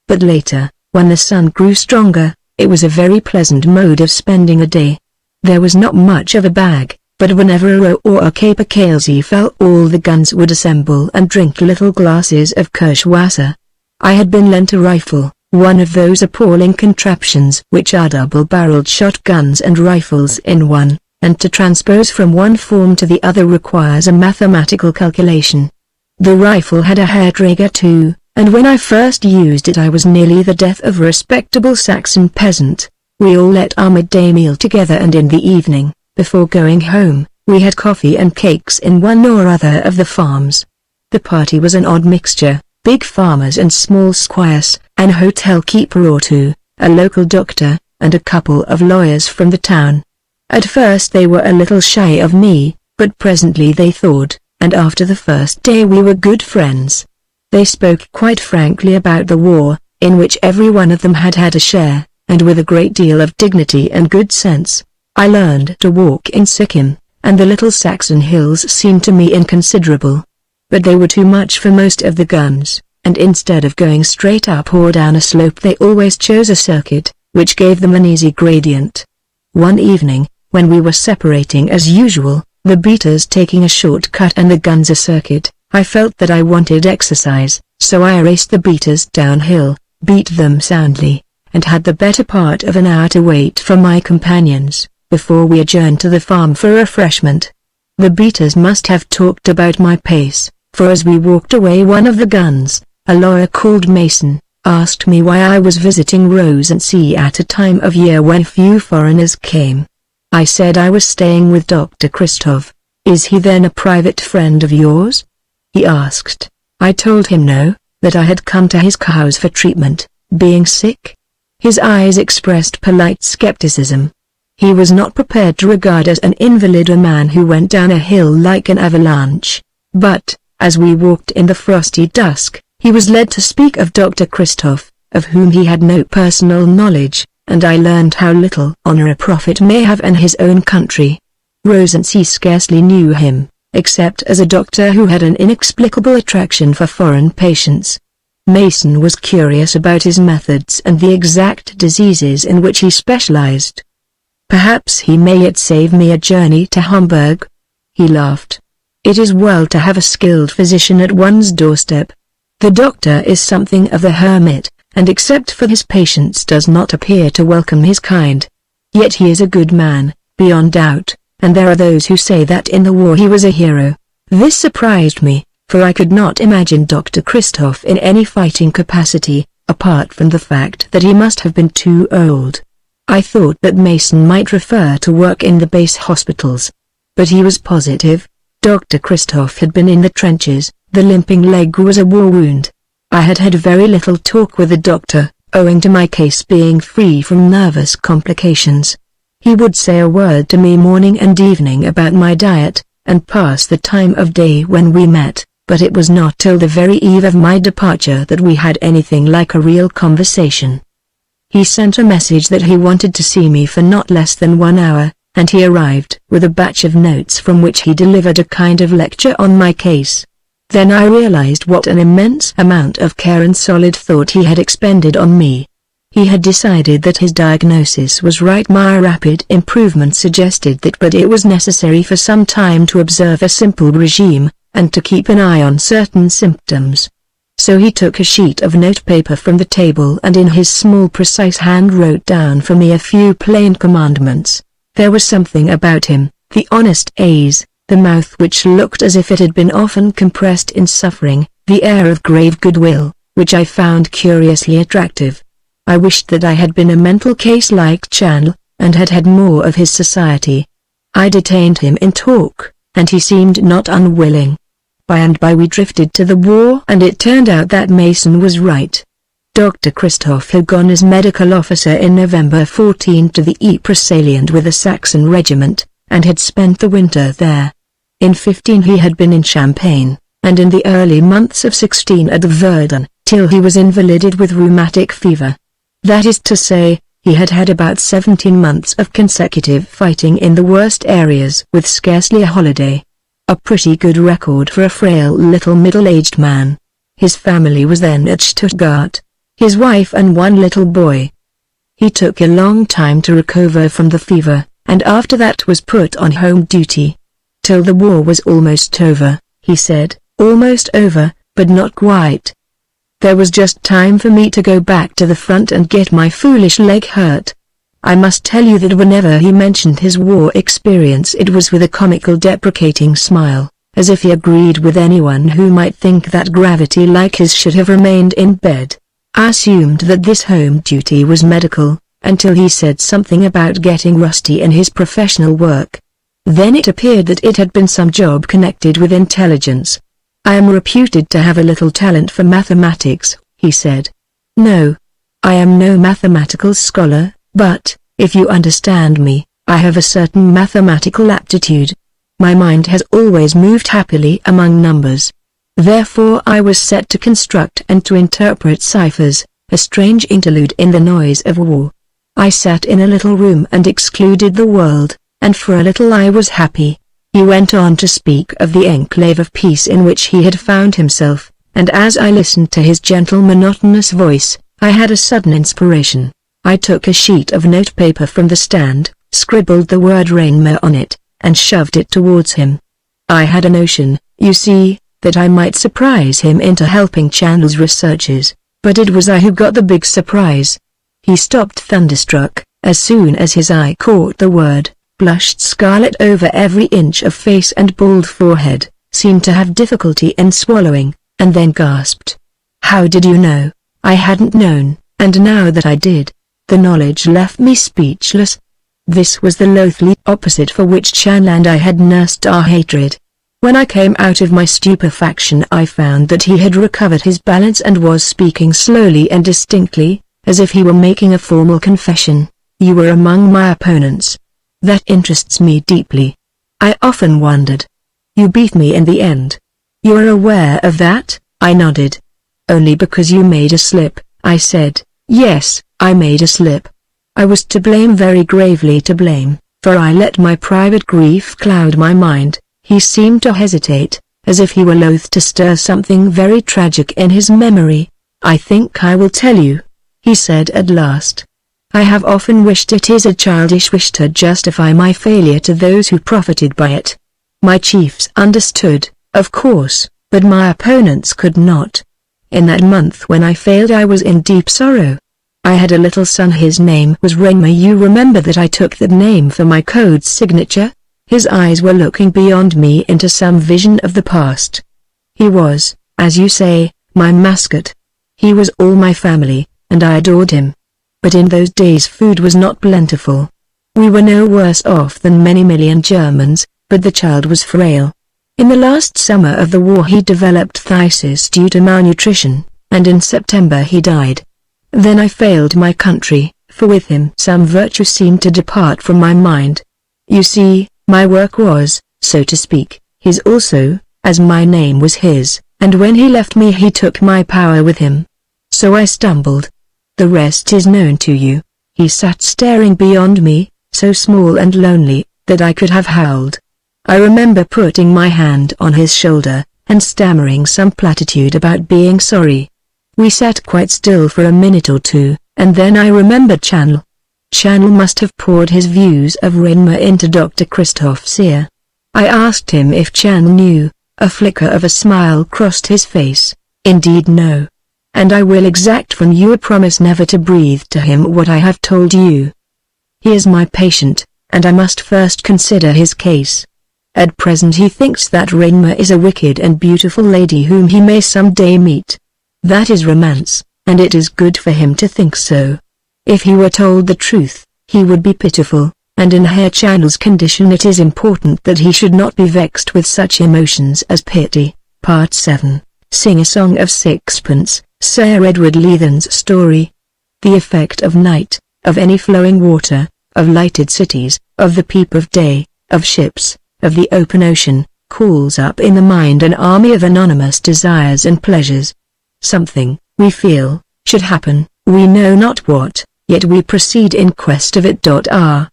But later, When the sun grew stronger, it was a very pleasant mode of spending a day. There was not much of a bag, but whenever a row or a capercailzie fell, all the guns would assemble and drink little glasses of kirschwasser. I had been lent a rifle, one of those appalling contraptions which are double-barreled shotguns and rifles in one, and to transpose from one form to the other requires a mathematical calculation. The rifle had a hair-trigger too, and when I first used it I was nearly the death of a respectable Saxon peasant. We all ate our midday meal together, and in the evening, before going home, we had coffee and cakes in one or other of the farms. The party was an odd mixture, big farmers and small squires, an hotel keeper or two, a local doctor, and a couple of lawyers from the town. At first they were a little shy of me, but presently they thawed, and after the first day we were good friends. They spoke quite frankly about the war, in which every one of them had had a share, and with a great deal of dignity and good sense. I learned to walk in Sikkim, and the little Saxon hills seemed to me inconsiderable. But they were too much for most of the guns, and instead of going straight up or down a slope they always chose a circuit, which gave them an easy gradient. One evening, when we were separating as usual, the beaters taking a short cut and the guns a circuit, I felt that I wanted exercise, so I raced the beaters downhill, beat them soundly, and had the better part of an hour to wait for my companions, before we adjourned to the farm for refreshment. The beaters must have talked about my pace, for as we walked away one of the guns, a lawyer called Mason, asked me why I was visiting Rosency at a time of year when few foreigners came. I said I was staying with Dr. Christoph. Is he then a private friend of yours? He asked. I told him no, that I had come to his house for treatment, being sick. His eyes expressed polite skepticism. He was not prepared to regard as an invalid a man who went down a hill like an avalanche. But, as we walked in the frosty dusk, he was led to speak of Dr. Christoph, of whom he had no personal knowledge, and I learned how little honor a prophet may have in his own country. Rosency scarcely knew him, except as a doctor who had an inexplicable attraction for foreign patients. Mason was curious about his methods and the exact diseases in which he specialized. Perhaps he may yet save me a journey to Hamburg. He laughed. It is well to have a skilled physician at one's doorstep. The doctor is something of a hermit, and except for his patients does not appear to welcome his kind. Yet he is a good man, beyond doubt, and there are those who say that in the war he was a hero. This surprised me, for I could not imagine Dr. Christoph in any fighting capacity, apart from the fact that he must have been too old. I thought that Mason might refer to work in the base hospitals. But he was positive. Dr. Christoph had been in the trenches, the limping leg was a war wound. I had had very little talk with the doctor, owing to my case being free from nervous complications. He would say a word to me morning and evening about my diet, and pass the time of day when we met, but it was not till the very eve of my departure that we had anything like a real conversation. He sent a message that he wanted to see me for not less than 1 hour, and he arrived with a batch of notes from which he delivered a kind of lecture on my case. Then I realized what an immense amount of care and solid thought he had expended on me. He had decided that his diagnosis was right. My rapid improvement suggested that, but it was necessary for some time to observe a simple regime, and to keep an eye on certain symptoms. So he took a sheet of notepaper from the table and in his small precise hand wrote down for me a few plain commandments. There was something about him, the honest A's, the mouth which looked as if it had been often compressed in suffering, the air of grave goodwill, which I found curiously attractive. I wished that I had been a mental case like Chandler, and had had more of his society. I detained him in talk, and he seemed not unwilling. By and by we drifted to the war, and it turned out that Mason was right. Dr. Christoph had gone as medical officer in November 14 to the Ypres salient with a Saxon regiment, and had spent the winter there. In 15 he had been in Champagne, and in the early months of 16 at Verdun, till he was invalided with rheumatic fever. That is to say, he had had about 17 months of consecutive fighting in the worst areas with scarcely a holiday. A pretty good record for a frail little middle-aged man. His family was then at Stuttgart. his wife and one little boy. He took a long time to recover from the fever, and after that was put on home duty. Till the war was almost over, he said. Almost over, but not quite. There was just time for me to go back to the front and get my foolish leg hurt. I must tell you that whenever he mentioned his war experience it was with a comical deprecating smile, as if he agreed with anyone who might think that gravity like his should have remained in bed. I assumed that this home duty was medical, until he said something about getting rusty in his professional work. Then it appeared that it had been some job connected with intelligence. I am reputed to have a little talent for mathematics, he said. No. I am no mathematical scholar, but, if you understand me, I have a certain mathematical aptitude. My mind has always moved happily among numbers. Therefore I was set to construct and to interpret ciphers, a strange interlude in the noise of war. I sat in a little room and excluded the world, and for a little I was happy. He went on to speak of the enclave of peace in which he had found himself, and as I listened to his gentle monotonous voice, I had a sudden inspiration. I took a sheet of notepaper from the stand, scribbled the word Rainmer on it, and shoved it towards him. I had a notion, you see, that I might surprise him into helping Chanel's researches, but it was I who got the big surprise. He stopped thunderstruck, as soon as his eye caught the word, blushed scarlet over every inch of face and bald forehead, seemed to have difficulty in swallowing, and then gasped. How did you know? I hadn't known, and now that I did, the knowledge left me speechless. This was the loathly opposite for which Chanel and I had nursed our hatred. When I came out of my stupefaction I found that he had recovered his balance and was speaking slowly and distinctly, as if he were making a formal confession. You were among my opponents. That interests me deeply. I often wondered. You beat me in the end. You are aware of that? I nodded. Only because you made a slip, I said. Yes, I made a slip. I was to blame, very gravely to blame, for I let my private grief cloud my mind. He seemed to hesitate, as if he were loath to stir something very tragic in his memory. I think I will tell you, he said at last. I have often wished it is a childish wish to justify my failure to those who profited by it. My chiefs understood, of course, but my opponents could not. In that month when I failed I was in deep sorrow. I had a little son, his name was Rainmer. You remember that I took that name for my code signature? His eyes were looking beyond me into some vision of the past. He was, as you say, my mascot. He was all my family, and I adored him. But in those days food was not plentiful. We were no worse off than many million Germans, but the child was frail. In the last summer of the war he developed phthisis due to malnutrition, and in September he died. Then I failed my country, for with him some virtue seemed to depart from my mind. You see, my work was, so to speak, his also, as my name was his, and when he left me he took my power with him. So I stumbled. The rest is known to you. He sat staring beyond me, so small and lonely, that I could have howled. I remember putting my hand on his shoulder, and stammering some platitude about being sorry. We sat quite still for a minute or two, and then I remembered Chanel. Chanel must have poured his views of Rainmer into Dr. Christoph's ear. I asked him if Chanel knew. A flicker of a smile crossed his face. Indeed no. And I will exact from you a promise never to breathe to him what I have told you. He is my patient, and I must first consider his case. At present he thinks that Rainmer is a wicked and beautiful lady whom he may some day meet. That is romance, and it is good for him to think so. If he were told the truth, he would be pitiful, and in Herr Chanel's condition it is important that he should not be vexed with such emotions as pity. Part 7. Sing a Song of Sixpence, Sir Edward Leathen's Story. The effect of night, of any flowing water, of lighted cities, of the peep of day, of ships, of the open ocean, calls up in the mind an army of anonymous desires and pleasures. Something, we feel, should happen, we know not what, yet we proceed in quest of it. R.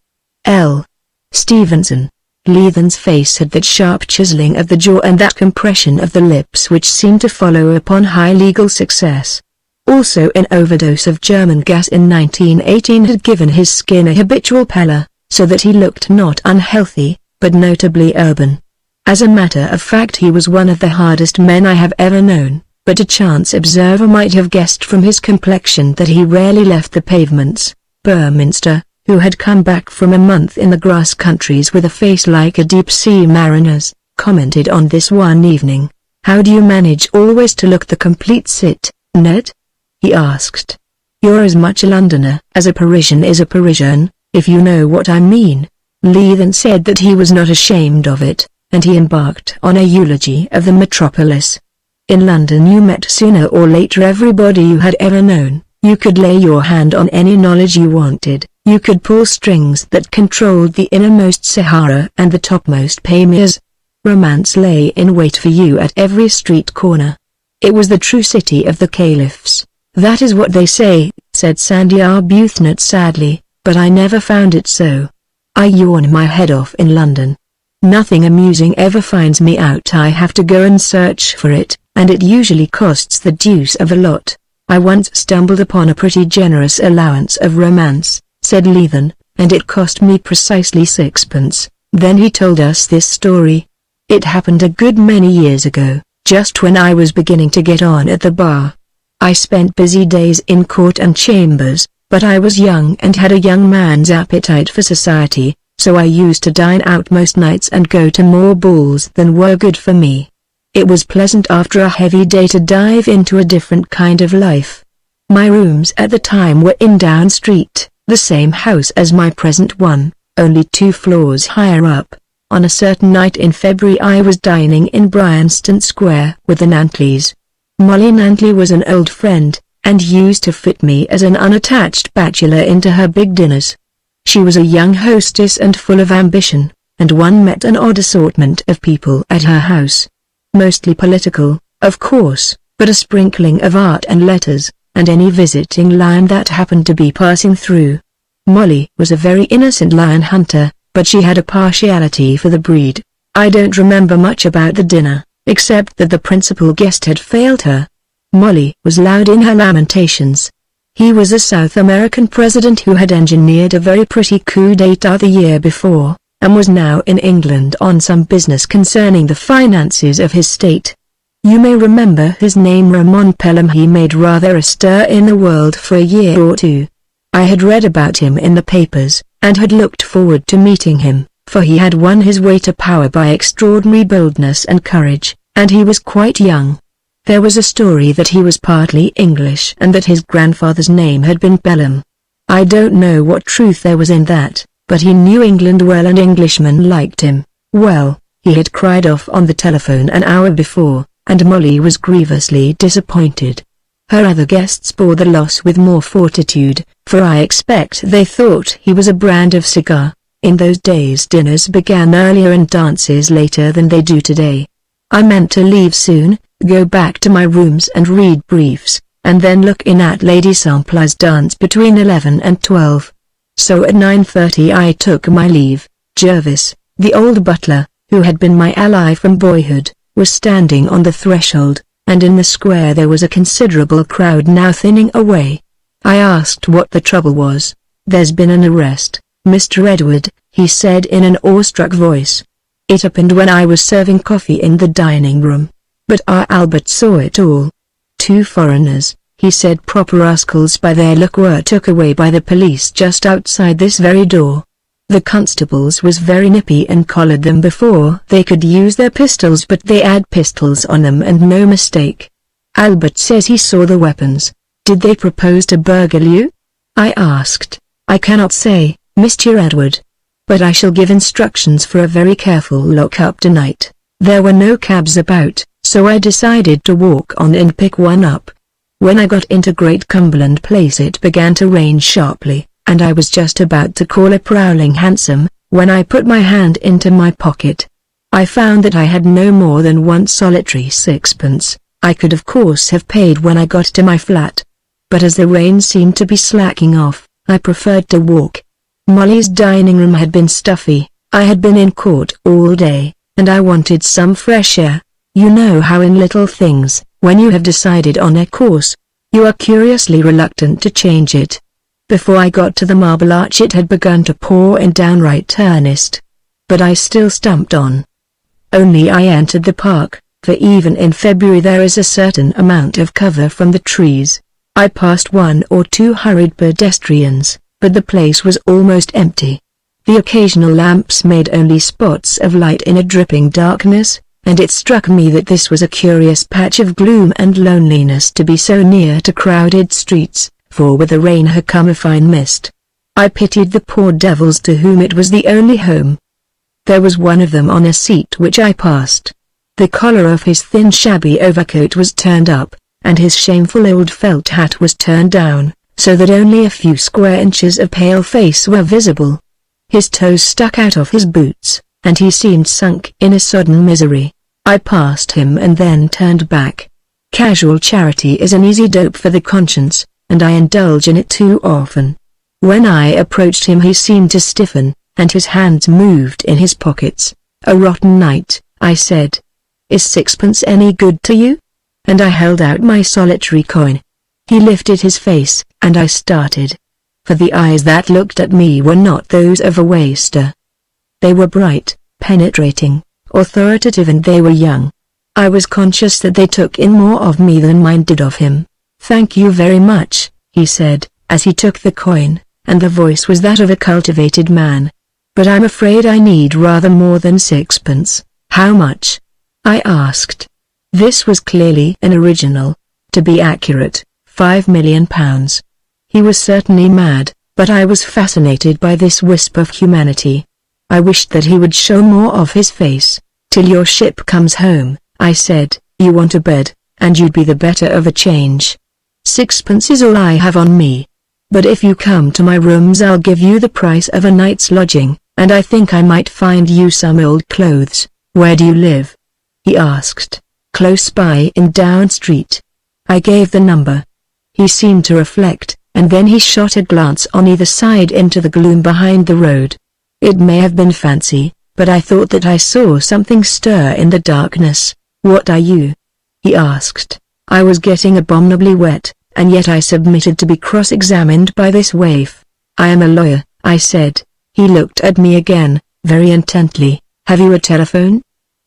L. Stevenson. Leathen's face had that sharp chiseling of the jaw and that compression of the lips which seemed to follow upon high legal success. Also an overdose of German gas in 1918 had given his skin a habitual pallor, so that he looked not unhealthy, but notably urban. As a matter of fact he was one of the hardest men I have ever known, but a chance observer might have guessed from his complexion that he rarely left the pavements. Burminster, who had come back from a month in the grass countries with a face like a deep-sea mariner's, commented on this one evening. "How do you manage always to look the complete cit, Ned?" he asked. "You're as much a Londoner as a Parisian is a Parisian, if you know what I mean." Lee then said that he was not ashamed of it, and he embarked on a eulogy of the metropolis. In London you met sooner or later everybody you had ever known, you could lay your hand on any knowledge you wanted, you could pull strings that controlled the innermost Sahara and the topmost Pamirs. Romance lay in wait for you at every street corner. It was the true city of the caliphs. "That is what they say," said Sandy Arbuthnot sadly, "but I never found it so. I yawn my head off in London. Nothing amusing ever finds me out. I have to go and search for it, and it usually costs the deuce of a lot. I once stumbled upon a pretty generous allowance of romance," said Leithen, "and it cost me precisely 6pence. Then he told us this story. It happened a good many years ago, just when I was beginning to get on at the bar. I spent busy days in court and chambers, but I was young and had a young man's appetite for society, so I used to dine out most nights and go to more balls than were good for me. It was pleasant after a heavy day to dive into a different kind of life. My rooms at the time were in Down Street, the same house as my present one, only 2 floors higher up. On a certain night in February I was dining in Bryanston Square with the Nantleys. Molly Nantley was an old friend, and used to fit me as an unattached bachelor into her big dinners. She was a young hostess and full of ambition, and one met an odd assortment of people at her house. Mostly political, of course, but a sprinkling of art and letters, and any visiting lion that happened to be passing through. Molly was a very innocent lion hunter, but she had a partiality for the breed. I don't remember much about the dinner, except that the principal guest had failed her. Molly was loud in her lamentations. He was a South American president who had engineered a very pretty coup d'état the year before, and was now in England on some business concerning the finances of his state. You may remember his name, Ramon Pelham. He made rather a stir in the world for a year or two. I had read about him in the papers, and had looked forward to meeting him, for he had won his way to power by extraordinary boldness and courage, and he was quite young. There was a story that he was partly English and that his grandfather's name had been Pelham. I don't know what truth there was in that, but he knew England well and Englishmen liked him. Well, he had cried off on the telephone an hour before, and Molly was grievously disappointed. Her other guests bore the loss with more fortitude, for I expect they thought he was a brand of cigar. In those days dinners began earlier and dances later than they do today. I meant to leave soon, go back to my rooms and read briefs, and then look in at Lady Sampla's dance between 11 and 12. So at 9:30 I took my leave. Jervis, the old butler, who had been my ally from boyhood, was standing on the threshold, and in the square there was a considerable crowd now thinning away. I asked what the trouble was. "There's been an arrest, Mr. Edward," he said in an awestruck voice. "It happened when I was serving coffee in the dining room. But our Albert saw it all. 2 foreigners, he said, proper rascals by their look, were took away by the police just outside this very door. The constables was very nippy and collared them before they could use their pistols, but they had pistols on them and no mistake. Albert says he saw the weapons. Did they propose to burgle you?" I asked. "I cannot say, Mr. Edward. But I shall give instructions for a very careful lock-up tonight. There were no cabs about, so I decided to walk on and pick one up. When I got into Great Cumberland Place it began to rain sharply, and I was just about to call a prowling hansom, when I put my hand into my pocket. I found that I had no more than one solitary 6pence. I could of course have paid when I got to my flat. But as the rain seemed to be slacking off, I preferred to walk. Molly's dining room had been stuffy. I had been in court all day, and I wanted some fresh air. You know how in little things, when you have decided on a course, You are curiously reluctant to change it. Before I got to the Marble Arch it had begun to pour in downright earnest. But I still stumped on. Only I entered the park, for even in February there is a certain amount of cover from the trees. I passed one or two hurried pedestrians, but the place was almost empty. The occasional lamps made only spots of light in a dripping darkness, and it struck me that this was a curious patch of gloom and loneliness to be so near to crowded streets, for with the rain had come a fine mist. I pitied the poor devils to whom it was the only home. There was one of them on a seat which I passed. The collar of his thin shabby overcoat was turned up, and his shameful old felt hat was turned down, so that only a few square inches of pale face were visible. His toes stuck out of his boots, and he seemed sunk in a sodden misery. I passed him and then turned back. Casual charity is an easy dope for the conscience, and I indulge in it too often. When I approached him he seemed to stiffen, and his hands moved in his pockets. "A rotten night," I said. "Is sixpence any good to you?" And I held out my solitary coin. He lifted his face, and I started. For the eyes that looked at me were not those of a waster. They were bright, penetrating, authoritative, and they were young. I was conscious that they took in more of me than mine did of him. "Thank you very much," he said, as he took the coin, and the voice was that of a cultivated man. "But I'm afraid I need rather more than sixpence." "How much?" I asked. This was clearly an original. To be accurate, £5,000,000. He was certainly mad, but I was fascinated by this wisp of humanity. I wished that he would show more of his face. "Till your ship comes home," I said. "You want a bed, and you'd be the better of a change. Sixpence is all I have on me. But if you come to my rooms I'll give you the price of a night's lodging, and I think I might find you some old clothes." "Where do you live?" he asked. "Close by in Down Street." I gave the number. He seemed to reflect, and then he shot a glance on either side into the gloom behind the road. It may have been fancy, but I thought that I saw something stir in the darkness. "What are you?" he asked. I was getting abominably wet, and yet I submitted to be cross-examined by this waif. "I am a lawyer," I said. He looked at me again, very intently. "Have you a telephone?"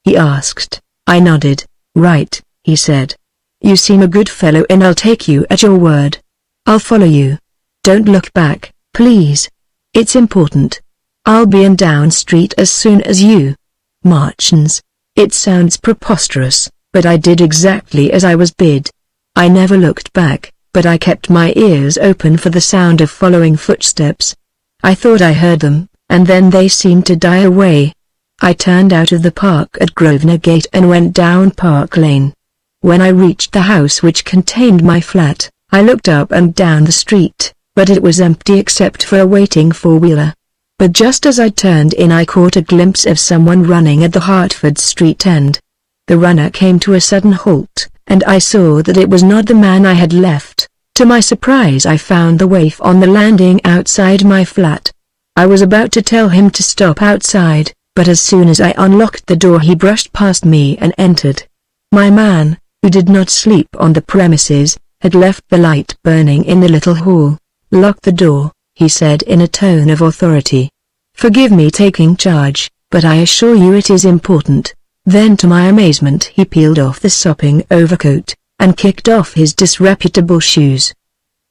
he asked. I nodded. "Right," he said. "You seem a good fellow and I'll take you at your word. I'll follow you. Don't look back, please. It's important. I'll be in Down Street as soon as you." Martians. It sounds preposterous, but I did exactly as I was bid. I never looked back, but I kept my ears open for the sound of following footsteps. I thought I heard them, and then they seemed to die away. I turned out of the park at Grosvenor Gate and went down Park Lane. When I reached the house which contained my flat, I looked up and down the street, but it was empty except for a waiting four-wheeler. But just as I turned in I caught a glimpse of someone running at the Hertford Street end. The runner came to a sudden halt, and I saw that it was not the man I had left. To my surprise I found the waif on the landing outside my flat. I was about to tell him to stop outside, but as soon as I unlocked the door he brushed past me and entered. My man, who did not sleep on the premises, had left the light burning in the little hall. "Lock the door," he said in a tone of authority. "Forgive me taking charge, but I assure you it is important." Then to my amazement he peeled off the sopping overcoat, and kicked off his disreputable shoes.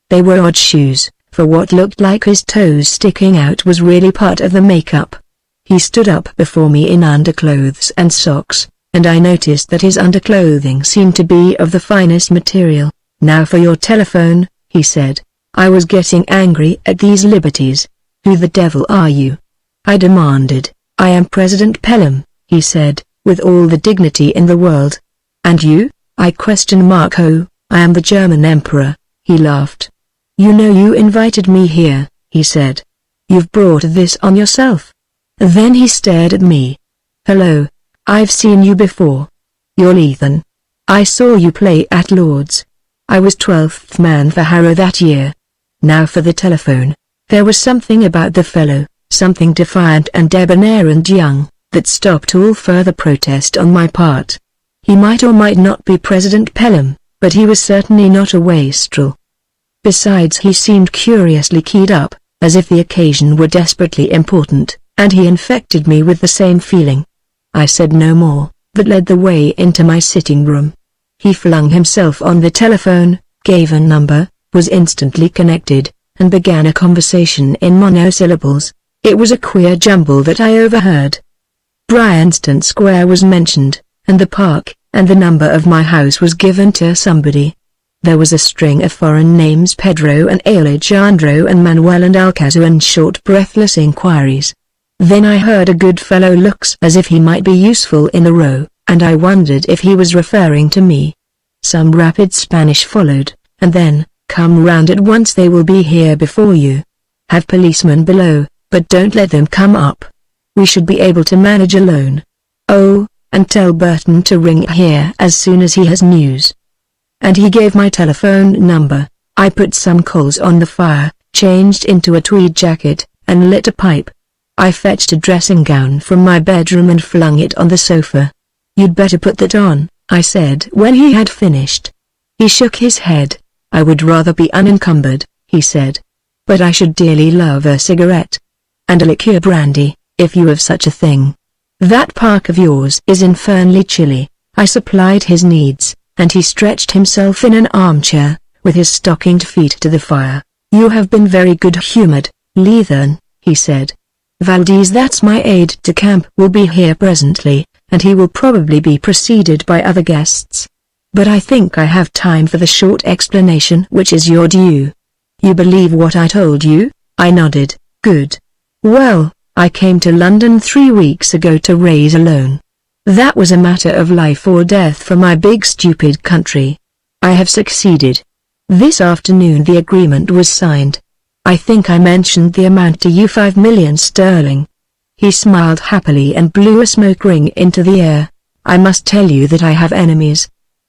They were odd shoes, for what looked like his toes sticking out was really part of the makeup. He stood up before me in underclothes and socks, and I noticed that his underclothing seemed to be of the finest material. "Now for your telephone," he said. I was getting angry at these liberties. "Who the devil are you?" I demanded. "I am President Pelham," he said, with all the dignity in the world. "And you?" I questioned. "Oh, I am the German Emperor," he laughed. "You know you invited me here," he said. "You've brought this on yourself." Then he stared at me. "Hello. I've seen you before. You're Ethan. I saw you play at Lord's. I was 12th man for Harrow that year. Now for the telephone." There was something about the fellow, something defiant and debonair and young, that stopped all further protest on my part. He might or might not be President Pelham, but he was certainly not a wastrel. Besides, he seemed curiously keyed up, as if the occasion were desperately important, and he infected me with the same feeling. I said no more, but led the way into my sitting room. He flung himself on the telephone, gave a number, was instantly connected, and began a conversation in monosyllables. It was a queer jumble that I overheard. Bryanston Square was mentioned, and the park, and the number of my house was given to somebody. There was a string of foreign names: Pedro and Alejandro and Manuel and Alcázar, and short breathless inquiries. Then I heard a good fellow looks as if he might be useful in the row, and I wondered if he was referring to me. Some rapid Spanish followed, and then, "Come round at once, they will be here before you. Have policemen below, but don't let them come up. We should be able to manage alone. Oh, and tell Burton to ring here as soon as he has news." And he gave my telephone number. I put some coals on the fire, changed into a tweed jacket, and lit a pipe. I fetched a dressing gown from my bedroom and flung it on the sofa. "You'd better put that on," I said when he had finished. He shook his head. "I would rather be unencumbered," he said. "But I should dearly love a cigarette. And a liqueur brandy, if you have such a thing. That park of yours is infernally chilly." I supplied his needs, and he stretched himself in an armchair, with his stockinged feet to the fire. "You have been very good-humored, Leathern," he said. "Valdez, that's my aide-de-camp, will be here presently, and he will probably be preceded by other guests. But I think I have time for the short explanation which is your due. You believe what I told you?" I nodded. "Good. Well, I came to London 3 weeks ago to raise a loan. That was a matter of life or death for my big stupid country. I have succeeded. This afternoon the agreement was signed. I think I mentioned the amount to you, 5 million sterling. He smiled happily and blew a smoke ring into the air. "I must tell you that I have enemies.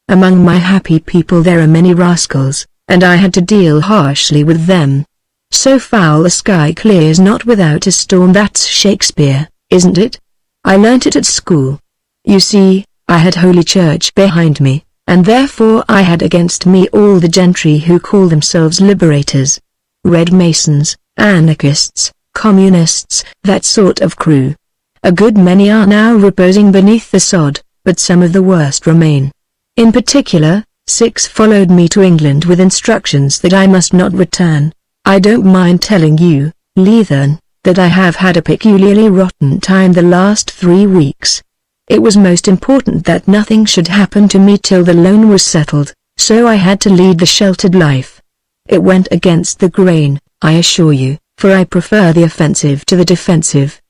Among my happy people there are many rascals, and I had to deal harshly with them. So foul the sky clears not without a storm, that's Shakespeare, isn't it? I learnt it at school. You see, I had Holy Church behind me, and therefore I had against me all the gentry who call themselves liberators. Red Masons, anarchists, communists, that sort of crew. A good many are now reposing beneath the sod, but some of the worst remain. In particular, 6 followed me to England with instructions that I must not return. I don't mind telling you, Leathern, that I have had a peculiarly rotten time the last 3 weeks. It was most important that nothing should happen to me till the loan was settled, so I had to lead the sheltered life. It went against the grain, I assure you, for I prefer the offensive to the defensive.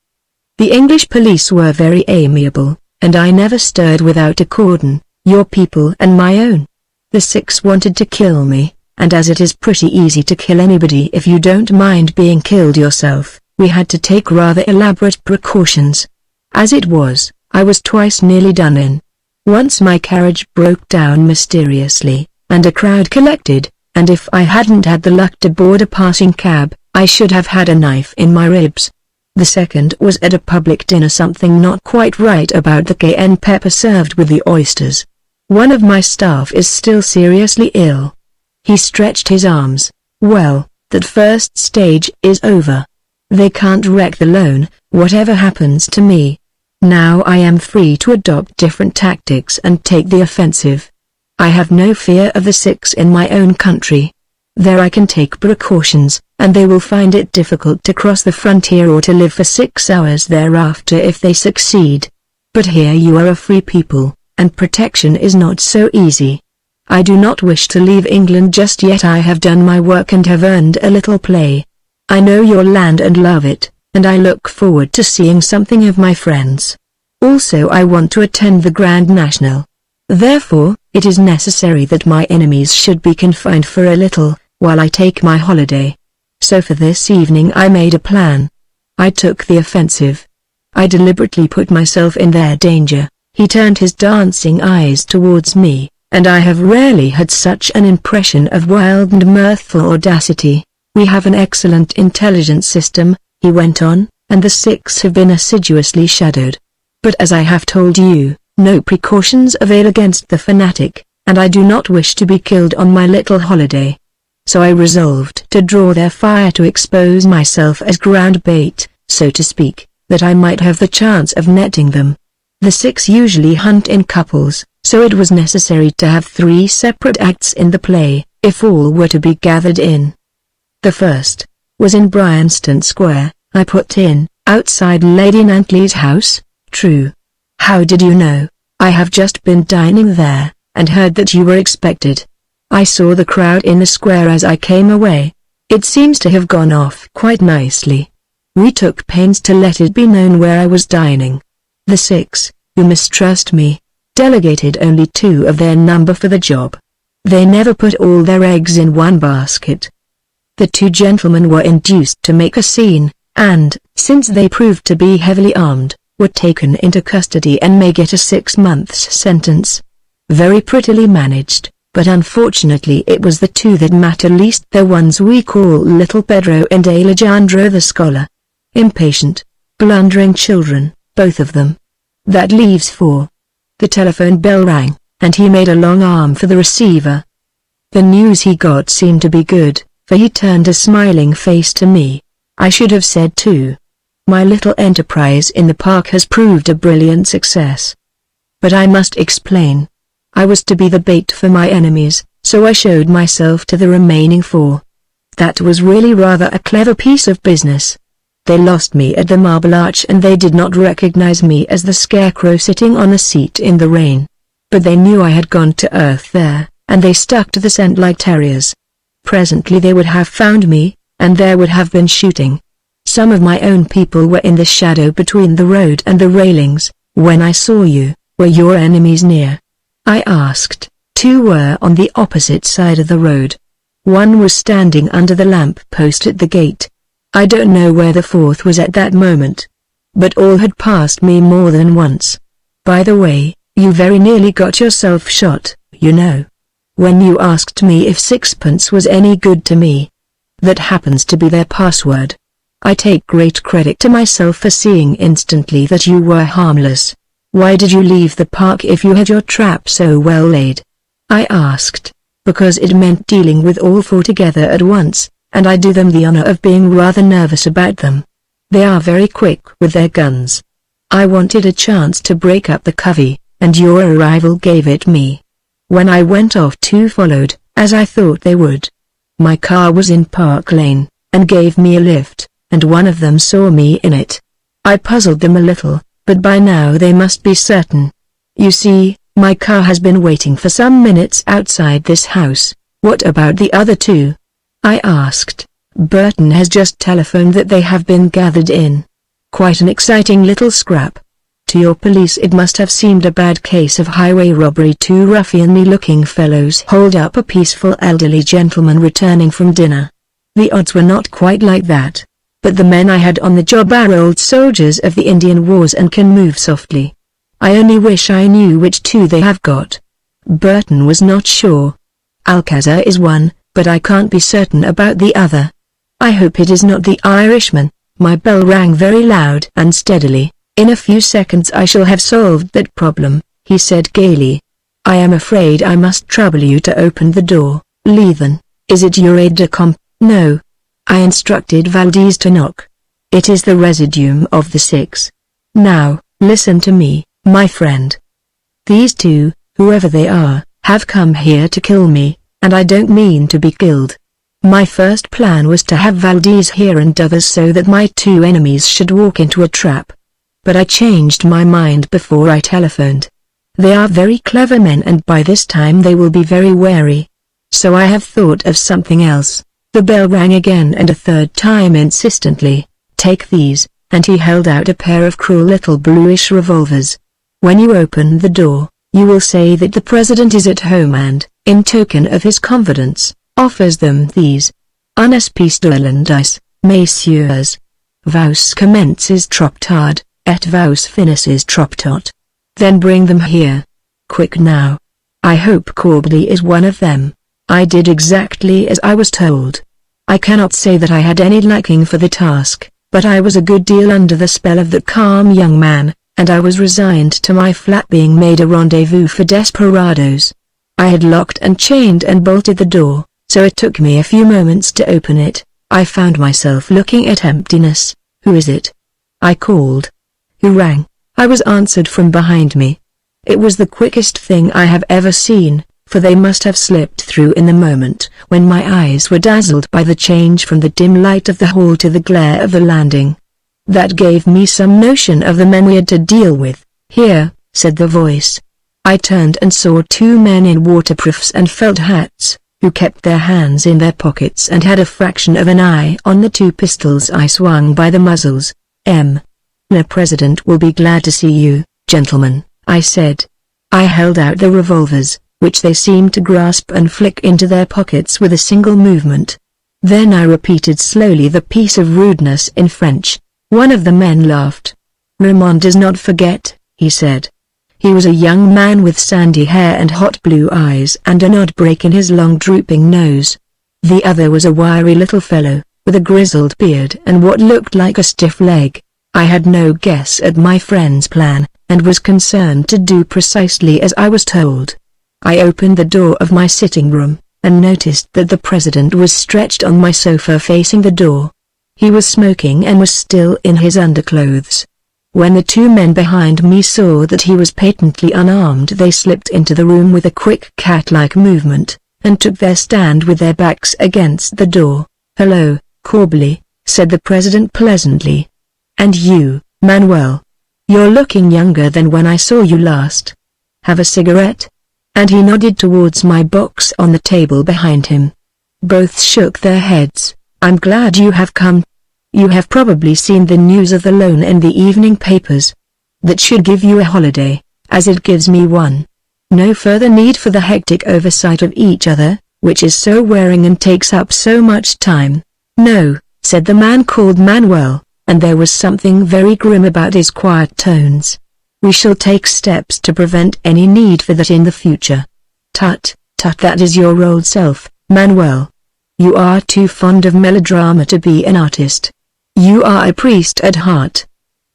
The English police were very amiable, and I never stirred without a cordon, your people and my own. The 6 wanted to kill me, and as it is pretty easy to kill anybody if you don't mind being killed yourself, we had to take rather elaborate precautions. As it was, I was twice nearly done in. Once my carriage broke down mysteriously, and a crowd collected, and if I hadn't had the luck to board a passing cab, I should have had a knife in my ribs. The second was at a public dinner, something not quite right about the cayenne pepper served with the oysters. One of my staff is still seriously ill." He stretched his arms. "Well, that first stage is over. They can't wreck the loan, whatever happens to me. Now I am free to adopt different tactics and take the offensive. I have no fear of the 6 in my own country. There I can take precautions, and they will find it difficult to cross the frontier or to live for 6 hours thereafter if they succeed. But here you are a free people, and protection is not so easy. I do not wish to leave England just yet. I have done my work and have earned a little play. I know your land and love it, and I look forward to seeing something of my friends. Also I want to attend the Grand National. Therefore, it is necessary that my enemies should be confined for a little, while I take my holiday. So for this evening I made a plan. I took the offensive. I deliberately put myself in their danger." He turned his dancing eyes towards me, and I have rarely had such an impression of wild and mirthful audacity. "We have an excellent intelligence system," he went on, "and the 6 have been assiduously shadowed. But as I have told you, no precautions avail against the fanatic. and I do not wish to be killed on my little holiday. So I resolved to draw their fire to expose myself as ground bait, so to speak, that I might have the chance of netting them. The 6 usually hunt in couples, so it was necessary to have 3 separate acts in the play, if all were to be gathered in. The first was in Bryanston Square. I put in, outside Lady Nantley's house. True. How did you know? I have just been dining there, and heard that you were expected. I saw the crowd in the square as I came away. It seems to have gone off quite nicely. We took pains to let it be known where I was dining. The 6, who mistrust me, delegated only 2 of their number for the job. They never put all their eggs in one basket. The 2 gentlemen were induced to make a scene, and, since they proved to be heavily armed, were taken into custody and may get a 6 months sentence. Very prettily managed, but unfortunately it was the 2 that matter least, the ones we call Little Pedro and Alejandro the Scholar. Impatient, blundering children, both of them. That leaves 4. The telephone bell rang, and he made a long arm for the receiver. The news he got seemed to be good, for he turned a smiling face to me. I should have said too. My little enterprise in the park has proved a brilliant success. But I must explain. I was to be the bait for my enemies, so I showed myself to the remaining 4. That was really rather a clever piece of business. They lost me at the Marble Arch and they did not recognize me as the scarecrow sitting on a seat in the rain. But they knew I had gone to earth there, and they stuck to the scent like terriers. Presently they would have found me, and there would have been shooting. Some of my own people were in the shadow between the road and the railings. When I saw you, were your enemies near? I asked. 2 were on the opposite side of the road. 1 was standing under the lamp post at the gate. I don't know where the 4th was at that moment. But all had passed me more than once. By the way, you very nearly got yourself shot, you know. When you asked me if 6pence was any good to me. That happens to be their password. I take great credit to myself for seeing instantly that you were harmless. Why did you leave the park if you had your trap so well laid? I asked. Because it meant dealing with all 4 together at once, and I do them the honor of being rather nervous about them. They are very quick with their guns. I wanted a chance to break up the covey, and your arrival gave it me. When I went off 2 followed, as I thought they would. My car was in Park Lane, and gave me a lift, and one of them saw me in it. I puzzled them a little, but by now they must be certain. You see, my car has been waiting for some minutes outside this house. What about the other 2? I asked. Burton has just telephoned that they have been gathered in. Quite an exciting little scrap. To your police it must have seemed a bad case of highway robbery. 2 ruffianly-looking fellows hold up a peaceful elderly gentleman returning from dinner. The odds were not quite like that. But the men I had on the job are old soldiers of the Indian Wars and can move softly. I only wish I knew which 2 they have got. Burton was not sure. Alcazar is one, but I can't be certain about the other. I hope it is not the Irishman. My bell rang very loud and steadily. In a few seconds I shall have solved that problem, he said gaily. I am afraid I must trouble you to open the door, Leathen. Is it your aide-de-camp? No. I instructed Valdez to knock. It is the residuum of the 6. Now, listen to me, my friend. These 2, whoever they are, have come here to kill me, and I don't mean to be killed. My first plan was to have Valdez here and others so that my 2 enemies should walk into a trap. But I changed my mind before I telephoned. They are very clever men and by this time they will be very wary. So I have thought of something else. The bell rang again and a 3rd time insistently. Take these, and he held out a pair of cruel little bluish revolvers. When you open the door, you will say that the president is at home and, in token of his confidence, offers them these. Unes pistolendice, messieurs. Vous commences trop tard, et vous finissez trop tôt. Then bring them here. Quick now. I hope Corbley is one of them. I did exactly as I was told. I cannot say that I had any liking for the task, but I was a good deal under the spell of that calm young man, and I was resigned to my flat being made a rendezvous for desperadoes. I had locked and chained and bolted the door, so it took me a few moments to open it. I found myself looking at emptiness. "Who is it?" I called. "Who rang?" I was answered from behind me. It was the quickest thing I have ever seen, for they must have slipped through in the moment when my eyes were dazzled by the change from the dim light of the hall to the glare of the landing. That gave me some notion of the men we had to deal with. "Here," said the voice. I turned and saw two men in waterproofs and felt hats, who kept their hands in their pockets and had a fraction of an eye on the two pistols I swung by the muzzles. "The President will be glad to see you, gentlemen," I said. I held out the revolvers, which they seemed to grasp and flick into their pockets with a single movement. Then I repeated slowly the piece of rudeness in French. One of the men laughed. "Raymond does not forget," he said. He was a young man with sandy hair and hot blue eyes and an odd break in his long drooping nose. The other was a wiry little fellow, with a grizzled beard and what looked like a stiff leg. I had no guess at my friend's plan, and was concerned to do precisely as I was told. I opened the door of my sitting room, and noticed that the President was stretched on my sofa facing the door. He was smoking and was still in his underclothes. When the two men behind me saw that he was patently unarmed, they slipped into the room with a quick cat-like movement, and took their stand with their backs against the door. "Hello, Corbally," said the President pleasantly. "And you, Manuel. You're looking younger than when I saw you last. Have a cigarette?" And he nodded towards my box on the table behind him. Both shook their heads. "I'm glad you have come. You have probably seen the news of the loan in the evening papers. That should give you a holiday, as it gives me one. No further need for the hectic oversight of each other, which is so wearing and takes up so much time." "No," said the man called Manuel, and there was something very grim about his quiet tones. "We shall take steps to prevent any need for that in the future." "Tut, tut, that is your old self, Manuel. You are too fond of melodrama to be an artist. You are a priest at heart."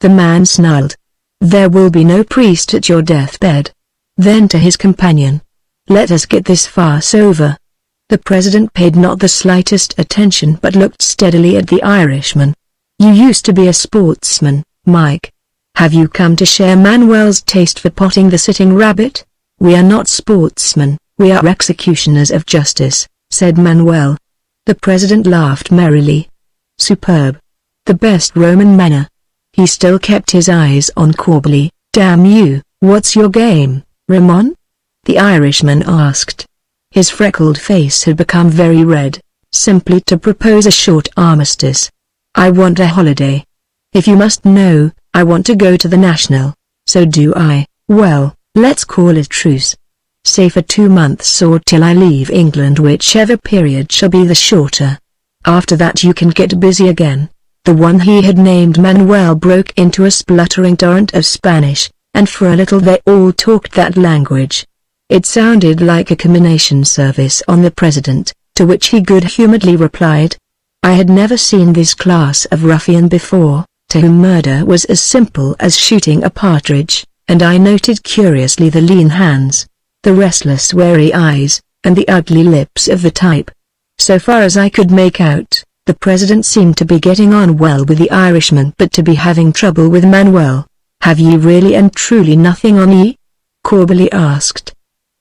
The man snarled. "There will be no priest at your deathbed." Then to his companion, "Let us get this farce over." The President paid not the slightest attention but looked steadily at the Irishman. "You used to be a sportsman, Mike. Have you come to share Manuel's taste for potting the sitting rabbit?" "We are not sportsmen, we are executioners of justice," said Manuel. The President laughed merrily. "Superb. The best Roman manner." He still kept his eyes on Corbally. "Damn you, what's your game, Ramon?" the Irishman asked. His freckled face had become very red. "Simply to propose a short armistice. I want a holiday. If you must know, I want to go to the National." "So do I." "Well, let's call it truce. Say for 2 months or till I leave England, whichever period shall be the shorter. After that you can get busy again." The one he had named Manuel broke into a spluttering torrent of Spanish, and for a little they all talked that language. It sounded like a communion service on the President, to which he good-humoredly replied. I had never seen this class of ruffian before, to whom murder was as simple as shooting a partridge, and I noted curiously the lean hands, the restless wary eyes, and the ugly lips of the type. So far as I could make out, the President seemed to be getting on well with the Irishman but to be having trouble with Manuel. "Have ye really and truly nothing on ye?" Corbally asked.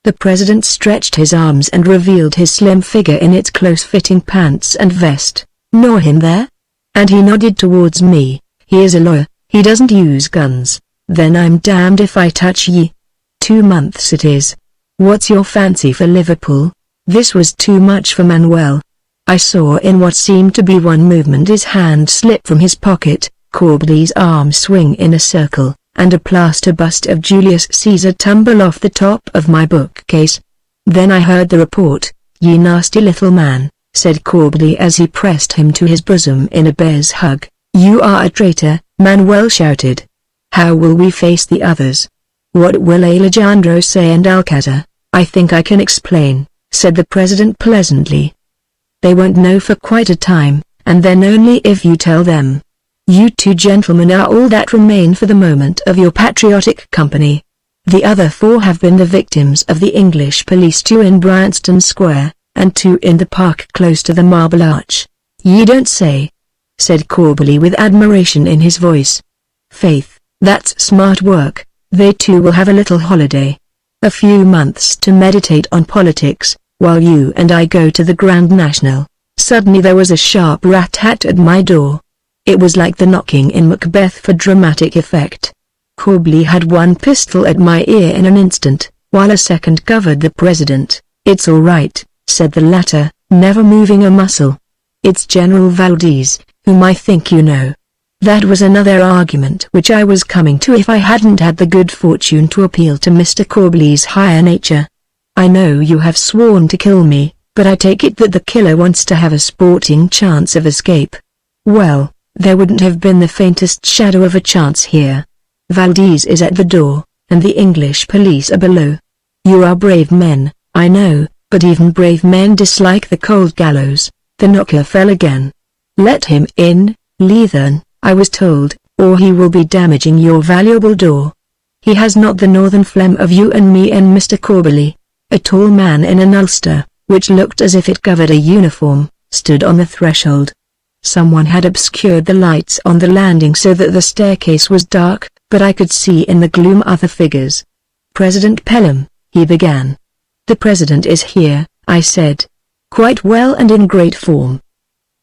The President stretched his arms and revealed his slim figure in its close-fitting pants and vest. "Know him there?" And he nodded towards me. "He is a lawyer, he doesn't use guns." "Then I'm damned if I touch ye." 2 months it is. "What's your fancy for Liverpool?" This was too much for Manuel. I saw in what seemed to be one movement his hand slip from his pocket, Corbally's arm swing in a circle, and a plaster bust of Julius Caesar tumble off the top of my bookcase. Then I heard the report. "Ye nasty little man," said Corbally as he pressed him to his bosom in a bear's hug. "You are a traitor," Manuel shouted. "How will we face the others? What will Alejandro say and Alcata?" "I think I can explain," said the President pleasantly. "They won't know for quite a time, and then only if you tell them. You two gentlemen are all that remain for the moment of your patriotic company. The other 4 have been the victims of the English police, 2 in Bryanston Square, and 2 in the park close to the Marble Arch." "Ye don't say," said Corbally with admiration in his voice. "Faith, that's smart work. They too will have a little holiday. A few months to meditate on politics, while you and I go to the Grand National." Suddenly there was a sharp rat-tat at my door. It was like the knocking in Macbeth for dramatic effect. Corbally had one pistol at my ear in an instant, while a second covered the president. "It's all right," said the latter, never moving a muscle. "It's General Valdez, whom I think you know." That was another argument which I was coming to if I hadn't had the good fortune to appeal to Mr. Corbally's higher nature. "I know you have sworn to kill me, but I take it that the killer wants to have a sporting chance of escape." "Well, there wouldn't have been the faintest shadow of a chance here. Valdez is at the door, and the English police are below. You are brave men, I know, but even brave men dislike the cold gallows." The knocker fell again. "Let him in, Leathern," I was told, "or he will be damaging your valuable door. He has not the northern phlegm of you and me and Mr. Corbally." A tall man in an ulster, which looked as if it covered a uniform, stood on the threshold. Someone had obscured the lights on the landing so that the staircase was dark, but I could see in the gloom other figures. "President Pelham," he began. "The president is here," I said. "Quite well and in great form.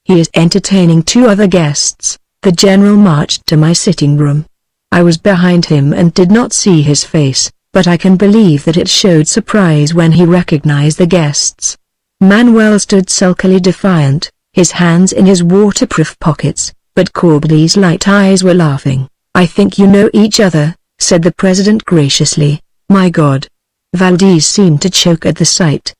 He is entertaining 2 other guests." The general marched to my sitting room. I was behind him and did not see his face, but I can believe that it showed surprise when he recognized the guests. Manuel stood sulkily defiant, his hands in his waterproof pockets, but Corbally's light eyes were laughing. "I think you know each other," said the president graciously. "My God." Valdez seemed to choke at the sight.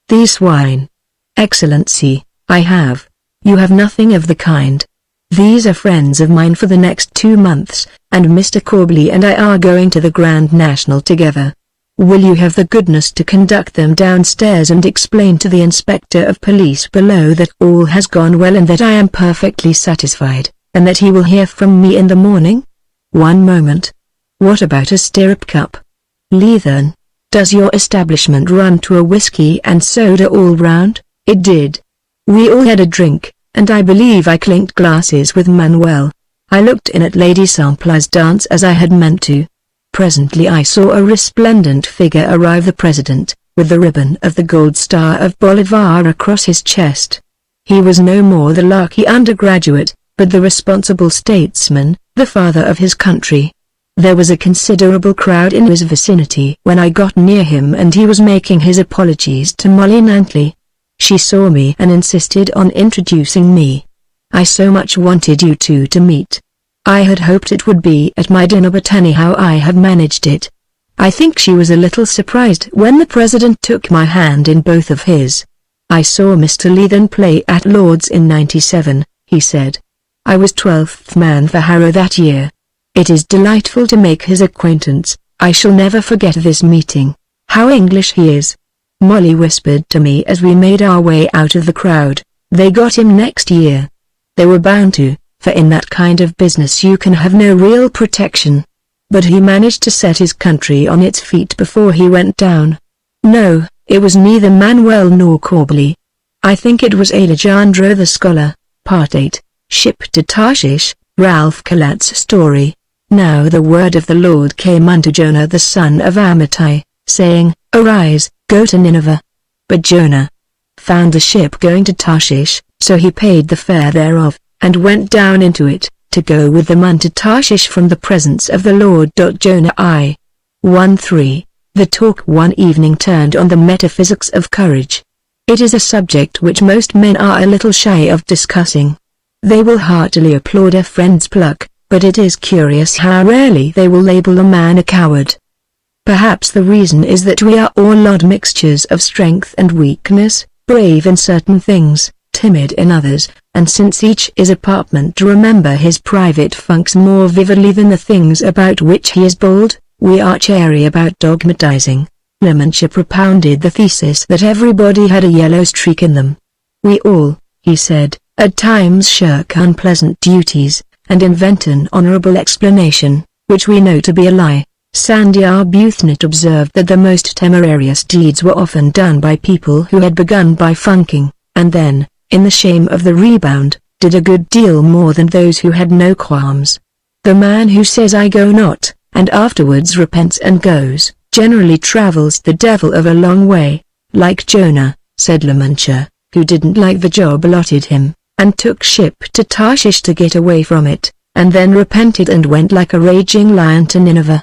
"These swine." "Excellency, I have." "You have nothing of the kind. These are friends of mine for the next 2 months, and Mr. Corbally and I are going to the Grand National together. Will you have the goodness to conduct them downstairs and explain to the inspector of police below that all has gone well and that I am perfectly satisfied, and that he will hear from me in the morning?" "One moment. What about a stirrup cup? Leathern, does your establishment run to a whiskey and soda all round?" It did. We all had a drink, and I believe I clinked glasses with Manuel. I looked in at Lady Sampla's dance as I had meant to. Presently I saw a resplendent figure arrive, the president, with the ribbon of the gold star of Bolivar across his chest. He was no more the larky undergraduate, but the responsible statesman, the father of his country. There was a considerable crowd in his vicinity when I got near him, and he was making his apologies to Molly Nantley. She saw me and insisted on introducing me. "I so much wanted you two to meet. I had hoped it would be at my dinner, but anyhow I have managed it." I think she was a little surprised when the president took my hand in both of his. "I saw Mr. Leathern play at Lord's in '97, he said. "I was 12th man for Harrow that year. It is delightful to make his acquaintance. I shall never forget this meeting. How English he is," Molly whispered to me as we made our way out of the crowd. "They got him next year. They were bound to, for in that kind of business you can have no real protection. But he managed to set his country on its feet before he went down." No, it was neither Manuel nor Corbally. I think it was Alejandro the scholar. Part 8, Ship to Tarshish, Ralph Colat's story. Now the word of the Lord came unto Jonah the son of Amittai, saying, "Arise, go to Nineveh." But Jonah found the ship going to Tarshish, so he paid the fare thereof, and went down into it, to go with them unto Tarshish from the presence of the Lord. Jonah I. 1:3. The talk one evening turned on the metaphysics of courage. It is a subject which most men are a little shy of discussing. They will heartily applaud a friend's pluck, but it is curious how rarely they will label a man a coward. Perhaps the reason is that we are all odd mixtures of strength and weakness, brave in certain things, timid in others, and since each is a part meant to remember his private funks more vividly than the things about which he is bold, we are chary about dogmatizing. Lemantia propounded the thesis that everybody had a yellow streak in them. "We all," he said, "at times shirk unpleasant duties, and invent an honorable explanation, which we know to be a lie. Sandy Arbuthnot observed that the most temerarious deeds were often done by people who had begun by funking, and then, in the shame of the rebound, did a good deal more than those who had no qualms. The man who says I go not, and afterwards repents and goes, generally travels the devil of a long way, like Jonah, said Lamantia, who didn't like the job allotted him, and took ship to Tarshish to get away from it, and then repented and went like a raging lion to Nineveh.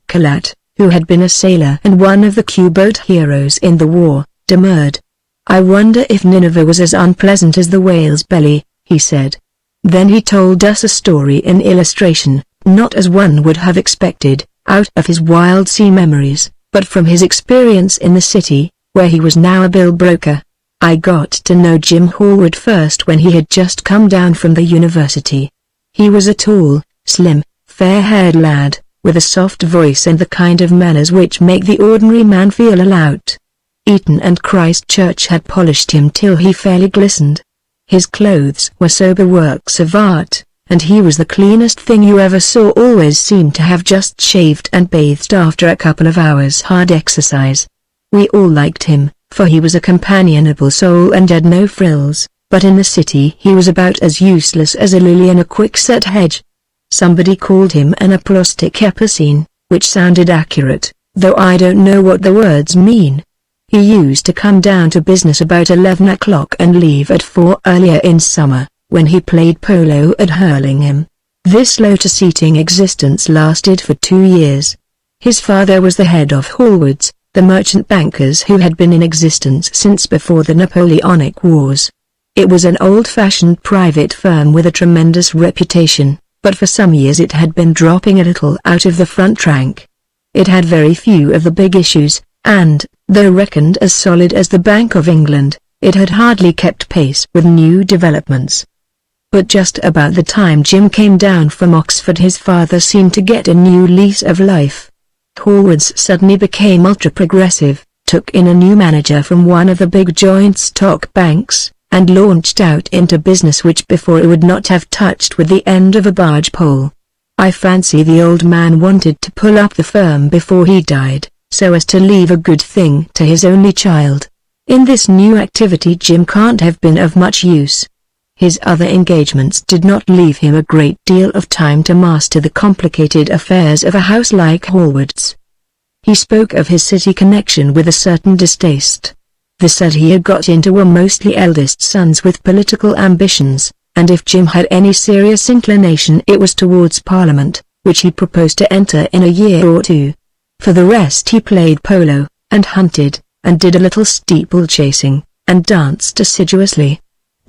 Kalat, who had been a sailor and one of the Q-boat heroes in the war, demurred. I wonder if Nineveh was as unpleasant as the whale's belly, he said. Then he told us a story in illustration, not as one would have expected, out of his wild sea memories, but from his experience in the city, where he was now a bill broker. I got to know Jim Hallward first when he had just come down from the university. He was a tall, slim, fair-haired lad, with a soft voice and the kind of manners which make the ordinary man feel a lout. Eton and Christ Church had polished him till he fairly glistened. His clothes were sober works of art, and he was the cleanest thing you ever saw. Always seemed to have just shaved and bathed after a couple of hours' hard exercise. We all liked him, for he was a companionable soul and had no frills, but in the city he was about as useless as a lily in a quickset hedge. Somebody called him an aplastic epicene, which sounded accurate, though I don't know what the words mean. He used to come down to business about 11 o'clock and leave at 4 earlier in summer, when he played polo at Hurlingham. This lotus-eating existence lasted for 2 years. His father was the head of Hallward's, the merchant bankers who had been in existence since before the Napoleonic Wars. It was an old-fashioned private firm with a tremendous reputation, but for some years it had been dropping a little out of the front rank. It had very few of the big issues, and, though reckoned as solid as the Bank of England, it had hardly kept pace with new developments. But just about the time Jim came down from Oxford, his father seemed to get a new lease of life. Hallward's suddenly became ultra-progressive, took in a new manager from one of the big joint stock banks, and launched out into business which before it would not have touched with the end of a barge pole. I fancy the old man wanted to pull up the firm before he died, so as to leave a good thing to his only child. In this new activity Jim can't have been of much use. His other engagements did not leave him a great deal of time to master the complicated affairs of a house like Hallward's. He spoke of his city connection with a certain distaste. The set he had got into were mostly eldest sons with political ambitions, and if Jim had any serious inclination it was towards Parliament, which he proposed to enter in a year or two. For the rest he played polo, and hunted, and did a little steeplechasing, and danced assiduously.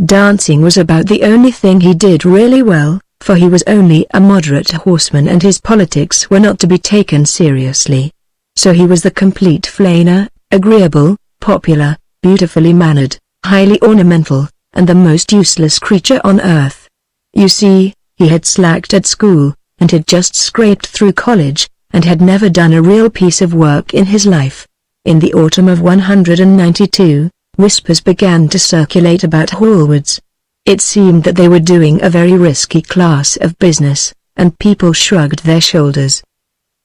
Dancing was about the only thing he did really well, for he was only a moderate horseman and his politics were not to be taken seriously. So he was the complete flainer, agreeable, popular, beautifully mannered, highly ornamental, and the most useless creature on earth. You see, he had slacked at school, and had just scraped through college, and had never done a real piece of work in his life. In the autumn of 192, whispers began to circulate about Hallward's. It seemed that they were doing a very risky class of business, and people shrugged their shoulders.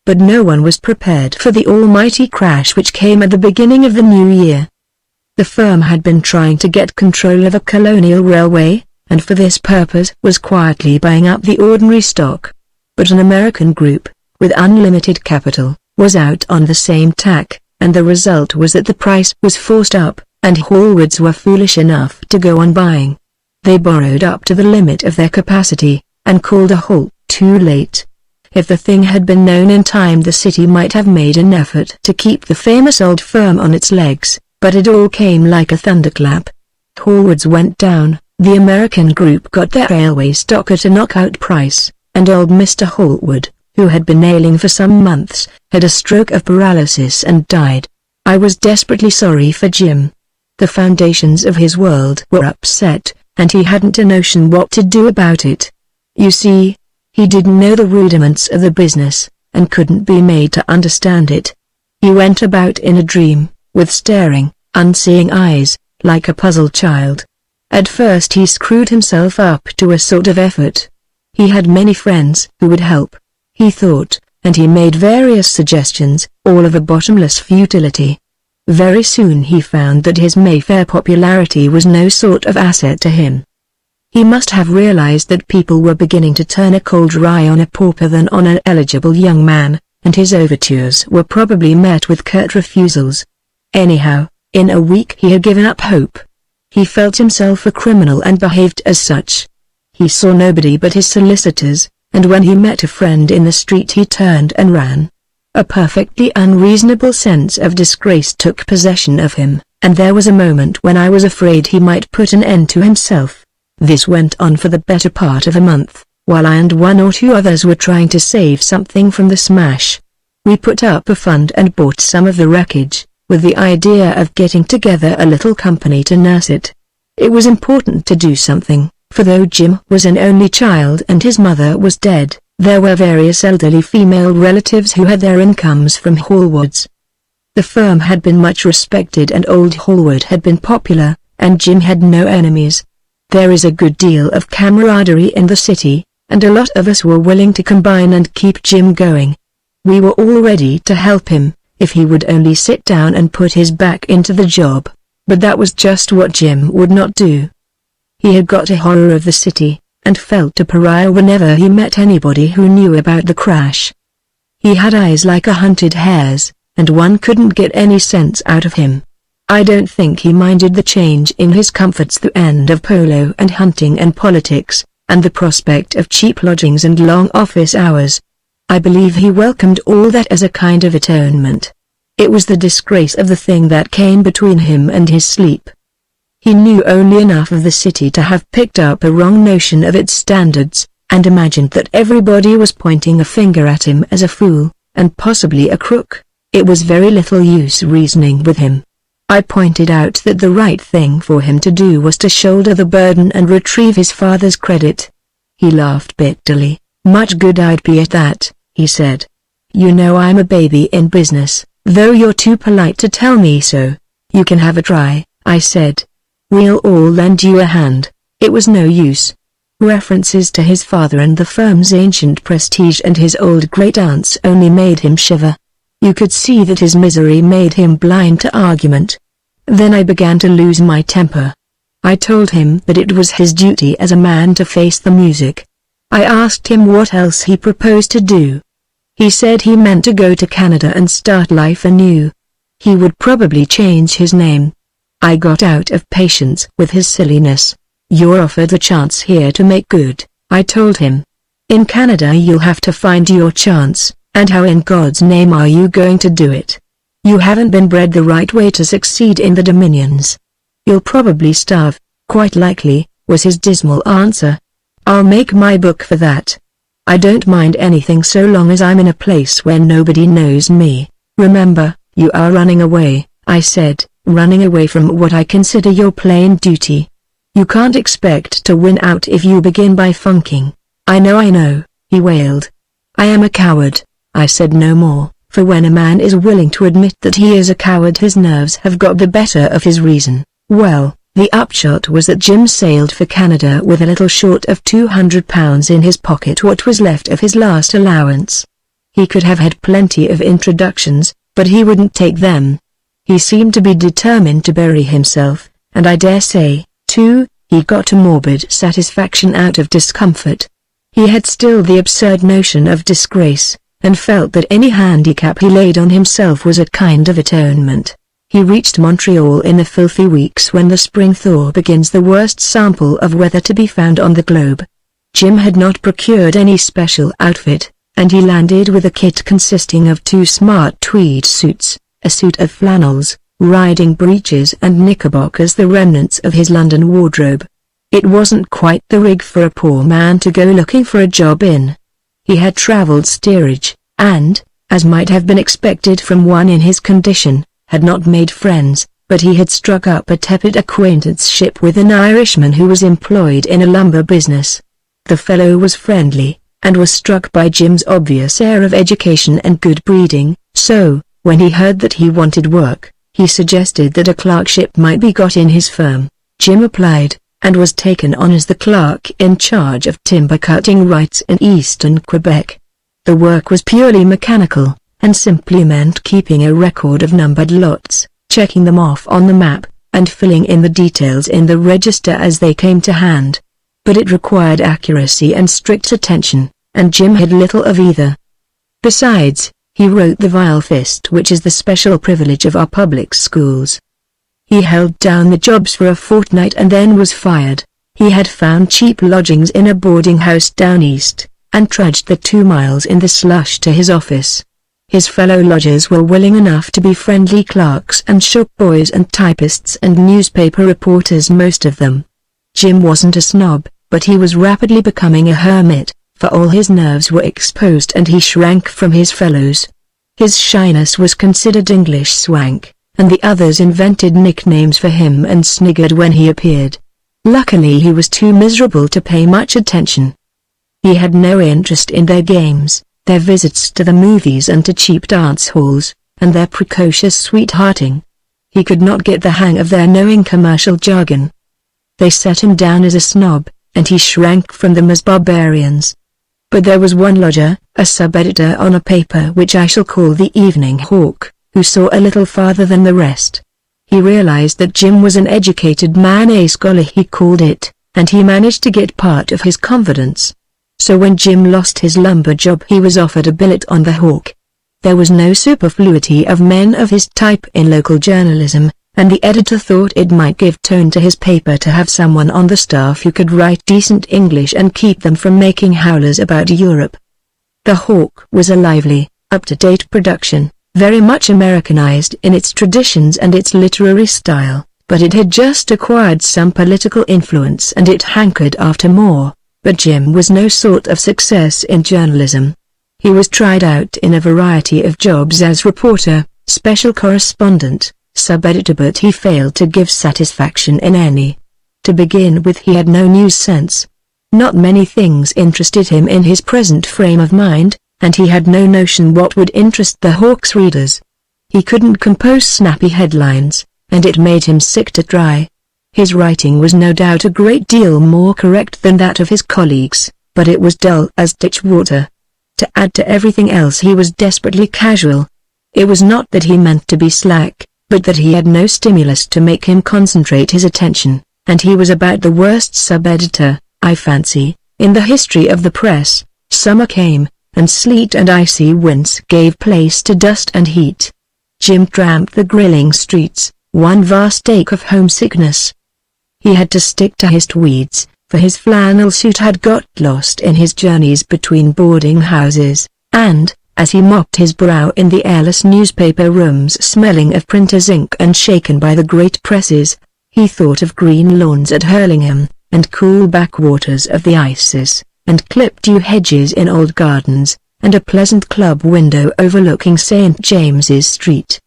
But no one was prepared for the almighty crash which came at the beginning of the new year. The firm had been trying to get control of a colonial railway, and for this purpose was quietly buying up the ordinary stock. But an American group, with unlimited capital, was out on the same tack, and the result was that the price was forced up, and Hallward's were foolish enough to go on buying. They borrowed up to the limit of their capacity, and called a halt too late. If the thing had been known in time the city might have made an effort to keep the famous old firm on its legs, but it all came like a thunderclap. Hallward's went down, the American group got their railway stock at a knockout price, and old Mr. Hallward, who had been ailing for some months, had a stroke of paralysis and died. I was desperately sorry for Jim. The foundations of his world were upset, and he hadn't a notion what to do about it. You see, he didn't know the rudiments of the business, and couldn't be made to understand it. He went about in a dream, with staring, unseeing eyes, like a puzzled child. At first he screwed himself up to a sort of effort. He had many friends who would help. He thought, and he made various suggestions, all of a bottomless futility. Very soon he found that his Mayfair popularity was no sort of asset to him. He must have realized that people were beginning to turn a colder eye on a pauper than on an eligible young man, and his overtures were probably met with curt refusals. Anyhow, in a week he had given up hope. He felt himself a criminal and behaved as such. He saw nobody but his solicitors, and when he met a friend in the street he turned and ran. A perfectly unreasonable sense of disgrace took possession of him, and there was a moment when I was afraid he might put an end to himself. This went on for the better part of a month, while I and one or two others were trying to save something from the smash. We put up a fund and bought some of the wreckage, with the idea of getting together a little company to nurse it. It was important to do something, for though Jim was an only child and his mother was dead, there were various elderly female relatives who had their incomes from Hallwoods. The firm had been much respected and old Hallwood had been popular, and Jim had no enemies. There is a good deal of camaraderie in the city, and a lot of us were willing to combine and keep Jim going. We were all ready to help him, if he would only sit down and put his back into the job, but that was just what Jim would not do. He had got a horror of the city, and felt a pariah whenever he met anybody who knew about the crash. He had eyes like a hunted hare's, and one couldn't get any sense out of him. I don't think he minded the change in his comforts, the end of polo and hunting and politics, and the prospect of cheap lodgings and long office hours. I believe he welcomed all that as a kind of atonement. It was the disgrace of the thing that came between him and his sleep. He knew only enough of the city to have picked up a wrong notion of its standards, and imagined that everybody was pointing a finger at him as a fool, and possibly a crook. It was very little use reasoning with him. I pointed out that the right thing for him to do was to shoulder the burden and retrieve his father's credit. He laughed bitterly. "Much good I'd be at that," he said. "You know I'm a baby in business, though you're too polite to tell me so." "You can have a try," I said. "We'll all lend you a hand." It was no use. References to his father and the firm's ancient prestige and his old great-aunts only made him shiver. You could see that his misery made him blind to argument. Then I began to lose my temper. I told him that it was his duty as a man to face the music. I asked him what else he proposed to do. He said he meant to go to Canada and start life anew. He would probably change his name. I got out of patience with his silliness. "You're offered a chance here to make good," I told him. "In Canada you'll have to find your chance. And how in God's name are you going to do it? You haven't been bred the right way to succeed in the Dominions. You'll probably starve." "Quite likely," was his dismal answer. "I'll make my book for that. I don't mind anything so long as I'm in a place where nobody knows me." "Remember, you are running away," I said, "running away from what I consider your plain duty. You can't expect to win out if you begin by funking." I know," he wailed. "I am a coward." I said no more, for when a man is willing to admit that he is a coward his nerves have got the better of his reason. Well, the upshot was that Jim sailed for Canada with a little short of £200 in his pocket, what was left of his last allowance. He could have had plenty of introductions, but he wouldn't take them. He seemed to be determined to bury himself, and I dare say, too, he got a morbid satisfaction out of discomfort. He had still the absurd notion of disgrace, and felt that any handicap he laid on himself was a kind of atonement. He reached Montreal in the filthy weeks when the spring thaw begins, the worst sample of weather to be found on the globe. Jim had not procured any special outfit, and he landed with a kit consisting of 2 smart tweed suits, a suit of flannels, riding breeches and knickerbockers, the remnants of his London wardrobe. It wasn't quite the rig for a poor man to go looking for a job in. He had travelled steerage, and, as might have been expected from one in his condition, had not made friends, but he had struck up a tepid acquaintanceship with an Irishman who was employed in a lumber business. The fellow was friendly, and was struck by Jim's obvious air of education and good breeding, so, when he heard that he wanted work, he suggested that a clerkship might be got in his firm. Jim applied, and was taken on as the clerk in charge of timber cutting rights in eastern Quebec. The work was purely mechanical, and simply meant keeping a record of numbered lots, checking them off on the map, and filling in the details in the register as they came to hand. But it required accuracy and strict attention, and Jim had little of either. Besides, he wrote the vile fist, which is the special privilege of our public schools. He held down the jobs for a fortnight and then was fired. He had found cheap lodgings in a boarding house down east, and trudged the 2 miles in the slush to his office. His fellow lodgers were willing enough to be friendly clerks and shop boys and typists and newspaper reporters, most of them. Jim wasn't a snob, but he was rapidly becoming a hermit, for all his nerves were exposed and he shrank from his fellows. His shyness was considered English swank, and the others invented nicknames for him and sniggered when he appeared. Luckily he was too miserable to pay much attention. He had no interest in their games, their visits to the movies and to cheap dance halls, and their precocious sweethearting. He could not get the hang of their knowing commercial jargon. They set him down as a snob, and he shrank from them as barbarians. But there was one lodger, a sub-editor on a paper which I shall call the Evening Hawk, who saw a little farther than the rest. He realized that Jim was an educated man, a scholar he called it, and he managed to get part of his confidence. So when Jim lost his lumber job he was offered a billet on the Hawk. There was no superfluity of men of his type in local journalism, and the editor thought it might give tone to his paper to have someone on the staff who could write decent English and keep them from making howlers about Europe. The Hawk was a lively, up-to-date production, very much Americanized in its traditions and its literary style, but it had just acquired some political influence and it hankered after more. But Jim was no sort of success in journalism. He was tried out in a variety of jobs as reporter, special correspondent, sub-editor, but he failed to give satisfaction in any. To begin with, he had no news sense. Not many things interested him in his present frame of mind, and he had no notion what would interest the Hawk's readers. He couldn't compose snappy headlines, and it made him sick to try. His writing was no doubt a great deal more correct than that of his colleagues, but it was dull as ditch water. To add to everything else, he was desperately casual. It was not that he meant to be slack, but that he had no stimulus to make him concentrate his attention, and he was about the worst sub-editor, I fancy, in the history of the press. Summer came, and sleet and icy winds gave place to dust and heat. Jim tramped the grilling streets, one vast ache of homesickness. He had to stick to his tweeds, for his flannel suit had got lost in his journeys between boarding houses, and, as he mopped his brow in the airless newspaper rooms smelling of printer's ink and shaken by the great presses, he thought of green lawns at Hurlingham, and cool backwaters of the Isis, and clipped yew hedges in old gardens, and a pleasant club window overlooking St. James's Street.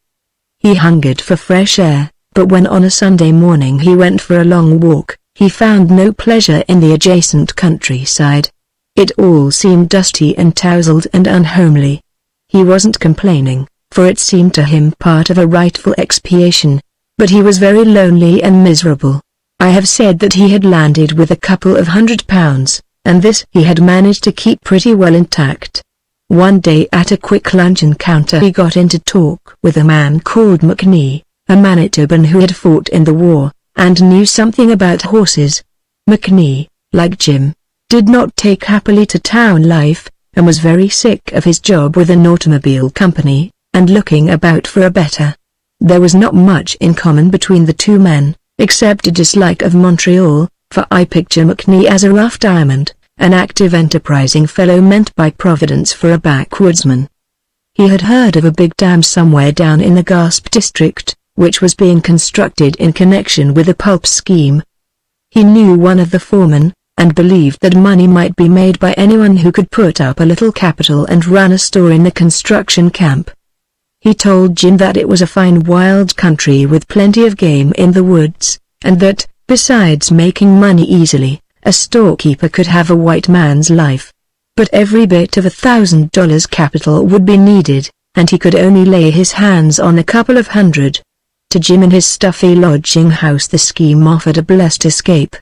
He hungered for fresh air, but when on a Sunday morning he went for a long walk, he found no pleasure in the adjacent countryside. It all seemed dusty and tousled and unhomely. He wasn't complaining, for it seemed to him part of a rightful expiation, but he was very lonely and miserable. I have said that he had landed with a couple of £100, and this he had managed to keep pretty well intact. One day at a quick luncheon counter he got into talk with a man called McNee, a Manitoban who had fought in the war, and knew something about horses. McNee, like Jim, did not take happily to town life, and was very sick of his job with an automobile company, and looking about for a better. There was not much in common between the two men, except a dislike of Montreal, for I picture McNee as a rough diamond, an active enterprising fellow meant by Providence for a backwoodsman. He had heard of a big dam somewhere down in the Gasp district, which was being constructed in connection with a pulp scheme. He knew one of the foremen, and believed that money might be made by anyone who could put up a little capital and run a store in the construction camp. He told Jim that it was a fine wild country with plenty of game in the woods, and that, besides making money easily, a storekeeper could have a white man's life. But every bit of $1,000 capital would be needed, and he could only lay his hands on a couple of hundred. To Jim in his stuffy lodging house the scheme offered a blessed escape.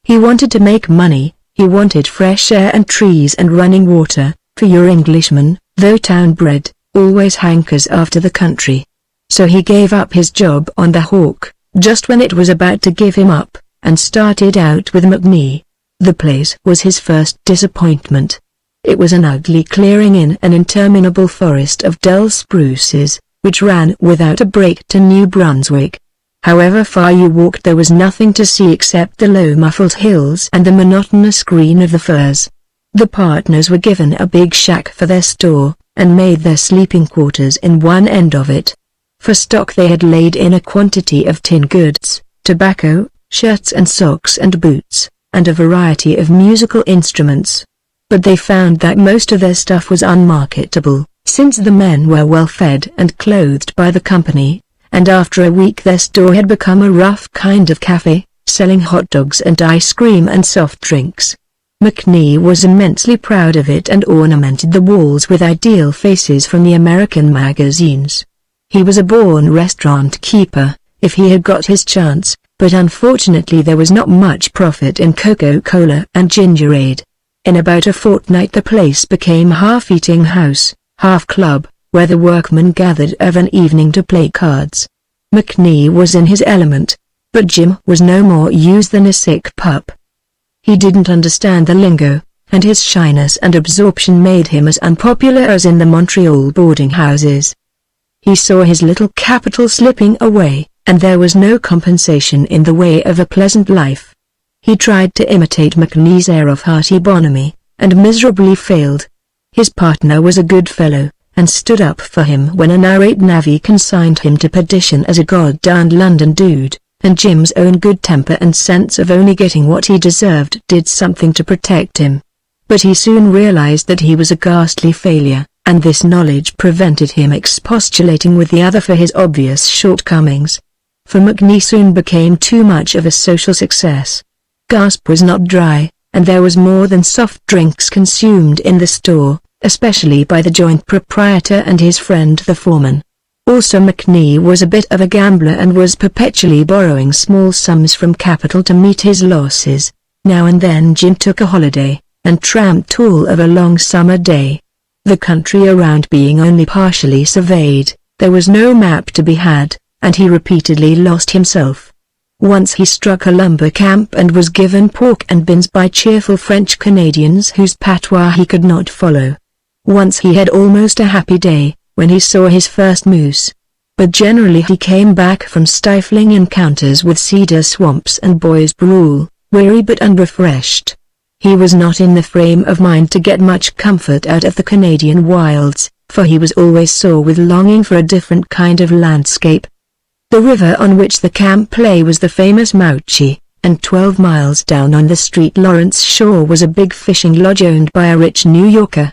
He wanted to make money, he wanted fresh air and trees and running water, For your Englishman, though town-bred, always hankers after the country. So he gave up his job on the Hawk, just when it was about to give him up, and started out with McNee. The place was his first disappointment. It was an ugly clearing in an interminable forest of dull spruces, which ran without a break to New Brunswick. However far you walked there was nothing to see except the low muffled hills and the monotonous green of the firs. The partners were given a big shack for their store, and made their sleeping quarters in one end of it. For stock they had laid in a quantity of tin goods, tobacco, shirts and socks and boots, and a variety of musical instruments. But they found that most of their stuff was unmarketable, since the men were well fed and clothed by the company, and after a week their store had become a rough kind of cafe, selling hot dogs and ice cream and soft drinks. McNee was immensely proud of it and ornamented the walls with ideal faces from the American magazines. He was a born restaurant keeper, if he had got his chance, but unfortunately there was not much profit in Coca-Cola and gingerade. In about a fortnight the place became half eating house, half club, where the workmen gathered of an evening to play cards. McNee was in his element, but Jim was no more used than a sick pup. He didn't understand the lingo, and his shyness and absorption made him as unpopular as in the Montreal boarding houses. He saw his little capital slipping away, and there was no compensation in the way of a pleasant life. He tried to imitate McNee's air of hearty bonhomie, and miserably failed. His partner was a good fellow, and stood up for him when an irate navvy consigned him to perdition as a god-darned London dude, and Jim's own good temper and sense of only getting what he deserved did something to protect him. But he soon realized that he was a ghastly failure, and this knowledge prevented him expostulating with the other for his obvious shortcomings. For McNee soon became too much of a social success. Gasp was not dry, and there was more than soft drinks consumed in the store, especially by the joint proprietor and his friend the foreman. Also McNee was a bit of a gambler and was perpetually borrowing small sums from capital to meet his losses. Now and then Jim took a holiday, and tramped all of a long summer day. The country around being only partially surveyed, there was no map to be had, and he repeatedly lost himself. Once he struck a lumber camp and was given pork and beans by cheerful French Canadians whose patois he could not follow. Once he had almost a happy day, when he saw his first moose. But generally he came back from stifling encounters with cedar swamps and boys' brawl, weary but unrefreshed. He was not in the frame of mind to get much comfort out of the Canadian wilds, for he was always sore with longing for a different kind of landscape. The river on which the camp lay was the famous Mouchie, and 12 miles down on the St. Lawrence shore was a big fishing lodge owned by a rich New Yorker.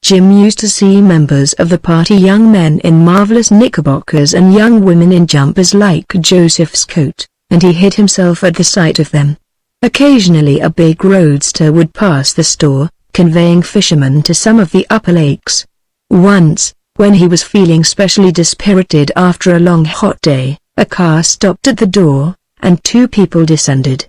Jim used to see members of the party, young men in marvelous knickerbockers and young women in jumpers like Joseph's coat, and he hid himself at the sight of them. Occasionally a big roadster would pass the store, conveying fishermen to some of the upper lakes. Once, when he was feeling specially dispirited after a long hot day, a car stopped at the door, and 2 people descended.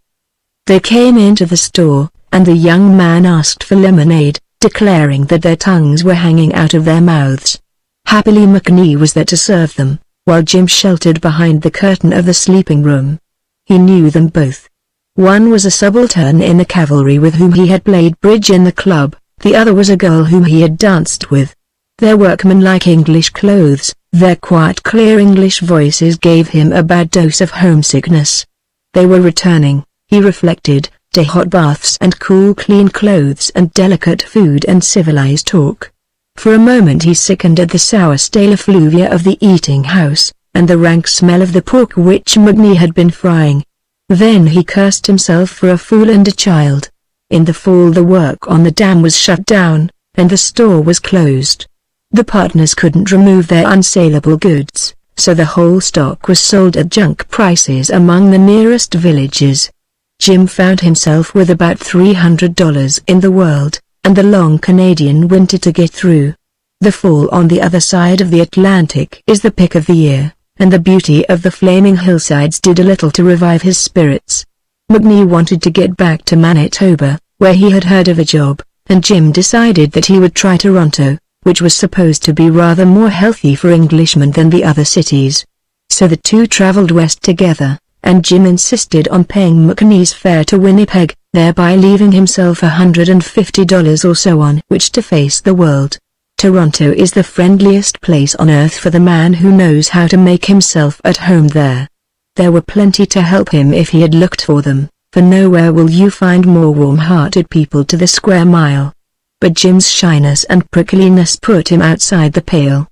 They came into the store, and the young man asked for lemonade, declaring that their tongues were hanging out of their mouths. Happily McNee was there to serve them, while Jim sheltered behind the curtain of the sleeping room. He knew them both. One was a subaltern in the cavalry with whom he had played bridge in the club, the other was a girl whom he had danced with. Their workmanlike English clothes, their quiet clear English voices gave him a bad dose of homesickness. They were returning, he reflected, to hot baths and cool clean clothes and delicate food and civilized talk. For a moment he sickened at the sour stale effluvia of the eating house, and the rank smell of the pork which McNee had been frying. Then he cursed himself for a fool and a child. In the fall the work on the dam was shut down, and the store was closed. The partners couldn't remove their unsaleable goods, so the whole stock was sold at junk prices among the nearest villages. Jim found himself with about $300 in the world, and the long Canadian winter to get through. The fall on the other side of the Atlantic is the pick of the year, and the beauty of the flaming hillsides did a little to revive his spirits. McNee wanted to get back to Manitoba, where he had heard of a job, and Jim decided that he would try Toronto, which was supposed to be rather more healthy for Englishmen than the other cities. So the two traveled west together, and Jim insisted on paying McNee's fare to Winnipeg, thereby leaving himself $150 or so on which to face the world. Toronto is the friendliest place on earth for the man who knows how to make himself at home there. There were plenty to help him if he had looked for them, for nowhere will you find more warm-hearted people to the square mile. But Jim's shyness and prickliness put him outside the pale.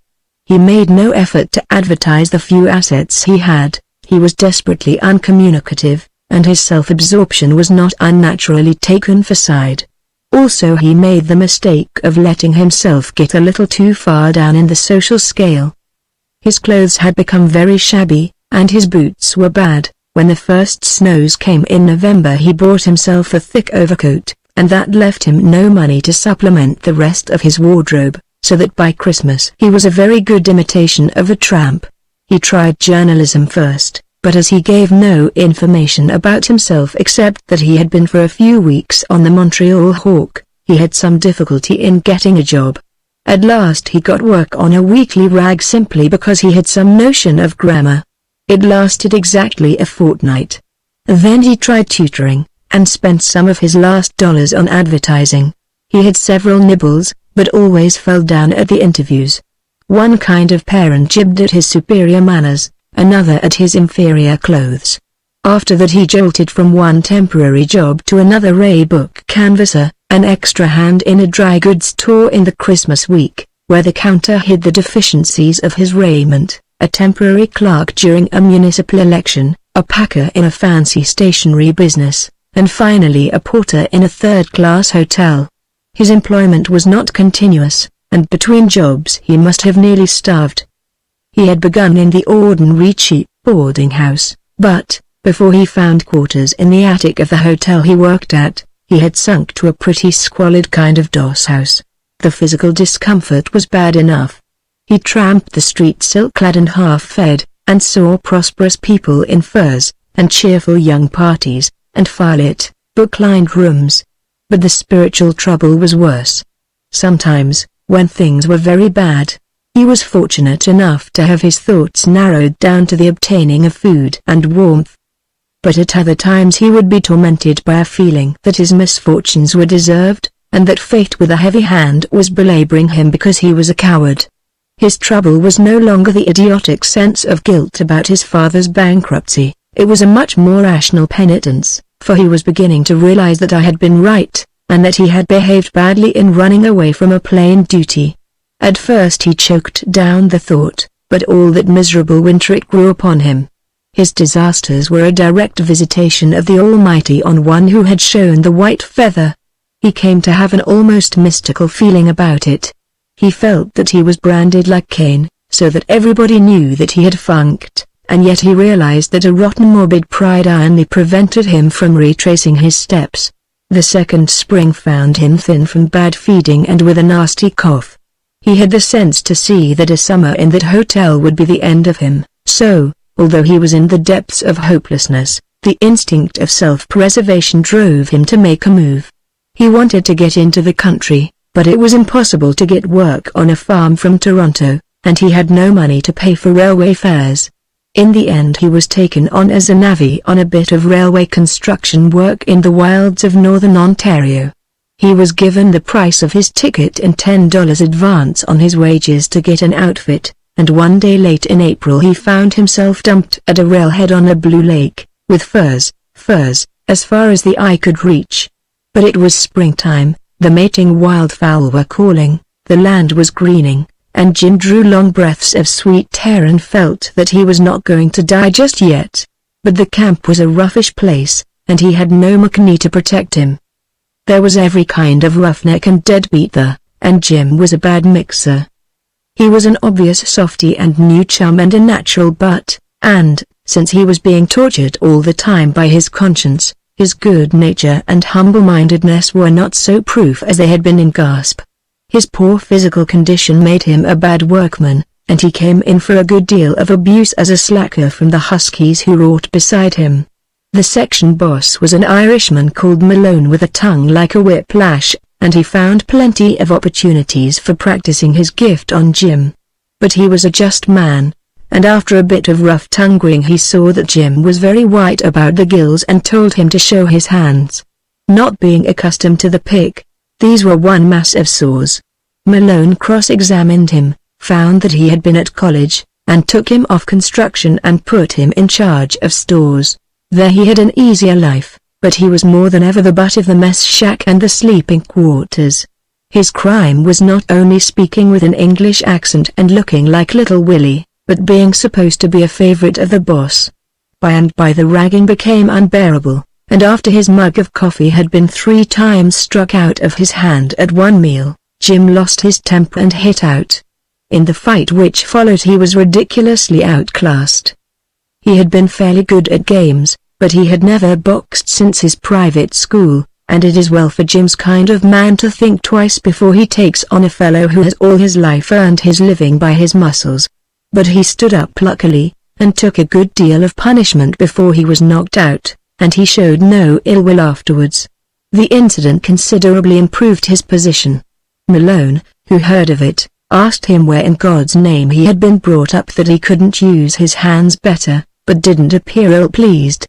He made no effort to advertise the few assets he had, he was desperately uncommunicative, and his self-absorption was not unnaturally taken for side. Also he made the mistake of letting himself get a little too far down in the social scale. His clothes had become very shabby, and his boots were bad. When the first snows came in November he bought himself a thick overcoat, and that left him no money to supplement the rest of his wardrobe, so that by Christmas he was a very good imitation of a tramp. He tried journalism first, but as he gave no information about himself except that he had been for a few weeks on the Montreal Hawk, he had some difficulty in getting a job. At last he got work on a weekly rag simply because he had some notion of grammar. It lasted exactly a fortnight. Then he tried tutoring, and spent some of his last dollars on advertising. He had several nibbles, but always fell down at the interviews. One kind of parent jibbed at his superior manners, another at his inferior clothes. After that he jolted from one temporary job to another, a book canvasser, an extra hand in a dry goods store in the Christmas week, where the counter hid the deficiencies of his raiment, a temporary clerk during a municipal election, a packer in a fancy stationery business, and finally a porter in a third-class hotel. His employment was not continuous, and between jobs he must have nearly starved. He had begun in the ordinary cheap boarding house, but, before he found quarters in the attic of the hotel he worked at, he had sunk to a pretty squalid kind of doss house. The physical discomfort was bad enough. He tramped the streets silk-clad and half-fed, and saw prosperous people in furs, and cheerful young parties, and firelit, book-lined rooms. But the spiritual trouble was worse. Sometimes, when things were very bad, he was fortunate enough to have his thoughts narrowed down to the obtaining of food and warmth. But at other times he would be tormented by a feeling that his misfortunes were deserved, and that fate with a heavy hand was belaboring him because he was a coward. His trouble was no longer the idiotic sense of guilt about his father's bankruptcy, it was a much more rational penitence, for he was beginning to realize that I had been right, and that he had behaved badly in running away from a plain duty. At first he choked down the thought, but all that miserable winter it grew upon him. His disasters were a direct visitation of the Almighty on one who had shown the white feather. He came to have an almost mystical feeling about it. He felt that he was branded like Cain, so that everybody knew that he had funked, and yet he realized that a rotten morbid pride ironly prevented him from retracing his steps. The second spring found him thin from bad feeding and with a nasty cough. He had the sense to see that a summer in that hotel would be the end of him, so, although he was in the depths of hopelessness, the instinct of self-preservation drove him to make a move. He wanted to get into the country, but it was impossible to get work on a farm from Toronto, and he had no money to pay for railway fares. In the end he was taken on as a navvy on a bit of railway construction work in the wilds of northern Ontario. He was given the price of his ticket and $10 advance on his wages to get an outfit, and one day late in April he found himself dumped at a railhead on a blue lake, with furs, as far as the eye could reach. But it was springtime, the mating wildfowl were calling, the land was greening, and Jim drew long breaths of sweet air and felt that he was not going to die just yet. But the camp was a roughish place, and he had no McNee to protect him. There was every kind of roughneck and deadbeat there, and Jim was a bad mixer. He was an obvious softy and new chum and a natural butt, and, since he was being tortured all the time by his conscience, his good nature and humble-mindedness were not so proof as they had been in Gasp. His poor physical condition made him a bad workman, and he came in for a good deal of abuse as a slacker from the huskies who wrought beside him. The section boss was an Irishman called Malone with a tongue like a whiplash, and he found plenty of opportunities for practicing his gift on Jim. But he was a just man, and after a bit of rough tonguing he saw that Jim was very white about the gills and told him to show his hands. Not being accustomed to the pick, these were one mass of sores. Malone cross-examined him, found that he had been at college, and took him off construction and put him in charge of stores. There he had an easier life, but he was more than ever the butt of the mess shack and the sleeping quarters. His crime was not only speaking with an English accent and looking like Little Willie, but being supposed to be a favorite of the boss. By and by the ragging became unbearable, and after his mug of coffee had been 3 times struck out of his hand at one meal, Jim lost his temper and hit out. In the fight which followed he was ridiculously outclassed. He had been fairly good at games, but he had never boxed since his private school, and it is well for Jim's kind of man to think twice before he takes on a fellow who has all his life earned his living by his muscles. But he stood up pluckily, and took a good deal of punishment before he was knocked out, and he showed no ill will afterwards. The incident considerably improved his position. Malone, who heard of it, asked him where in God's name he had been brought up that he couldn't use his hands better, but didn't appear ill-pleased.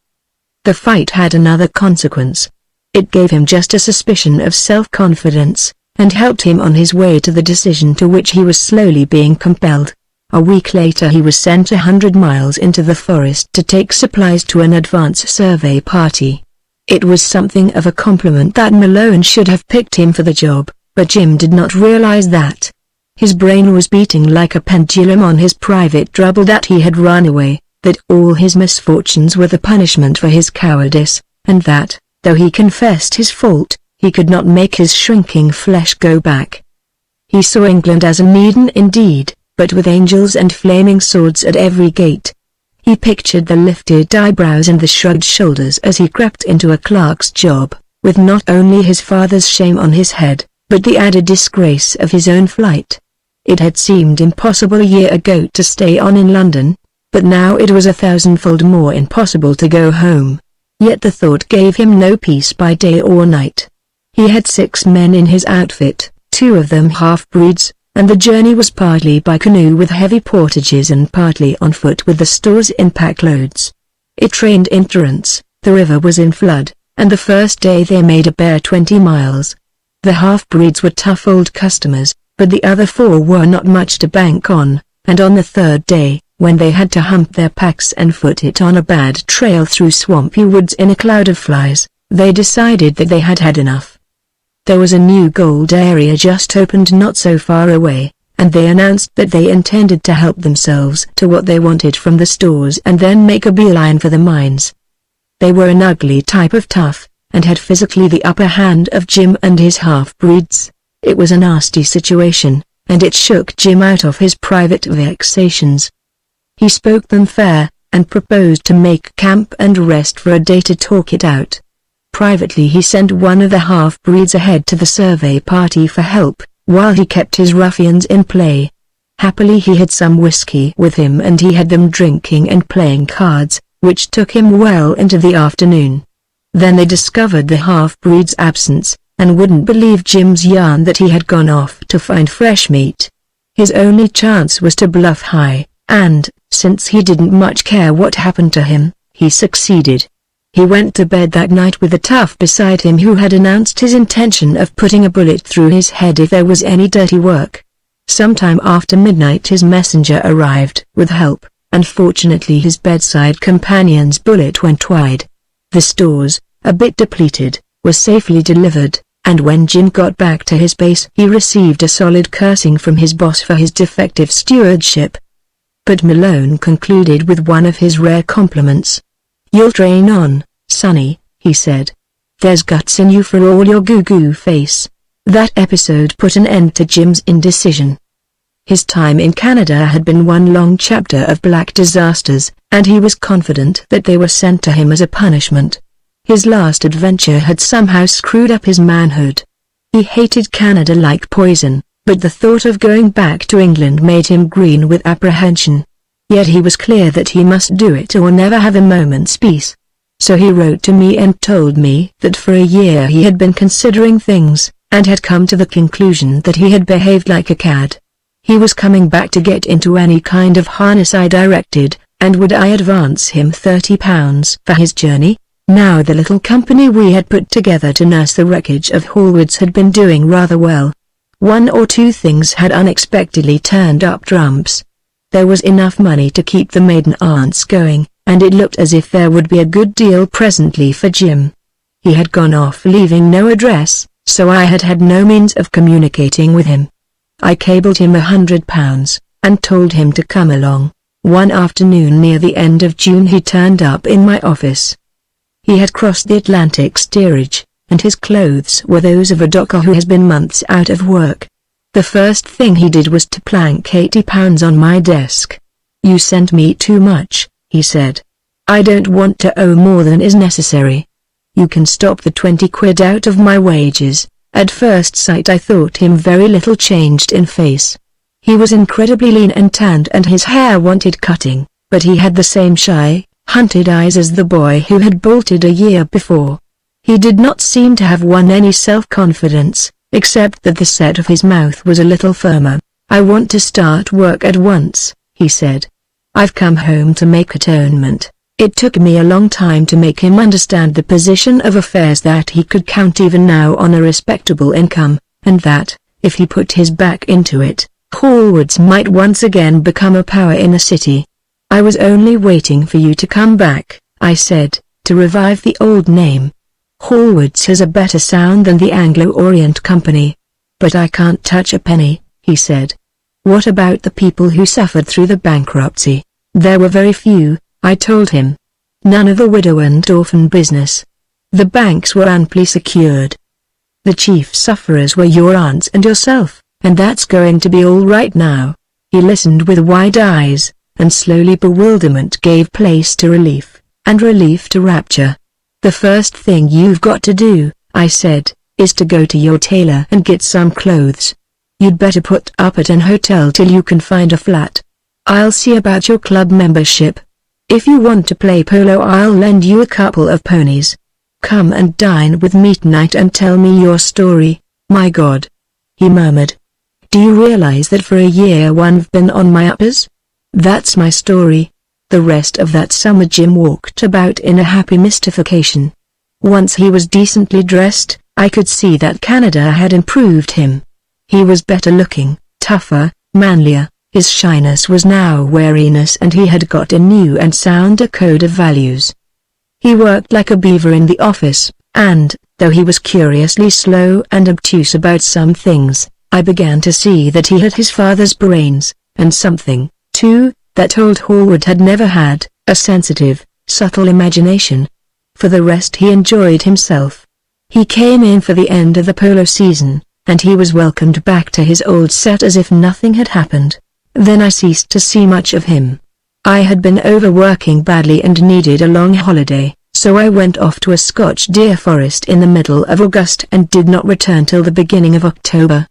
The fight had another consequence. It gave him just a suspicion of self-confidence, and helped him on his way to the decision to which he was slowly being compelled. A week later he was sent 100 miles into the forest to take supplies to an advance survey party. It was something of a compliment that Malone should have picked him for the job, but Jim did not realize that. His brain was beating like a pendulum on his private trouble that he had run away, that all his misfortunes were the punishment for his cowardice, and that, though he confessed his fault, he could not make his shrinking flesh go back. He saw England as an Eden indeed, but with angels and flaming swords at every gate. He pictured the lifted eyebrows and the shrugged shoulders as he crept into a clerk's job, with not only his father's shame on his head, but the added disgrace of his own flight. It had seemed impossible a year ago to stay on in London, but now it was 1,000-fold more impossible to go home. Yet the thought gave him no peace by day or night. He had 6 men in his outfit, 2 of them half-breeds, and the journey was partly by canoe with heavy portages and partly on foot with the stores in pack loads. It rained in torrents, the river was in flood, and the first day they made a bare 20 miles. The half-breeds were tough old customers, but the other 4 were not much to bank on, and on the 3rd day, when they had to hump their packs and foot it on a bad trail through swampy woods in a cloud of flies, they decided that they had had enough. There was a new gold area just opened not so far away, and they announced that they intended to help themselves to what they wanted from the stores and then make a beeline for the mines. They were an ugly type of tough, and had physically the upper hand of Jim and his half-breeds. It was a nasty situation, and it shook Jim out of his private vexations. He spoke them fair, and proposed to make camp and rest for a day to talk it out. Privately he sent one of the half-breeds ahead to the survey party for help, while he kept his ruffians in play. Happily he had some whiskey with him and he had them drinking and playing cards, which took him well into the afternoon. Then they discovered the half-breed's absence, and wouldn't believe Jim's yarn that he had gone off to find fresh meat. His only chance was to bluff high, and, since he didn't much care what happened to him, he succeeded. He went to bed that night with a tough beside him who had announced his intention of putting a bullet through his head if there was any dirty work. Sometime after midnight his messenger arrived with help, and fortunately his bedside companion's bullet went wide. The stores, a bit depleted, were safely delivered, and when Jim got back to his base he received a solid cursing from his boss for his defective stewardship. But Malone concluded with one of his rare compliments. "You'll train on, Sonny," he said. "There's guts in you for all your goo-goo face." That episode put an end to Jim's indecision. His time in Canada had been one long chapter of black disasters, and he was confident that they were sent to him as a punishment. His last adventure had somehow screwed up his manhood. He hated Canada like poison, but the thought of going back to England made him green with apprehension. Yet he was clear that he must do it or never have a moment's peace. So he wrote to me and told me that for a year he had been considering things, and had come to the conclusion that he had behaved like a cad. He was coming back to get into any kind of harness I directed, and would I advance him £30 for his journey? Now the little company we had put together to nurse the wreckage of Hallward's had been doing rather well. One or two things had unexpectedly turned up trumps. There was enough money to keep the maiden aunts going, and it looked as if there would be a good deal presently for Jim. He had gone off leaving no address, so I had had no means of communicating with him. I cabled him £100, and told him to come along. One afternoon near the end of June he turned up in my office. He had crossed the Atlantic steerage, and his clothes were those of a docker who has been months out of work. The first thing he did was to plank £80 on my desk. "You sent me too much," he said. "I don't want to owe more than is necessary. You can stop the 20 quid out of my wages." At first sight I thought him very little changed in face. He was incredibly lean and tanned and his hair wanted cutting, but he had the same shy, hunted eyes as the boy who had bolted a year before. He did not seem to have won any self-confidence, except that the set of his mouth was a little firmer. "I want to start work at once," he said. "I've come home to make atonement." It took me a long time to make him understand the position of affairs, that he could count even now on a respectable income, and that, if he put his back into it, Hallward's might once again become a power in the city. "I was only waiting for you to come back," I said, "to revive the old name. Hallward's has a better sound than the Anglo-Orient Company." "But I can't touch a penny," he said. "What about the people who suffered through the bankruptcy?" "There were very few," I told him. "None of the widow and orphan business. The banks were amply secured. The chief sufferers were your aunts and yourself, and that's going to be all right now." He listened with wide eyes, and slowly bewilderment gave place to relief, and relief to rapture. "The first thing you've got to do," I said, "is to go to your tailor and get some clothes. You'd better put up at an hotel till you can find a flat. I'll see about your club membership. If you want to play polo I'll lend you a couple of ponies. Come and dine with me tonight and tell me your story." "My God," he murmured. "Do you realize that for a year I've been on my uppers? That's my story." The rest of that summer Jim walked about in a happy mystification. Once he was decently dressed, I could see that Canada had improved him. He was better looking, tougher, manlier. His shyness was now wariness, and he had got a new and sounder code of values. He worked like a beaver in the office, and, though he was curiously slow and obtuse about some things, I began to see that he had his father's brains, and something, too, that old Hallward had never had, a sensitive, subtle imagination. For the rest he enjoyed himself. He came in for the end of the polo season, and he was welcomed back to his old set as if nothing had happened. Then I ceased to see much of him. I had been overworking badly and needed a long holiday, so I went off to a Scotch deer forest in the middle of August and did not return till the beginning of October.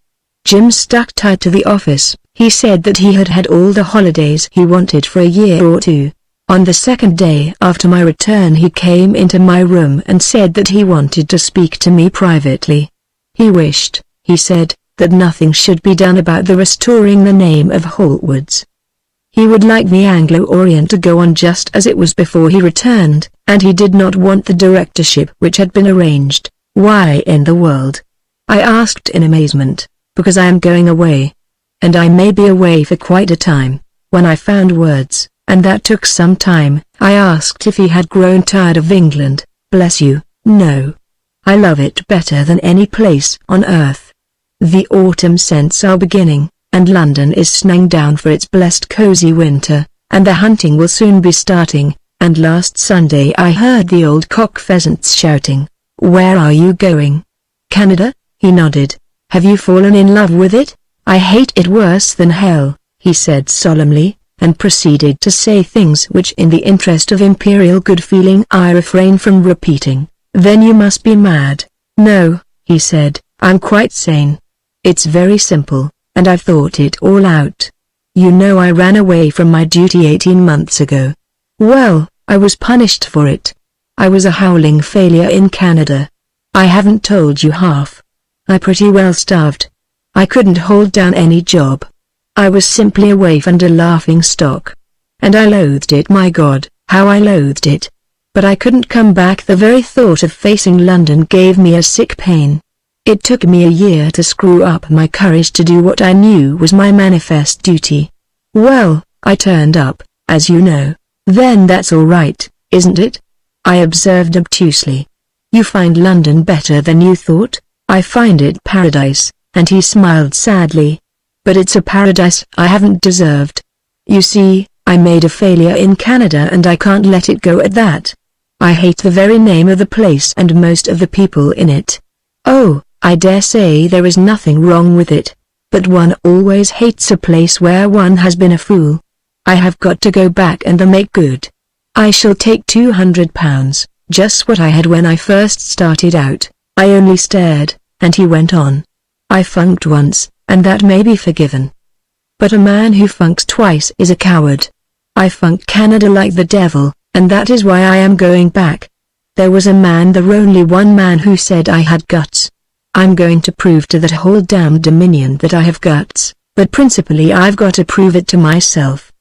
Jim stuck tight to the office. He said that he had had all the holidays he wanted for a year or two. On the second day after my return he came into my room and said that he wanted to speak to me privately. He wished, he said, that nothing should be done about the restoring the name of Hallward's. He would like the Anglo-Orient to go on just as it was before he returned, and he did not want the directorship which had been arranged. "Why in the world?" I asked in amazement. "Because I am going away. And I may be away for quite a time." When I found words, and that took some time, I asked if he had grown tired of England. "Bless you, no. I love it better than any place on earth. The autumn scents are beginning, and London is snowing down for its blessed cozy winter, and the hunting will soon be starting, and last Sunday I heard the old cock pheasants shouting. Where are you going?" "Canada," he nodded. "Have you fallen in love with it?" "I hate it worse than hell," he said solemnly, and proceeded to say things which in the interest of imperial good feeling I refrain from repeating. "Then you must be mad." "No," he said, "I'm quite sane. It's very simple, and I've thought it all out. You know I ran away from my duty 18 months ago. Well, I was punished for it. I was a howling failure in Canada. I haven't told you half. I pretty well starved. I couldn't hold down any job. I was simply a waif and a laughing stock. And I loathed it, my God, how I loathed it. But I couldn't come back. The very thought of facing London gave me a sick pain. It took me a year to screw up my courage to do what I knew was my manifest duty. Well, I turned up, as you know. Then that's all right, isn't it? I observed obtusely. You find London better than you thought? I find it paradise, and he smiled sadly. But it's a paradise I haven't deserved. You see, I made a failure in Canada and I can't let it go at that. I hate the very name of the place and most of the people in it. Oh, I dare say there is nothing wrong with it. But one always hates a place where one has been a fool. I have got to go back and make good. I shall take £200, just what I had when I first started out. I only stared, and he went on. I funked once, and that may be forgiven. But a man who funks twice is a coward. I funked Canada like the devil, and that is why I am going back. There was a man, the only one man, who said I had guts. I'm going to prove to that whole damned Dominion that I have guts, but principally I've got to prove it to myself.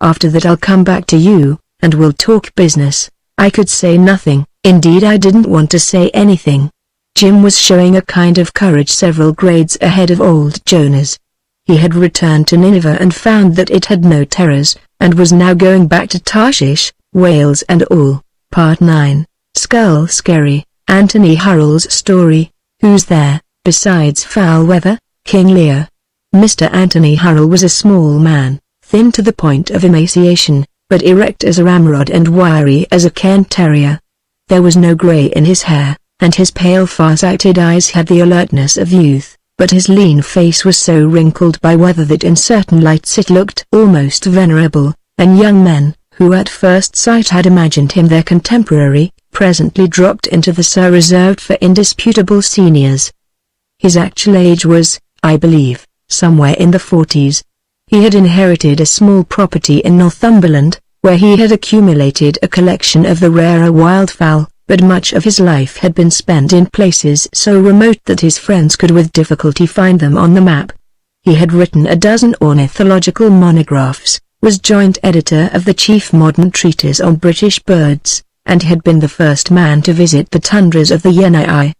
After that I'll come back to you, and we'll talk business. I could say nothing, indeed I didn't want to say anything. Jim was showing a kind of courage several grades ahead of old Jonas. He had returned to Nineveh and found that it had no terrors, and was now going back to Tarshish, Wales and all. Part 9, Skull Scary, Anthony Hurrell's story. Who's there, besides foul weather, King Lear? Mr. Anthony Hurrell was a small man, thin to the point of emaciation, but erect as a ramrod and wiry as a Kent terrier. There was no grey in his hair, and his pale far-sighted eyes had the alertness of youth, but his lean face was so wrinkled by weather that in certain lights it looked almost venerable, and young men, who at first sight had imagined him their contemporary, presently dropped into the Sir reserved for indisputable seniors. His actual age was, I believe, somewhere in the 40s. He had inherited a small property in Northumberland, where he had accumulated a collection of the rarer wildfowl, but much of his life had been spent in places so remote that his friends could with difficulty find them on the map. He had written a dozen ornithological monographs, was joint editor of the chief modern treatise on British birds, and had been the first man to visit the tundras of the Yenai.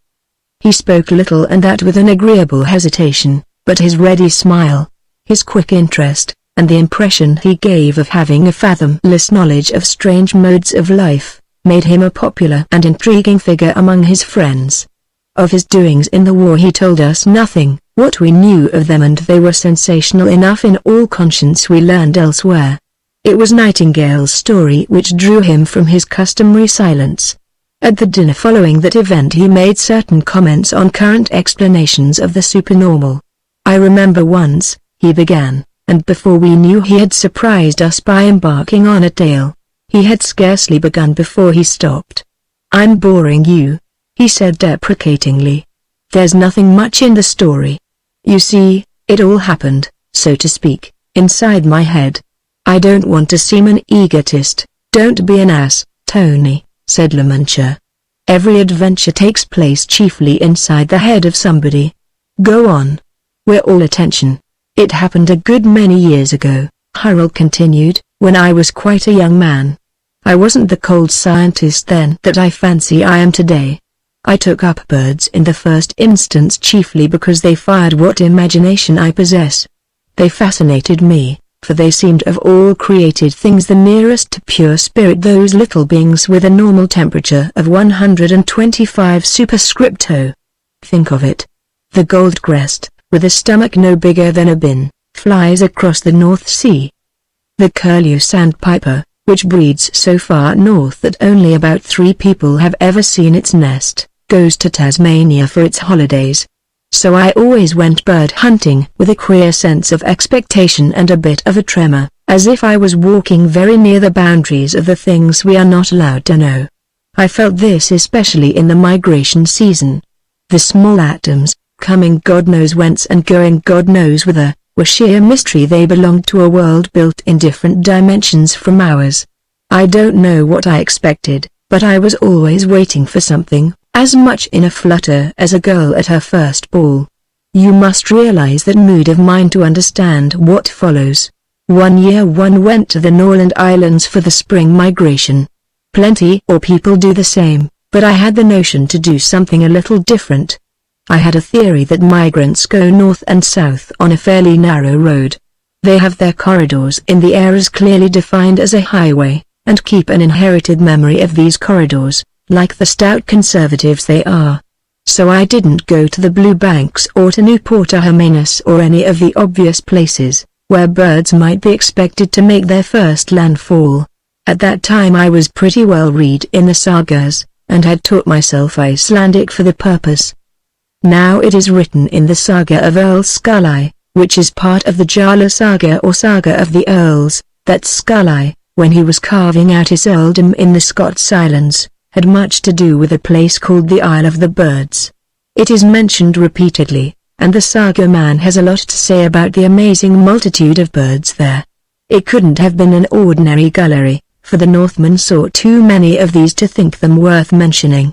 He spoke little, and that with an agreeable hesitation, but his ready smile, his quick interest, and the impression he gave of having a fathomless knowledge of strange modes of life, made him a popular and intriguing figure among his friends. Of his doings in the war he told us nothing. What we knew of them, and they were sensational enough in all conscience, we learned elsewhere. It was Nightingale's story which drew him from his customary silence. At the dinner following that event he made certain comments on current explanations of the supernormal. I remember once, he began, and before we knew he had surprised us by embarking on a tale. He had scarcely begun before he stopped. "I'm boring you," he said deprecatingly. "There's nothing much in the story. You see, it all happened, so to speak, inside my head. I don't want to seem an egotist." "Don't be an ass, Tony," said Lamantia. "Every adventure takes place chiefly inside the head of somebody. Go on. We're all attention." "It happened a good many years ago," Hurrell continued, "when I was quite a young man. I wasn't the cold scientist then that I fancy I am today. I took up birds in the first instance chiefly because they fired what imagination I possess. They fascinated me, for they seemed of all created things the nearest to pure spirit, those little beings with a normal temperature of 125 superscripto. Think of it. The goldcrest, with a stomach no bigger than a bin, flies across the North Sea. The curlew sandpiper, which breeds so far north that only about 3 people have ever seen its nest, goes to Tasmania for its holidays. So I always went bird hunting with a queer sense of expectation and a bit of a tremor, as if I was walking very near the boundaries of the things we are not allowed to know. I felt this especially in the migration season. The small atoms, coming God knows whence and going God knows whither, were sheer mystery. They belonged to a world built in different dimensions from ours. I don't know what I expected, but I was always waiting for something, as much in a flutter as a girl at her first ball. You must realize that mood of mind to understand what follows. One year one went to the Norland Islands for the spring migration. Plenty or people do the same, but I had the notion to do something a little different. I had a theory that migrants go north and south on a fairly narrow road. They have their corridors in the air as clearly defined as a highway, and keep an inherited memory of these corridors, like the stout conservatives they are. So I didn't go to the Blue Banks or to Newport Hermanus or any of the obvious places, where birds might be expected to make their first landfall. At that time I was pretty well read in the sagas, and had taught myself Icelandic for the purpose. Now it is written in the saga of Earl Skully, which is part of the Jarla saga or saga of the Earls, that Skully, when he was carving out his earldom in the Scots Islands, had much to do with a place called the Isle of the Birds. It is mentioned repeatedly, and the saga man has a lot to say about the amazing multitude of birds there. It couldn't have been an ordinary gullery, for the Northmen saw too many of these to think them worth mentioning.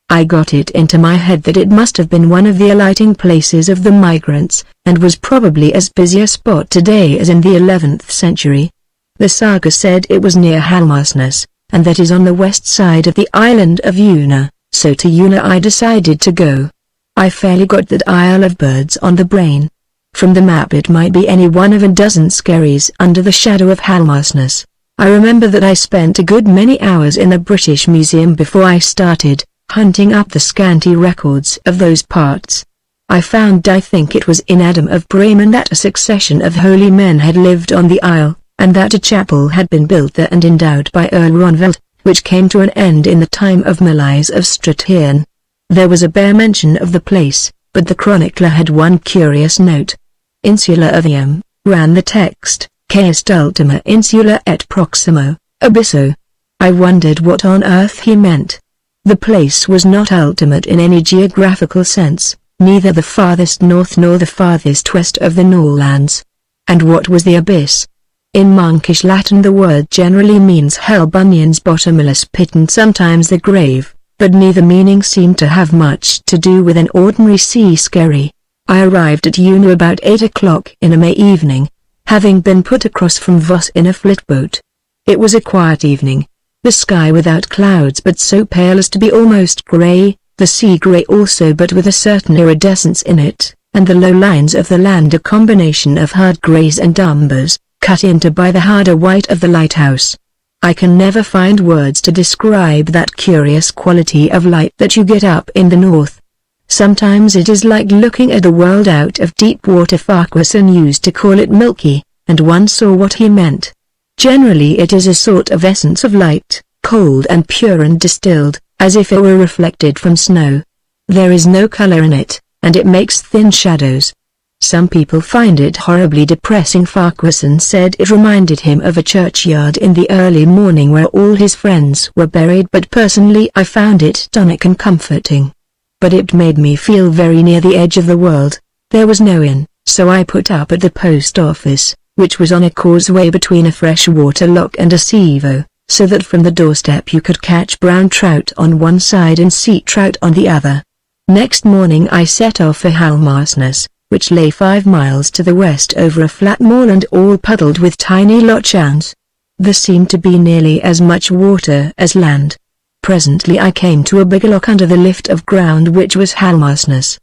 I got it into my head that it must have been one of the alighting places of the migrants, and was probably as busy a spot today as in the 11th century. The saga said it was near Halmarsnes, and that is on the west side of the island of Una, so to Una I decided to go. I fairly got that Isle of Birds on the brain. From the map it might be any one of a dozen skerries under the shadow of Halmarsnes. I remember that I spent a good many hours in the British Museum before I started, hunting up the scanty records of those parts. I found, I think it was in Adam of Bremen, that a succession of holy men had lived on the isle, and that a chapel had been built there and endowed by Earl Ronveld, which came to an end in the time of Malise of Strathearn. There was a bare mention of the place, but the chronicler had one curious note. Insula Avium, ran the text, que est ultima insula et proximo, abysso. I wondered what on earth he meant. The place was not ultimate in any geographical sense, neither the farthest north nor the farthest west of the Norlands. And what was the abyss? In monkish Latin the word generally means hell, Bunyan's bottomless pit, and sometimes the grave, but neither meaning seemed to have much to do with an ordinary sea skerry. I arrived at Una about 8 o'clock in a May evening, having been put across from Voss in a flitboat. It was a quiet evening, the sky without clouds but so pale as to be almost grey, the sea grey also but with a certain iridescence in it, and the low lines of the land a combination of hard greys and umbers, cut into by the harder white of the lighthouse. I can never find words to describe that curious quality of light that you get up in the north. Sometimes it is like looking at a world out of deep water. Farquharson used to call it milky, and one saw what he meant. Generally it is a sort of essence of light, cold and pure and distilled, as if it were reflected from snow. There is no color in it, and it makes thin shadows. Some people find it horribly depressing. Farquharson said it reminded him of a churchyard in the early morning where all his friends were buried, but personally I found it tonic and comforting. But it made me feel very near the edge of the world. There was no inn, so I put up at the post office, which was on a causeway between a freshwater lock and a seaver, so that from the doorstep you could catch brown trout on one side and sea trout on the other. Next morning I set off for Halmarsnes, which lay 5 miles to the west over a flat moorland all puddled with tiny lochans. There seemed to be nearly as much water as land. Presently I came to a big lock under the lift of ground which was Halmarsnes.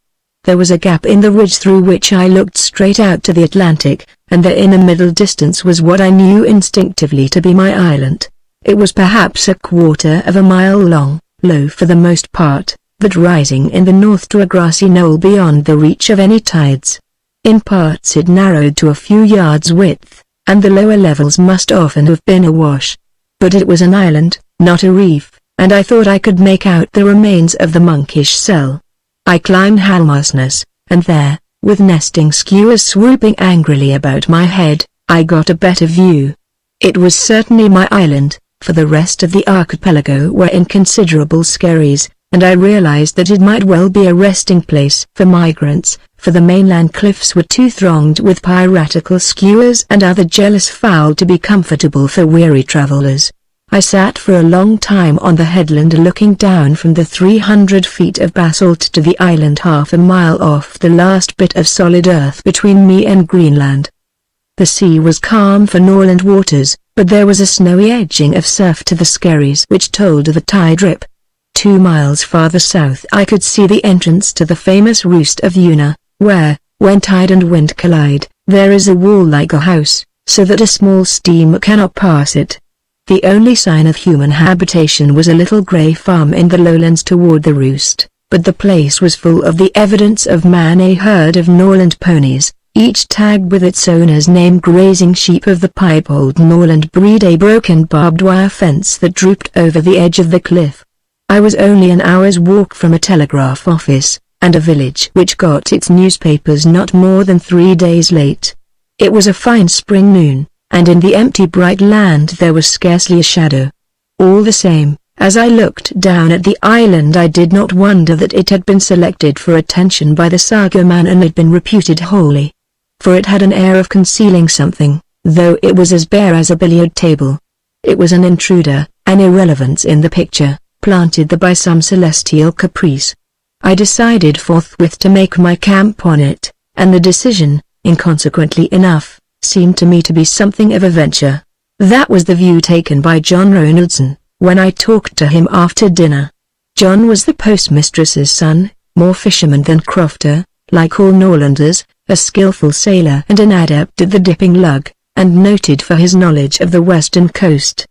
There was a gap in the ridge through which I looked straight out to the Atlantic, and there in a middle distance was what I knew instinctively to be my island. It was perhaps 1/4 of a mile long, low for the most part, but rising in the north to a grassy knoll beyond the reach of any tides. In parts it narrowed to a few yards width, and the lower levels must often have been awash. But it was an island, not a reef, and I thought I could make out the remains of the monkish cell. I climbed Halmarsnes, and there, with nesting skuas swooping angrily about my head, I got a better view. It was certainly my island, for the rest of the archipelago were in considerable skerries, and I realized that it might well be a resting place for migrants, for the mainland cliffs were too thronged with piratical skuas and other jealous fowl to be comfortable for weary travelers. I sat for a long time on the headland looking down from the 300 feet of basalt to the island half a mile off, the last bit of solid earth between me and Greenland. The sea was calm for Norland waters, but there was a snowy edging of surf to the skerries which told of the tide rip. 2 miles farther south I could see the entrance to the famous roost of Una, where, when tide and wind collide, there is a wall like a house, so that a small steamer cannot pass it. The only sign of human habitation was a little grey farm in the lowlands toward the roost, but the place was full of the evidence of man, a herd of Norland ponies, each tagged with its owner's name, grazing sheep of the piebald Norland breed, a broken barbed wire fence that drooped over the edge of the cliff. I was only an hour's walk from a telegraph office, and a village which got its newspapers not more than 3 days late. It was a fine spring noon, and in the empty bright land there was scarcely a shadow. All the same, as I looked down at the island I did not wonder that it had been selected for attention by the Sagaman and had been reputed holy. For it had an air of concealing something, though it was as bare as a billiard table. It was an intruder, an irrelevance in the picture, planted there by some celestial caprice. I decided forthwith to make my camp on it, and the decision, inconsequently enough, seemed to me to be something of a venture. That was the view taken by John Ronaldson, when I talked to him after dinner. John was the postmistress's son, more fisherman than crofter, like all Norlanders, a skillful sailor and an adept at the dipping lug, and noted for his knowledge of the western coast.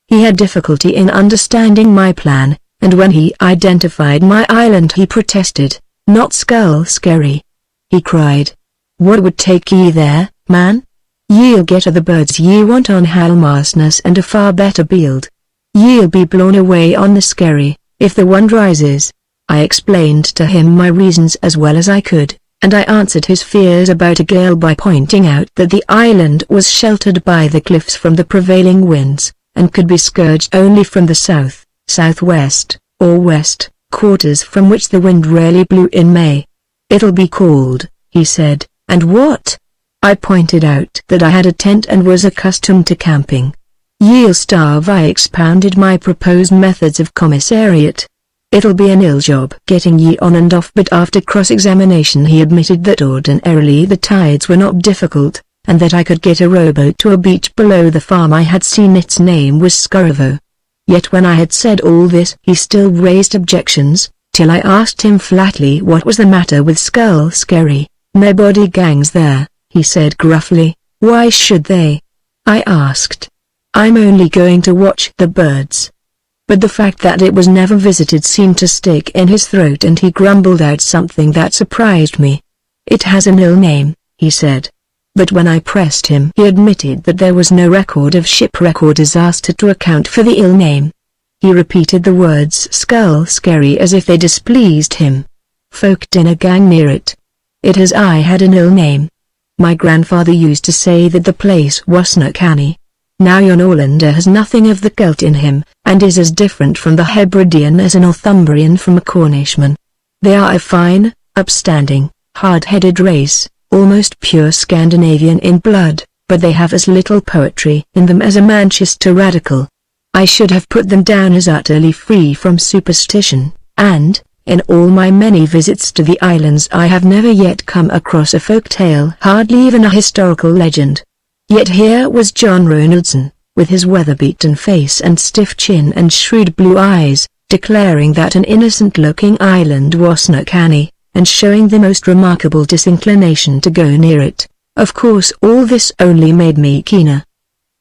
He had difficulty in understanding my plan, and when he identified my island he protested. "Not Skull Skerry," he cried. "What would take ye there, man? Ye'll get a the birds ye want on Halmarsness and a far better bield. Ye'll be blown away on the Skerry, if the wind rises." I explained to him my reasons as well as I could, and I answered his fears about a gale by pointing out that the island was sheltered by the cliffs from the prevailing winds, and could be scourged only from the south, southwest, or west, quarters from which the wind rarely blew in May. "It'll be cold," he said. "And what?" I pointed out that I had a tent and was accustomed to camping. "Ye'll starve," I expounded my proposed methods of commissariat. "It'll be an ill job getting ye on and off," but after cross-examination he admitted that ordinarily the tides were not difficult, and that I could get a rowboat to a beach below the farm I had seen. Its name was Skurvo. Yet when I had said all this he still raised objections, till I asked him flatly what was the matter with Skull Skerry. "Nobody gangs there," he said gruffly. "Why should they?" I asked. "I'm only going to watch the birds." But the fact that it was never visited seemed to stick in his throat, and he grumbled out something that surprised me. "It has an ill name," he said. But when I pressed him he admitted that there was no record of shipwreck or disaster to account for the ill name. He repeated the words Skull Skerry as if they displeased him. "Folk dinna gang near it. It has I had an ill name. My grandfather used to say that the place wasna canny. Now yon Orlander has nothing of the Celt in him, and is as different from the Hebridean as a Northumbrian from a Cornishman. They are a fine, upstanding, hard-headed race, almost pure Scandinavian in blood, but they have as little poetry in them as a Manchester radical. I should have put them down as utterly free from superstition, and, in all my many visits to the islands I have never yet come across a folk tale, hardly even a historical legend. Yet here was John Ronaldson, with his weather-beaten face and stiff chin and shrewd blue eyes, declaring that an innocent-looking island wasna canny, and showing the most remarkable disinclination to go near it. Of course all this only made me keener.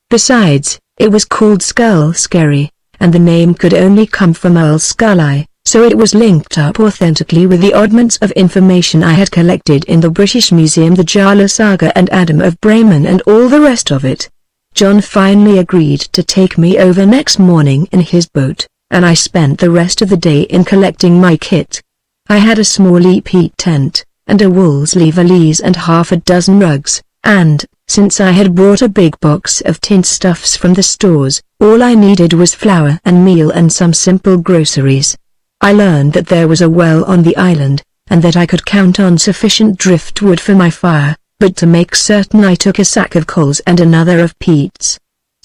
Besides, it was called Skull Skerry, and the name could only come from Earl Scully, so it was linked up authentically with the oddments of information I had collected in the British Museum, the Jarla Saga and Adam of Bremen and all the rest of it. John finally agreed to take me over next morning in his boat, and I spent the rest of the day in collecting my kit. I had a small peat tent, and a woolsey valise and half a dozen rugs, and, since I had brought a big box of tinned stuffs from the stores, all I needed was flour and meal and some simple groceries. I learned that there was a well on the island, and that I could count on sufficient driftwood for my fire, but to make certain I took a sack of coals and another of peats.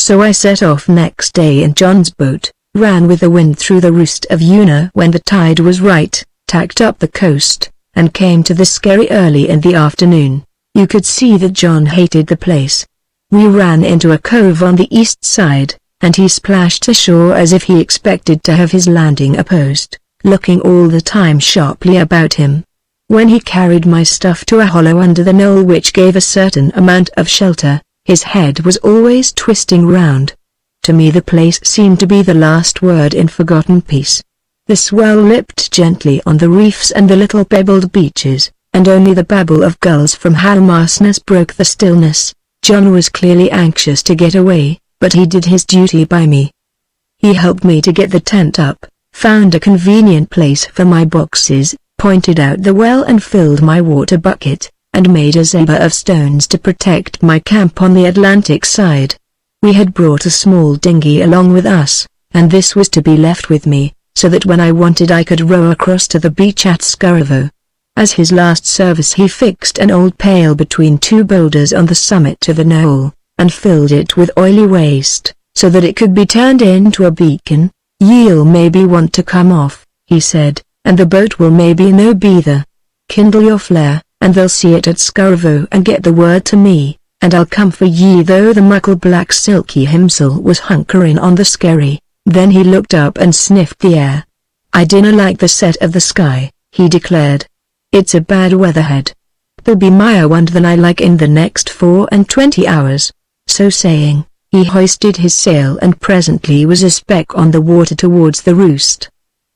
So I set off next day in John's boat, ran with the wind through the roost of Una when the tide was right, tacked up the coast, and came to the Skerry early in the afternoon. You could see that John hated the place. We ran into a cove on the east side, and he splashed ashore as if he expected to have his landing opposed, looking all the time sharply about him. When he carried my stuff to a hollow under the knoll which gave a certain amount of shelter, his head was always twisting round. To me the place seemed to be the last word in forgotten peace. The swell lipped gently on the reefs and the little pebbled beaches, and only the babble of gulls from Halmarsnes broke the stillness. John was clearly anxious to get away, but he did his duty by me. He helped me to get the tent up, found a convenient place for my boxes, pointed out the well and filled my water bucket, and made a zeba of stones to protect my camp on the Atlantic side. We had brought a small dinghy along with us, and this was to be left with me, so that when I wanted I could row across to the beach at Skarvo. As his last service he fixed an old pail between two boulders on the summit to the knoll, and filled it with oily waste, so that it could be turned into a beacon. "Ye'll maybe want to come off," he said, "and the boat will maybe no beather. Kindle your flare, and they'll see it at Skarvo and get the word to me, and I'll come for ye." Though the muckle black silky himsel was hunkering on the Skerry, then he looked up and sniffed the air. "I dinna like the set of the sky," he declared. "It's a bad weatherhead. There'll be mire wind than I like in the next 24 hours." So saying, he hoisted his sail and presently was a speck on the water towards the roost.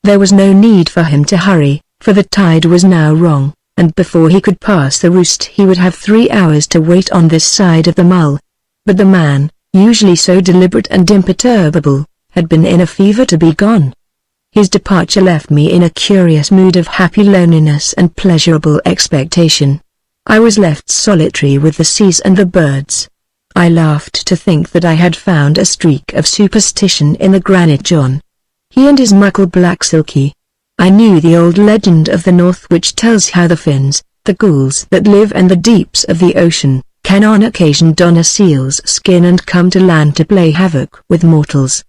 There was no need for him to hurry, for the tide was now wrong, and before he could pass the roost he would have 3 hours to wait on this side of the Mull. But the man, usually so deliberate and imperturbable, had been in a fever to be gone. His departure left me in a curious mood of happy loneliness and pleasurable expectation. I was left solitary with the seas and the birds. I laughed to think that I had found a streak of superstition in the granite John. He and his muckle black silky. I knew the old legend of the north which tells how the Finns, the ghouls that live in the deeps of the ocean, can on occasion don a seal's skin and come to land to play havoc with mortals.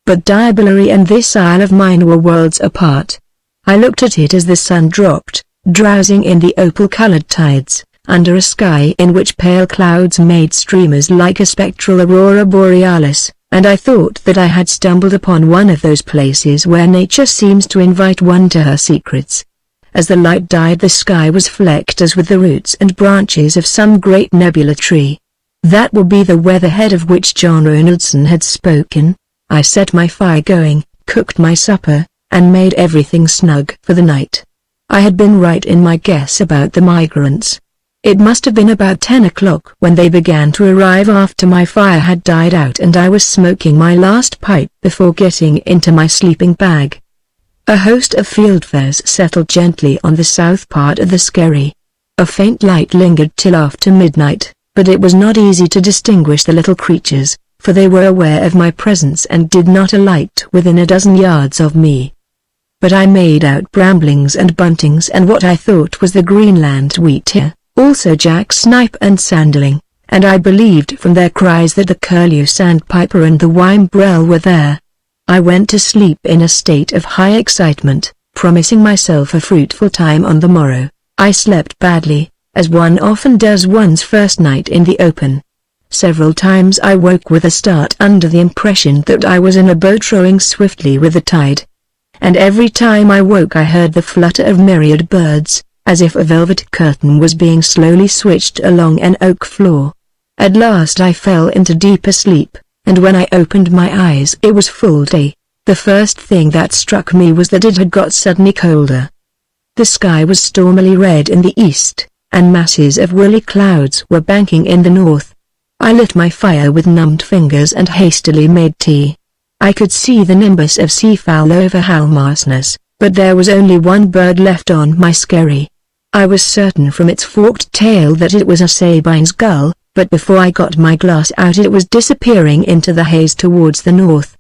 But Diabolary and this isle of mine were worlds apart. I looked at it as the sun dropped, drowsing in the opal-colored tides, under a sky in which pale clouds made streamers like a spectral aurora borealis, and I thought that I had stumbled upon one of those places where nature seems to invite one to her secrets. As the light died the sky was flecked as with the roots and branches of some great nebula tree. That would be the weatherhead of which John Ronaldson had spoken. I set my fire going, cooked my supper, and made everything snug for the night. I had been right in my guess about the migrants. It must have been about 10 o'clock when they began to arrive after my fire had died out and I was smoking my last pipe before getting into my sleeping bag. A host of fieldfares settled gently on the south part of the Skerry. A faint light lingered till after midnight, but it was not easy to distinguish the little creatures, for they were aware of my presence and did not alight within a dozen yards of me. But I made out bramblings and buntings and what I thought was the Greenland wheatear, also jack snipe and sandling, and I believed from their cries that the curlew sandpiper and the whimbrel were there. I went to sleep in a state of high excitement, promising myself a fruitful time on the morrow. I slept badly, as one often does one's first night in the open. Several times I woke with a start under the impression that I was in a boat rowing swiftly with the tide. And every time I woke I heard the flutter of myriad birds, as if a velvet curtain was being slowly switched along an oak floor. At last I fell into deeper sleep, and when I opened my eyes it was full day. The first thing that struck me was that it had got suddenly colder. The sky was stormily red in the east, and masses of woolly clouds were banking in the north. I lit my fire with numbed fingers and hastily made tea. I could see the nimbus of seafowl over Halmarsnes, but there was only one bird left on my Skerry. I was certain from its forked tail that it was a Sabine's gull, but before I got my glass out it was disappearing into the haze towards the north.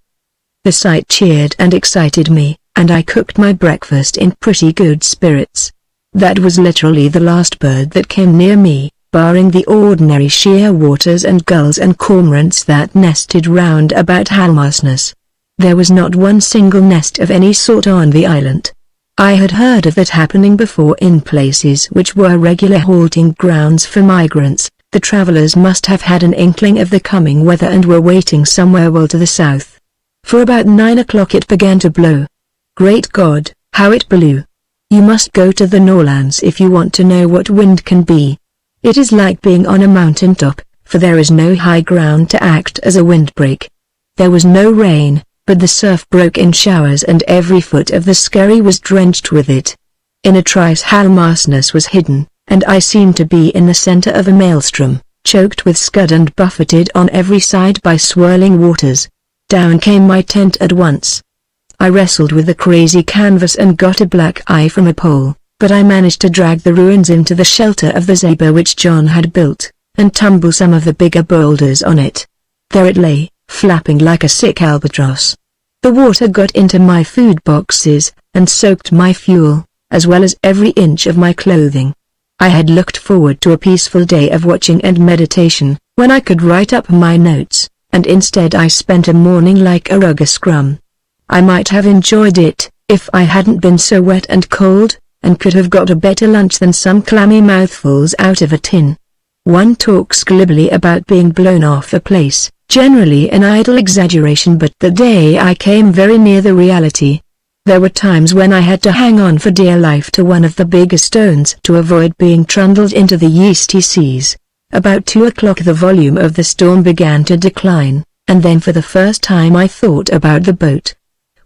The sight cheered and excited me, and I cooked my breakfast in pretty good spirits. That was literally the last bird that came near me, barring the ordinary shearwaters and gulls and cormorants that nested round about Halmarsnes. There was not one single nest of any sort on the island. I had heard of that happening before in places which were regular halting grounds for migrants. The travelers must have had an inkling of the coming weather and were waiting somewhere well to the south. For about 9 o'clock it began to blow. Great God, how it blew! You must go to the Norlands if you want to know what wind can be. It is like being on a mountain top, for there is no high ground to act as a windbreak. There was no rain, but the surf broke in showers and every foot of the skerry was drenched with it. In a trice Halmarsnes was hidden, and I seemed to be in the center of a maelstrom, choked with scud and buffeted on every side by swirling waters. Down came my tent at once. I wrestled with the crazy canvas and got a black eye from a pole, but I managed to drag the ruins into the shelter of the zebra which John had built, and tumble some of the bigger boulders on it. There it lay, flapping like a sick albatross. The water got into my food boxes, and soaked my fuel, as well as every inch of my clothing. I had looked forward to a peaceful day of watching and meditation, when I could write up my notes, and instead I spent a morning like a rugger scrum. I might have enjoyed it, if I hadn't been so wet and cold, and could have got a better lunch than some clammy mouthfuls out of a tin. One talks glibly about being blown off a place, generally an idle exaggeration, but the day I came very near the reality. There were times when I had to hang on for dear life to one of the bigger stones to avoid being trundled into the yeasty seas. About 2 o'clock the volume of the storm began to decline, and then for the first time I thought about the boat.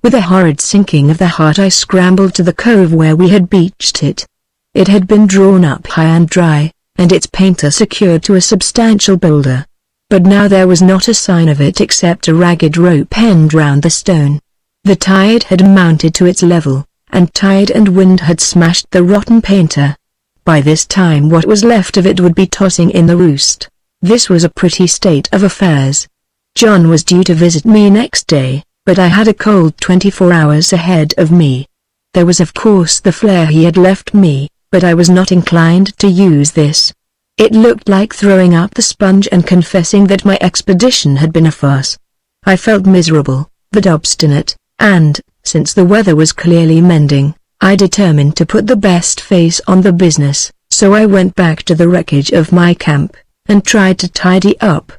With a horrid sinking of the heart I scrambled to the cove where we had beached it. It had been drawn up high and dry, and its painter secured to a substantial boulder. But now there was not a sign of it except a ragged rope end round the stone. The tide had mounted to its level, and tide and wind had smashed the rotten painter. By this time what was left of it would be tossing in the roost. This was a pretty state of affairs. John was due to visit me next day, but I had a cold 24 hours ahead of me. There was of course the flare he had left me, but I was not inclined to use this. It looked like throwing up the sponge and confessing that my expedition had been a farce. I felt miserable, but obstinate, and, since the weather was clearly mending, I determined to put the best face on the business, so I went back to the wreckage of my camp, and tried to tidy up.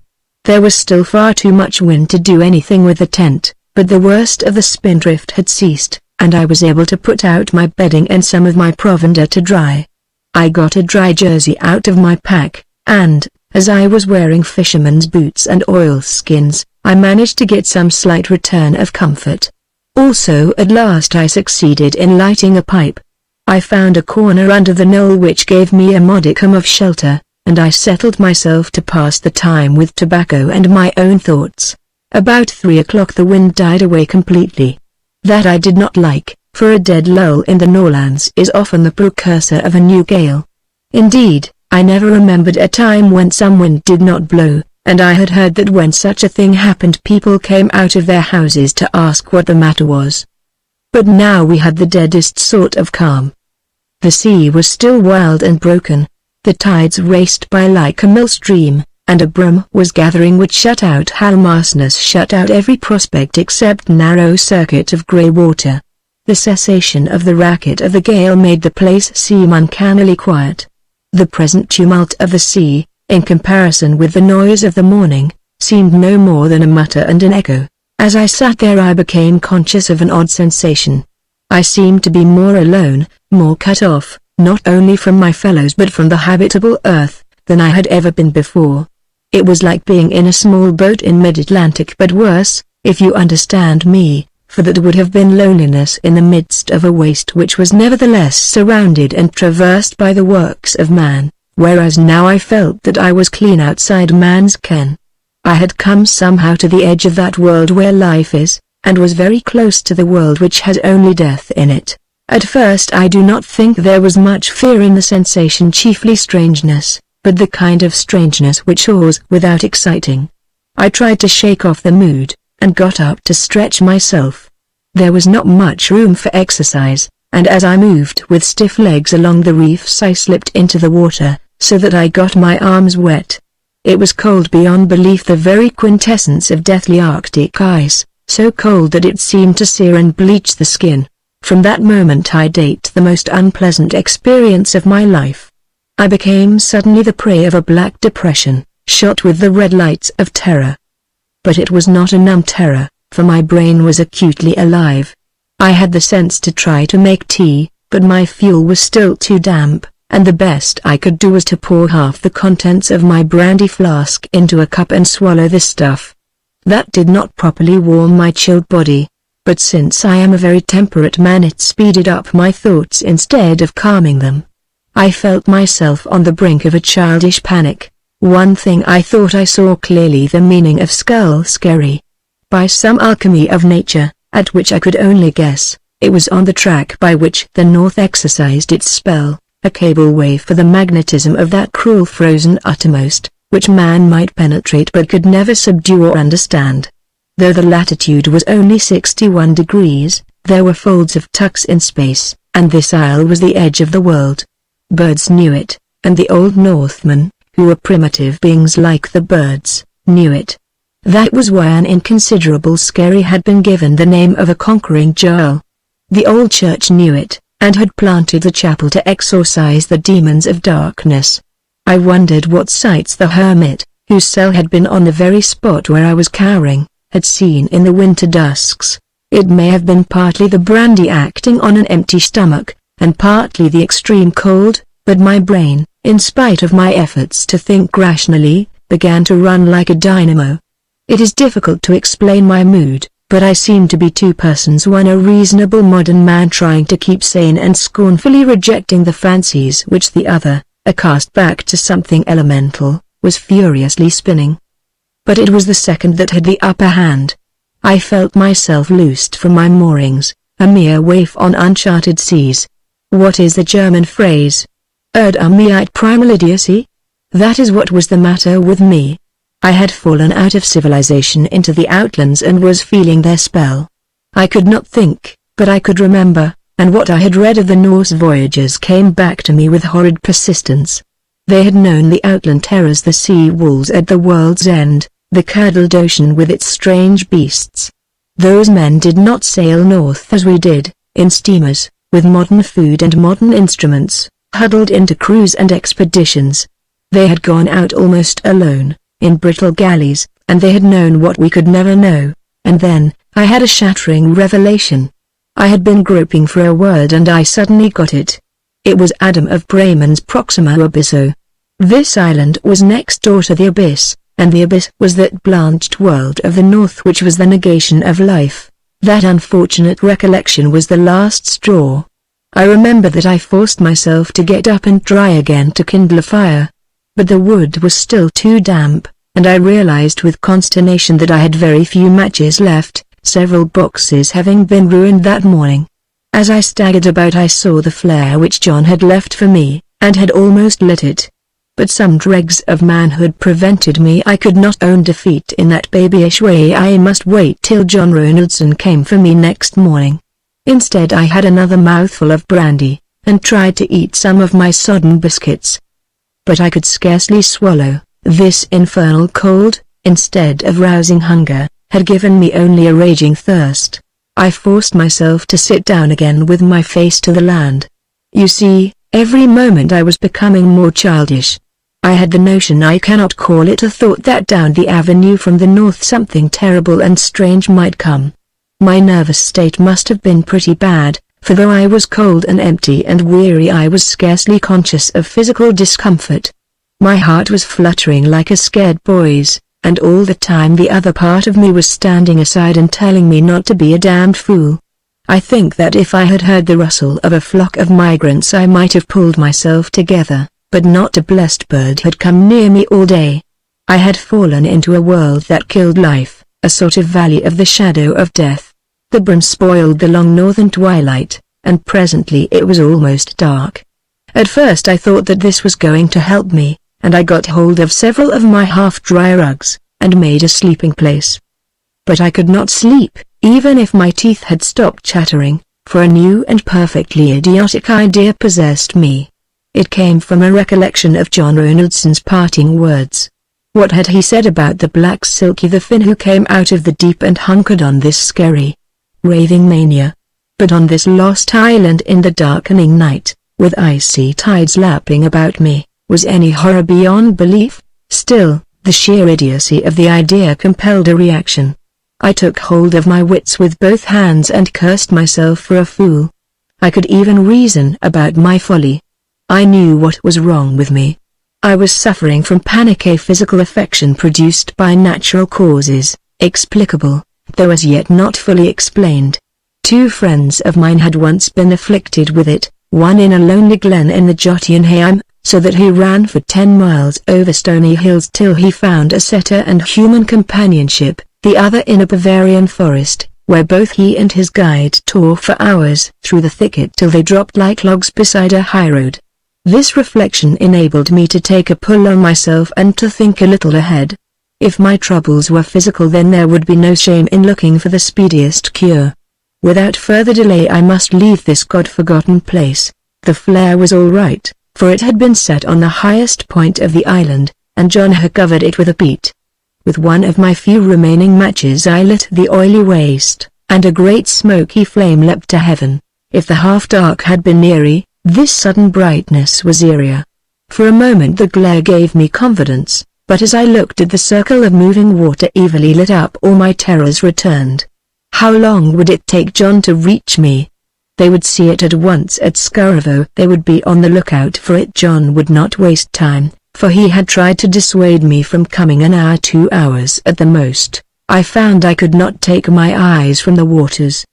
There was still far too much wind to do anything with the tent, but the worst of the spindrift had ceased, and I was able to put out my bedding and some of my provender to dry. I got a dry jersey out of my pack, and, as I was wearing fisherman's boots and oilskins, I managed to get some slight return of comfort. Also at last I succeeded in lighting a pipe. I found a corner under the knoll which gave me a modicum of shelter, and I settled myself to pass the time with tobacco and my own thoughts. About 3 o'clock the wind died away completely. That I did not like, for a dead lull in the Norlands is often the precursor of a new gale. Indeed, I never remembered a time when some wind did not blow, and I had heard that when such a thing happened people came out of their houses to ask what the matter was. But now we had the deadest sort of calm. The sea was still wild and broken. The tides raced by like a millstream, and a brim was gathering which shut out Halmarsnes, shut out every prospect except narrow circuit of grey water. The cessation of the racket of the gale made the place seem uncannily quiet. The present tumult of the sea, in comparison with the noise of the morning, seemed no more than a mutter and an echo. As I sat there I became conscious of an odd sensation. I seemed to be more alone, more cut off, not only from my fellows but from the habitable earth, than I had ever been before. It was like being in a small boat in mid-Atlantic, but worse, if you understand me, for that would have been loneliness in the midst of a waste which was nevertheless surrounded and traversed by the works of man, whereas now I felt that I was clean outside man's ken. I had come somehow to the edge of that world where life is, and was very close to the world which has only death in it. At first I do not think there was much fear in the sensation, chiefly strangeness, but the kind of strangeness which awes without exciting. I tried to shake off the mood, and got up to stretch myself. There was not much room for exercise, and as I moved with stiff legs along the reefs I slipped into the water, so that I got my arms wet. It was cold beyond belief, the very quintessence of deathly Arctic ice, so cold that it seemed to sear and bleach the skin. From that moment I date the most unpleasant experience of my life. I became suddenly the prey of a black depression, shot with the red lights of terror. But it was not a numb terror, for my brain was acutely alive. I had the sense to try to make tea, but my fuel was still too damp, and the best I could do was to pour half the contents of my brandy flask into a cup and swallow the stuff. That did not properly warm my chilled body, but since I am a very temperate man it speeded up my thoughts instead of calming them. I felt myself on the brink of a childish panic. One thing I thought I saw clearly: the meaning of skull scary. By some alchemy of nature, at which I could only guess, it was on the track by which the North exercised its spell, a cableway for the magnetism of that cruel frozen uttermost, which man might penetrate but could never subdue or understand. Though the latitude was only 61 degrees, there were folds of tucks in space, and this isle was the edge of the world. Birds knew it, and the old Northmen, who were primitive beings like the birds, knew it. That was why an inconsiderable skerry had been given the name of a conquering Jarl. The old church knew it, and had planted the chapel to exorcise the demons of darkness. I wondered what sights the hermit, whose cell had been on the very spot where I was cowering, had seen in the winter dusks. It may have been partly the brandy acting on an empty stomach, and partly the extreme cold, but my brain, in spite of my efforts to think rationally, began to run like a dynamo. It is difficult to explain my mood, but I seemed to be two persons, one a reasonable modern man trying to keep sane and scornfully rejecting the fancies which the other, a cast back to something elemental, was furiously spinning. But it was the second that had the upper hand. I felt myself loosed from my moorings, a mere waif on uncharted seas. What is the German phrase? Erdummiite primal idiocy? That is what was the matter with me. I had fallen out of civilization into the outlands and was feeling their spell. I could not think, but I could remember, and what I had read of the Norse voyagers came back to me with horrid persistence. They had known the outland terrors, the sea wolves at the world's end, the curdled ocean with its strange beasts. Those men did not sail north as we did, in steamers, with modern food and modern instruments, huddled into crews and expeditions. They had gone out almost alone, in brittle galleys, and they had known what we could never know. And then, I had a shattering revelation. I had been groping for a word and I suddenly got it. It was Adam of Bremen's Proxima Abysso. This island was next door to the abyss, and the abyss was that blanched world of the north which was the negation of life. That unfortunate recollection was the last straw. I remember that I forced myself to get up and try again to kindle a fire. But the wood was still too damp, and I realized with consternation that I had very few matches left, several boxes having been ruined that morning. As I staggered about I saw the flare which John had left for me, and had almost lit it. But some dregs of manhood prevented me. I could not own defeat in that babyish way. I must wait till John Ronaldson came for me next morning. Instead I had another mouthful of brandy, and tried to eat some of my sodden biscuits. But I could scarcely swallow. This infernal cold, instead of rousing hunger, had given me only a raging thirst. I forced myself to sit down again with my face to the land. You see, every moment I was becoming more childish. I had the notion, I cannot call it a thought, that down the avenue from the north something terrible and strange might come. My nervous state must have been pretty bad, for though I was cold and empty and weary I was scarcely conscious of physical discomfort. My heart was fluttering like a scared boy's, and all the time the other part of me was standing aside and telling me not to be a damned fool. I think that if I had heard the rustle of a flock of migrants I might have pulled myself together, but not a blessed bird had come near me all day. I had fallen into a world that killed life, a sort of valley of the shadow of death. The brim spoiled the long northern twilight, and presently it was almost dark. At first I thought that this was going to help me, and I got hold of several of my half-dry rugs, and made a sleeping place. But I could not sleep, even if my teeth had stopped chattering, for a new and perfectly idiotic idea possessed me. It came from a recollection of John Ronaldson's parting words. What had he said about the black Silky, the Finn who came out of the deep and hunkered on this scary, raving mania? But on this lost island in the darkening night, with icy tides lapping about me, was any horror beyond belief? Still, the sheer idiocy of the idea compelled a reaction. I took hold of my wits with both hands and cursed myself for a fool. I could even reason about my folly. I knew what was wrong with me. I was suffering from panic, a physical affection produced by natural causes, explicable, though as yet not fully explained. 2 friends of mine had once been afflicted with it, one in a lonely glen in the Jotunheim, so that he ran for 10 miles over stony hills till he found a setter and human companionship, the other in a Bavarian forest, where both he and his guide tore for hours through the thicket till they dropped like logs beside a highroad. This reflection enabled me to take a pull on myself and to think a little ahead. If my troubles were physical, then there would be no shame in looking for the speediest cure. Without further delay I must leave this God-forgotten place. The flare was all right, for it had been set on the highest point of the island, and John had covered it with a peat. With one of my few remaining matches I lit the oily waste, and a great smoky flame leapt to heaven. If the half-dark had been eerie, this sudden brightness was eerier. For a moment the glare gave me confidence, but as I looked at the circle of moving water evilly lit up, all my terrors returned. How long would it take John to reach me? They would see it at once at Skaravo. They would be on the lookout for it. John would not waste time, for he had tried to dissuade me from coming an hour, 2 hours at the most. I found I could not take my eyes from the waters.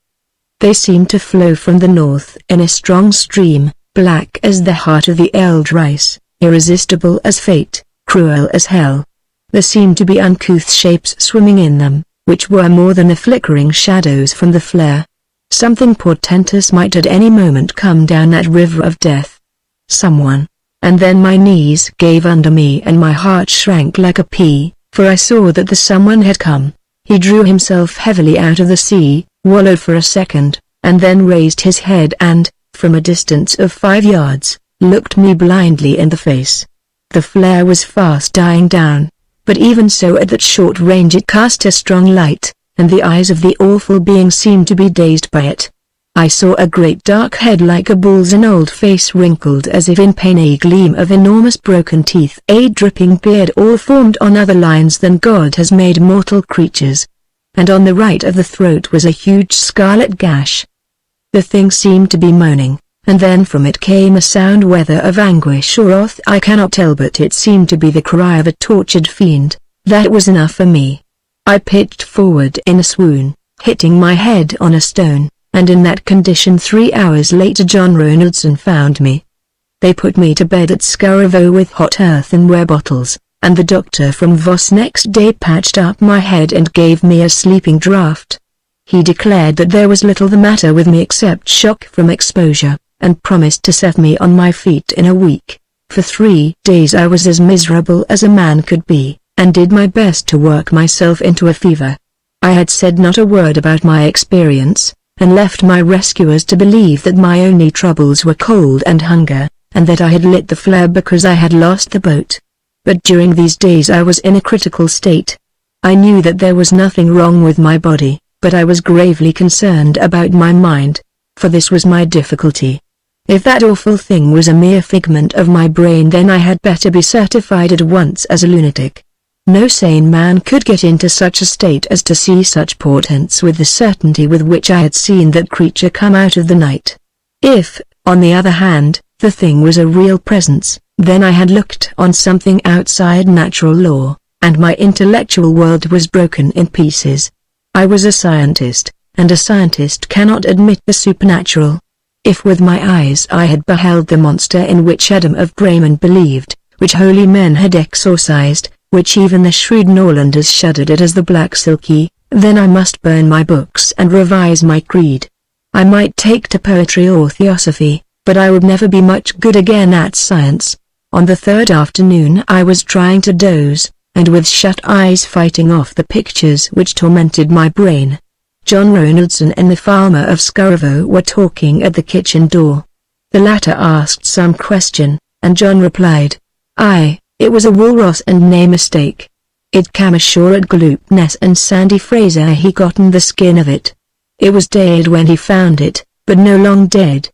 They seemed to flow from the north in a strong stream, black as the heart of the Eldris, irresistible as fate, cruel as hell. There seemed to be uncouth shapes swimming in them, which were more than the flickering shadows from the flare. Something portentous might at any moment come down that river of death. Someone. And then my knees gave under me and my heart shrank like a pea, for I saw that the someone had come. He drew himself heavily out of the sea, wallowed for a second, and then raised his head and, from a distance of 5 yards, looked me blindly in the face. The flare was fast dying down, but even so at that short range it cast a strong light, and the eyes of the awful being seemed to be dazed by it. I saw a great dark head like a bull's, an old face wrinkled as if in pain, a gleam of enormous broken teeth, a dripping beard, all formed on other lines than God has made mortal creatures. And on the right of the throat was a huge scarlet gash. The thing seemed to be moaning, and then from it came a sound, whether of anguish or wrath I cannot tell, but it seemed to be the cry of a tortured fiend. That was enough for me. I pitched forward in a swoon, hitting my head on a stone, and in that condition 3 hours later John Ronaldson found me. They put me to bed at Skaravo with hot earthenware bottles, and the doctor from Voss next day patched up my head and gave me a sleeping draught. He declared that there was little the matter with me except shock from exposure, and promised to set me on my feet in a week. For 3 days I was as miserable as a man could be, and did my best to work myself into a fever. I had said not a word about my experience, and left my rescuers to believe that my only troubles were cold and hunger, and that I had lit the flare because I had lost the boat. But during these days I was in a critical state. I knew that there was nothing wrong with my body, but I was gravely concerned about my mind, for this was my difficulty. If that awful thing was a mere figment of my brain, then I had better be certified at once as a lunatic. No sane man could get into such a state as to see such portents with the certainty with which I had seen that creature come out of the night. If, on the other hand, the thing was a real presence, then I had looked on something outside natural law, and my intellectual world was broken in pieces. I was a scientist, and a scientist cannot admit the supernatural. If with my eyes I had beheld the monster in which Adam of Bremen believed, which holy men had exorcised, which even the shrewd Norlanders shuddered at as the Black Silky, then I must burn my books and revise my creed. I might take to poetry or theosophy, but I would never be much good again at science. On the 3rd afternoon I was trying to doze, and with shut eyes fighting off the pictures which tormented my brain. John Ronaldson and the farmer of Skaravo were talking at the kitchen door. The latter asked some question, and John replied, "Aye, it was a walrus and nae mistake. It cam ashore at Gloopness and Sandy Fraser he gotten the skin of it. It was dead when he found it, but no long dead.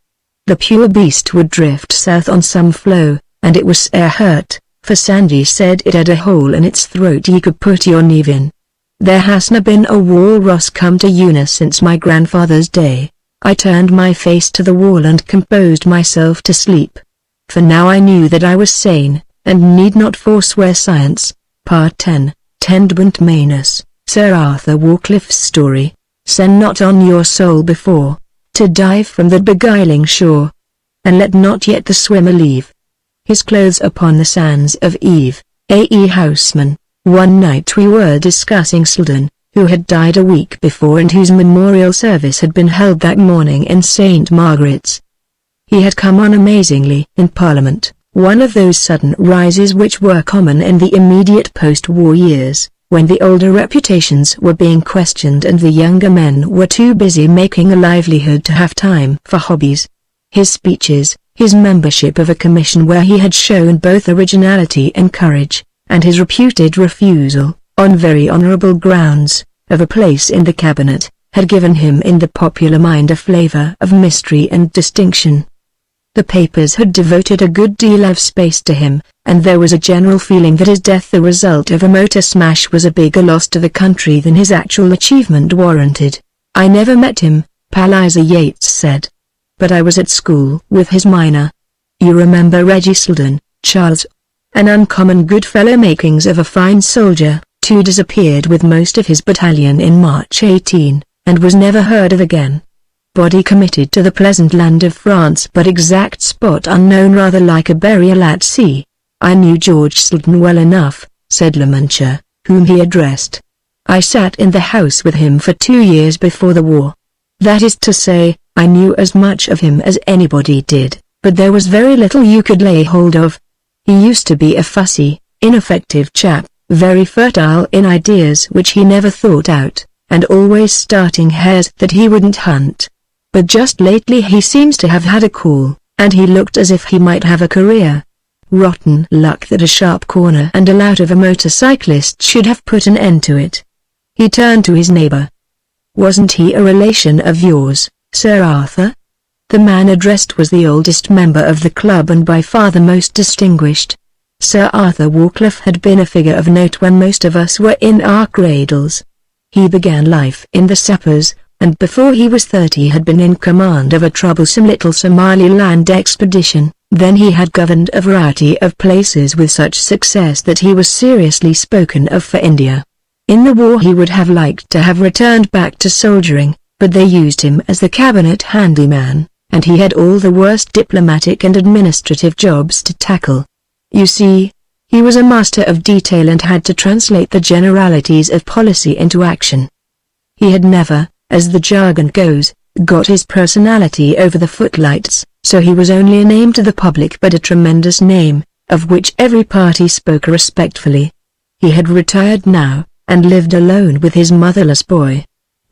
The pure beast would drift south on some floe, and it was sair hurt, for Sandy said it had a hole in its throat ye could put your knife in. There hasna been a walrus come to Una since my grandfather's day." I turned my face to the wall and composed myself to sleep. For now I knew that I was sane, and need not forswear science. Part 10, Tendbant Manus, Sir Arthur Warcliffe's story. Send not on your soul before, to dive from the beguiling shore, and let not yet the swimmer leave his clothes upon the sands of Eve. A.E. Houseman. One night we were discussing Selden, who had died a week before and whose memorial service had been held that morning in St. Margaret's. He had come on amazingly in Parliament, one of those sudden rises which were common in the immediate post-war years, when the older reputations were being questioned and the younger men were too busy making a livelihood to have time for hobbies. His speeches, his membership of a commission where he had shown both originality and courage, and his reputed refusal, on very honourable grounds, of a place in the cabinet, had given him in the popular mind a flavour of mystery and distinction. The papers had devoted a good deal of space to him, and there was a general feeling that his death, the result of a motor smash, was a bigger loss to the country than his actual achievement warranted. "I never met him," Palliser Yates said, "but I was at school with his minor. You remember Reggie Selden, Charles? An uncommon good fellow, makings of a fine soldier, too disappeared with most of his battalion in March 18, and was never heard of again. Body committed to the pleasant land of France, but exact spot unknown, rather like a burial at sea." "I knew George Selden well enough," said Lemancher, whom he addressed. "I sat in the house with him for 2 years before the war. That is to say, I knew as much of him as anybody did, but there was very little you could lay hold of. He used to be a fussy, ineffective chap, very fertile in ideas which he never thought out, and always starting hares that he wouldn't hunt. But just lately he seems to have had a call, and he looked as if he might have a career. Rotten luck that a sharp corner and a lout of a motorcyclist should have put an end to it." He turned to his neighbour. "Wasn't he a relation of yours, Sir Arthur?" The man addressed was the oldest member of the club and by far the most distinguished. Sir Arthur Warcliffe had been a figure of note when most of us were in our cradles. He began life in the sappers, and before he was 30 had been in command of a troublesome little Somaliland expedition. Then he had governed a variety of places with such success that he was seriously spoken of for India. In the war he would have liked to have returned back to soldiering, but they used him as the cabinet handyman, and he had all the worst diplomatic and administrative jobs to tackle. You see, he was a master of detail and had to translate the generalities of policy into action. He had never, as the jargon goes, got his personality over the footlights, so he was only a name to the public but a tremendous name, of which every party spoke respectfully. He had retired now, and lived alone with his motherless boy.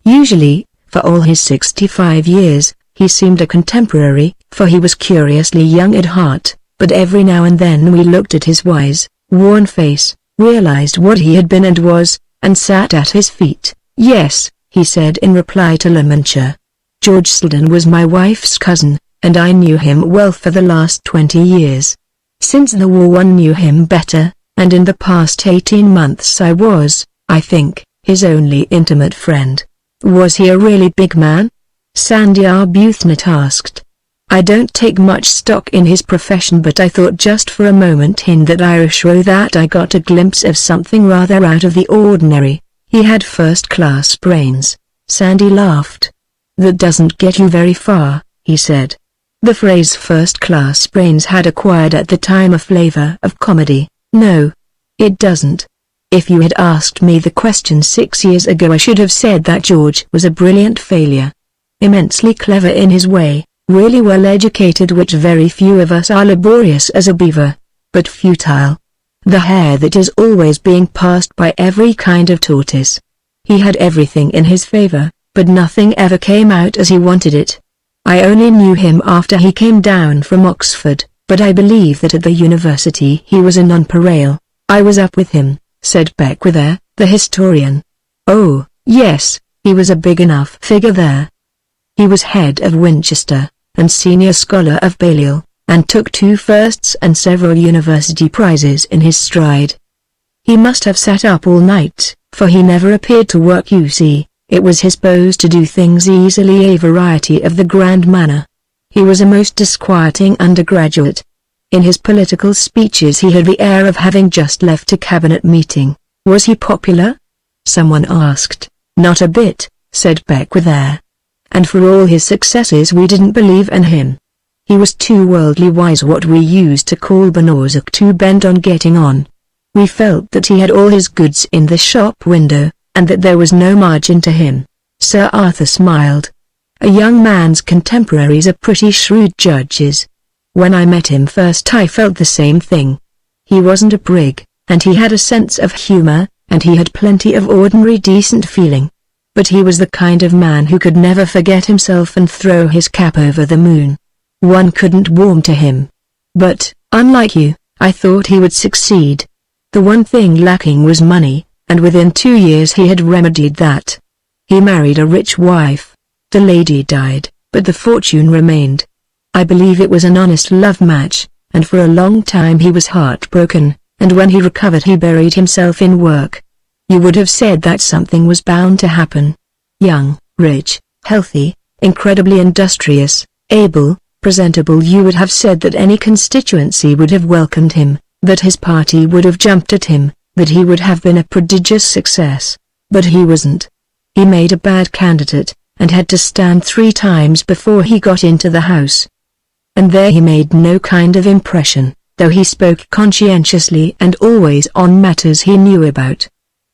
Usually, for all his 65 years, he seemed a contemporary, for he was curiously young at heart, but every now and then we looked at his wise, worn face, realized what he had been and was, and sat at his feet. "Yes," he said in reply to Lemancher. "George Selden was my wife's cousin, and I knew him well for the last 20 years. Since the war one knew him better, and in the past 18 months I was, I think, his only intimate friend." "Was he a really big man?" Sandy Arbuthnot asked. "I don't take much stock in his profession, but I thought just for a moment in that Irish row that I got a glimpse of something rather out of the ordinary. He had first-class brains." Sandy laughed. "That doesn't get you very far," he said. The phrase first-class brains had acquired at the time a flavour of comedy. "No, it doesn't. If you had asked me the question 6 years ago I should have said that George was a brilliant failure. Immensely clever in his way, really well educated, which very few of us are, laborious as a beaver, but futile. The hair that is always being passed by every kind of tortoise. He had everything in his favour, but nothing ever came out as he wanted it. I only knew him after he came down from Oxford, but I believe that at the university he was a nonpareil. I was up with him," said Beckwither, the historian. "Oh, yes, he was a big enough figure there. He was head of Winchester, and senior scholar of Balliol, and took 2 firsts and several university prizes in his stride. He must have sat up all night, for he never appeared to work, you see. It was his pose to do things easily, a variety of the grand manner. He was a most disquieting undergraduate. In his political speeches he had the air of having just left a cabinet meeting." "Was he popular?" someone asked. "Not a bit," said Beckwither. "And for all his successes we didn't believe in him. He was too worldly wise, what we used to call Banozak, too bent on getting on. We felt that he had all his goods in the shop window, and that there was no margin to him." Sir Arthur smiled. "A young man's contemporaries are pretty shrewd judges. When I met him first I felt the same thing. He wasn't a prig, and he had a sense of humor, and he had plenty of ordinary decent feeling. But he was the kind of man who could never forget himself and throw his cap over the moon. One couldn't warm to him. But, unlike you, I thought he would succeed. The one thing lacking was money, and within 2 years he had remedied that. He married a rich wife. The lady died, but the fortune remained. I believe it was an honest love match, and for a long time he was heartbroken, and when he recovered he buried himself in work. You would have said that something was bound to happen. Young, rich, healthy, incredibly industrious, able, presentable, you would have said that any constituency would have welcomed him, that his party would have jumped at him, that he would have been a prodigious success. But he wasn't. He made a bad candidate, and had to stand 3 times before he got into the House. And there he made no kind of impression, though he spoke conscientiously and always on matters he knew about.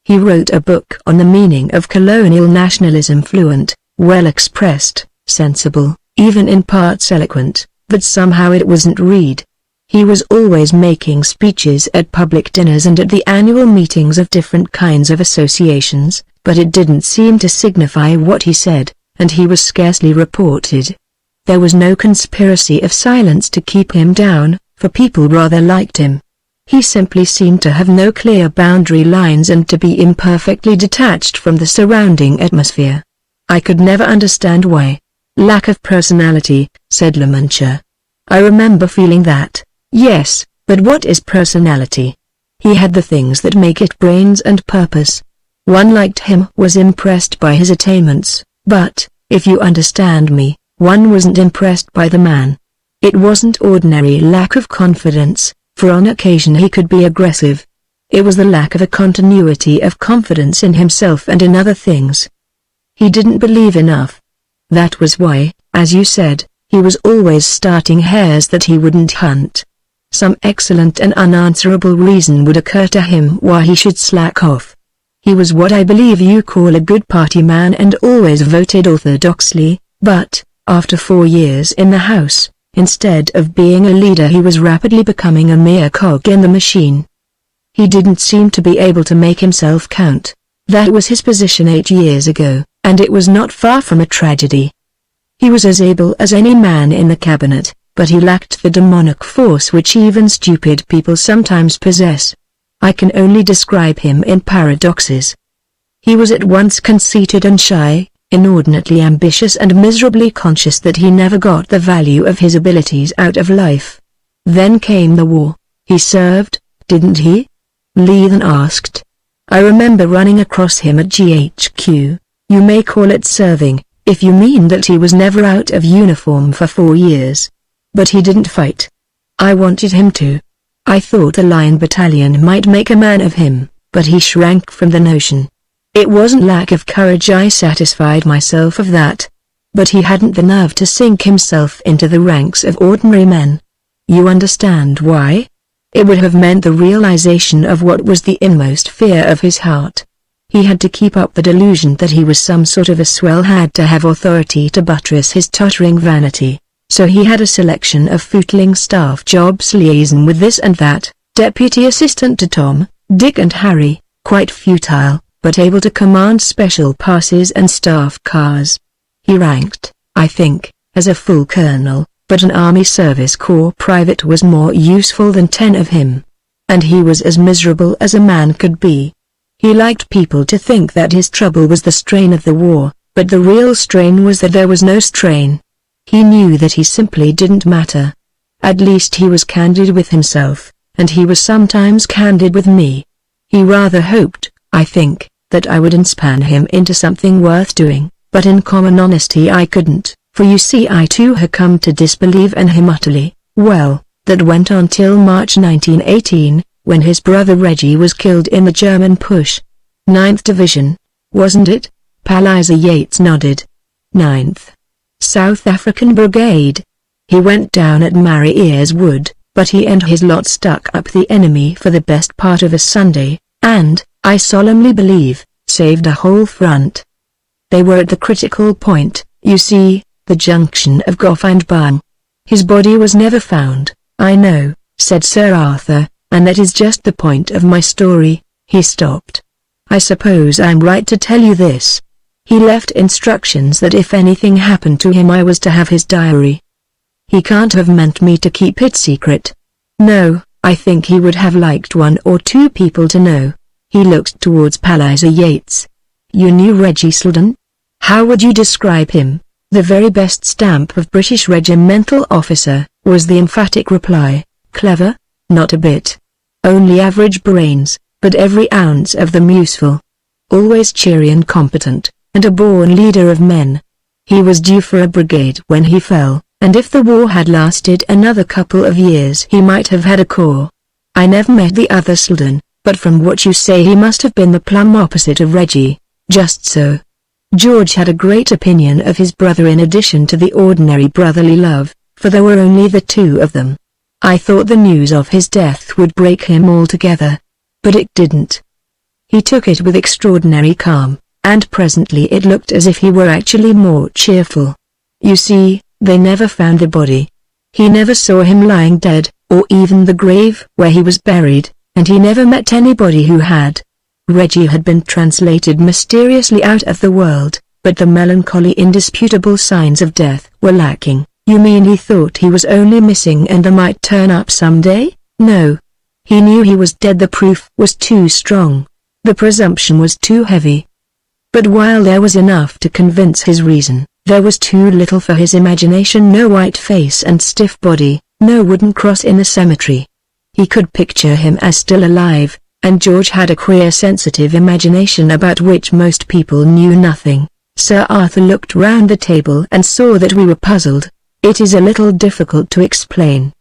He wrote a book on the meaning of colonial nationalism, fluent, well expressed, sensible, even in parts eloquent, but somehow it wasn't read. He was always making speeches at public dinners and at the annual meetings of different kinds of associations, but it didn't seem to signify what he said, and he was scarcely reported. There was no conspiracy of silence to keep him down, for people rather liked him. He simply seemed to have no clear boundary lines and to be imperfectly detached from the surrounding atmosphere. I could never understand why. "Lack of personality," said LeMuncher. "I remember feeling that. Yes, but what is personality? He had the things that make it: brains and purpose. One liked him, was impressed by his attainments, but, if you understand me, one wasn't impressed by the man. It wasn't ordinary lack of confidence, for on occasion he could be aggressive. It was the lack of a continuity of confidence in himself and in other things. He didn't believe enough. That was why, as you said, he was always starting hares that he wouldn't hunt. Some excellent and unanswerable reason would occur to him why he should slack off. He was what I believe you call a good party man and always voted orthodoxly, but, after 4 years in the House, instead of being a leader he was rapidly becoming a mere cog in the machine. He didn't seem to be able to make himself count. That was his position 8 years ago, and it was not far from a tragedy. He was as able as any man in the cabinet, but he lacked the demonic force which even stupid people sometimes possess. I can only describe him in paradoxes. He was at once conceited and shy, inordinately ambitious and miserably conscious that he never got the value of his abilities out of life. Then came the war. He served, didn't he? Leithen asked. I remember running across him at GHQ. You may call it serving, if you mean that he was never out of uniform for 4 years. But he didn't fight. I wanted him to. I thought a line battalion might make a man of him, but he shrank from the notion. It wasn't lack of courage, I satisfied myself of that. But he hadn't the nerve to sink himself into the ranks of ordinary men. You understand why? It would have meant the realization of what was the inmost fear of his heart. He had to keep up the delusion that he was some sort of a swell, had to have authority to buttress his tottering vanity. So he had a selection of footling staff jobs, liaison with this and that, deputy assistant to Tom, Dick and Harry, quite futile, but able to command special passes and staff cars. He ranked, I think, as a full colonel, but an Army Service Corps private was more useful than 10 of him. And he was as miserable as a man could be. He liked people to think that his trouble was the strain of the war, but the real strain was that there was no strain. He knew that he simply didn't matter. At least he was candid with himself, and he was sometimes candid with me. He rather hoped, I think, that I would inspire him into something worth doing, but in common honesty I couldn't, for you see I too had come to disbelieve in him utterly. Well, that went on till March 1918, when his brother Reggie was killed in the German push. 9th Division, wasn't it? Palliser Yates nodded. 9th. South African Brigade. He went down at Marie's Wood, but he and his lot stuck up the enemy for the best part of a Sunday, and, I solemnly believe, saved a whole front. They were at the critical point, you see, the junction of Gough and Buchan. His body was never found, I know, said Sir Arthur, and that is just the point of my story. He stopped. I suppose I'm right to tell you this. He left instructions that if anything happened to him I was to have his diary. He can't have meant me to keep it secret. No, I think he would have liked 1 or 2 people to know. He looked towards Palliser Yates. You knew Reggie Selden? How would you describe him? The very best stamp of British regimental officer, was the emphatic reply. Clever? Not a bit. Only average brains, but every ounce of them useful. Always cheery and competent, and a born leader of men. He was due for a brigade when he fell, and if the war had lasted another couple of years he might have had a corps. I never met the other Selden, but from what you say he must have been the plumb opposite of Reggie. Just so. George had a great opinion of his brother in addition to the ordinary brotherly love, for there were only the 2 of them. I thought the news of his death would break him altogether. But it didn't. He took it with extraordinary calm, and presently it looked as if he were actually more cheerful. You see, they never found the body. He never saw him lying dead, or even the grave where he was buried, and he never met anybody who had. Reggie had been translated mysteriously out of the world, but the melancholy indisputable signs of death were lacking. You mean he thought he was only missing and they might turn up someday? No. He knew he was dead. The proof was too strong. The presumption was too heavy. But while there was enough to convince his reason, there was too little for his imagination. No white face and stiff body, no wooden cross in the cemetery. He could picture him as still alive, and George had a queer sensitive imagination about which most people knew nothing. Sir Arthur looked round the table and saw that we were puzzled. It is a little difficult to explain.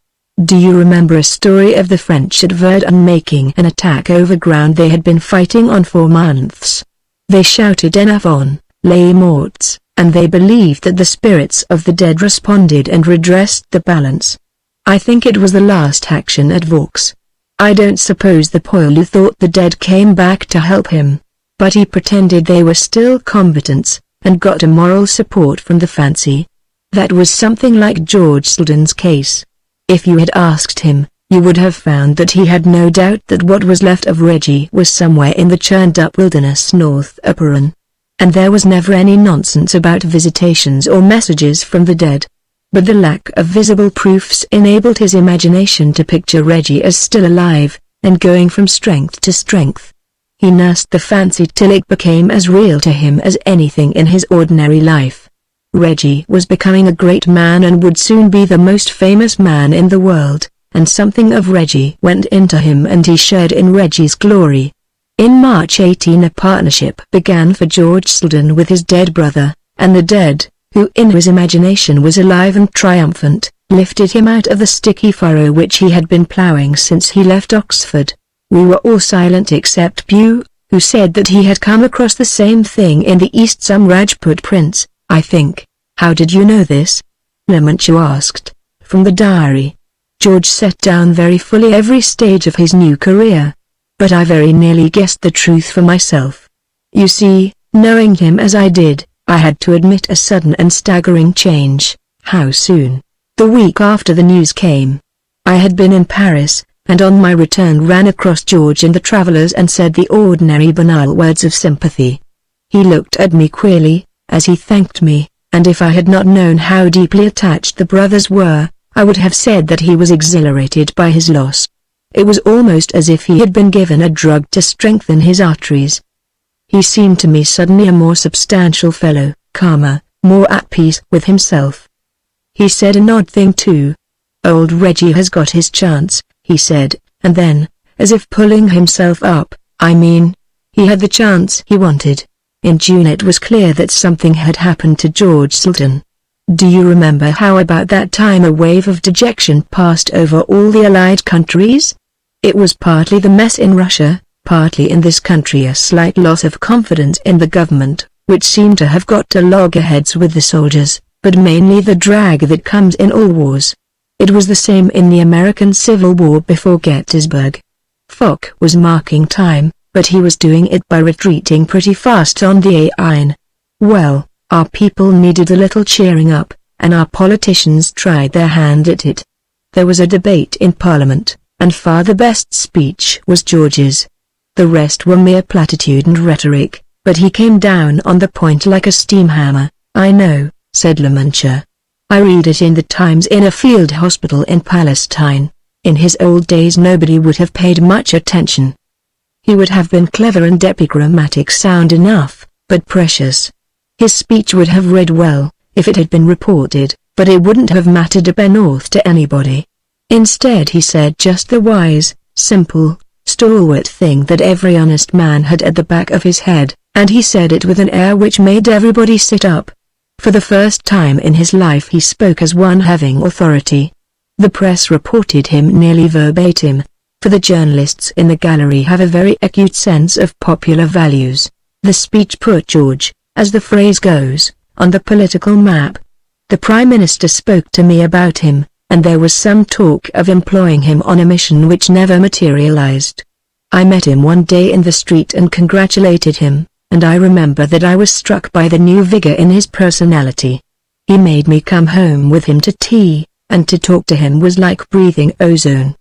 Do you remember a story of the French at Verdun making an attack over ground they had been fighting on for months? They shouted en avant, les morts, and they believed that the spirits of the dead responded and redressed the balance. I think it was the last action at Vaux. I don't suppose the Poilu thought the dead came back to help him, but he pretended they were still combatants, and got a moral support from the fancy. That was something like George Selden's case. If you had asked him, you would have found that he had no doubt that what was left of Reggie was somewhere in the churned-up wilderness north of Buchan. And there was never any nonsense about visitations or messages from the dead. But the lack of visible proofs enabled his imagination to picture Reggie as still alive, and going from strength to strength. He nursed the fancy till it became as real to him as anything in his ordinary life. Reggie was becoming a great man and would soon be the most famous man in the world, and something of Reggie went into him and he shared in Reggie's glory. In March 18 a partnership began for George Selden with his dead brother, and the dead, who in his imagination was alive and triumphant, lifted him out of the sticky furrow which he had been ploughing since he left Oxford. We were all silent except Bew, who said that he had come across the same thing in the East, some Rajput prince, I think. How did you know this? Lamanchu asked. From the diary. George set down very fully every stage of his new career. But I very nearly guessed the truth for myself. You see, knowing him as I did, I had to admit a sudden and staggering change. How soon? The week after the news came. I had been in Paris, and on my return ran across George in the Travellers and said the ordinary banal words of sympathy. He looked at me queerly, as he thanked me, and if I had not known how deeply attached the brothers were, I would have said that he was exhilarated by his loss. It was almost as if he had been given a drug to strengthen his arteries. He seemed to me suddenly a more substantial fellow, calmer, more at peace with himself. He said an odd thing too. "Old Reggie has got his chance," he said, and then, as if pulling himself up, "I mean, he had the chance he wanted." In June it was clear that something had happened to George Sultan. Do you remember how about that time a wave of dejection passed over all the Allied countries? It was partly the mess in Russia, partly in this country a slight loss of confidence in the government, which seemed to have got to loggerheads with the soldiers, but mainly the drag that comes in all wars. It was the same in the American Civil War before Gettysburg. Foch was marking time, but he was doing it by retreating pretty fast on the Aisne. Well, our people needed a little cheering up, and our politicians tried their hand at it. There was a debate in Parliament, and far the best speech was George's. The rest were mere platitude and rhetoric, but he came down on the point like a steam hammer. "I know," said Lamantia. "I read it in the Times in a field hospital in Palestine. In his old days nobody would have paid much attention. He would have been clever and epigrammatic sound enough, but precious. His speech would have read well, if it had been reported, but it wouldn't have mattered a pennorth to anybody. Instead he said just the wise, simple, stalwart thing that every honest man had at the back of his head, and he said it with an air which made everybody sit up. For the first time in his life he spoke as one having authority. The press reported him nearly verbatim, for the journalists in the gallery have a very acute sense of popular values. The speech put George, as the phrase goes, on the political map. The Prime Minister spoke to me about him, and there was some talk of employing him on a mission which never materialized. I met him one day in the street and congratulated him, and I remember that I was struck by the new vigor in his personality. He made me come home with him to tea, and to talk to him was like breathing ozone.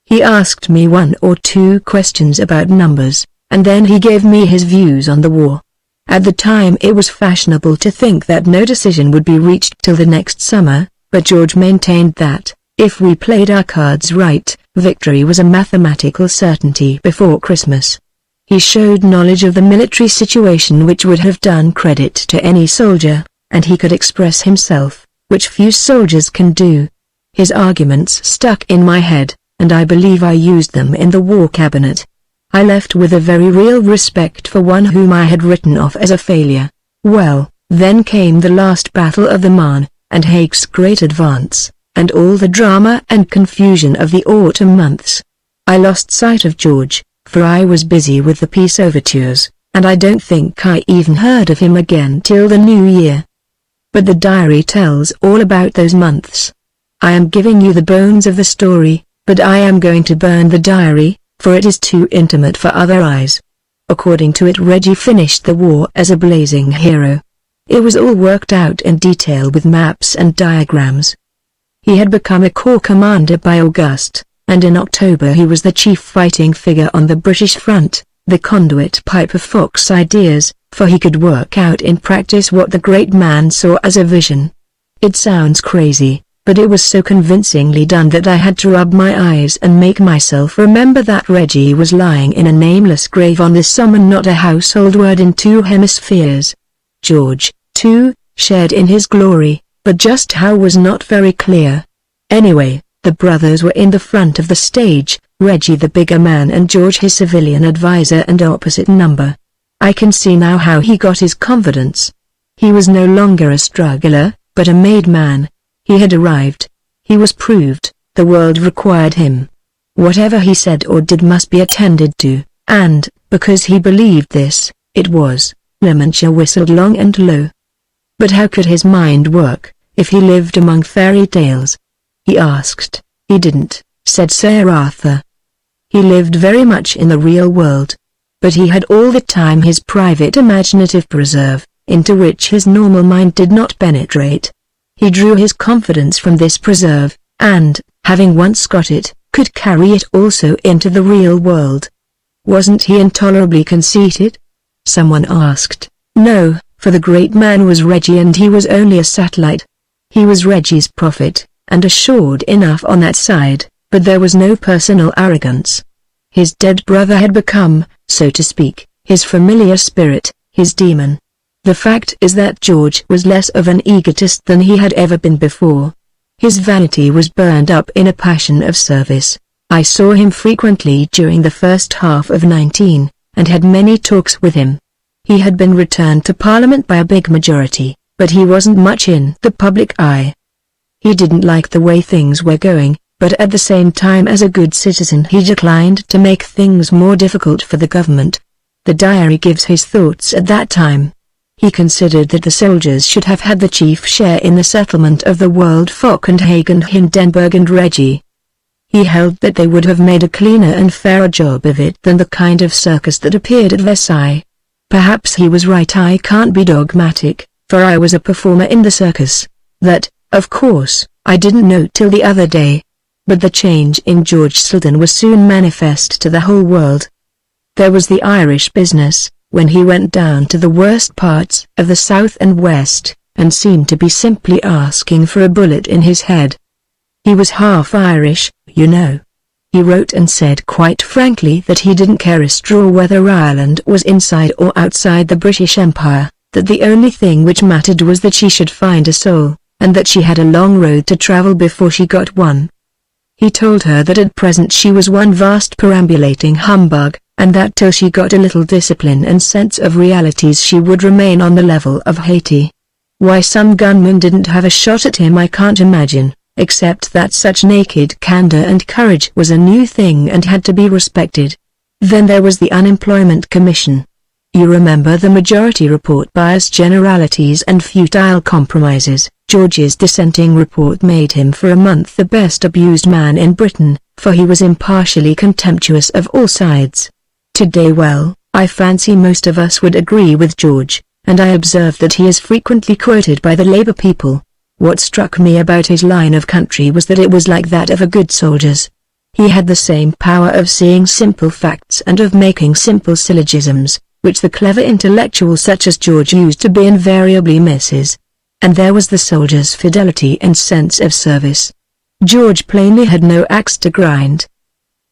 He asked me 1 or 2 questions about numbers, and then he gave me his views on the war. At the time it was fashionable to think that no decision would be reached till the next summer, but George maintained that, if we played our cards right, victory was a mathematical certainty before Christmas. He showed knowledge of the military situation which would have done credit to any soldier, and he could express himself, which few soldiers can do. His arguments stuck in my head, and I believe I used them in the War Cabinet. I left with a very real respect for one whom I had written off as a failure. Well, then came the last battle of the Marne, and Haig's great advance, and all the drama and confusion of the autumn months. I lost sight of George, for I was busy with the peace overtures, and I don't think I even heard of him again till the new year. But the diary tells all about those months. I am giving you the bones of the story, but I am going to burn the diary, for it is too intimate for other eyes. According to it, Reggie finished the war as a blazing hero. It was all worked out in detail with maps and diagrams. He had become a corps commander by August, and in October he was the chief fighting figure on the British front, the conduit pipe of Foch's ideas, for he could work out in practice what the great man saw as a vision. It sounds crazy, but it was so convincingly done that I had to rub my eyes and make myself remember that Reggie was lying in a nameless grave on the Somme, and not a household word in 2 hemispheres. George, too, shared in his glory, but just how was not very clear. Anyway, the brothers were in the front of the stage, Reggie the bigger man and George his civilian advisor and opposite number. I can see now how he got his confidence. He was no longer a struggler, but a made man. He had arrived. He was proved. The world required him. Whatever he said or did must be attended to, and, because he believed this, it was. Lamantia whistled long and low. But how could his mind work, if he lived among fairy tales? He asked. He didn't, said Sir Arthur. He lived very much in the real world. But he had all the time his private imaginative preserve, into which his normal mind did not penetrate. He drew his confidence from this preserve, and, having once got it, could carry it also into the real world. Wasn't he intolerably conceited? Someone asked. No, for the great man was Reggie and he was only a satellite. He was Reggie's prophet, and assured enough on that side, but there was no personal arrogance. His dead brother had become, so to speak, his familiar spirit, his demon. The fact is that George was less of an egotist than he had ever been before. His vanity was burned up in a passion of service. I saw him frequently during the first half of 19, and had many talks with him. He had been returned to Parliament by a big majority, but he wasn't much in the public eye. He didn't like the way things were going, but at the same time as a good citizen he declined to make things more difficult for the government. The diary gives his thoughts at that time. He considered that the soldiers should have had the chief share in the settlement of the world. Foch and Hagen, Hindenburg and Reggie. He held that they would have made a cleaner and fairer job of it than the kind of circus that appeared at Versailles. Perhaps he was right. I can't be dogmatic, for I was a performer in the circus. That, of course, I didn't know till the other day. But the change in George Selden was soon manifest to the whole world. There was the Irish business, when he went down to the worst parts of the South and West, and seemed to be simply asking for a bullet in his head. He was half Irish, you know. He wrote and said quite frankly that he didn't care a straw whether Ireland was inside or outside the British Empire, that the only thing which mattered was that she should find a soul, and that she had a long road to travel before she got one. He told her that at present she was one vast perambulating humbug, and that till she got a little discipline and sense of realities she would remain on the level of Haiti. Why some gunmen didn't have a shot at him I can't imagine, except that such naked candor and courage was a new thing and had to be respected. Then there was the Unemployment Commission. You remember the majority report bias generalities and futile compromises. George's dissenting report made him for a month the best abused man in Britain, for he was impartially contemptuous of all sides. Today, well, I fancy most of us would agree with George, and I observe that he is frequently quoted by the Labour people. What struck me about his line of country was that it was like that of a good soldier's. He had the same power of seeing simple facts and of making simple syllogisms, which the clever intellectual such as George used to be invariably misses. And there was the soldier's fidelity and sense of service. George plainly had no axe to grind.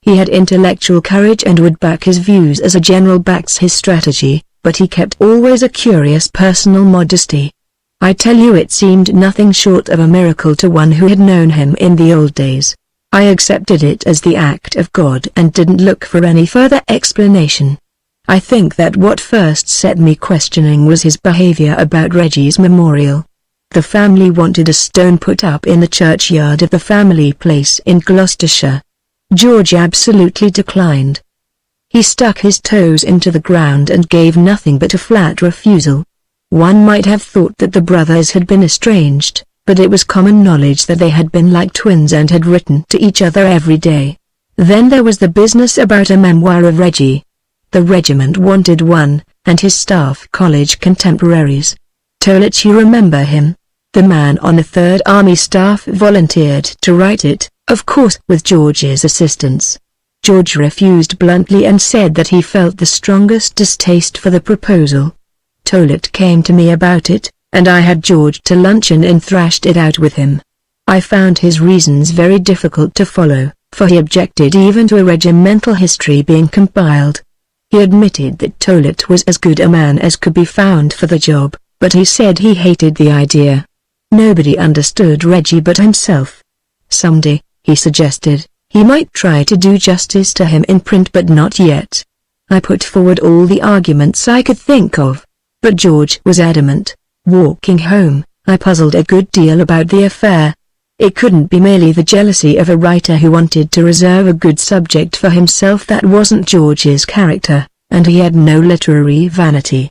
He had intellectual courage and would back his views as a general backs his strategy, but he kept always a curious personal modesty. I tell you, it seemed nothing short of a miracle to one who had known him in the old days. I accepted it as the act of God and didn't look for any further explanation. I think that what first set me questioning was his behavior about Reggie's memorial. The family wanted a stone put up in the churchyard of the family place in Gloucestershire. George absolutely declined. He stuck his toes into the ground and gave nothing but a flat refusal. One might have thought that the brothers had been estranged, but it was common knowledge that they had been like twins and had written to each other every day. Then there was the business about a memoir of Reggie. The regiment wanted one, and his staff college contemporaries. Tollett, you remember him? The man on the Third Army staff volunteered to write it, of course with George's assistance. George refused bluntly and said that he felt the strongest distaste for the proposal. Tollett came to me about it, and I had George to luncheon and thrashed it out with him. I found his reasons very difficult to follow, for he objected even to a regimental history being compiled. He admitted that Tollett was as good a man as could be found for the job, but he said he hated the idea. Nobody understood Reggie but himself. Someday, he suggested, he might try to do justice to him in print, but not yet. I put forward all the arguments I could think of, but George was adamant. Walking home, I puzzled a good deal about the affair. It couldn't be merely the jealousy of a writer who wanted to reserve a good subject for himself. That wasn't George's character, and he had no literary vanity.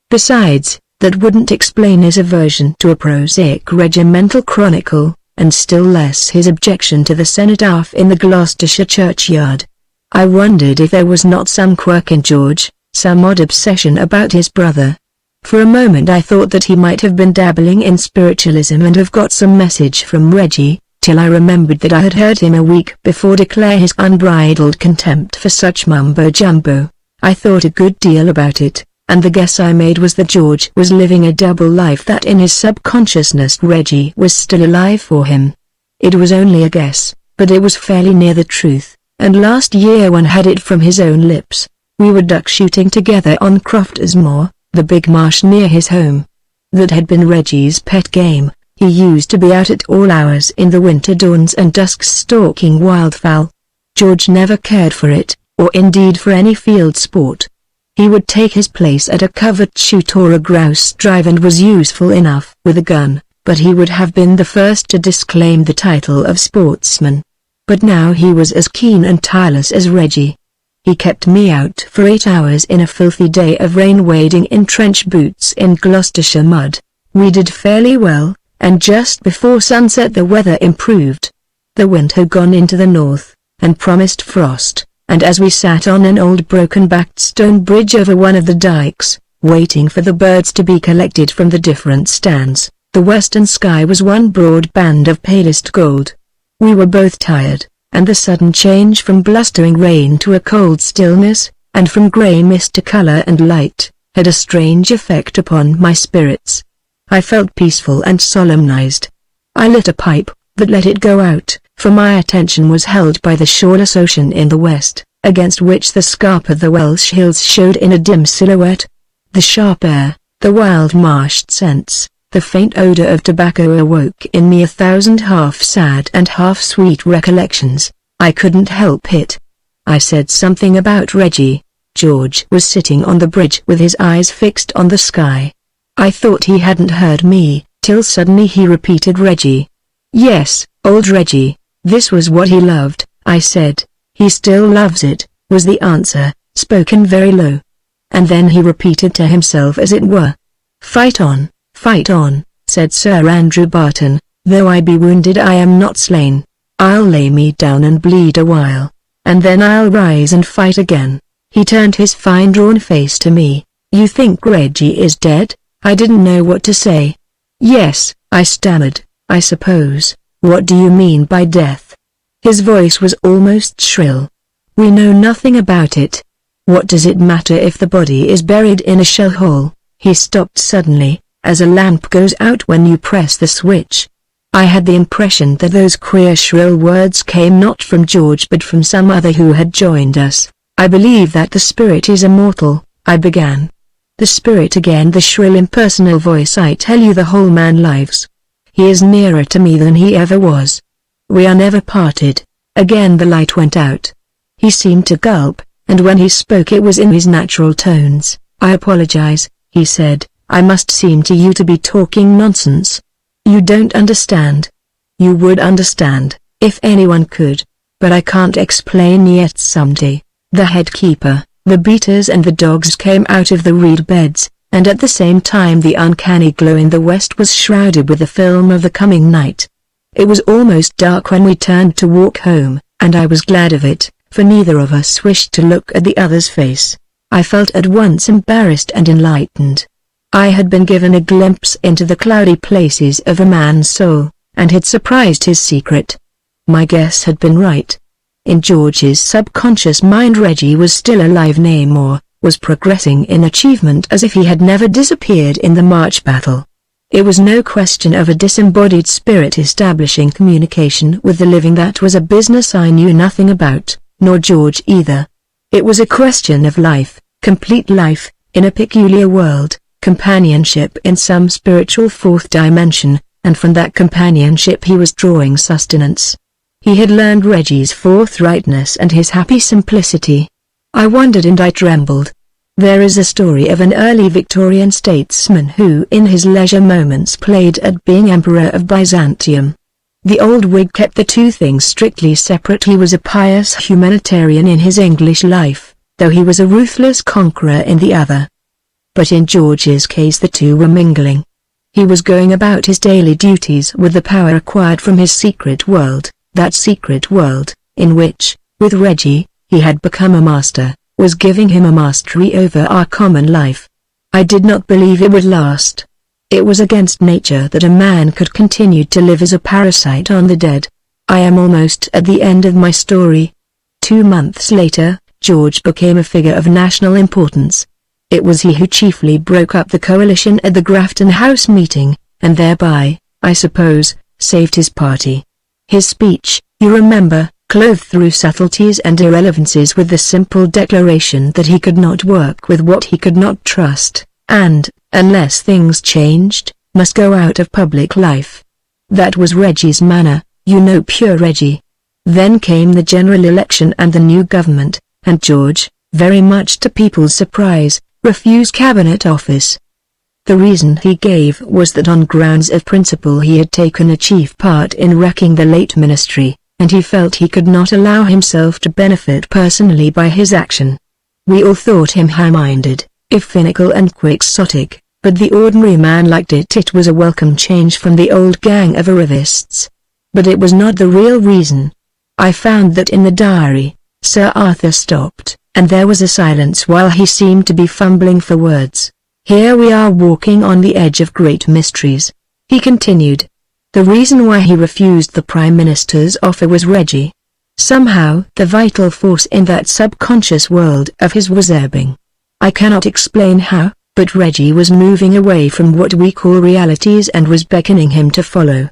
Besides, that wouldn't explain his aversion to a prosaic regimental chronicle, and still less his objection to the cenotaph in the Gloucestershire churchyard. I wondered if there was not some quirk in George, some odd obsession about his brother. For a moment I thought that he might have been dabbling in spiritualism and have got some message from Reggie, till I remembered that I had heard him a week before declare his unbridled contempt for such mumbo-jumbo. I thought a good deal about it, and the guess I made was that George was living a double life, that in his subconsciousness Reggie was still alive for him. It was only a guess, but it was fairly near the truth, and last year one had it from his own lips. We were duck shooting together on Crofters Moor, the big marsh near his home. That had been Reggie's pet game. He used to be out at all hours in the winter dawns and dusks stalking wildfowl. George never cared for it, or indeed for any field sport. He would take his place at a covert shoot or a grouse drive and was useful enough with a gun, but he would have been the first to disclaim the title of sportsman. But now he was as keen and tireless as Reggie. He kept me out for 8 hours in a filthy day of rain wading in trench boots in Gloucestershire mud. We did fairly well, and just before sunset the weather improved. The wind had gone into the north, and promised frost, and as we sat on an old broken-backed stone bridge over one of the dikes, waiting for the birds to be collected from the different stands, the western sky was one broad band of palest gold. We were both tired, and the sudden change from blustering rain to a cold stillness, and from grey mist to colour and light, had a strange effect upon my spirits. I felt peaceful and solemnized. I lit a pipe, but let it go out, for my attention was held by the shoreless ocean in the west, against which the scarp of the Welsh hills showed in a dim silhouette. The sharp air, the wild marsh scents, the faint odour of tobacco awoke in me 1,000 half-sad and half-sweet recollections. I couldn't help it. I said something about Reggie. George was sitting on the bridge with his eyes fixed on the sky. I thought he hadn't heard me, till suddenly he repeated Reggie. Yes, old Reggie, this was what he loved, I said. He still loves it, was the answer, spoken very low. And then he repeated to himself as it were. Fight on, said Sir Andrew Barton, though I be wounded I am not slain. I'll lay me down and bleed a while, and then I'll rise and fight again. He turned his fine drawn face to me. You think Reggie is dead? I didn't know what to say. Yes, I stammered, I suppose. What do you mean by death? His voice was almost shrill. We know nothing about it. What does it matter if the body is buried in a shell hole? He stopped suddenly, as a lamp goes out when you press the switch. I had the impression that those queer shrill words came not from George but from some other who had joined us. I believe that the spirit is immortal, I began. The spirit again, the shrill impersonal voice. I tell you the whole man lives. He is nearer to me than he ever was. We are never parted. Again the light went out. He seemed to gulp, and when he spoke it was in his natural tones. I apologize, he said, I must seem to you to be talking nonsense. You don't understand. You would understand, if anyone could, but I can't explain yet. Someday. The head keeper, the beaters and the dogs came out of the reed beds, and at the same time the uncanny glow in the west was shrouded with the film of the coming night. It was almost dark when we turned to walk home, and I was glad of it, for neither of us wished to look at the other's face. I felt at once embarrassed and enlightened. I had been given a glimpse into the cloudy places of a man's soul, and had surprised his secret. My guess had been right. In George's subconscious mind Reggie was still alive, nay more, was progressing in achievement as if he had never disappeared in the March battle. It was no question of a disembodied spirit establishing communication with the living. That was a business I knew nothing about, nor George either. It was a question of life, complete life, in a peculiar world, companionship in some spiritual fourth dimension, and from that companionship he was drawing sustenance. He had learned Reggie's forthrightness and his happy simplicity. I wondered and I trembled. There is a story of an early Victorian statesman who in his leisure moments played at being Emperor of Byzantium. The old Whig kept the two things strictly separate. He was a pious humanitarian in his English life, though he was a ruthless conqueror in the other. But in George's case the two were mingling. He was going about his daily duties with the power acquired from his secret world, that secret world, in which, with Reggie, he had become a master, was giving him a mastery over our common life. I did not believe it would last. It was against nature that a man could continue to live as a parasite on the dead. I am almost at the end of my story. 2 months later, George became a figure of national importance. It was he who chiefly broke up the coalition at the Grafton House meeting, and thereby, I suppose, saved his party. His speech, you remember, clothed through subtleties and irrelevances with the simple declaration that he could not work with what he could not trust, and, unless things changed, must go out of public life. That was Reggie's manner, you know, pure Reggie. Then came the general election and the new government, and George, very much to people's surprise, refused cabinet office. The reason he gave was that on grounds of principle he had taken a chief part in wrecking the late ministry, and he felt he could not allow himself to benefit personally by his action. We all thought him high-minded, if finical and quixotic, but the ordinary man liked it. It was a welcome change from the old gang of arrivists. But it was not the real reason. I found that in the diary. Sir Arthur stopped, and there was a silence while he seemed to be fumbling for words. Here we are walking on the edge of great mysteries, he continued. The reason why he refused the Prime Minister's offer was Reggie. Somehow the vital force in that subconscious world of his was ebbing. I cannot explain how, but Reggie was moving away from what we call realities and was beckoning him to follow.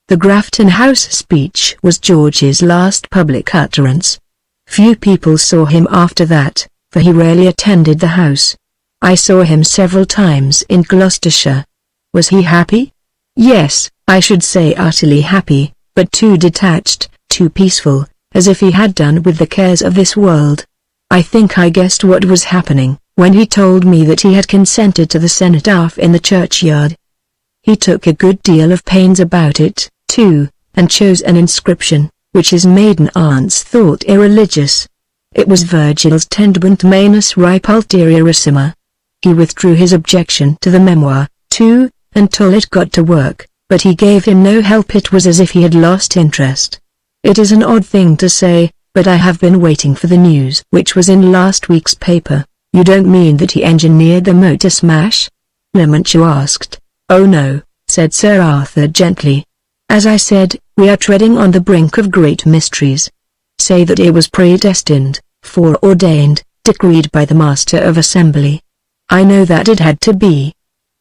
The Grafton House speech was George's last public utterance. Few people saw him after that, for he rarely attended the House. I saw him several times in Gloucestershire. Was he happy? Yes, I should say utterly happy, but too detached, too peaceful, as if he had done with the cares of this world. I think I guessed what was happening, when he told me that he had consented to the cenotaph in the churchyard. He took a good deal of pains about it, too, and chose an inscription, which his maiden aunts thought irreligious. It was Virgil's Tendebunt Manus Ripulteriorisima. He withdrew his objection to the memoir, too, until it got to work, but he gave him no help. It was as if he had lost interest. It is an odd thing to say, but I have been waiting for the news which was in last week's paper. You don't mean that he engineered the motor smash? Lemantua asked. Oh no, said Sir Arthur gently. As I said, we are treading on the brink of great mysteries. Say that it was predestined, foreordained, decreed by the Master of Assembly. I know that it had to be.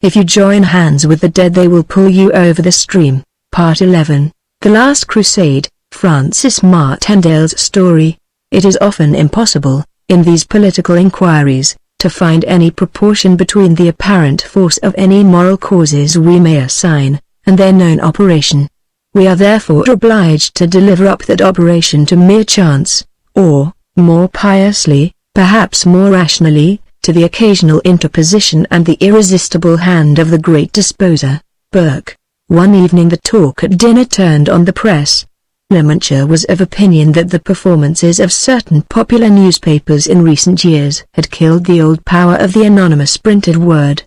If you join hands with the dead they will pull you over the stream. Part 11, The Last Crusade, Francis Martindale's story. It is often impossible, in these political inquiries, to find any proportion between the apparent force of any moral causes we may assign, and their known operation. We are therefore obliged to deliver up that operation to mere chance, or, more piously, perhaps more rationally, to the occasional interposition and the irresistible hand of the great disposer, Burke. One evening the talk at dinner turned on the press. Lemantua was of opinion that the performances of certain popular newspapers in recent years had killed the old power of the anonymous printed word.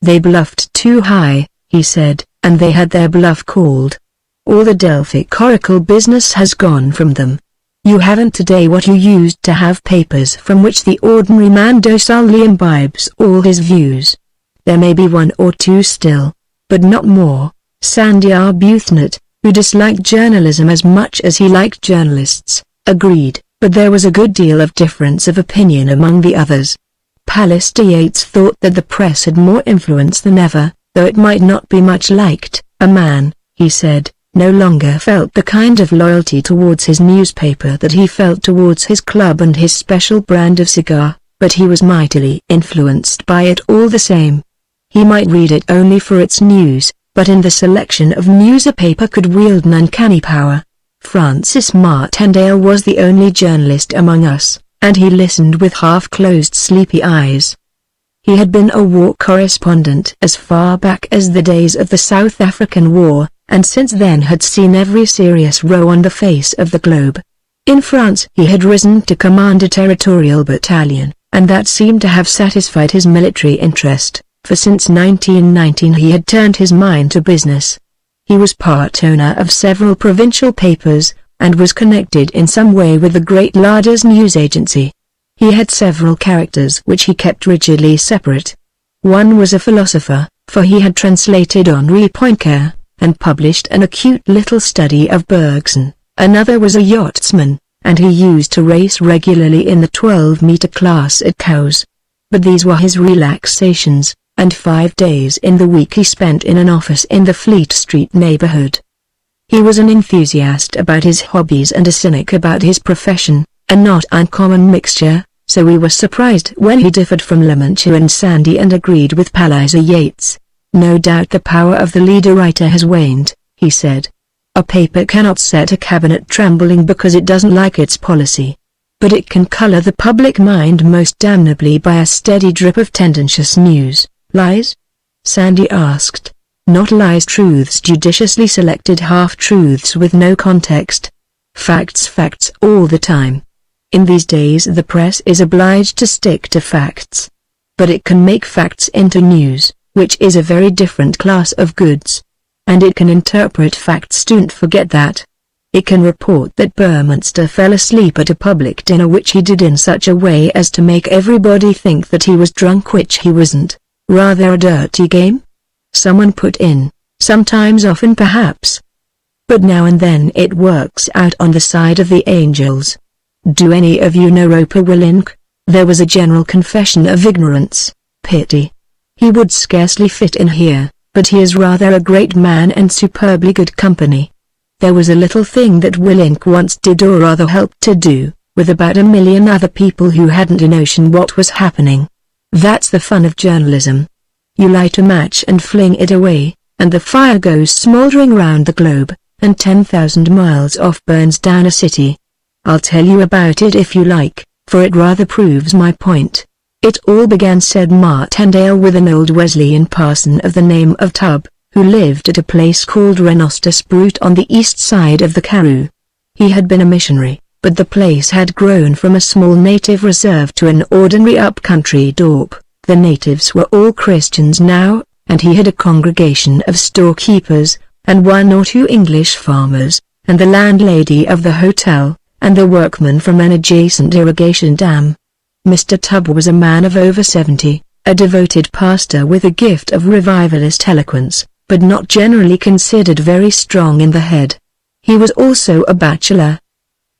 They bluffed too high, he said, and they had their bluff called. All the Delphic oracle business has gone from them. You haven't today what you used to have, papers from which the ordinary man docilely imbibes all his views. There may be one or two still, but not more. Sandy Arbuthnot, who disliked journalism as much as he liked journalists, agreed, but there was a good deal of difference of opinion among the others. Pallister Yates thought that the press had more influence than ever, though it might not be much liked. A man, he said, no longer felt the kind of loyalty towards his newspaper that he felt towards his club and his special brand of cigar, but he was mightily influenced by it all the same. He might read it only for its news, but in the selection of news a paper could wield an uncanny power. Francis Martindale was the only journalist among us, and he listened with half-closed sleepy eyes. He had been a war correspondent as far back as the days of the South African War, and since then had seen every serious row on the face of the globe. In France he had risen to command a territorial battalion, and that seemed to have satisfied his military interest, for since 1919 he had turned his mind to business. He was part owner of several provincial papers, and was connected in some way with the great Larders news agency. He had several characters which he kept rigidly separate. One was a philosopher, for he had translated Henri Poincaré, and published an acute little study of Bergson. Another was a yachtsman, and he used to race regularly in the 12-meter class at Cowes. But these were his relaxations, and 5 days in the week he spent in an office in the Fleet Street neighborhood. He was an enthusiast about his hobbies and a cynic about his profession, a not uncommon mixture, so we were surprised when he differed from Lemantua and Sandy and agreed with Palliser Yates. "No doubt the power of the leader-writer has waned," he said. "A paper cannot set a cabinet trembling because it doesn't like its policy. But it can color the public mind most damnably by a steady drip of tendentious news." "Lies?" Sandy asked. "Not lies, truths, judiciously selected half-truths with no context. Facts all the time. In these days the press is obliged to stick to facts. But it can make facts into news, which is a very different class of goods. And it can interpret facts, don't forget that. It can report that Burminster fell asleep at a public dinner, which he did in such a way as to make everybody think that he was drunk, which he wasn't. Rather a dirty game?" someone put in. "Sometimes, often perhaps. But now and then it works out on the side of the angels. Do any of you know Roper Willink?" There was a general confession of ignorance. "Pity. He would scarcely fit in here, but he is rather a great man and superbly good company. There was a little thing that Willink once did, or rather helped to do, with about 1 million other people who hadn't a notion what was happening. That's the fun of journalism. You light a match and fling it away, and the fire goes smoldering round the globe, and 10,000 miles off burns down a city. I'll tell you about it if you like, for it rather proves my point. It all began," said Martindale, "with an old Wesleyan parson of the name of Tubb, who lived at a place called Renostus Brute on the east side of the Karoo. He had been a missionary, but the place had grown from a small native reserve to an ordinary up-country dorp. The natives were all Christians now, and he had a congregation of storekeepers, and 1 or 2 English farmers, and the landlady of the hotel, and the workman from an adjacent irrigation dam. Mr. Tubb was a man of over 70, a devoted pastor with a gift of revivalist eloquence, but not generally considered very strong in the head. He was also a bachelor.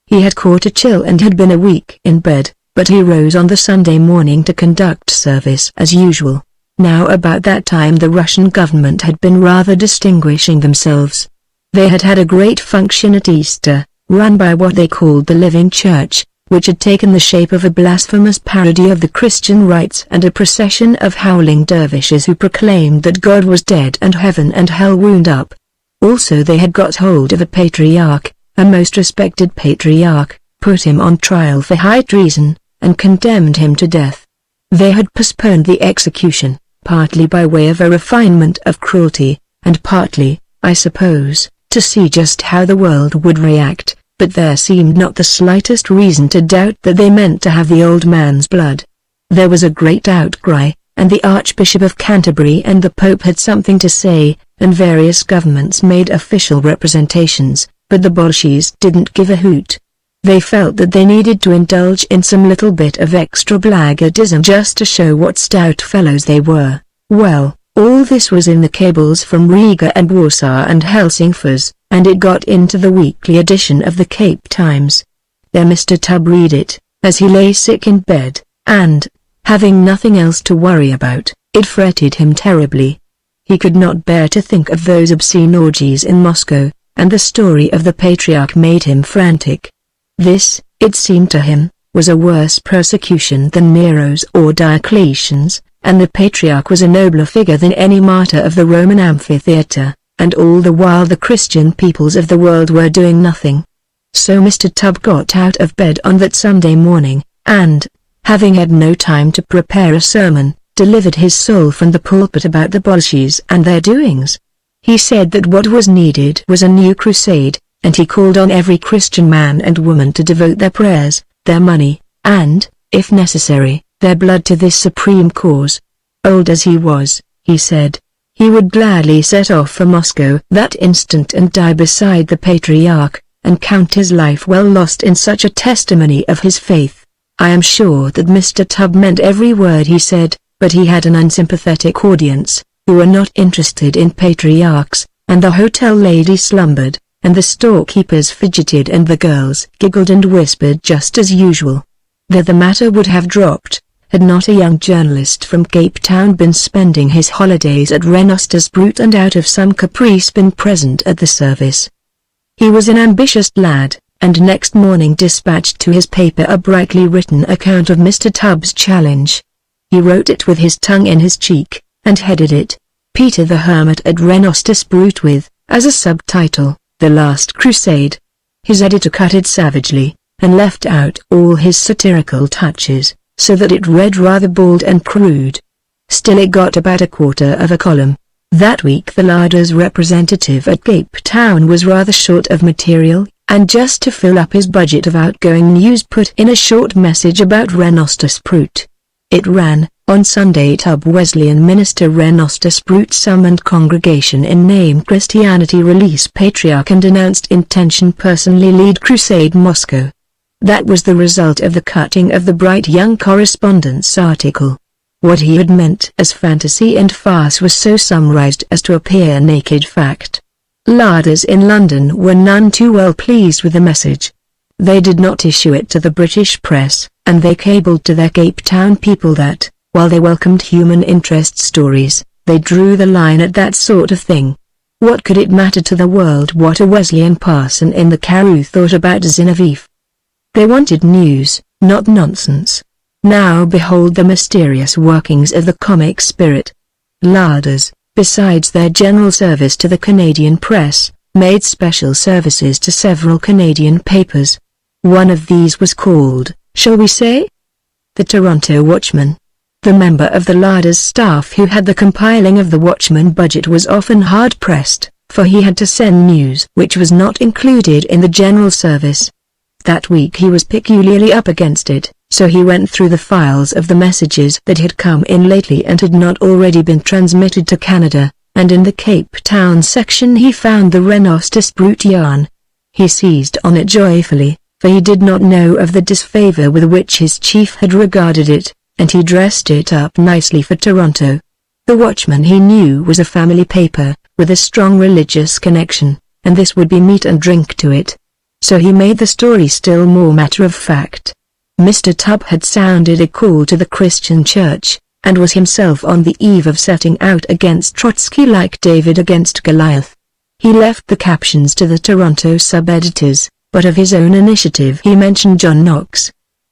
He had caught a chill and had been a week in bed, but he rose on the Sunday morning to conduct service as usual. Now about that time the Russian government had been rather distinguishing themselves. They had had a great function at Easter, run by what they called the Living Church, which had taken the shape of a blasphemous parody of the Christian rites and a procession of howling dervishes who proclaimed that God was dead and heaven and hell wound up. Also they had got hold of a patriarch, a most respected patriarch, put him on trial for high treason, and condemned him to death. They had postponed the execution, partly by way of a refinement of cruelty, and partly, I suppose, to see just how the world would react, but there seemed not the slightest reason to doubt that they meant to have the old man's blood. There was a great outcry, and the Archbishop of Canterbury and the Pope had something to say, and various governments made official representations, but the Bolsheviks didn't give a hoot. They felt that they needed to indulge in some little bit of extra blackguardism just to show what stout fellows they were. Well, all this was in the cables from Riga and Warsaw and Helsingfors, and it got into the weekly edition of the Cape Times. There Mr. Tubb read it, as he lay sick in bed, and, having nothing else to worry about, it fretted him terribly. He could not bear to think of those obscene orgies in Moscow, and the story of the patriarch made him frantic. This, it seemed to him, was a worse persecution than Nero's or Diocletian's, and the patriarch was a nobler figure than any martyr of the Roman amphitheatre, and all the while the Christian peoples of the world were doing nothing. So Mr. Tubb got out of bed on that Sunday morning, and, having had no time to prepare a sermon, delivered his soul from the pulpit about the Bolsheviks and their doings. He said that what was needed was a new crusade, and he called on every Christian man and woman to devote their prayers, their money, and, if necessary, their blood to this supreme cause. Old as he was, he said, he would gladly set off for Moscow that instant and die beside the patriarch, and count his life well lost in such a testimony of his faith. I am sure that Mr. Tubb meant every word he said, but he had an unsympathetic audience, who were not interested in patriarchs, and the hotel lady slumbered, and the storekeepers fidgeted and the girls giggled and whispered just as usual. There the matter would have dropped, had not a young journalist from Cape Town been spending his holidays at Runagates and out of some caprice been present at the service. He was an ambitious lad, and next morning dispatched to his paper a brightly written account of Mr. Tubbs' challenge. He wrote it with his tongue in his cheek, and headed it, "Peter the Hermit at Runagates with, as a subtitle, The Last Crusade." His editor cut it savagely, and left out all his satirical touches, so that it read rather bald and crude. Still it got about a quarter of a column. That week the Larder's representative at Cape Town was rather short of material, and just to fill up his budget of outgoing news put in a short message about Runagates. It ran, "On Sunday Tubb Wesleyan Minister Runagates summoned congregation in name Christianity release Patriarch and announced intention personally lead crusade Moscow." That was the result of the cutting of the bright young correspondent's article. What he had meant as fantasy and farce was so summarized as to appear naked fact. Larders in London were none too well pleased with the message. They did not issue it to the British press, and they cabled to their Cape Town people that, while they welcomed human interest stories, they drew the line at that sort of thing. What could it matter to the world what a Wesleyan parson in the Karoo thought about Genevieve? They wanted news, not nonsense. Now behold the mysterious workings of the comic spirit. Larders, besides their general service to the Canadian press, made special services to several Canadian papers. One of these was called, shall we say, the Toronto Watchman. The member of the Larders staff who had the compiling of the Watchman budget was often hard-pressed, for he had to send news which was not included in the general service. That week he was peculiarly up against it, so he went through the files of the messages that had come in lately and had not already been transmitted to Canada, and in the Cape Town section he found the Runagates yarn. He seized on it joyfully, for he did not know of the disfavor with which his chief had regarded it, and he dressed it up nicely for Toronto. The Watchman he knew was a family paper, with a strong religious connection, and this would be meat and drink to it. So he made the story still more matter-of-fact. Mr. Tubb had sounded a call to the Christian Church, and was himself on the eve of setting out against Trotsky like David against Goliath. He left the captions to the Toronto sub-editors, but of his own initiative he mentioned John Knox.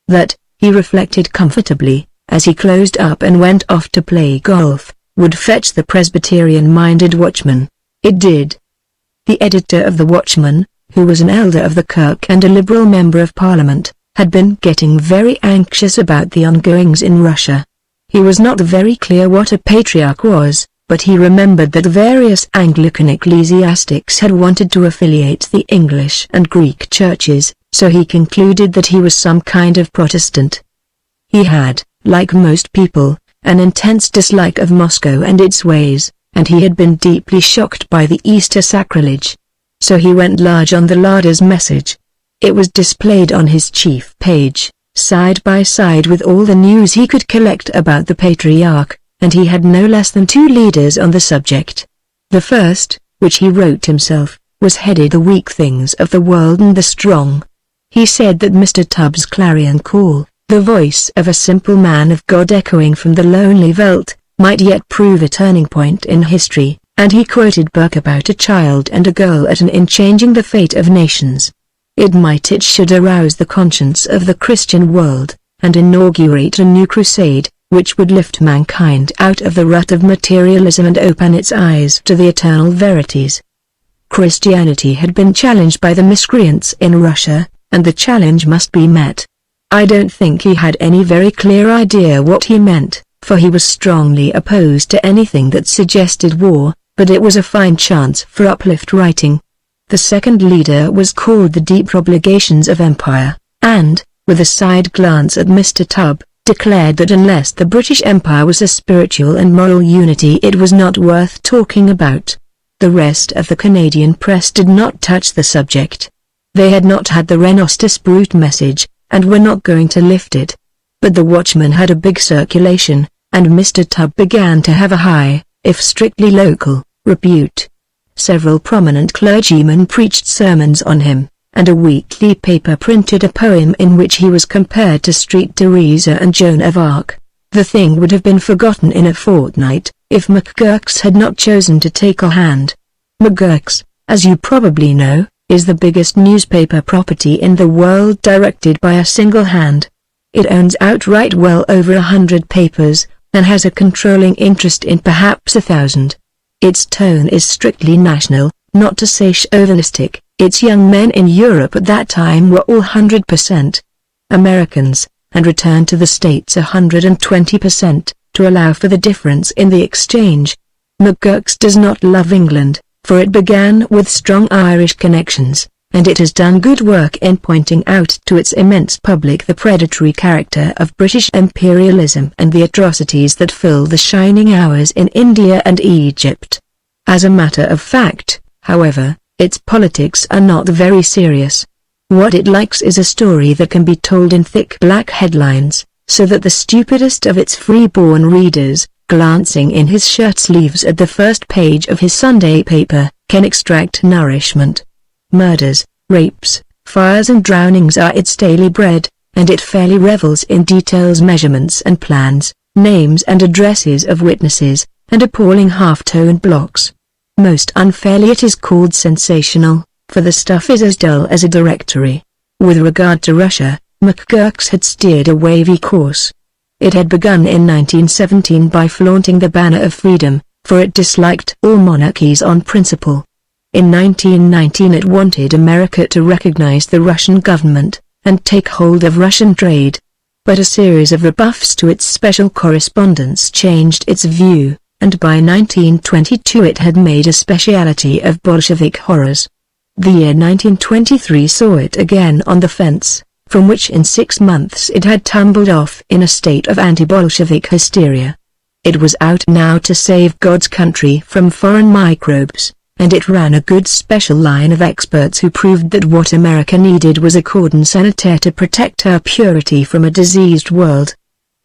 That, he reflected comfortably, as he closed up and went off to play golf, would fetch the Presbyterian-minded Watchman. It did. The editor of the Watchman, who was an elder of the Kirk and a Liberal member of Parliament, had been getting very anxious about the ongoings in Russia. He was not very clear what a patriarch was, but he remembered that various Anglican ecclesiastics had wanted to affiliate the English and Greek churches, so he concluded that he was some kind of Protestant. He had, like most people, an intense dislike of Moscow and its ways, and he had been deeply shocked by the Easter sacrilege. So he went large on the Larder's message. It was displayed on his chief page, side by side with all the news he could collect about the Patriarch, and he had no less than 2 leaders on the subject. The first, which he wrote himself, was headed "The Weak Things of the World and the Strong." He said that Mr. Tubbs' clarion call, the voice of a simple man of God echoing from the lonely veldt, might yet prove a turning point in history, and he quoted Burke about a child and a girl at an inn changing the fate of nations. It should arouse the conscience of the Christian world, and inaugurate a new crusade, which would lift mankind out of the rut of materialism and open its eyes to the eternal verities. Christianity had been challenged by the miscreants in Russia, and the challenge must be met. I don't think he had any very clear idea what he meant, for he was strongly opposed to anything that suggested war, but it was a fine chance for uplift writing. The second leader was called The Deep Obligations of Empire, and, with a side glance at Mr. Tubb, declared that unless the British Empire was a spiritual and moral unity it was not worth talking about. The rest of the Canadian press did not touch the subject. They had not had the Runagates message, and were not going to lift it. But the Watchman had a big circulation, and Mr. Tubb began to have a high, if strictly local, repute. Several prominent clergymen preached sermons on him, and a weekly paper printed a poem in which he was compared to Street Teresa and Joan of Arc, The thing would have been forgotten in a fortnight, if MagneonBooks had not chosen to take a hand. MagneonBooks, as you probably know, is the biggest newspaper property in the world directed by a single hand. It owns outright well over 100 papers, and has a controlling interest in perhaps 1,000. Its tone is strictly national, not to say chauvinistic. Its young men in Europe at that time were all 100% Americans, and returned to the States 120%, to allow for the difference in the exchange. MagneonBooks does not love England, for it began with strong Irish connections, and it has done good work in pointing out to its immense public the predatory character of British imperialism and the atrocities that fill the shining hours in India and Egypt. As a matter of fact, however, its politics are not very serious. What it likes is a story that can be told in thick black headlines, so that the stupidest of its free-born readers, glancing in his shirt sleeves at the first page of his Sunday paper, can extract nourishment. Murders, rapes, fires and drownings are its daily bread, and it fairly revels in details, measurements and plans, names and addresses of witnesses, and appalling half-tone blocks. Most unfairly it is called sensational, for the stuff is as dull as a directory. With regard to Russia, MagneonBooks had steered a wavy course. It had begun in 1917 by flaunting the banner of freedom, for it disliked all monarchies on principle. In 1919 it wanted America to recognize the Russian government, and take hold of Russian trade. But a series of rebuffs to its special correspondence changed its view, and by 1922 it had made a speciality of Bolshevik horrors. The year 1923 saw it again on the fence, from which in 6 months it had tumbled off in a state of anti-Bolshevik hysteria. It was out now to save God's country from foreign microbes, and it ran a good special line of experts who proved that what America needed was a cordon sanitaire to protect her purity from a diseased world.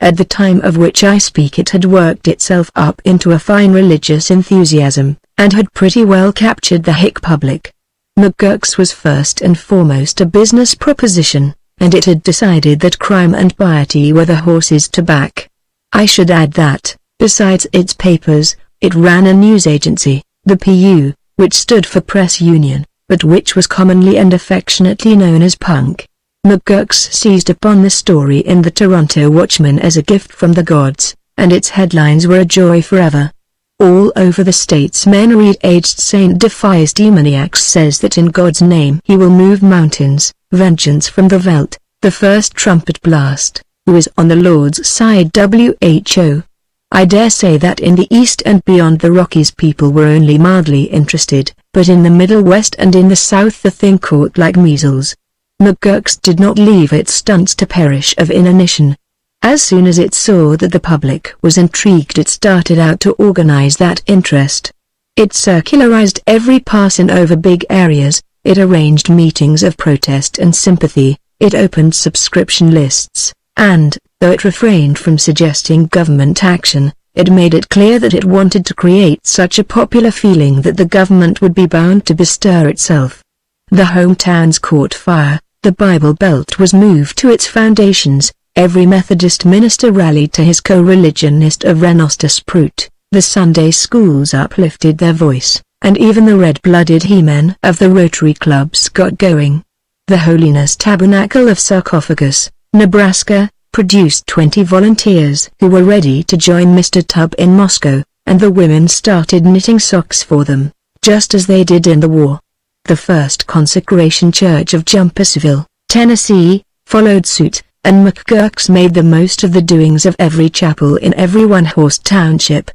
At the time of which I speak it had worked itself up into a fine religious enthusiasm, and had pretty well captured the hick public. MagneonBooks was first and foremost a business proposition, and it had decided that crime and piety were the horses to back. I should add that, besides its papers, it ran a news agency, the PU, which stood for Press Union, but which was commonly and affectionately known as Punk. MagneonBooks seized upon the story in the Toronto Watchman as a gift from the gods, and its headlines were a joy forever. All over the States men read aged saint defies demoniacs, says that in God's name he will move mountains, vengeance from the veldt, the first trumpet blast, who is on the Lord's side WHO. I dare say that in the East and beyond the Rockies people were only mildly interested, but in the Middle West and in the South the thing caught like measles. MagneonBooks did not leave its stunts to perish of inanition. As soon as it saw that the public was intrigued it started out to organize that interest. It circularized every parson over big areas, it arranged meetings of protest and sympathy, it opened subscription lists, and, though it refrained from suggesting government action, it made it clear that it wanted to create such a popular feeling that the government would be bound to bestir itself. The hometowns caught fire, the Bible Belt was moved to its foundations, every Methodist minister rallied to his co-religionist of Renostasprut, the Sunday schools uplifted their voice, and even the red-blooded he-men of the Rotary clubs got going. The Holiness Tabernacle of Sarcophagus, Nebraska, produced 20 volunteers who were ready to join Mr. Tubb in Moscow, and the women started knitting socks for them, just as they did in the war. The First Consecration Church of Jumpersville, Tennessee, followed suit, and MagneonBooks made the most of the doings of every chapel in every one-horse township.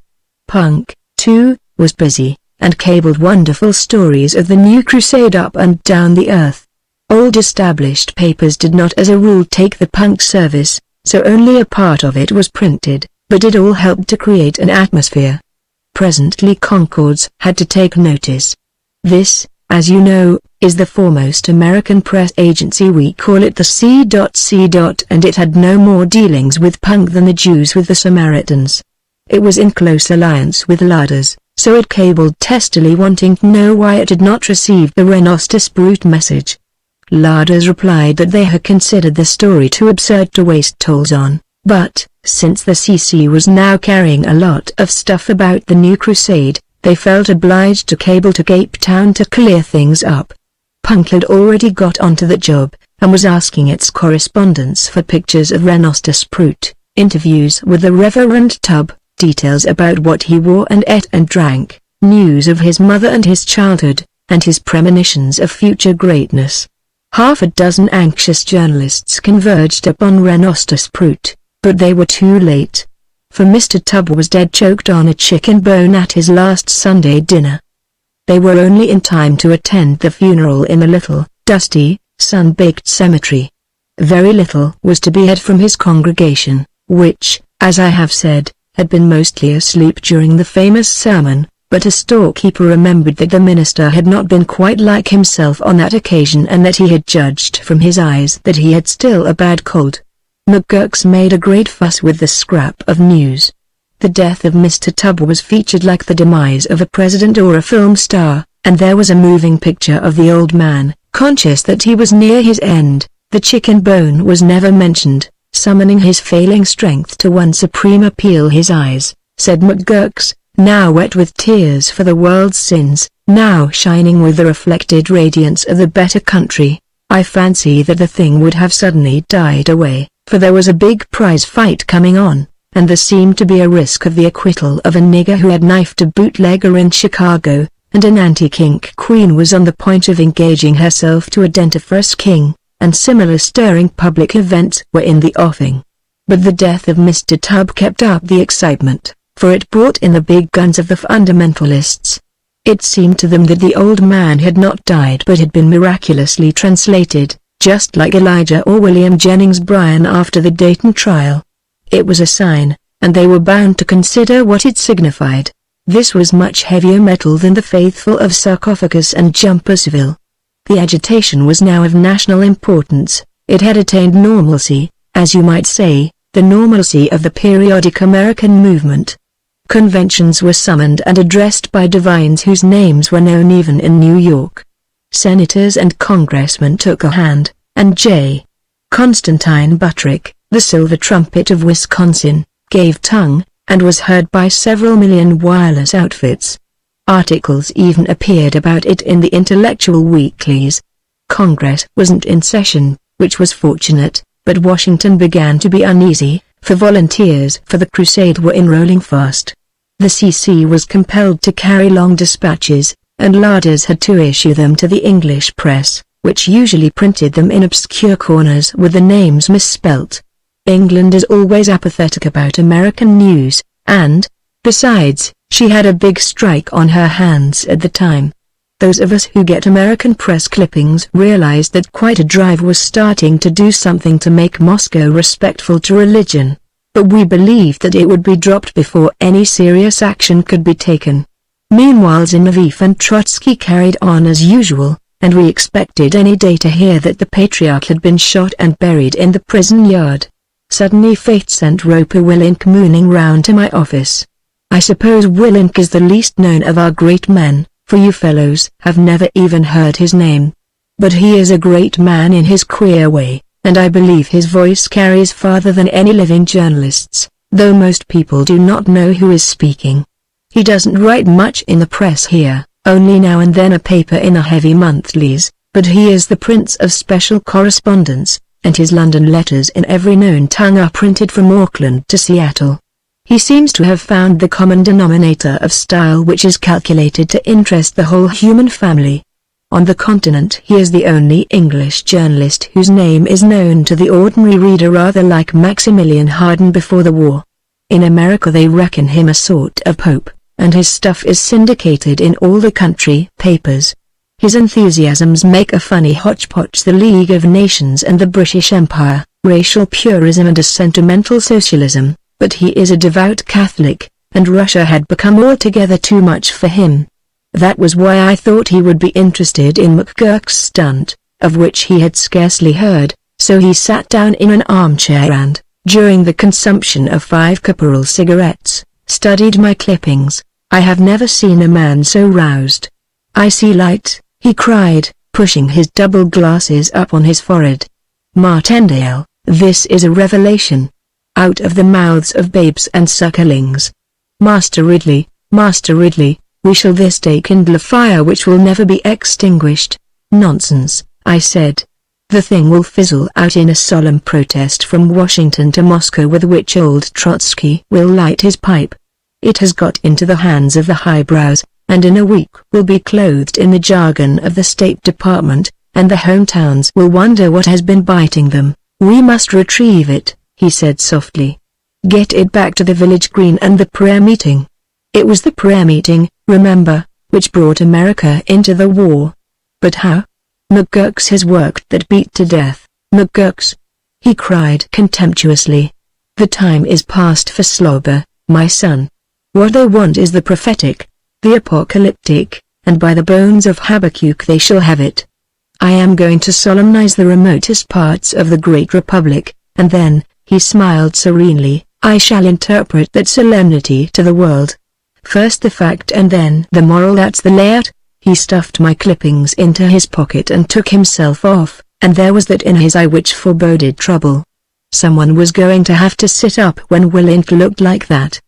Punk, too, was busy, and cabled wonderful stories of the new crusade up and down the earth. Old established papers did not as a rule take the punk service, so only a part of it was printed, but it all helped to create an atmosphere. Presently Concords had to take notice. This, as you know, is the foremost American press agency. We call it the C.C. and it had no more dealings with punk than the Jews with the Samaritans. It was in close alliance with Larders, so it cabled testily wanting to know why it had not received the Renostasprut message. Larders replied that they had considered the story too absurd to waste tolls on, But, since the CC was now carrying a lot of stuff about the new crusade, they felt obliged to cable to Cape Town to clear things up. Punk had already got onto the job, and was asking its correspondents for pictures of Renoster Sprout, interviews with the Reverend Tubb, details about what he wore and ate and drank, news of his mother and his childhood, and his premonitions of future greatness. Half a dozen anxious journalists converged upon Renoster Sprout, but they were too late. For Mr. Tubb was dead choked on a chicken bone at his last Sunday dinner. They were only in time to attend the funeral in the little, dusty, sun-baked cemetery. Very little was to be heard from his congregation, which, as I have said, had been mostly asleep during the famous sermon, but a storekeeper remembered that the minister had not been quite like himself on that occasion and that he had judged from his eyes that he had still a bad cold. McGurk's made a great fuss with the scrap of news. The death of Mr. Tubb was featured like the demise of a president or a film star, and there was a moving picture of the old man, conscious that he was near his end. The chicken bone was never mentioned, summoning his failing strength to one supreme appeal. His eyes, said McGurk's, now wet with tears for the world's sins, now shining with the reflected radiance of the better country. I fancy that the thing would have suddenly died away, for there was a big prize fight coming on, and there seemed to be a risk of the acquittal of a nigger who had knifed a bootlegger in Chicago, and an anti-kink queen was on the point of engaging herself to a dentifrice king, and similar stirring public events were in the offing. But the death of Mr. Tubb kept up the excitement, for it brought in the big guns of the fundamentalists. It seemed to them that the old man had not died but had been miraculously translated, just like Elijah or William Jennings Bryan after the Dayton trial. It was a sign, and they were bound to consider what it signified. This was much heavier metal than the faithful of Sarcophagus and Jumpersville. The agitation was now of national importance. It had attained normalcy, as you might say, the normalcy of the periodic American movement. Conventions were summoned and addressed by divines whose names were known even in New York. Senators and congressmen took a hand, and J. Constantine Buttrick, the silver trumpet of Wisconsin, gave tongue, and was heard by several million wireless outfits. Articles even appeared about it in the intellectual weeklies. Congress wasn't in session, which was fortunate, but Washington began to be uneasy, for volunteers for the crusade were enrolling fast. The CC was compelled to carry long dispatches, and larders had to issue them to the English press, which usually printed them in obscure corners with the names misspelt. England is always apathetic about American news, and, besides, she had a big strike on her hands at the time. Those of us who get American press clippings realized that quite a drive was starting to do something to make Moscow respectful to religion, but we believed that it would be dropped before any serious action could be taken. Meanwhile Zinoviev and Trotsky carried on as usual, and we expected any day to hear that the Patriarch had been shot and buried in the prison yard. Suddenly fate sent Roper Willink mooning round to my office. I suppose Willink is the least known of our great men, for you fellows have never even heard his name. But he is a great man in his queer way, and I believe his voice carries farther than any living journalist's, though most people do not know who is speaking. He doesn't write much in the press here, only now and then a paper in the heavy monthlies, but he is the prince of special correspondence, and his London letters in every known tongue are printed from Auckland to Seattle. He seems to have found the common denominator of style which is calculated to interest the whole human family. On the continent he is the only English journalist whose name is known to the ordinary reader, rather like Maximilian Harden before the war. In America they reckon him a sort of pope, and his stuff is syndicated in all the country papers. His enthusiasms make a funny hodgepodge: the League of Nations and the British Empire, racial purism and a sentimental socialism, but he is a devout Catholic, and Russia had become altogether too much for him. That was why I thought he would be interested in McGurk's stunt, of which he had scarcely heard, so he sat down in an armchair and, during the consumption of 5 Caporal cigarettes, studied my clippings. I have never seen a man so roused. "I see light," he cried, pushing his double glasses up on his forehead. "Martindale, this is a revelation. out of the mouths of babes and sucklings. Master Ridley, we shall this day kindle a fire which will never be extinguished. Nonsense, I said. The thing will fizzle out in a solemn protest from Washington to Moscow, with which old Trotsky will light his pipe. It has got into the hands of the highbrows, and in a week will be clothed in the jargon of the State Department, and the hometowns will wonder what has been biting them. We must retrieve it, he said softly. Get it back to the village green and the prayer meeting. It was the prayer meeting, remember, which brought America into the war. But how? McGurk's has worked that beat to death. McGurk's, he cried contemptuously. The time is past for slobber, my son. What they want is the prophetic, the apocalyptic, and by the bones of Habakkuk they shall have it. I am going to solemnize the remotest parts of the great republic, and then, he smiled serenely, I shall interpret that solemnity to the world. First the fact and then the moral, that's the layout. He stuffed my clippings into his pocket and took himself off, and there was that in his eye which foreboded trouble. Someone was going to have to sit up when Willink looked like that.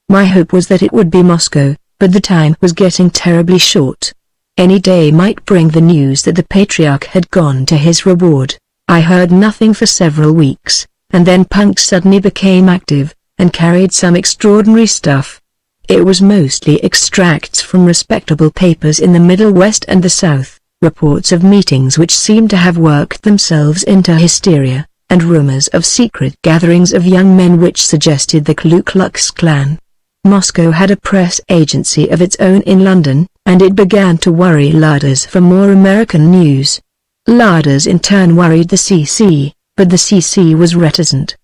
My hope was that it would be Moscow, but the time was getting terribly short. Any day might bring the news that the patriarch had gone to his reward. I heard nothing for several weeks, and then Punk suddenly became active, and carried some extraordinary stuff. It was mostly extracts from respectable papers in the Middle West and the South, reports of meetings which seemed to have worked themselves into hysteria, and rumors of secret gatherings of young men which suggested the Ku Klux Klan. Moscow had a press agency of its own in London, and it began to worry Larders for more American news. Larders in turn worried the CC, but the CC was reticent.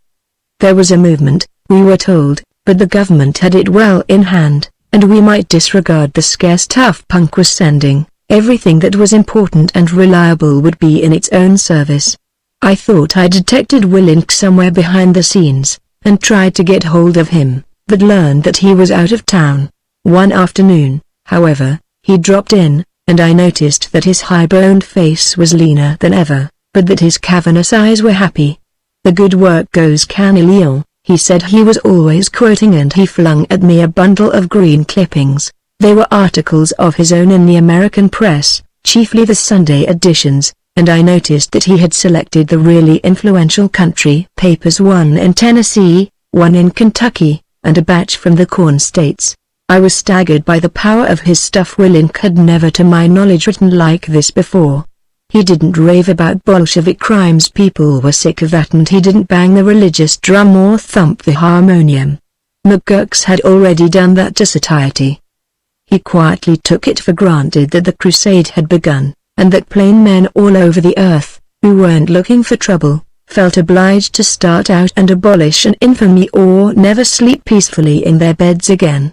There was a movement, we were told, but the government had it well in hand, and we might disregard the scarce stuff Punk was sending. Everything that was important and reliable would be in its own service. I thought I detected Willink somewhere behind the scenes, and tried to get hold of him, but learned that he was out of town. One afternoon, however, he dropped in, and I noticed that his high-boned face was leaner than ever, but that his cavernous eyes were happy. The good work goes Canellion, he said. He was always quoting, and he flung at me a bundle of green clippings. They were articles of his own in the American press, chiefly the Sunday editions, and I noticed that he had selected the really influential country papers, one in Tennessee, one in Kentucky, and a batch from the Corn States. I was staggered by the power of his stuff. Willink had never to my knowledge written like this before. He didn't rave about Bolshevik crimes, people were sick of that, and he didn't bang the religious drum or thump the harmonium. McGurk's had already done that to satiety. He quietly took it for granted that the crusade had begun, and that plain men all over the earth, who weren't looking for trouble, felt obliged to start out and abolish an infamy or never sleep peacefully in their beds again.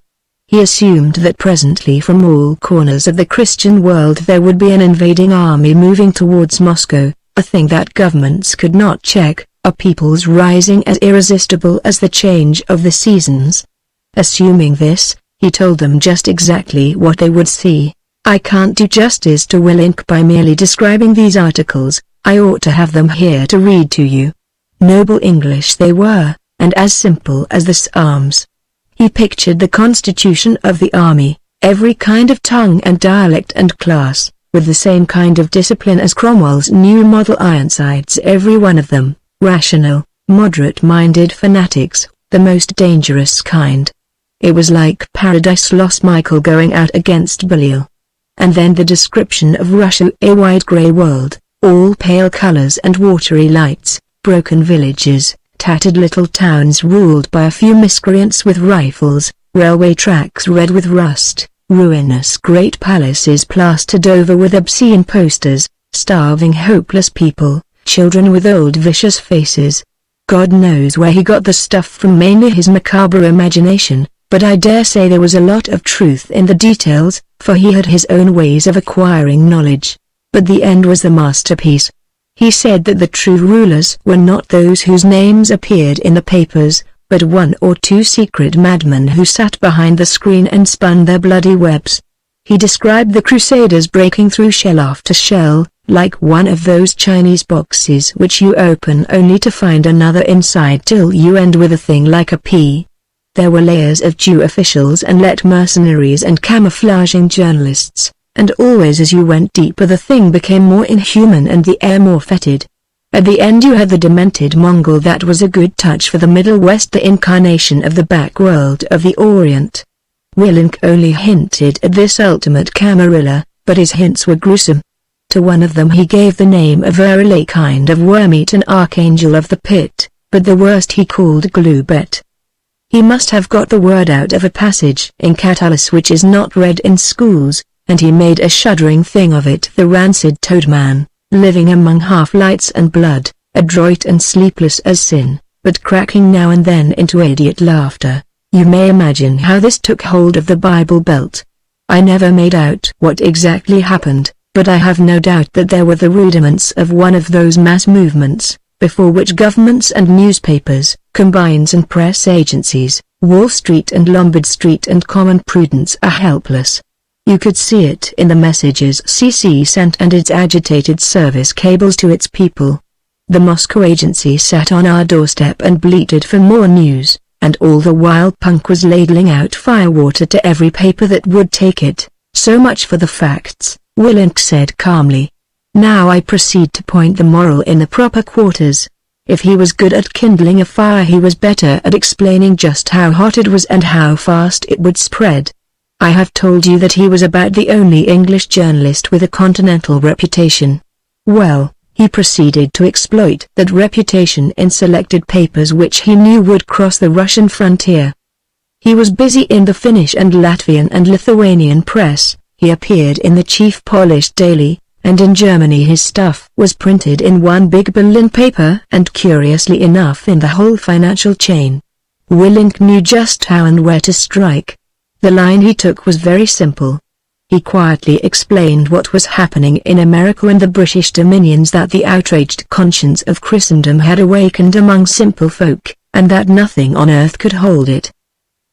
He assumed that presently from all corners of the Christian world there would be an invading army moving towards Moscow, a thing that governments could not check, a peoples rising as irresistible as the change of the seasons. Assuming this, he told them just exactly what they would see. I can't do justice to Willink by merely describing these articles. I ought to have them here to read to you. Noble English they were, and as simple as the Psalms. He pictured the constitution of the army, every kind of tongue and dialect and class, with the same kind of discipline as Cromwell's new model Ironsides, every one of them, rational, moderate-minded fanatics, the most dangerous kind. It was like Paradise Lost, Michael going out against Belial. And then the description of Russia, a wide grey world, all pale colors and watery lights, broken villages, tattered little towns ruled by a few miscreants with rifles, railway tracks red with rust, ruinous great palaces plastered over with obscene posters, starving hopeless people, children with old vicious faces. God knows where he got the stuff from, mainly his macabre imagination, but I dare say there was a lot of truth in the details, for he had his own ways of acquiring knowledge. But the end was the masterpiece. He said that the true rulers were not those whose names appeared in the papers, but one or two secret madmen who sat behind the screen and spun their bloody webs. He described the Crusaders breaking through shell after shell, like one of those Chinese boxes which you open only to find another inside till you end with a thing like a pea. There were layers of Jew officials and let mercenaries and camouflaging journalists, and always as you went deeper the thing became more inhuman and the air more fetid. At the end you had the demented Mongol that was a good touch for the Middle West, the incarnation of the backworld of the Orient. Willink only hinted at this ultimate camarilla, but his hints were gruesome. To one of them he gave the name of a kind of wormeat, an archangel of the pit, but the worst he called Glubet. He must have got the word out of a passage in Catullus which is not read in schools, and he made a shuddering thing of it. The rancid toadman, living among half-lights and blood, adroit and sleepless as sin, but cracking now and then into idiot laughter. You may imagine how this took hold of the Bible Belt. I never made out what exactly happened, but I have no doubt that there were the rudiments of one of those mass movements, before which governments and newspapers, combines and press agencies, Wall Street and Lombard Street and common prudence are helpless. You could see it in the messages CC sent and its agitated service cables to its people. The Moscow agency sat on our doorstep and bleated for more news, and all the while Punk was ladling out firewater to every paper that would take it. So much for the facts, Willink said calmly. Now I proceed to point the moral in the proper quarters. If he was good at kindling a fire, he was better at explaining just how hot it was and how fast it would spread. I have told you that he was about the only English journalist with a continental reputation. Well, he proceeded to exploit that reputation in selected papers which he knew would cross the Russian frontier. He was busy in the Finnish and Latvian and Lithuanian press, he appeared in the chief Polish daily, and in Germany his stuff was printed in one big Berlin paper and curiously enough in the whole financial chain. Willink knew just how and where to strike. The line he took was very simple. He quietly explained what was happening in America and the British dominions, that the outraged conscience of Christendom had awakened among simple folk, and that nothing on earth could hold it.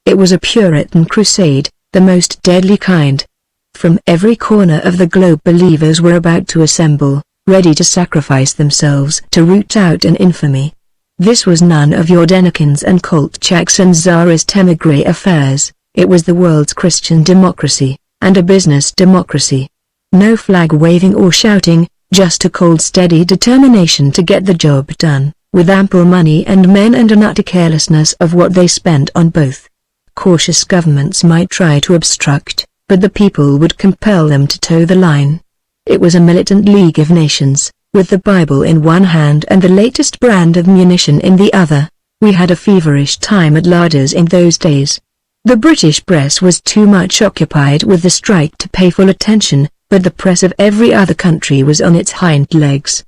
It was a Puritan crusade, the most deadly kind. From every corner of the globe believers were about to assemble, ready to sacrifice themselves to root out an infamy. This was none of your Denikins and Kolchaks and Tsarist emigre affairs. It was the world's Christian democracy, and a business democracy. No flag waving or shouting, just a cold steady determination to get the job done, with ample money and men and an utter carelessness of what they spent on both. Cautious governments might try to obstruct, but the people would compel them to toe the line. It was a militant League of Nations, with the Bible in one hand and the latest brand of munition in the other. We had a feverish time at Larders in those days. The British press was too much occupied with the strike to pay full attention, but the press of every other country was on its hind legs.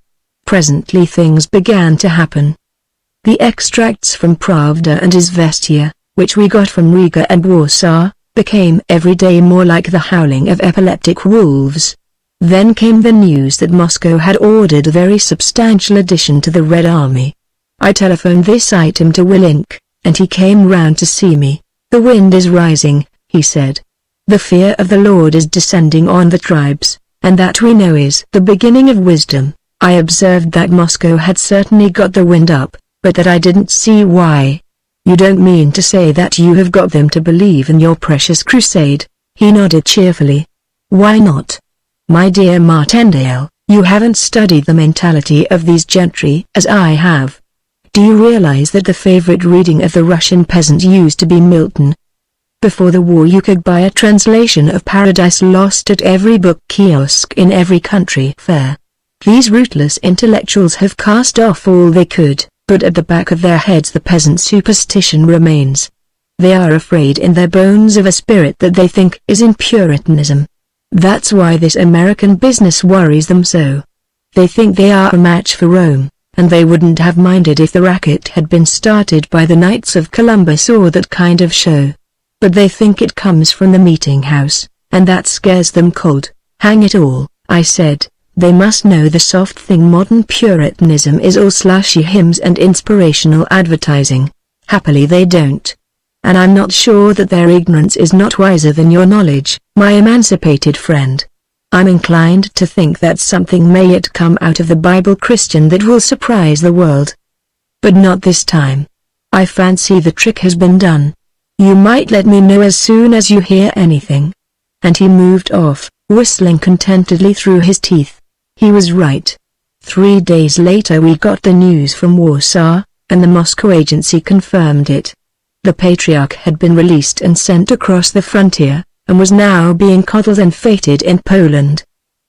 Presently things began to happen. The extracts from Pravda and Izvestia, which we got from Riga and Warsaw, became every day more like the howling of epileptic wolves. Then came the news that Moscow had ordered a very substantial addition to the Red Army. I telephoned this item to Willink, and he came round to see me. The wind is rising, he said. The fear of the Lord is descending on the tribes, and that we know is the beginning of wisdom. I observed that Moscow had certainly got the wind up, but that I didn't see why. You don't mean to say that you have got them to believe in your precious crusade? He nodded cheerfully. Why not? My dear Martindale, you haven't studied the mentality of these gentry as I have. Do you realize that the favorite reading of the Russian peasant used to be Milton? Before the war you could buy a translation of Paradise Lost at every book kiosk in every country fair. These rootless intellectuals have cast off all they could, but at the back of their heads the peasant superstition remains. They are afraid in their bones of a spirit that they think is in Puritanism. That's why this American business worries them so. They think they are a match for Rome, and they wouldn't have minded if the racket had been started by the Knights of Columbus or that kind of show. But they think it comes from the meeting house, and that scares them cold. Hang it all, I said, they must know the soft thing modern Puritanism is all slashy hymns and inspirational advertising. Happily they don't. And I'm not sure that their ignorance is not wiser than your knowledge, my emancipated friend. I'm inclined to think that something may yet come out of the Bible Christian that will surprise the world. But not this time. I fancy the trick has been done. You might let me know as soon as you hear anything." And he moved off, whistling contentedly through his teeth. He was right. 3 days later we got the news from Warsaw, and the Moscow agency confirmed it. The patriarch had been released and sent across the frontier, and was now being coddled and feted in Poland.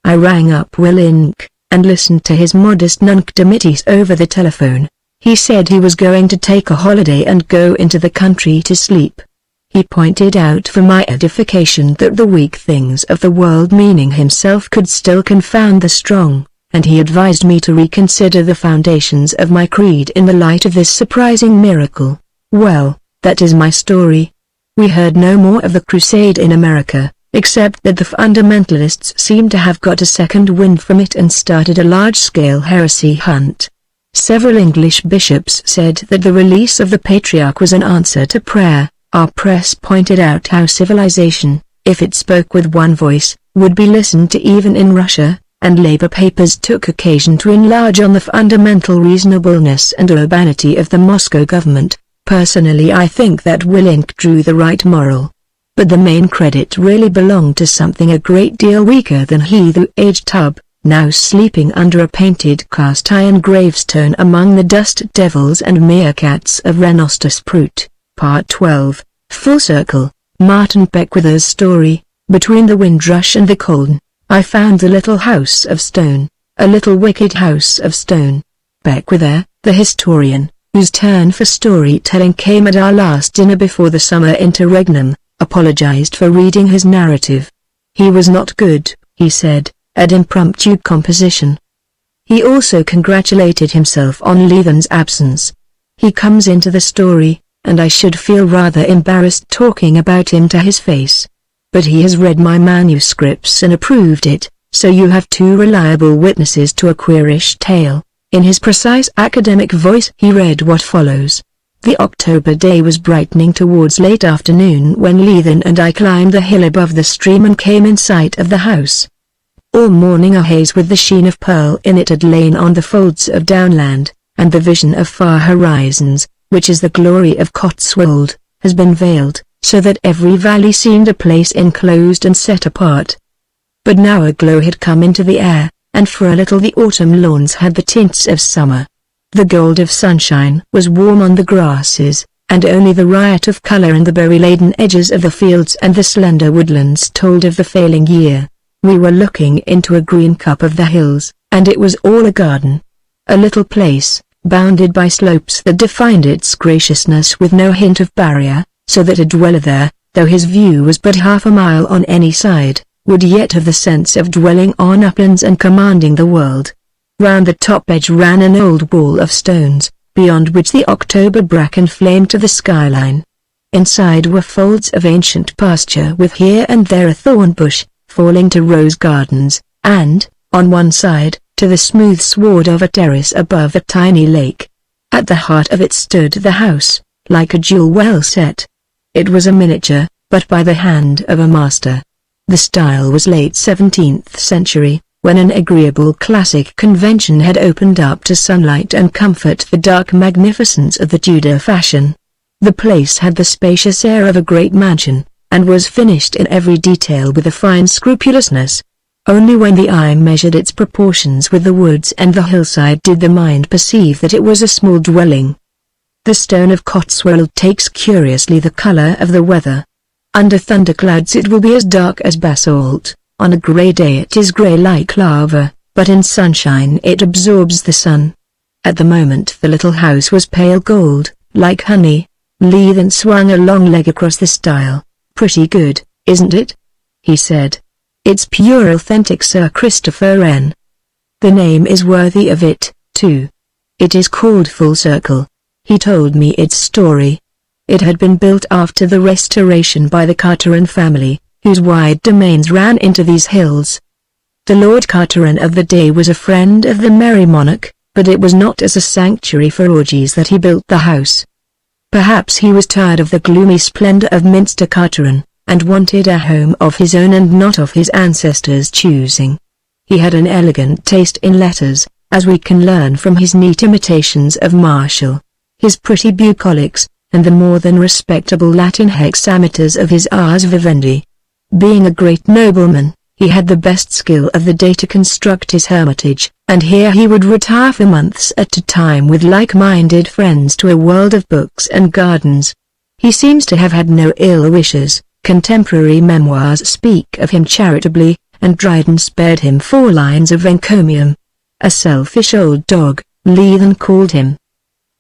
I rang up Willink, and listened to his modest nunc-dimittis over the telephone. He said he was going to take a holiday and go into the country to sleep. He pointed out for my edification that the weak things of the world, meaning himself, could still confound the strong, and he advised me to reconsider the foundations of my creed in the light of this surprising miracle. Well, that is my story. We heard no more of the crusade in America, except that the fundamentalists seem to have got a second wind from it and started a large-scale heresy hunt. Several English bishops said that the release of the patriarch was an answer to prayer. Our press pointed out how civilization, if it spoke with one voice, would be listened to even in Russia, and labor papers took occasion to enlarge on the fundamental reasonableness and urbanity of the Moscow government. Personally, I think that Willink drew the right moral. But the main credit really belonged to something a great deal weaker than he, the aged tub, now sleeping under a painted cast-iron gravestone among the dust devils and meerkats of Renostus Prut. Part 12, Full Circle, Martin Beckwither's story, Between the Windrush and the Colne. I found the little house of stone, a little wicked house of stone. Beckwither, the historian, whose turn for storytelling came at our last dinner before the summer interregnum, apologized for reading his narrative. He was not good, he said, at impromptu composition. He also congratulated himself on Leathen's absence. He comes into the story, and I should feel rather embarrassed talking about him to his face. But he has read my manuscripts and approved it, so you have two reliable witnesses to a queerish tale. In his precise academic voice he read what follows. The October day was brightening towards late afternoon when Leathen and I climbed the hill above the stream and came in sight of the house. All morning a haze with the sheen of pearl in it had lain on the folds of downland, and the vision of far horizons, which is the glory of Cotswold, has been veiled, so that every valley seemed a place enclosed and set apart. But now a glow had come into the air, and for a little the autumn lawns had the tints of summer. The gold of sunshine was warm on the grasses, and only the riot of color in the berry-laden edges of the fields and the slender woodlands told of the failing year. We were looking into a green cup of the hills, and it was all a garden. A little place, bounded by slopes that defined its graciousness with no hint of barrier, so that a dweller there, though his view was but half a mile on any side, would yet have the sense of dwelling on uplands and commanding the world. Round the top edge ran an old wall of stones, beyond which the October bracken flamed to the skyline. Inside were folds of ancient pasture with here and there a thorn bush, falling to rose gardens, and, on one side, to the smooth sward of a terrace above a tiny lake. At the heart of it stood the house, like a jewel well set. It was a miniature, but by the hand of a master. The style was late 17th century, when an agreeable classic convention had opened up to sunlight and comfort the dark magnificence of the Tudor fashion. The place had the spacious air of a great mansion, and was finished in every detail with a fine scrupulousness. Only when the eye measured its proportions with the woods and the hillside did the mind perceive that it was a small dwelling. The stone of Cotswold takes curiously the color of the weather. Under thunderclouds it will be as dark as basalt, on a grey day it is grey like lava, but in sunshine it absorbs the sun. At the moment the little house was pale gold, like honey. Leathen swung a long leg across the stile. "Pretty good, isn't it?" he said. "It's pure authentic Sir Christopher N. The name is worthy of it, too. It is called Full Circle." He told me its story. It had been built after the Restoration by the Carteret family, whose wide domains ran into these hills. The Lord Carteret of the day was a friend of the Merry Monarch, but it was not as a sanctuary for orgies that he built the house. Perhaps he was tired of the gloomy splendor of Minster Carteret, and wanted a home of his own and not of his ancestors' choosing. He had an elegant taste in letters, as we can learn from his neat imitations of Martial, his pretty bucolics, and the more than respectable Latin hexameters of his ars vivendi. Being a great nobleman, he had the best skill of the day to construct his hermitage, and here he would retire for months at a time with like-minded friends to a world of books and gardens. He seems to have had no ill wishes. Contemporary memoirs speak of him charitably, and Dryden spared him 4 lines of encomium. A selfish old dog, Leathen called him.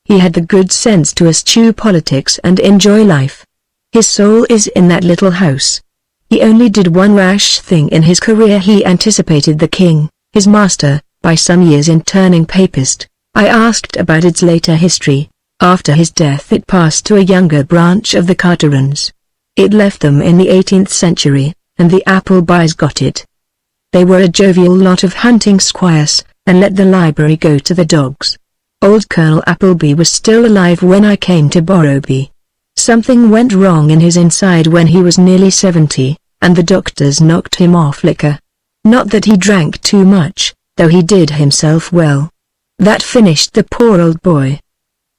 He had the good sense to eschew politics and enjoy life. His soul is in that little house. He only did one rash thing in his career. He anticipated the king, his master, by some years in turning papist. I asked about its later history. After his death it passed to a younger branch of the Carterans. It left them in the 18th century, and the Applebys got it. They were a jovial lot of hunting squires, and let the library go to the dogs. Old Colonel Appleby was still alive when I came to Borrowby. Something went wrong in his inside when he was nearly 70, and the doctors knocked him off liquor. Not that he drank too much, though he did himself well. That finished the poor old boy.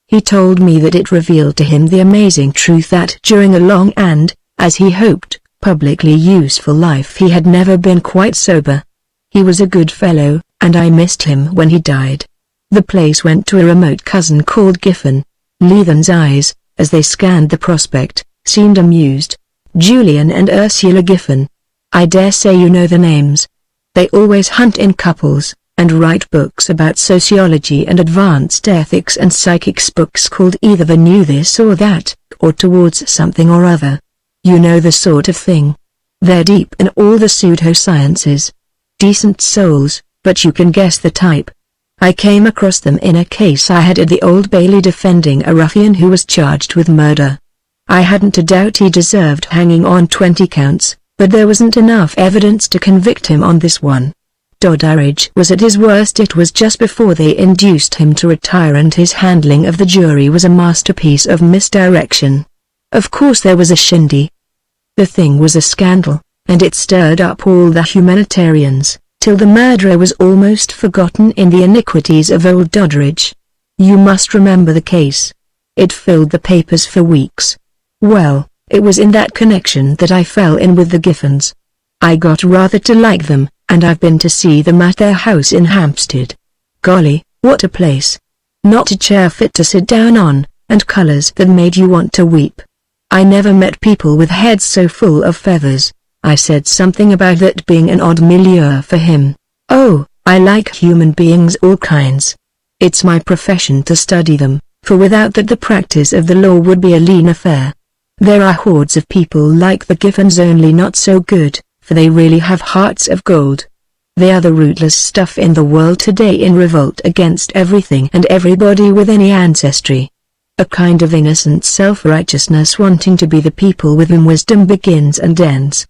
He told me that it revealed to him the amazing truth that during a long and, as he hoped, publicly useful life he had never been quite sober. He was a good fellow, and I missed him when he died. The place went to a remote cousin called Giffen. Leathen's eyes, as they scanned the prospect, seemed amused. Julian and Ursula Giffen. I dare say you know the names. They always hunt in couples, and write books about sociology and advanced ethics and psychics, books called either The New This or That, or Towards Something or Other. You know the sort of thing. They're deep in all the pseudosciences. Decent souls, but you can guess the type. I came across them in a case I had at the Old Bailey defending a ruffian who was charged with murder. I hadn't a doubt he deserved hanging on 20 counts, but there wasn't enough evidence to convict him on this one. Doddridge was at his worst. It was just before they induced him to retire, and his handling of the jury was a masterpiece of misdirection. Of course there was a shindy. The thing was a scandal, and it stirred up all the humanitarians, till the murderer was almost forgotten in the iniquities of old Doddridge. You must remember the case. It filled the papers for weeks. Well, it was in that connection that I fell in with the Giffens. I got rather to like them, and I've been to see them at their house in Hampstead. Golly, what a place! Not a chair fit to sit down on, and colours that made you want to weep. I never met people with heads so full of feathers. I said something about that being an odd milieu for him. Oh, I like human beings, all kinds. It's my profession to study them, for without that the practice of the law would be a lean affair. There are hordes of people like the Giffens, only not so good, for they really have hearts of gold. They are the rootless stuff in the world today, in revolt against everything and everybody with any ancestry. A kind of innocent self-righteousness, wanting to be the people with whom wisdom begins and ends.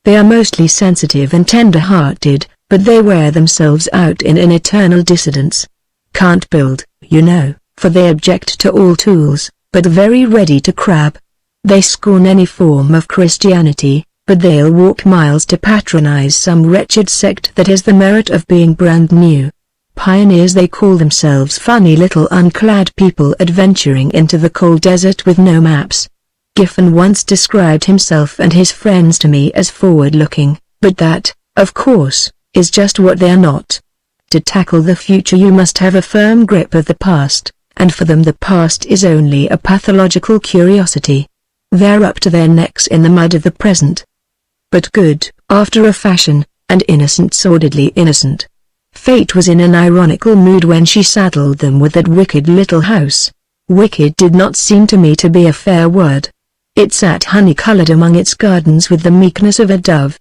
They are mostly sensitive and tender-hearted, but they wear themselves out in an eternal dissidence. Can't build, you know, for they object to all tools, but very ready to crab. They scorn any form of Christianity, but they'll walk miles to patronize some wretched sect that has the merit of being brand new. Pioneers they call themselves, funny little unclad people adventuring into the cold desert with no maps. Giffen once described himself and his friends to me as forward-looking, but that, of course, is just what they are not. To tackle the future you must have a firm grip of the past, and for them the past is only a pathological curiosity. They're up to their necks in the mud of the present. But good, after a fashion, and innocent, sordidly innocent. Fate was in an ironical mood when she saddled them with that wicked little house. Wicked did not seem to me to be a fair word. It sat honey-colored among its gardens with the meekness of a dove.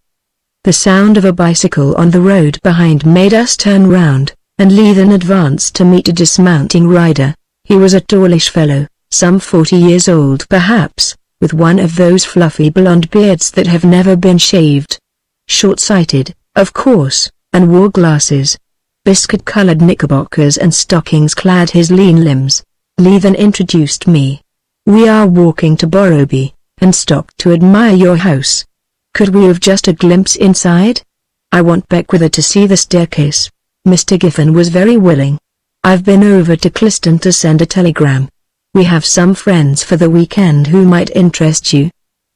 The sound of a bicycle on the road behind made us turn round, and Leathen advanced to meet a dismounting rider. He was a tallish fellow, some 40 years old perhaps, with one of those fluffy blonde beards that have never been shaved. Short-sighted, of course, and wore glasses. Biscuit-colored knickerbockers and stockings clad his lean limbs. Leathen introduced me. We are walking to Borrowby, and stopped to admire your house. Could we have just a glimpse inside? I want Beckwither to see the staircase." Mr. Giffen was very willing. "I've been over to Cliston to send a telegram. We have some friends for the weekend who might interest you.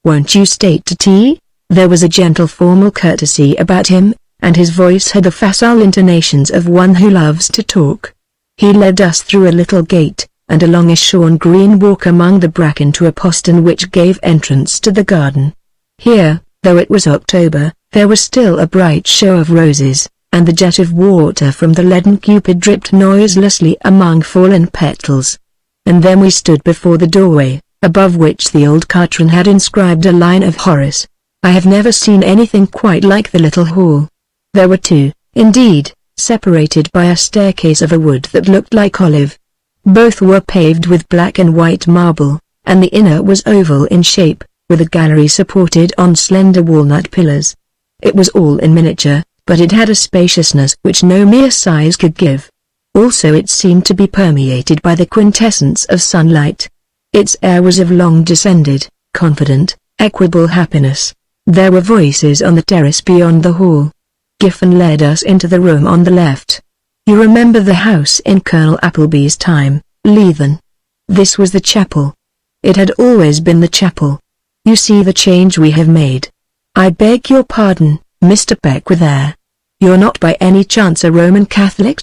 Won't you stay to tea?" There was a gentle formal courtesy about him, and his voice had the facile intonations of one who loves to talk. He led us through a little gate, and along a shorn green walk among the bracken to a postern which gave entrance to the garden. Here, though it was October, there was still a bright show of roses, and the jet of water from the leaden cupid dripped noiselessly among fallen petals. And then we stood before the doorway, above which the old Cartron had inscribed a line of Horace. I have never seen anything quite like the little hall. There were two, indeed, separated by a staircase of a wood that looked like olive. Both were paved with black and white marble, and the inner was oval in shape, with a gallery supported on slender walnut pillars. It was all in miniature, but it had a spaciousness which no mere size could give. Also it seemed to be permeated by the quintessence of sunlight. Its air was of long descended, confident, equable happiness. There were voices on the terrace beyond the hall. Giffen led us into the room on the left. "You remember the house in Colonel Appleby's time, Leithen? This was the chapel. It had always been the chapel. You see the change we have made. I beg your pardon, Mr. Beckwither. You're not by any chance a Roman Catholic?"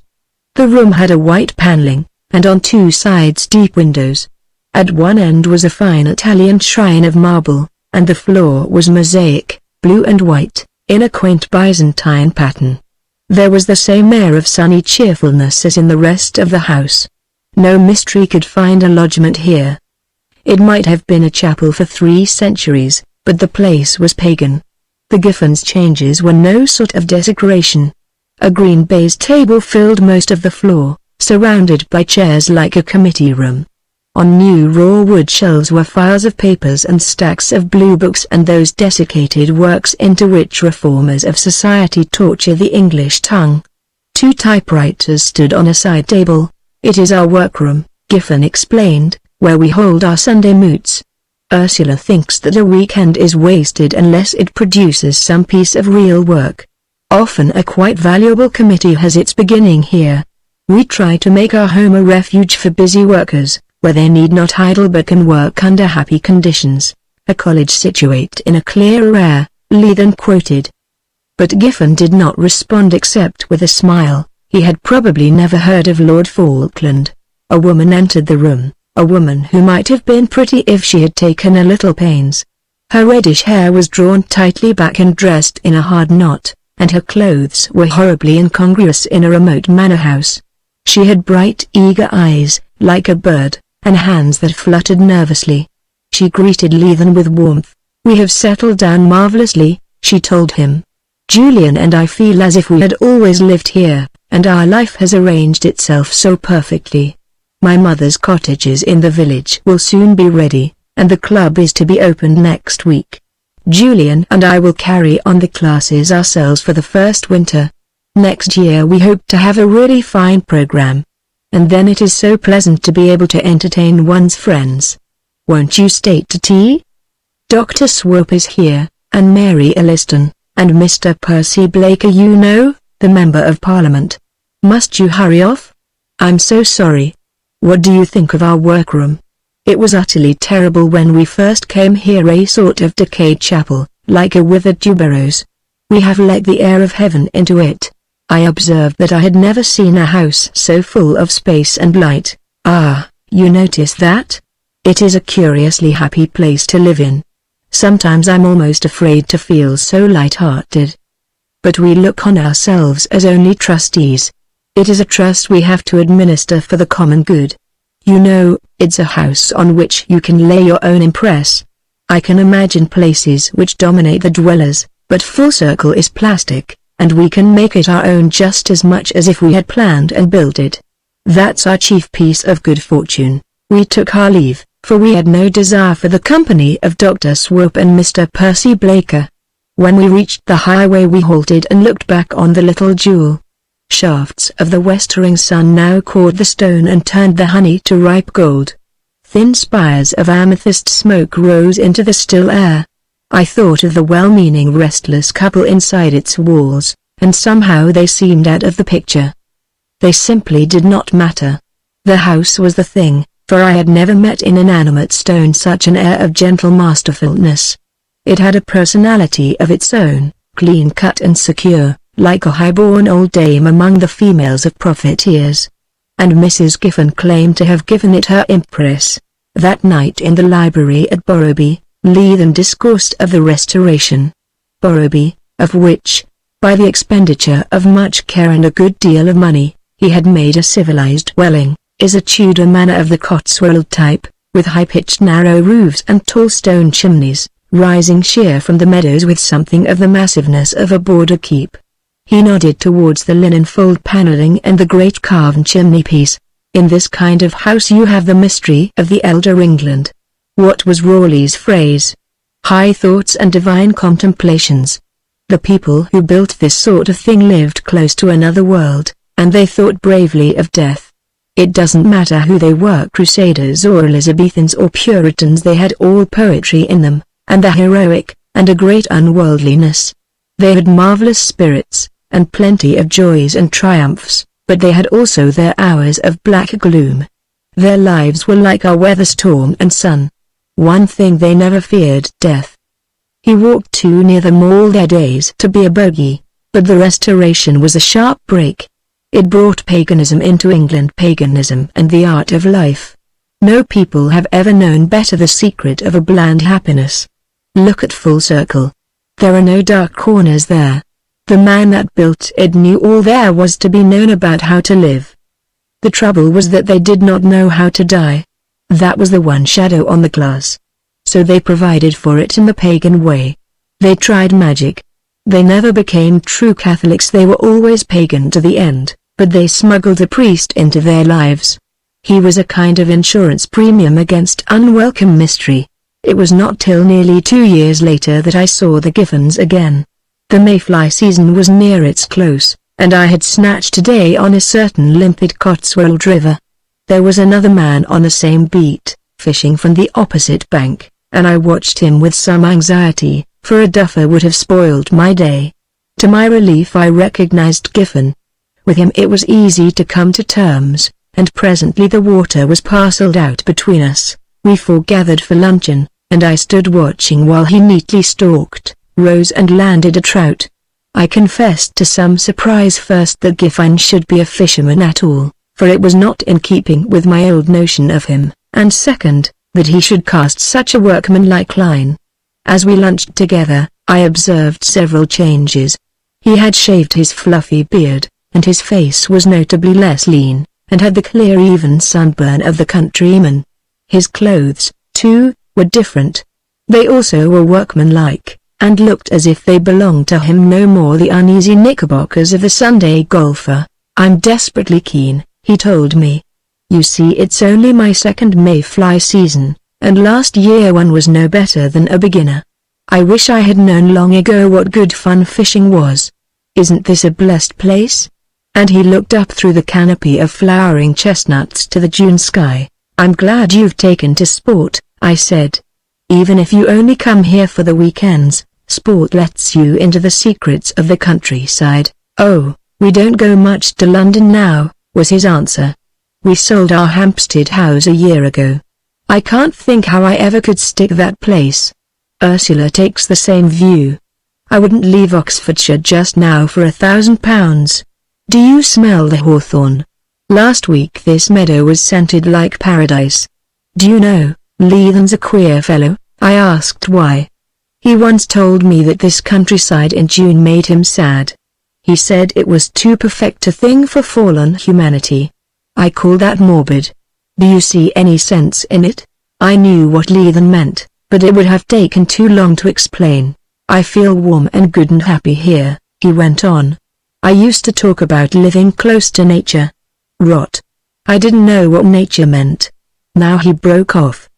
The room had a white paneling, and on two sides deep windows. At one end was a fine Italian shrine of marble, and the floor was mosaic, blue and white, in a quaint Byzantine pattern. There was the same air of sunny cheerfulness as in the rest of the house. No mystery could find a lodgment here. It might have been a chapel for 3 centuries, but the place was pagan. The Giffens' changes were no sort of desecration. A green baize table filled most of the floor, surrounded by chairs like a committee room. On new raw wood shelves were files of papers and stacks of blue books and those desiccated works into which reformers of society torture the English tongue. 2 typewriters stood on a side table. "It is our workroom," Giffen explained, "where we hold our Sunday moots. Ursula thinks that a weekend is wasted unless it produces some piece of real work. Often a quite valuable committee has its beginning here. We try to make our home a refuge for busy workers, where they need not idle but can work under happy conditions. A college situate in a clear air," Leithen quoted. But Giffen did not respond except with a smile. He had probably never heard of Lord Falkland. A woman entered the room, a woman who might have been pretty if she had taken a little pains. Her reddish hair was drawn tightly back and dressed in a hard knot, and her clothes were horribly incongruous in a remote manor house. She had bright eager eyes, like a bird, and hands that fluttered nervously. She greeted Leithen with warmth. "We have settled down marvelously," she told him. "Julian and I feel as if we had always lived here, and our life has arranged itself so perfectly. My mother's cottages in the village will soon be ready, and the club is to be opened next week. Julian and I will carry on the classes ourselves for the first winter. Next year we hope to have a really fine program. And then it is so pleasant to be able to entertain one's friends. Won't you stay to tea? Dr. Swope is here, and Mary Elliston, and Mr. Percy Blaker, you know, the Member of Parliament. Must you hurry off? I'm so sorry. What do you think of our workroom? It was utterly terrible when we first came here, a sort of decayed chapel, like a withered tuberose. We have let the air of heaven into it. I observed that I had never seen a house so full of space and light. Ah, you notice that? It is a curiously happy place to live in. Sometimes I'm almost afraid to feel so light-hearted. But we look on ourselves as only trustees. It is a trust we have to administer for the common good. You know, it's a house on which you can lay your own impress. I can imagine places which dominate the dwellers, but Full Circle is plastic, and we can make it our own just as much as if we had planned and built it. That's our chief piece of good fortune. We took our leave, for we had no desire for the company of Dr. Swope and Mr. Percy Blaker. When we reached the highway we halted and looked back on the little jewel. Shafts of the westering sun now caught the stone and turned the honey to ripe gold. Thin spires of amethyst smoke rose into the still air. I thought of the well-meaning restless couple inside its walls, and somehow they seemed out of the picture. They simply did not matter. The house was the thing, for I had never met in inanimate stone such an air of gentle masterfulness. It had a personality of its own, clean-cut and secure, like a high-born old dame among the females of profiteers. And Mrs. Giffen claimed to have given it her impress. That night in the library at Borrowby, Leathen discoursed of the Restoration. Borrowby, of which, by the expenditure of much care and a good deal of money, he had made a civilized dwelling, is a Tudor manor of the Cotswold type, with high-pitched narrow roofs and tall stone chimneys, rising sheer from the meadows with something of the massiveness of a border keep. He nodded towards the linen fold panelling and the great carved chimney-piece. In this kind of house you have the mystery of the elder England. What was Raleigh's phrase? High thoughts and divine contemplations. The people who built this sort of thing lived close to another world, and they thought bravely of death. It doesn't matter who they were, Crusaders or Elizabethans or Puritans, they had all poetry in them, and the heroic, and a great unworldliness. They had marvelous spirits, and plenty of joys and triumphs, but they had also their hours of black gloom. Their lives were like our weather, storm and sun. One thing they never feared, death. He walked too near them all their days to be a bogey, but the Restoration was a sharp break. It brought paganism into England, paganism and the art of life. No people have ever known better the secret of a bland happiness. Look at Full Circle. There are no dark corners there. The man that built it knew all there was to be known about how to live. The trouble was that they did not know how to die. That was the one shadow on the glass. So they provided for it in the pagan way. They tried magic. They never became true Catholics, they were always pagan to the end, but they smuggled a priest into their lives. He was a kind of insurance premium against unwelcome mystery. It was not till nearly 2 years later that I saw the Giffens again. The mayfly season was near its close, and I had snatched a day on a certain limpid Cotswold river. There was another man on the same beat, fishing from the opposite bank, and I watched him with some anxiety, for a duffer would have spoiled my day. To my relief I recognized Giffen. With him it was easy to come to terms, and presently the water was parcelled out between us. We foregathered for luncheon, and I stood watching while he neatly stalked, rose and landed a trout. I confessed to some surprise first that Giffen should be a fisherman at all, for it was not in keeping with my old notion of him, and second, that he should cast such a workmanlike line. As we lunched together, I observed several changes. He had shaved his fluffy beard, and his face was notably less lean, and had the clear even sunburn of the countryman. His clothes, too, were different. They also were workmanlike, and looked as if they belonged to him no more the uneasy knickerbockers of the Sunday golfer. "I'm desperately keen," he told me. "You see, it's only my second mayfly season, and last year one was no better than a beginner. I wish I had known long ago what good fun fishing was. Isn't this a blessed place?" And he looked up through the canopy of flowering chestnuts to the June sky. "I'm glad you've taken to sport," I said. "Even if you only come here for the weekends, sport lets you into the secrets of the countryside." "Oh, we don't go much to London now," was his answer. "We sold our Hampstead house a year ago. I can't think how I ever could stick that place." Ursula takes the same view. "I wouldn't leave Oxfordshire just now for £1,000. Do you smell the hawthorn? Last week this meadow was scented like paradise. Do you know, Leathen's a queer fellow?" I asked why. "He once told me that this countryside in June made him sad. He said it was too perfect a thing for fallen humanity. I call that morbid. Do you see any sense in it?" I knew what Leathen meant, but it would have taken too long to explain. "I feel warm and good and happy here," he went on. "I used to talk about living close to nature. Rot. I didn't know what nature meant." Now he broke off.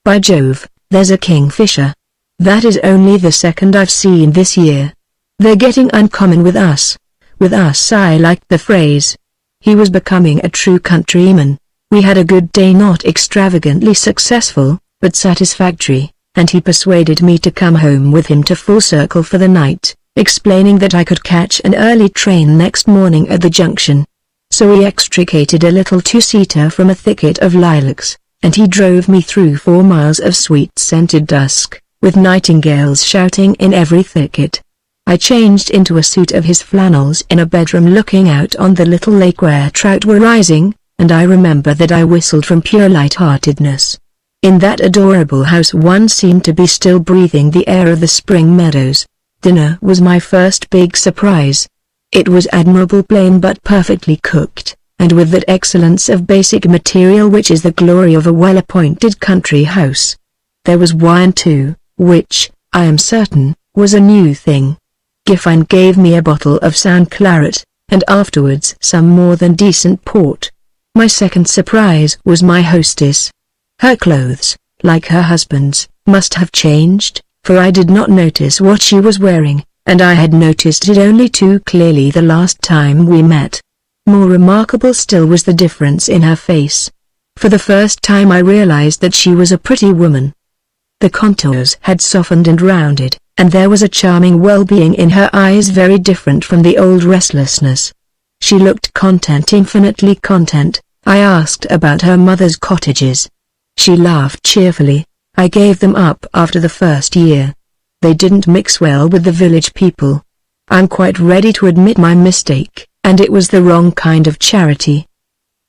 "By Jove, there's a kingfisher. That is only the second I've seen this year. They're getting uncommon with us. With us, I liked the phrase. He was becoming a true countryman. We had a good day, not extravagantly successful, but satisfactory, and he persuaded me to come home with him to Full Circle for the night, explaining that I could catch an early train next morning at the junction. So he extricated a little two-seater from a thicket of lilacs, and he drove me through 4 miles of sweet-scented dusk, with nightingales shouting in every thicket. I changed into a suit of his flannels in a bedroom looking out on the little lake where trout were rising, and I remember that I whistled from pure light-heartedness. In that adorable house one seemed to be still breathing the air of the spring meadows. Dinner was my first big surprise. It was admirable, plain but perfectly cooked, and with that excellence of basic material which is the glory of a well-appointed country house. There was wine too, which, I am certain, was a new thing. Buchan gave me a bottle of sound claret, and afterwards some more than decent port. My second surprise was my hostess. Her clothes, like her husband's, must have changed, for I did not notice what she was wearing, and I had noticed it only too clearly the last time we met. More remarkable still was the difference in her face. For the first time I realized that she was a pretty woman. The contours had softened and rounded, and there was a charming well-being in her eyes very different from the old restlessness. She looked content, infinitely content. I asked about her mother's cottages. She laughed cheerfully. I gave them up after the first year. They didn't mix well with the village people. I'm quite ready to admit my mistake, and it was the wrong kind of charity.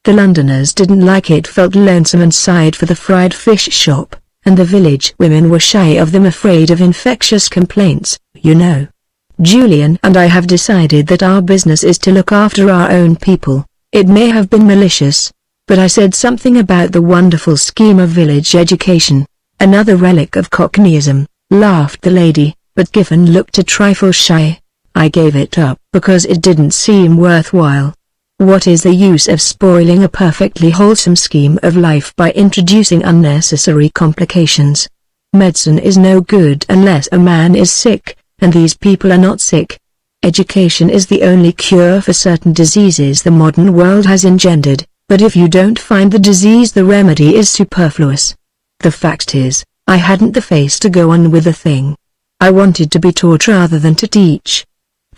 The Londoners didn't like it, felt lonesome and sighed for the fried fish shop, and the village women were shy of them, afraid of infectious complaints, you know. Julian and I have decided that our business is to look after our own people. It may have been malicious, but I said something about the wonderful scheme of village education. Another relic of Cockneyism, laughed the lady, but Buchan looked a trifle shy. I gave it up because it didn't seem worthwhile. What is the use of spoiling a perfectly wholesome scheme of life by introducing unnecessary complications? Medicine is no good unless a man is sick, and these people are not sick. Education is the only cure for certain diseases the modern world has engendered, but if you don't find the disease, the remedy is superfluous. The fact is, I hadn't the face to go on with the thing. I wanted to be taught rather than to teach.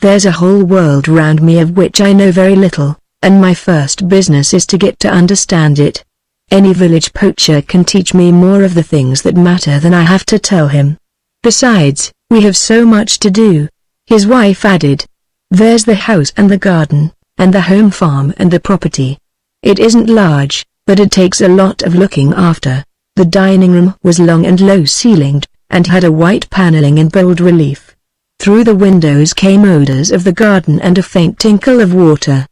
There's a whole world round me of which I know very little, and my first business is to get to understand it. Any village poacher can teach me more of the things that matter than I have to tell him. Besides, we have so much to do, his wife added. There's the house and the garden, and the home farm and the property. It isn't large, but it takes a lot of looking after. The dining room was long and low-ceilinged, and had a white paneling in bold relief. Through the windows came odors of the garden and a faint tinkle of water.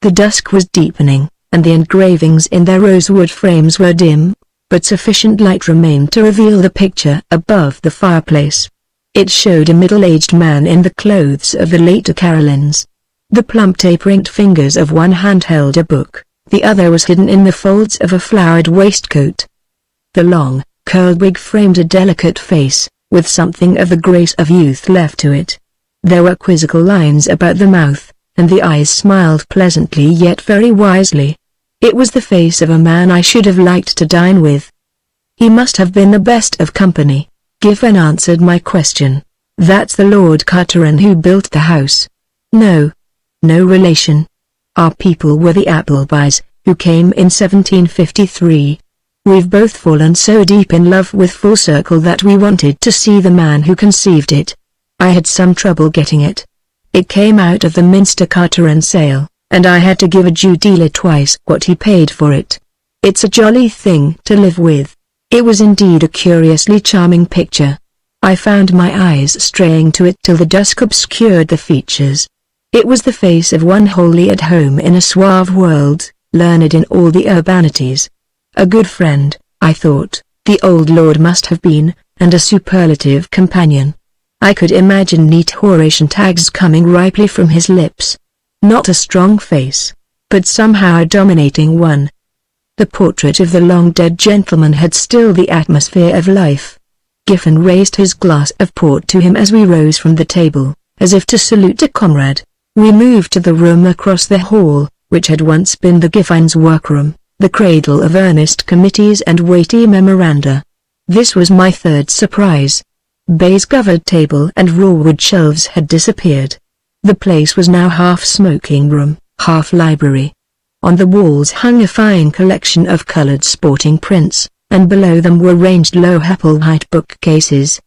The dusk was deepening, and the engravings in their rosewood frames were dim, but sufficient light remained to reveal the picture above the fireplace. It showed a middle-aged man in the clothes of the later Carolines. The plump tapering fingers of one hand held a book, the other was hidden in the folds of a flowered waistcoat. The long, curled wig framed a delicate face, with something of the grace of youth left to it. There were quizzical lines about the mouth, and the eyes smiled pleasantly yet very wisely. It was the face of a man I should have liked to dine with. He must have been the best of company. Buchan answered my question. That's the Lord Carteret who built the house. No. No relation. Our people were the Applebys, who came in 1753. We've both fallen so deep in love with Full Circle that we wanted to see the man who conceived it. I had some trouble getting it. It came out of the Minster Carteret sale, and I had to give a Jew dealer twice what he paid for it. It's a jolly thing to live with. It was indeed a curiously charming picture. I found my eyes straying to it till the dusk obscured the features. It was the face of one wholly at home in a suave world, learned in all the urbanities. A good friend, I thought, the old lord must have been, and a superlative companion. I could imagine neat Horatian tags coming ripely from his lips. Not a strong face, but somehow a dominating one. The portrait of the long-dead gentleman had still the atmosphere of life. Buchan raised his glass of port to him as we rose from the table, as if to salute a comrade. We moved to the room across the hall, which had once been the Buchan's workroom, the cradle of earnest committees and weighty memoranda. This was my third surprise. Baize-covered table and raw wood shelves had disappeared. The place was now half smoking room, half library. On the walls hung a fine collection of colored sporting prints, and below them were ranged low Heppelheit bookcases.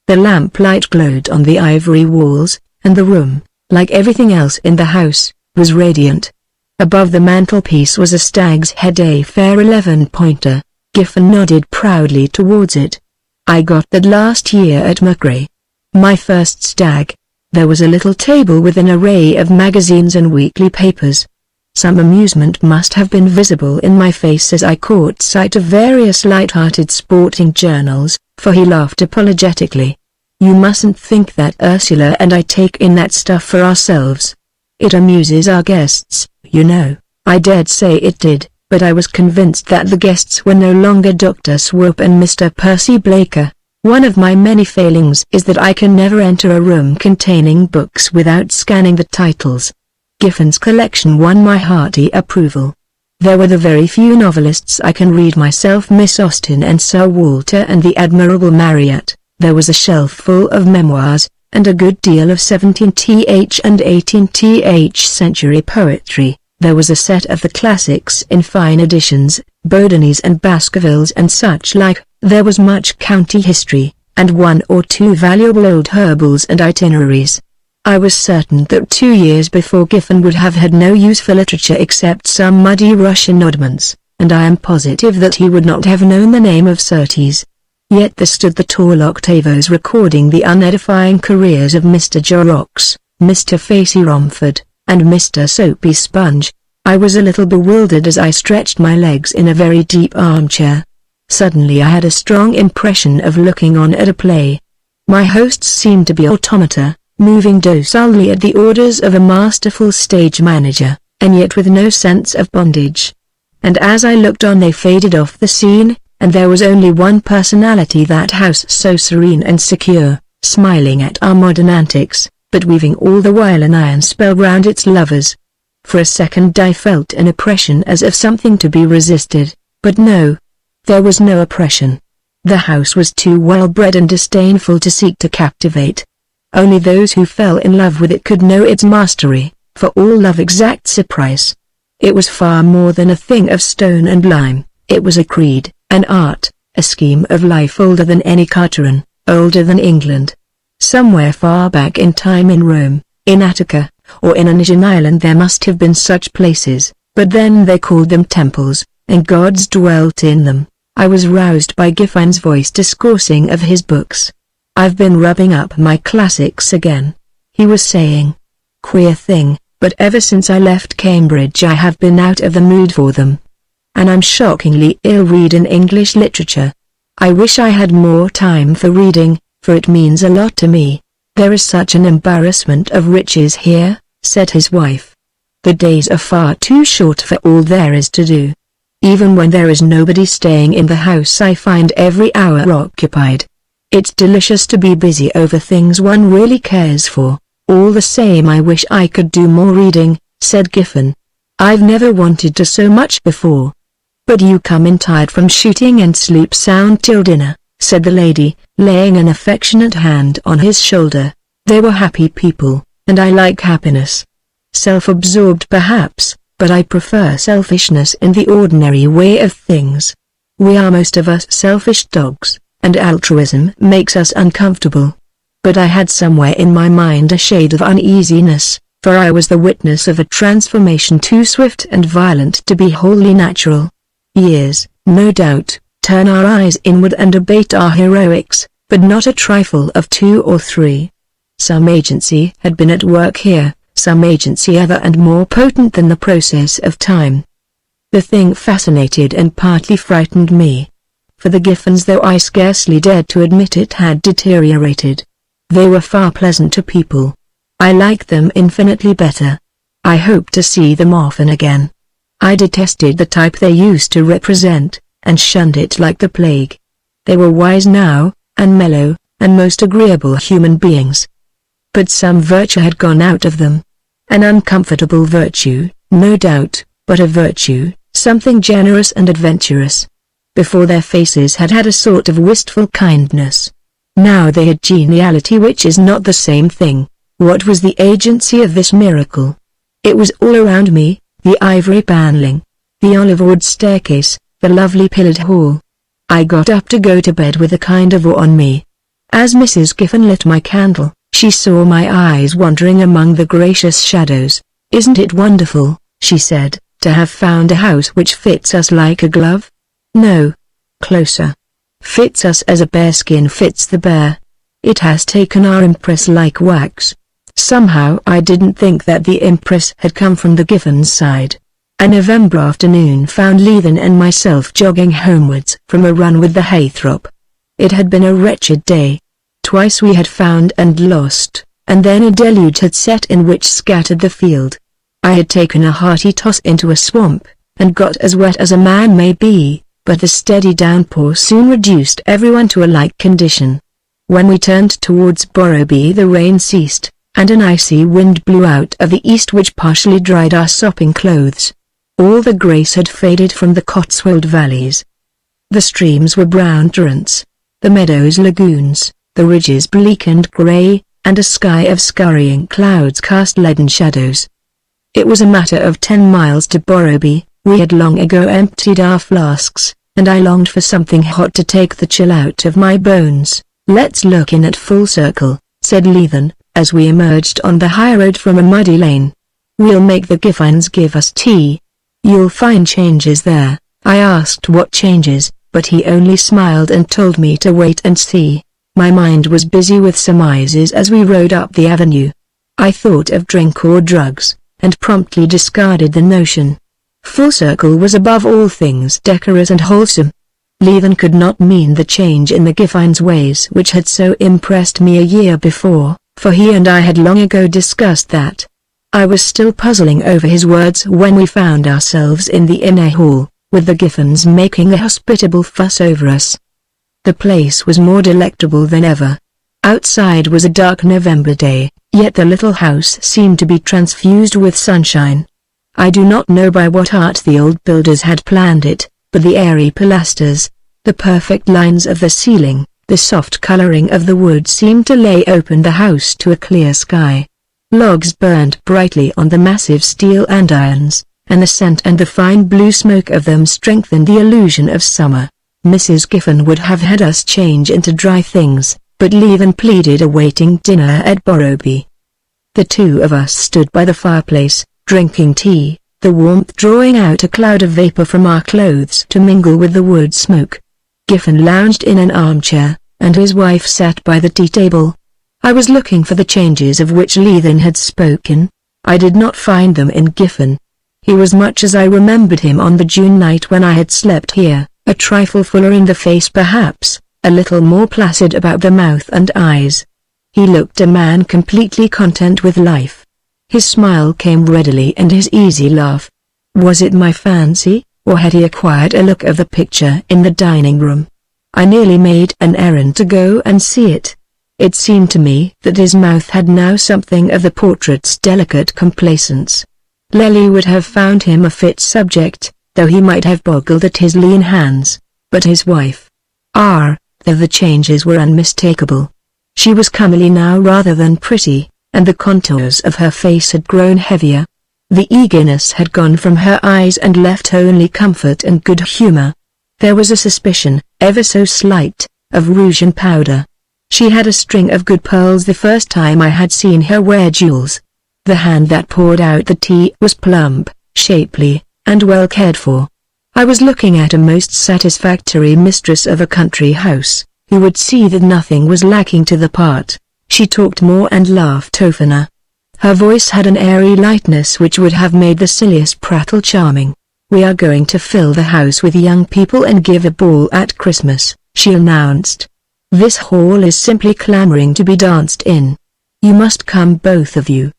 The lamplight glowed on the ivory walls, and the room, like everything else in the house, was radiant. Above the mantelpiece was a stag's head, a fair 11-pointer. Giffen nodded proudly towards it. I got that last year at Macrae. My first stag. There was a little table with an array of magazines and weekly papers. Some amusement must have been visible in my face as I caught sight of various light-hearted sporting journals, for he laughed apologetically. You mustn't think that Ursula and I take in that stuff for ourselves. It amuses our guests, you know. I dared say it did, but I was convinced that the guests were no longer Dr. Swope and Mr. Percy Blaker. One of my many failings is that I can never enter a room containing books without scanning the titles. Giffen's collection won my hearty approval. There were the very few novelists I can read myself, Miss Austen and Sir Walter and the Admirable Marryat. There was a shelf full of memoirs, and a good deal of 17th and 18th century poetry. There was a set of the classics in fine editions, Bodonis and Baskervilles and such like. There was much county history, and one or two valuable old herbals and itineraries. I was certain that 2 years before Giffen would have had no use for literature except some muddy Russian oddments, and I am positive that he would not have known the name of Surtees. Yet there stood the tall octavos recording the unedifying careers of Mr. Jorrocks, Mr. Facey Romford, and Mr. Soapy Sponge. I was a little bewildered as I stretched my legs in a very deep armchair. Suddenly I had a strong impression of looking on at a play. My hosts seemed to be automata, moving docilely at the orders of a masterful stage manager, and yet with no sense of bondage. And as I looked on they faded off the scene, and there was only one personality that house, so serene and secure, smiling at our modern antics, but weaving all the while an iron spell round its lovers. For a second I felt an oppression as of something to be resisted, but no. There was no oppression. The house was too well-bred and disdainful to seek to captivate. Only those who fell in love with it could know its mastery, for all love exacts a price. It was far more than a thing of stone and lime. It was a creed, an art, a scheme of life older than any Carteran, older than England. Somewhere far back in time in Rome, in Attica, or in an Asian island there must have been such places, but then they called them temples, and gods dwelt in them. I was roused by Giffen's voice discoursing of his books. I've been rubbing up my classics again, he was saying. Queer thing, but ever since I left Cambridge I have been out of the mood for them. And I'm shockingly ill read in English literature. I wish I had more time for reading, for it means a lot to me. There is such an embarrassment of riches here, said his wife. The days are far too short for all there is to do. Even when there is nobody staying in the house I find every hour occupied. It's delicious to be busy over things one really cares for. All the same I wish I could do more reading, said Giffen. I've never wanted to so much before. But you come in tired from shooting and sleep sound till dinner, said the lady, laying an affectionate hand on his shoulder. They were happy people, and I like happiness. Self-absorbed perhaps, but I prefer selfishness in the ordinary way of things. We are most of us selfish dogs, and altruism makes us uncomfortable. But I had somewhere in my mind a shade of uneasiness, for I was the witness of a transformation too swift and violent to be wholly natural. Years, no doubt, turn our eyes inward and abate our heroics, but not a trifle of 2 or 3. Some agency had been at work here, some agency other and more potent than the process of time. The thing fascinated and partly frightened me. For the Giffens, though I scarcely dared to admit it, had deteriorated. They were far pleasanter people. I liked them infinitely better. I hoped to see them often again. I detested the type they used to represent, and shunned it like the plague. They were wise now, and mellow, and most agreeable human beings. But some virtue had gone out of them. An uncomfortable virtue, no doubt, but a virtue, something generous and adventurous. Before their faces had had a sort of wistful kindness. Now they had geniality, which is not the same thing. What was the agency of this miracle? It was all around me, the ivory paneling, the olive wood staircase, the lovely pillared hall. I got up to go to bed with a kind of awe on me. As Mrs. Giffen lit my candle, she saw my eyes wandering among the gracious shadows. "Isn't it wonderful," she said, "to have found a house which fits us like a glove? No. Closer. Fits us as a bearskin fits the bear. It has taken our impress like wax." Somehow I didn't think that the impress had come from the Giffens' side. A November afternoon found Leithen and myself jogging homewards from a run with the Haythrop. It had been a wretched day. Twice we had found and lost, and then a deluge had set in which scattered the field. I had taken a hearty toss into a swamp, and got as wet as a man may be, but the steady downpour soon reduced everyone to a like condition. When we turned towards Borrowby the rain ceased, and an icy wind blew out of the east which partially dried our sopping clothes. All the grace had faded from the Cotswold valleys. The streams were brown torrents, the meadows lagoons, the ridges bleak and grey, and a sky of scurrying clouds cast leaden shadows. It was a matter of 10 miles to Borrowby. We had long ago emptied our flasks, and I longed for something hot to take the chill out of my bones. "Let's look in at Full Circle," said Leithen, as we emerged on the high road from a muddy lane. "We'll make the Giffens give us tea. You'll find changes there." I asked what changes, but he only smiled and told me to wait and see. My mind was busy with surmises as we rode up the avenue. I thought of drink or drugs, and promptly discarded the notion. Full Circle was above all things decorous and wholesome. Leithen could not mean the change in the Giffens' ways which had so impressed me a year before, for he and I had long ago discussed that. I was still puzzling over his words when we found ourselves in the inner hall, with the Giffens making a hospitable fuss over us. The place was more delectable than ever. Outside was a dark November day, yet the little house seemed to be transfused with sunshine. I do not know by what art the old builders had planned it, but the airy pilasters, the perfect lines of the ceiling, the soft coloring of the wood seemed to lay open the house to a clear sky. Logs burned brightly on the massive steel andirons, and the scent and the fine blue smoke of them strengthened the illusion of summer. Mrs. Giffen would have had us change into dry things, but Leithen pleaded awaiting dinner at Borrowby. The two of us stood by the fireplace, drinking tea, the warmth drawing out a cloud of vapor from our clothes to mingle with the wood smoke. Giffen lounged in an armchair, and his wife sat by the tea table. I was looking for the changes of which Leithen had spoken. I did not find them in Giffen. He was much as I remembered him on the June night when I had slept here, a trifle fuller in the face perhaps, a little more placid about the mouth and eyes. He looked a man completely content with life. His smile came readily and his easy laugh. Was it my fancy, or had he acquired a look of the picture in the dining room? I nearly made an errand to go and see it. It seemed to me that his mouth had now something of the portrait's delicate complacence. Lely would have found him a fit subject, though he might have boggled at his lean hands, but his wife. Though the changes were unmistakable. She was comely now rather than pretty, and the contours of her face had grown heavier. The eagerness had gone from her eyes and left only comfort and good humor. There was a suspicion, ever so slight, of rouge and powder. She had a string of good pearls the first time I had seen her wear jewels. The hand that poured out the tea was plump, shapely, and well cared for. I was looking at a most satisfactory mistress of a country house, who would see that nothing was lacking to the part. She talked more and laughed oftener. Her voice had an airy lightness which would have made the silliest prattle charming. "We are going to fill the house with young people and give a ball at Christmas," she announced. "This hall is simply clamoring to be danced in. You must come, both of you.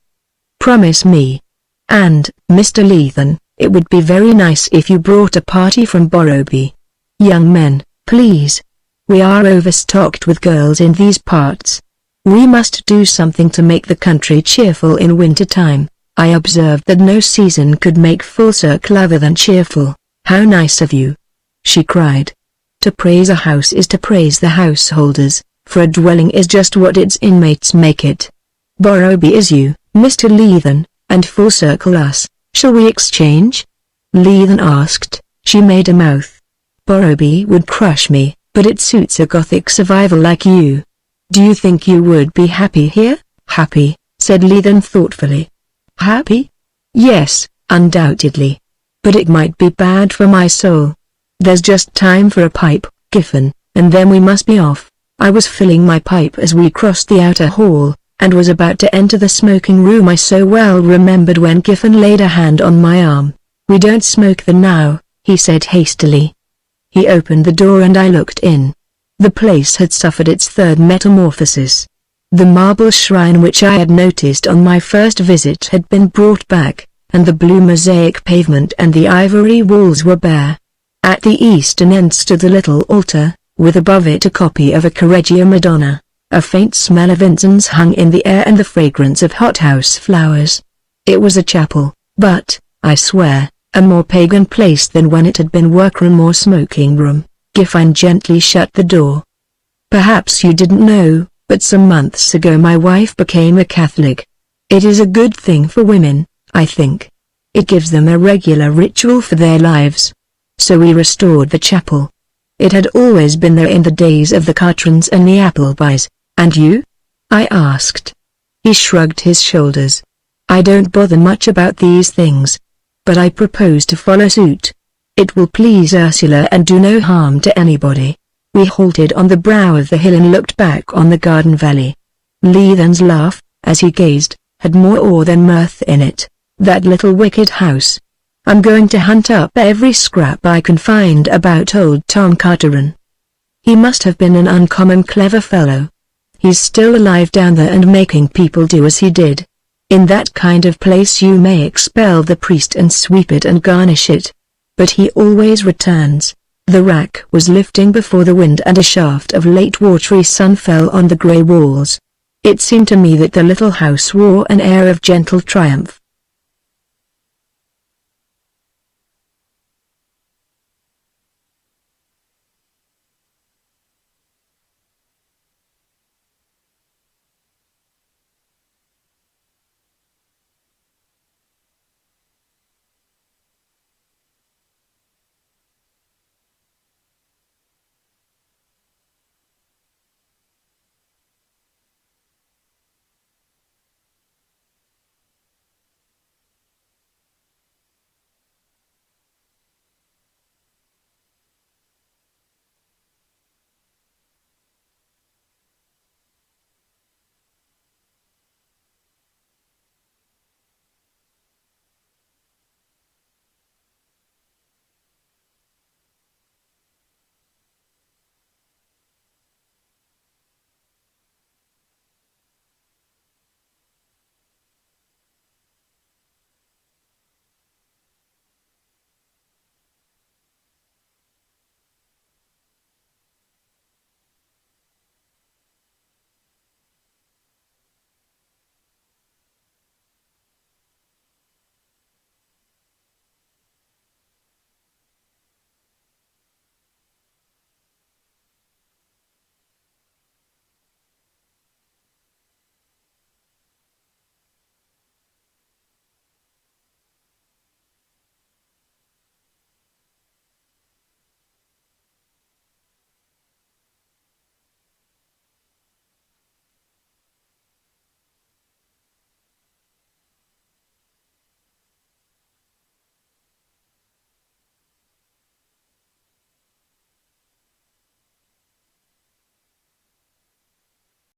Promise me. And, Mr. Leithen, it would be very nice if you brought a party from Borrowby. Young men, please. We are overstocked with girls in these parts. We must do something to make the country cheerful in winter time." I observed that no season could make Full Circle other than cheerful. "How nice of you!" she cried. "To praise a house is to praise the householders, for a dwelling is just what its inmates make it. Borrowby is you, Mr. Leathen, and full circle us. Shall we exchange?" Leathen asked. She made a mouth. "Borrowby would crush me, but it suits a Gothic survival like you. Do you think you would be happy here?" "Happy," said Leathen thoughtfully. "Happy? Yes, undoubtedly. But it might be bad for my soul. There's just time for a pipe, Giffen, and then we must be off." I was filling my pipe as we crossed the outer hall, and was about to enter the smoking room I so well remembered when Giffen laid a hand on my arm. "We don't smoke there now," he said hastily. He opened the door and I looked in. The place had suffered its third metamorphosis. The marble shrine which I had noticed on my first visit had been brought back, and the blue mosaic pavement and the ivory walls were bare. At the eastern end stood the little altar, with above it a copy of a Correggio Madonna. A faint smell of incense hung in the air and the fragrance of hothouse flowers. It was a chapel, but, I swear, a more pagan place than when it had been workroom or smoking room. Giffen gently shut the door. "Perhaps you didn't know, but some months ago my wife became a Catholic. It is a good thing for women, I think. It gives them a regular ritual for their lives. So we restored the chapel. It had always been there in the days of the Cartrons and the Applebys. And you?" I asked. He shrugged his shoulders. "I don't bother much about these things. But I propose to follow suit. It will please Ursula and do no harm to anybody." We halted on the brow of the hill and looked back on the garden valley. Leathen's laugh, as he gazed, had more awe than mirth in it. "That little wicked house. I'm going to hunt up every scrap I can find about old Tom Carteron. He must have been an uncommon clever fellow. He's still alive down there and making people do as he did. In that kind of place you may expel the priest and sweep it and garnish it. But he always returns." The rack was lifting before the wind and a shaft of late watery sun fell on the grey walls. It seemed to me that the little house wore an air of gentle triumph.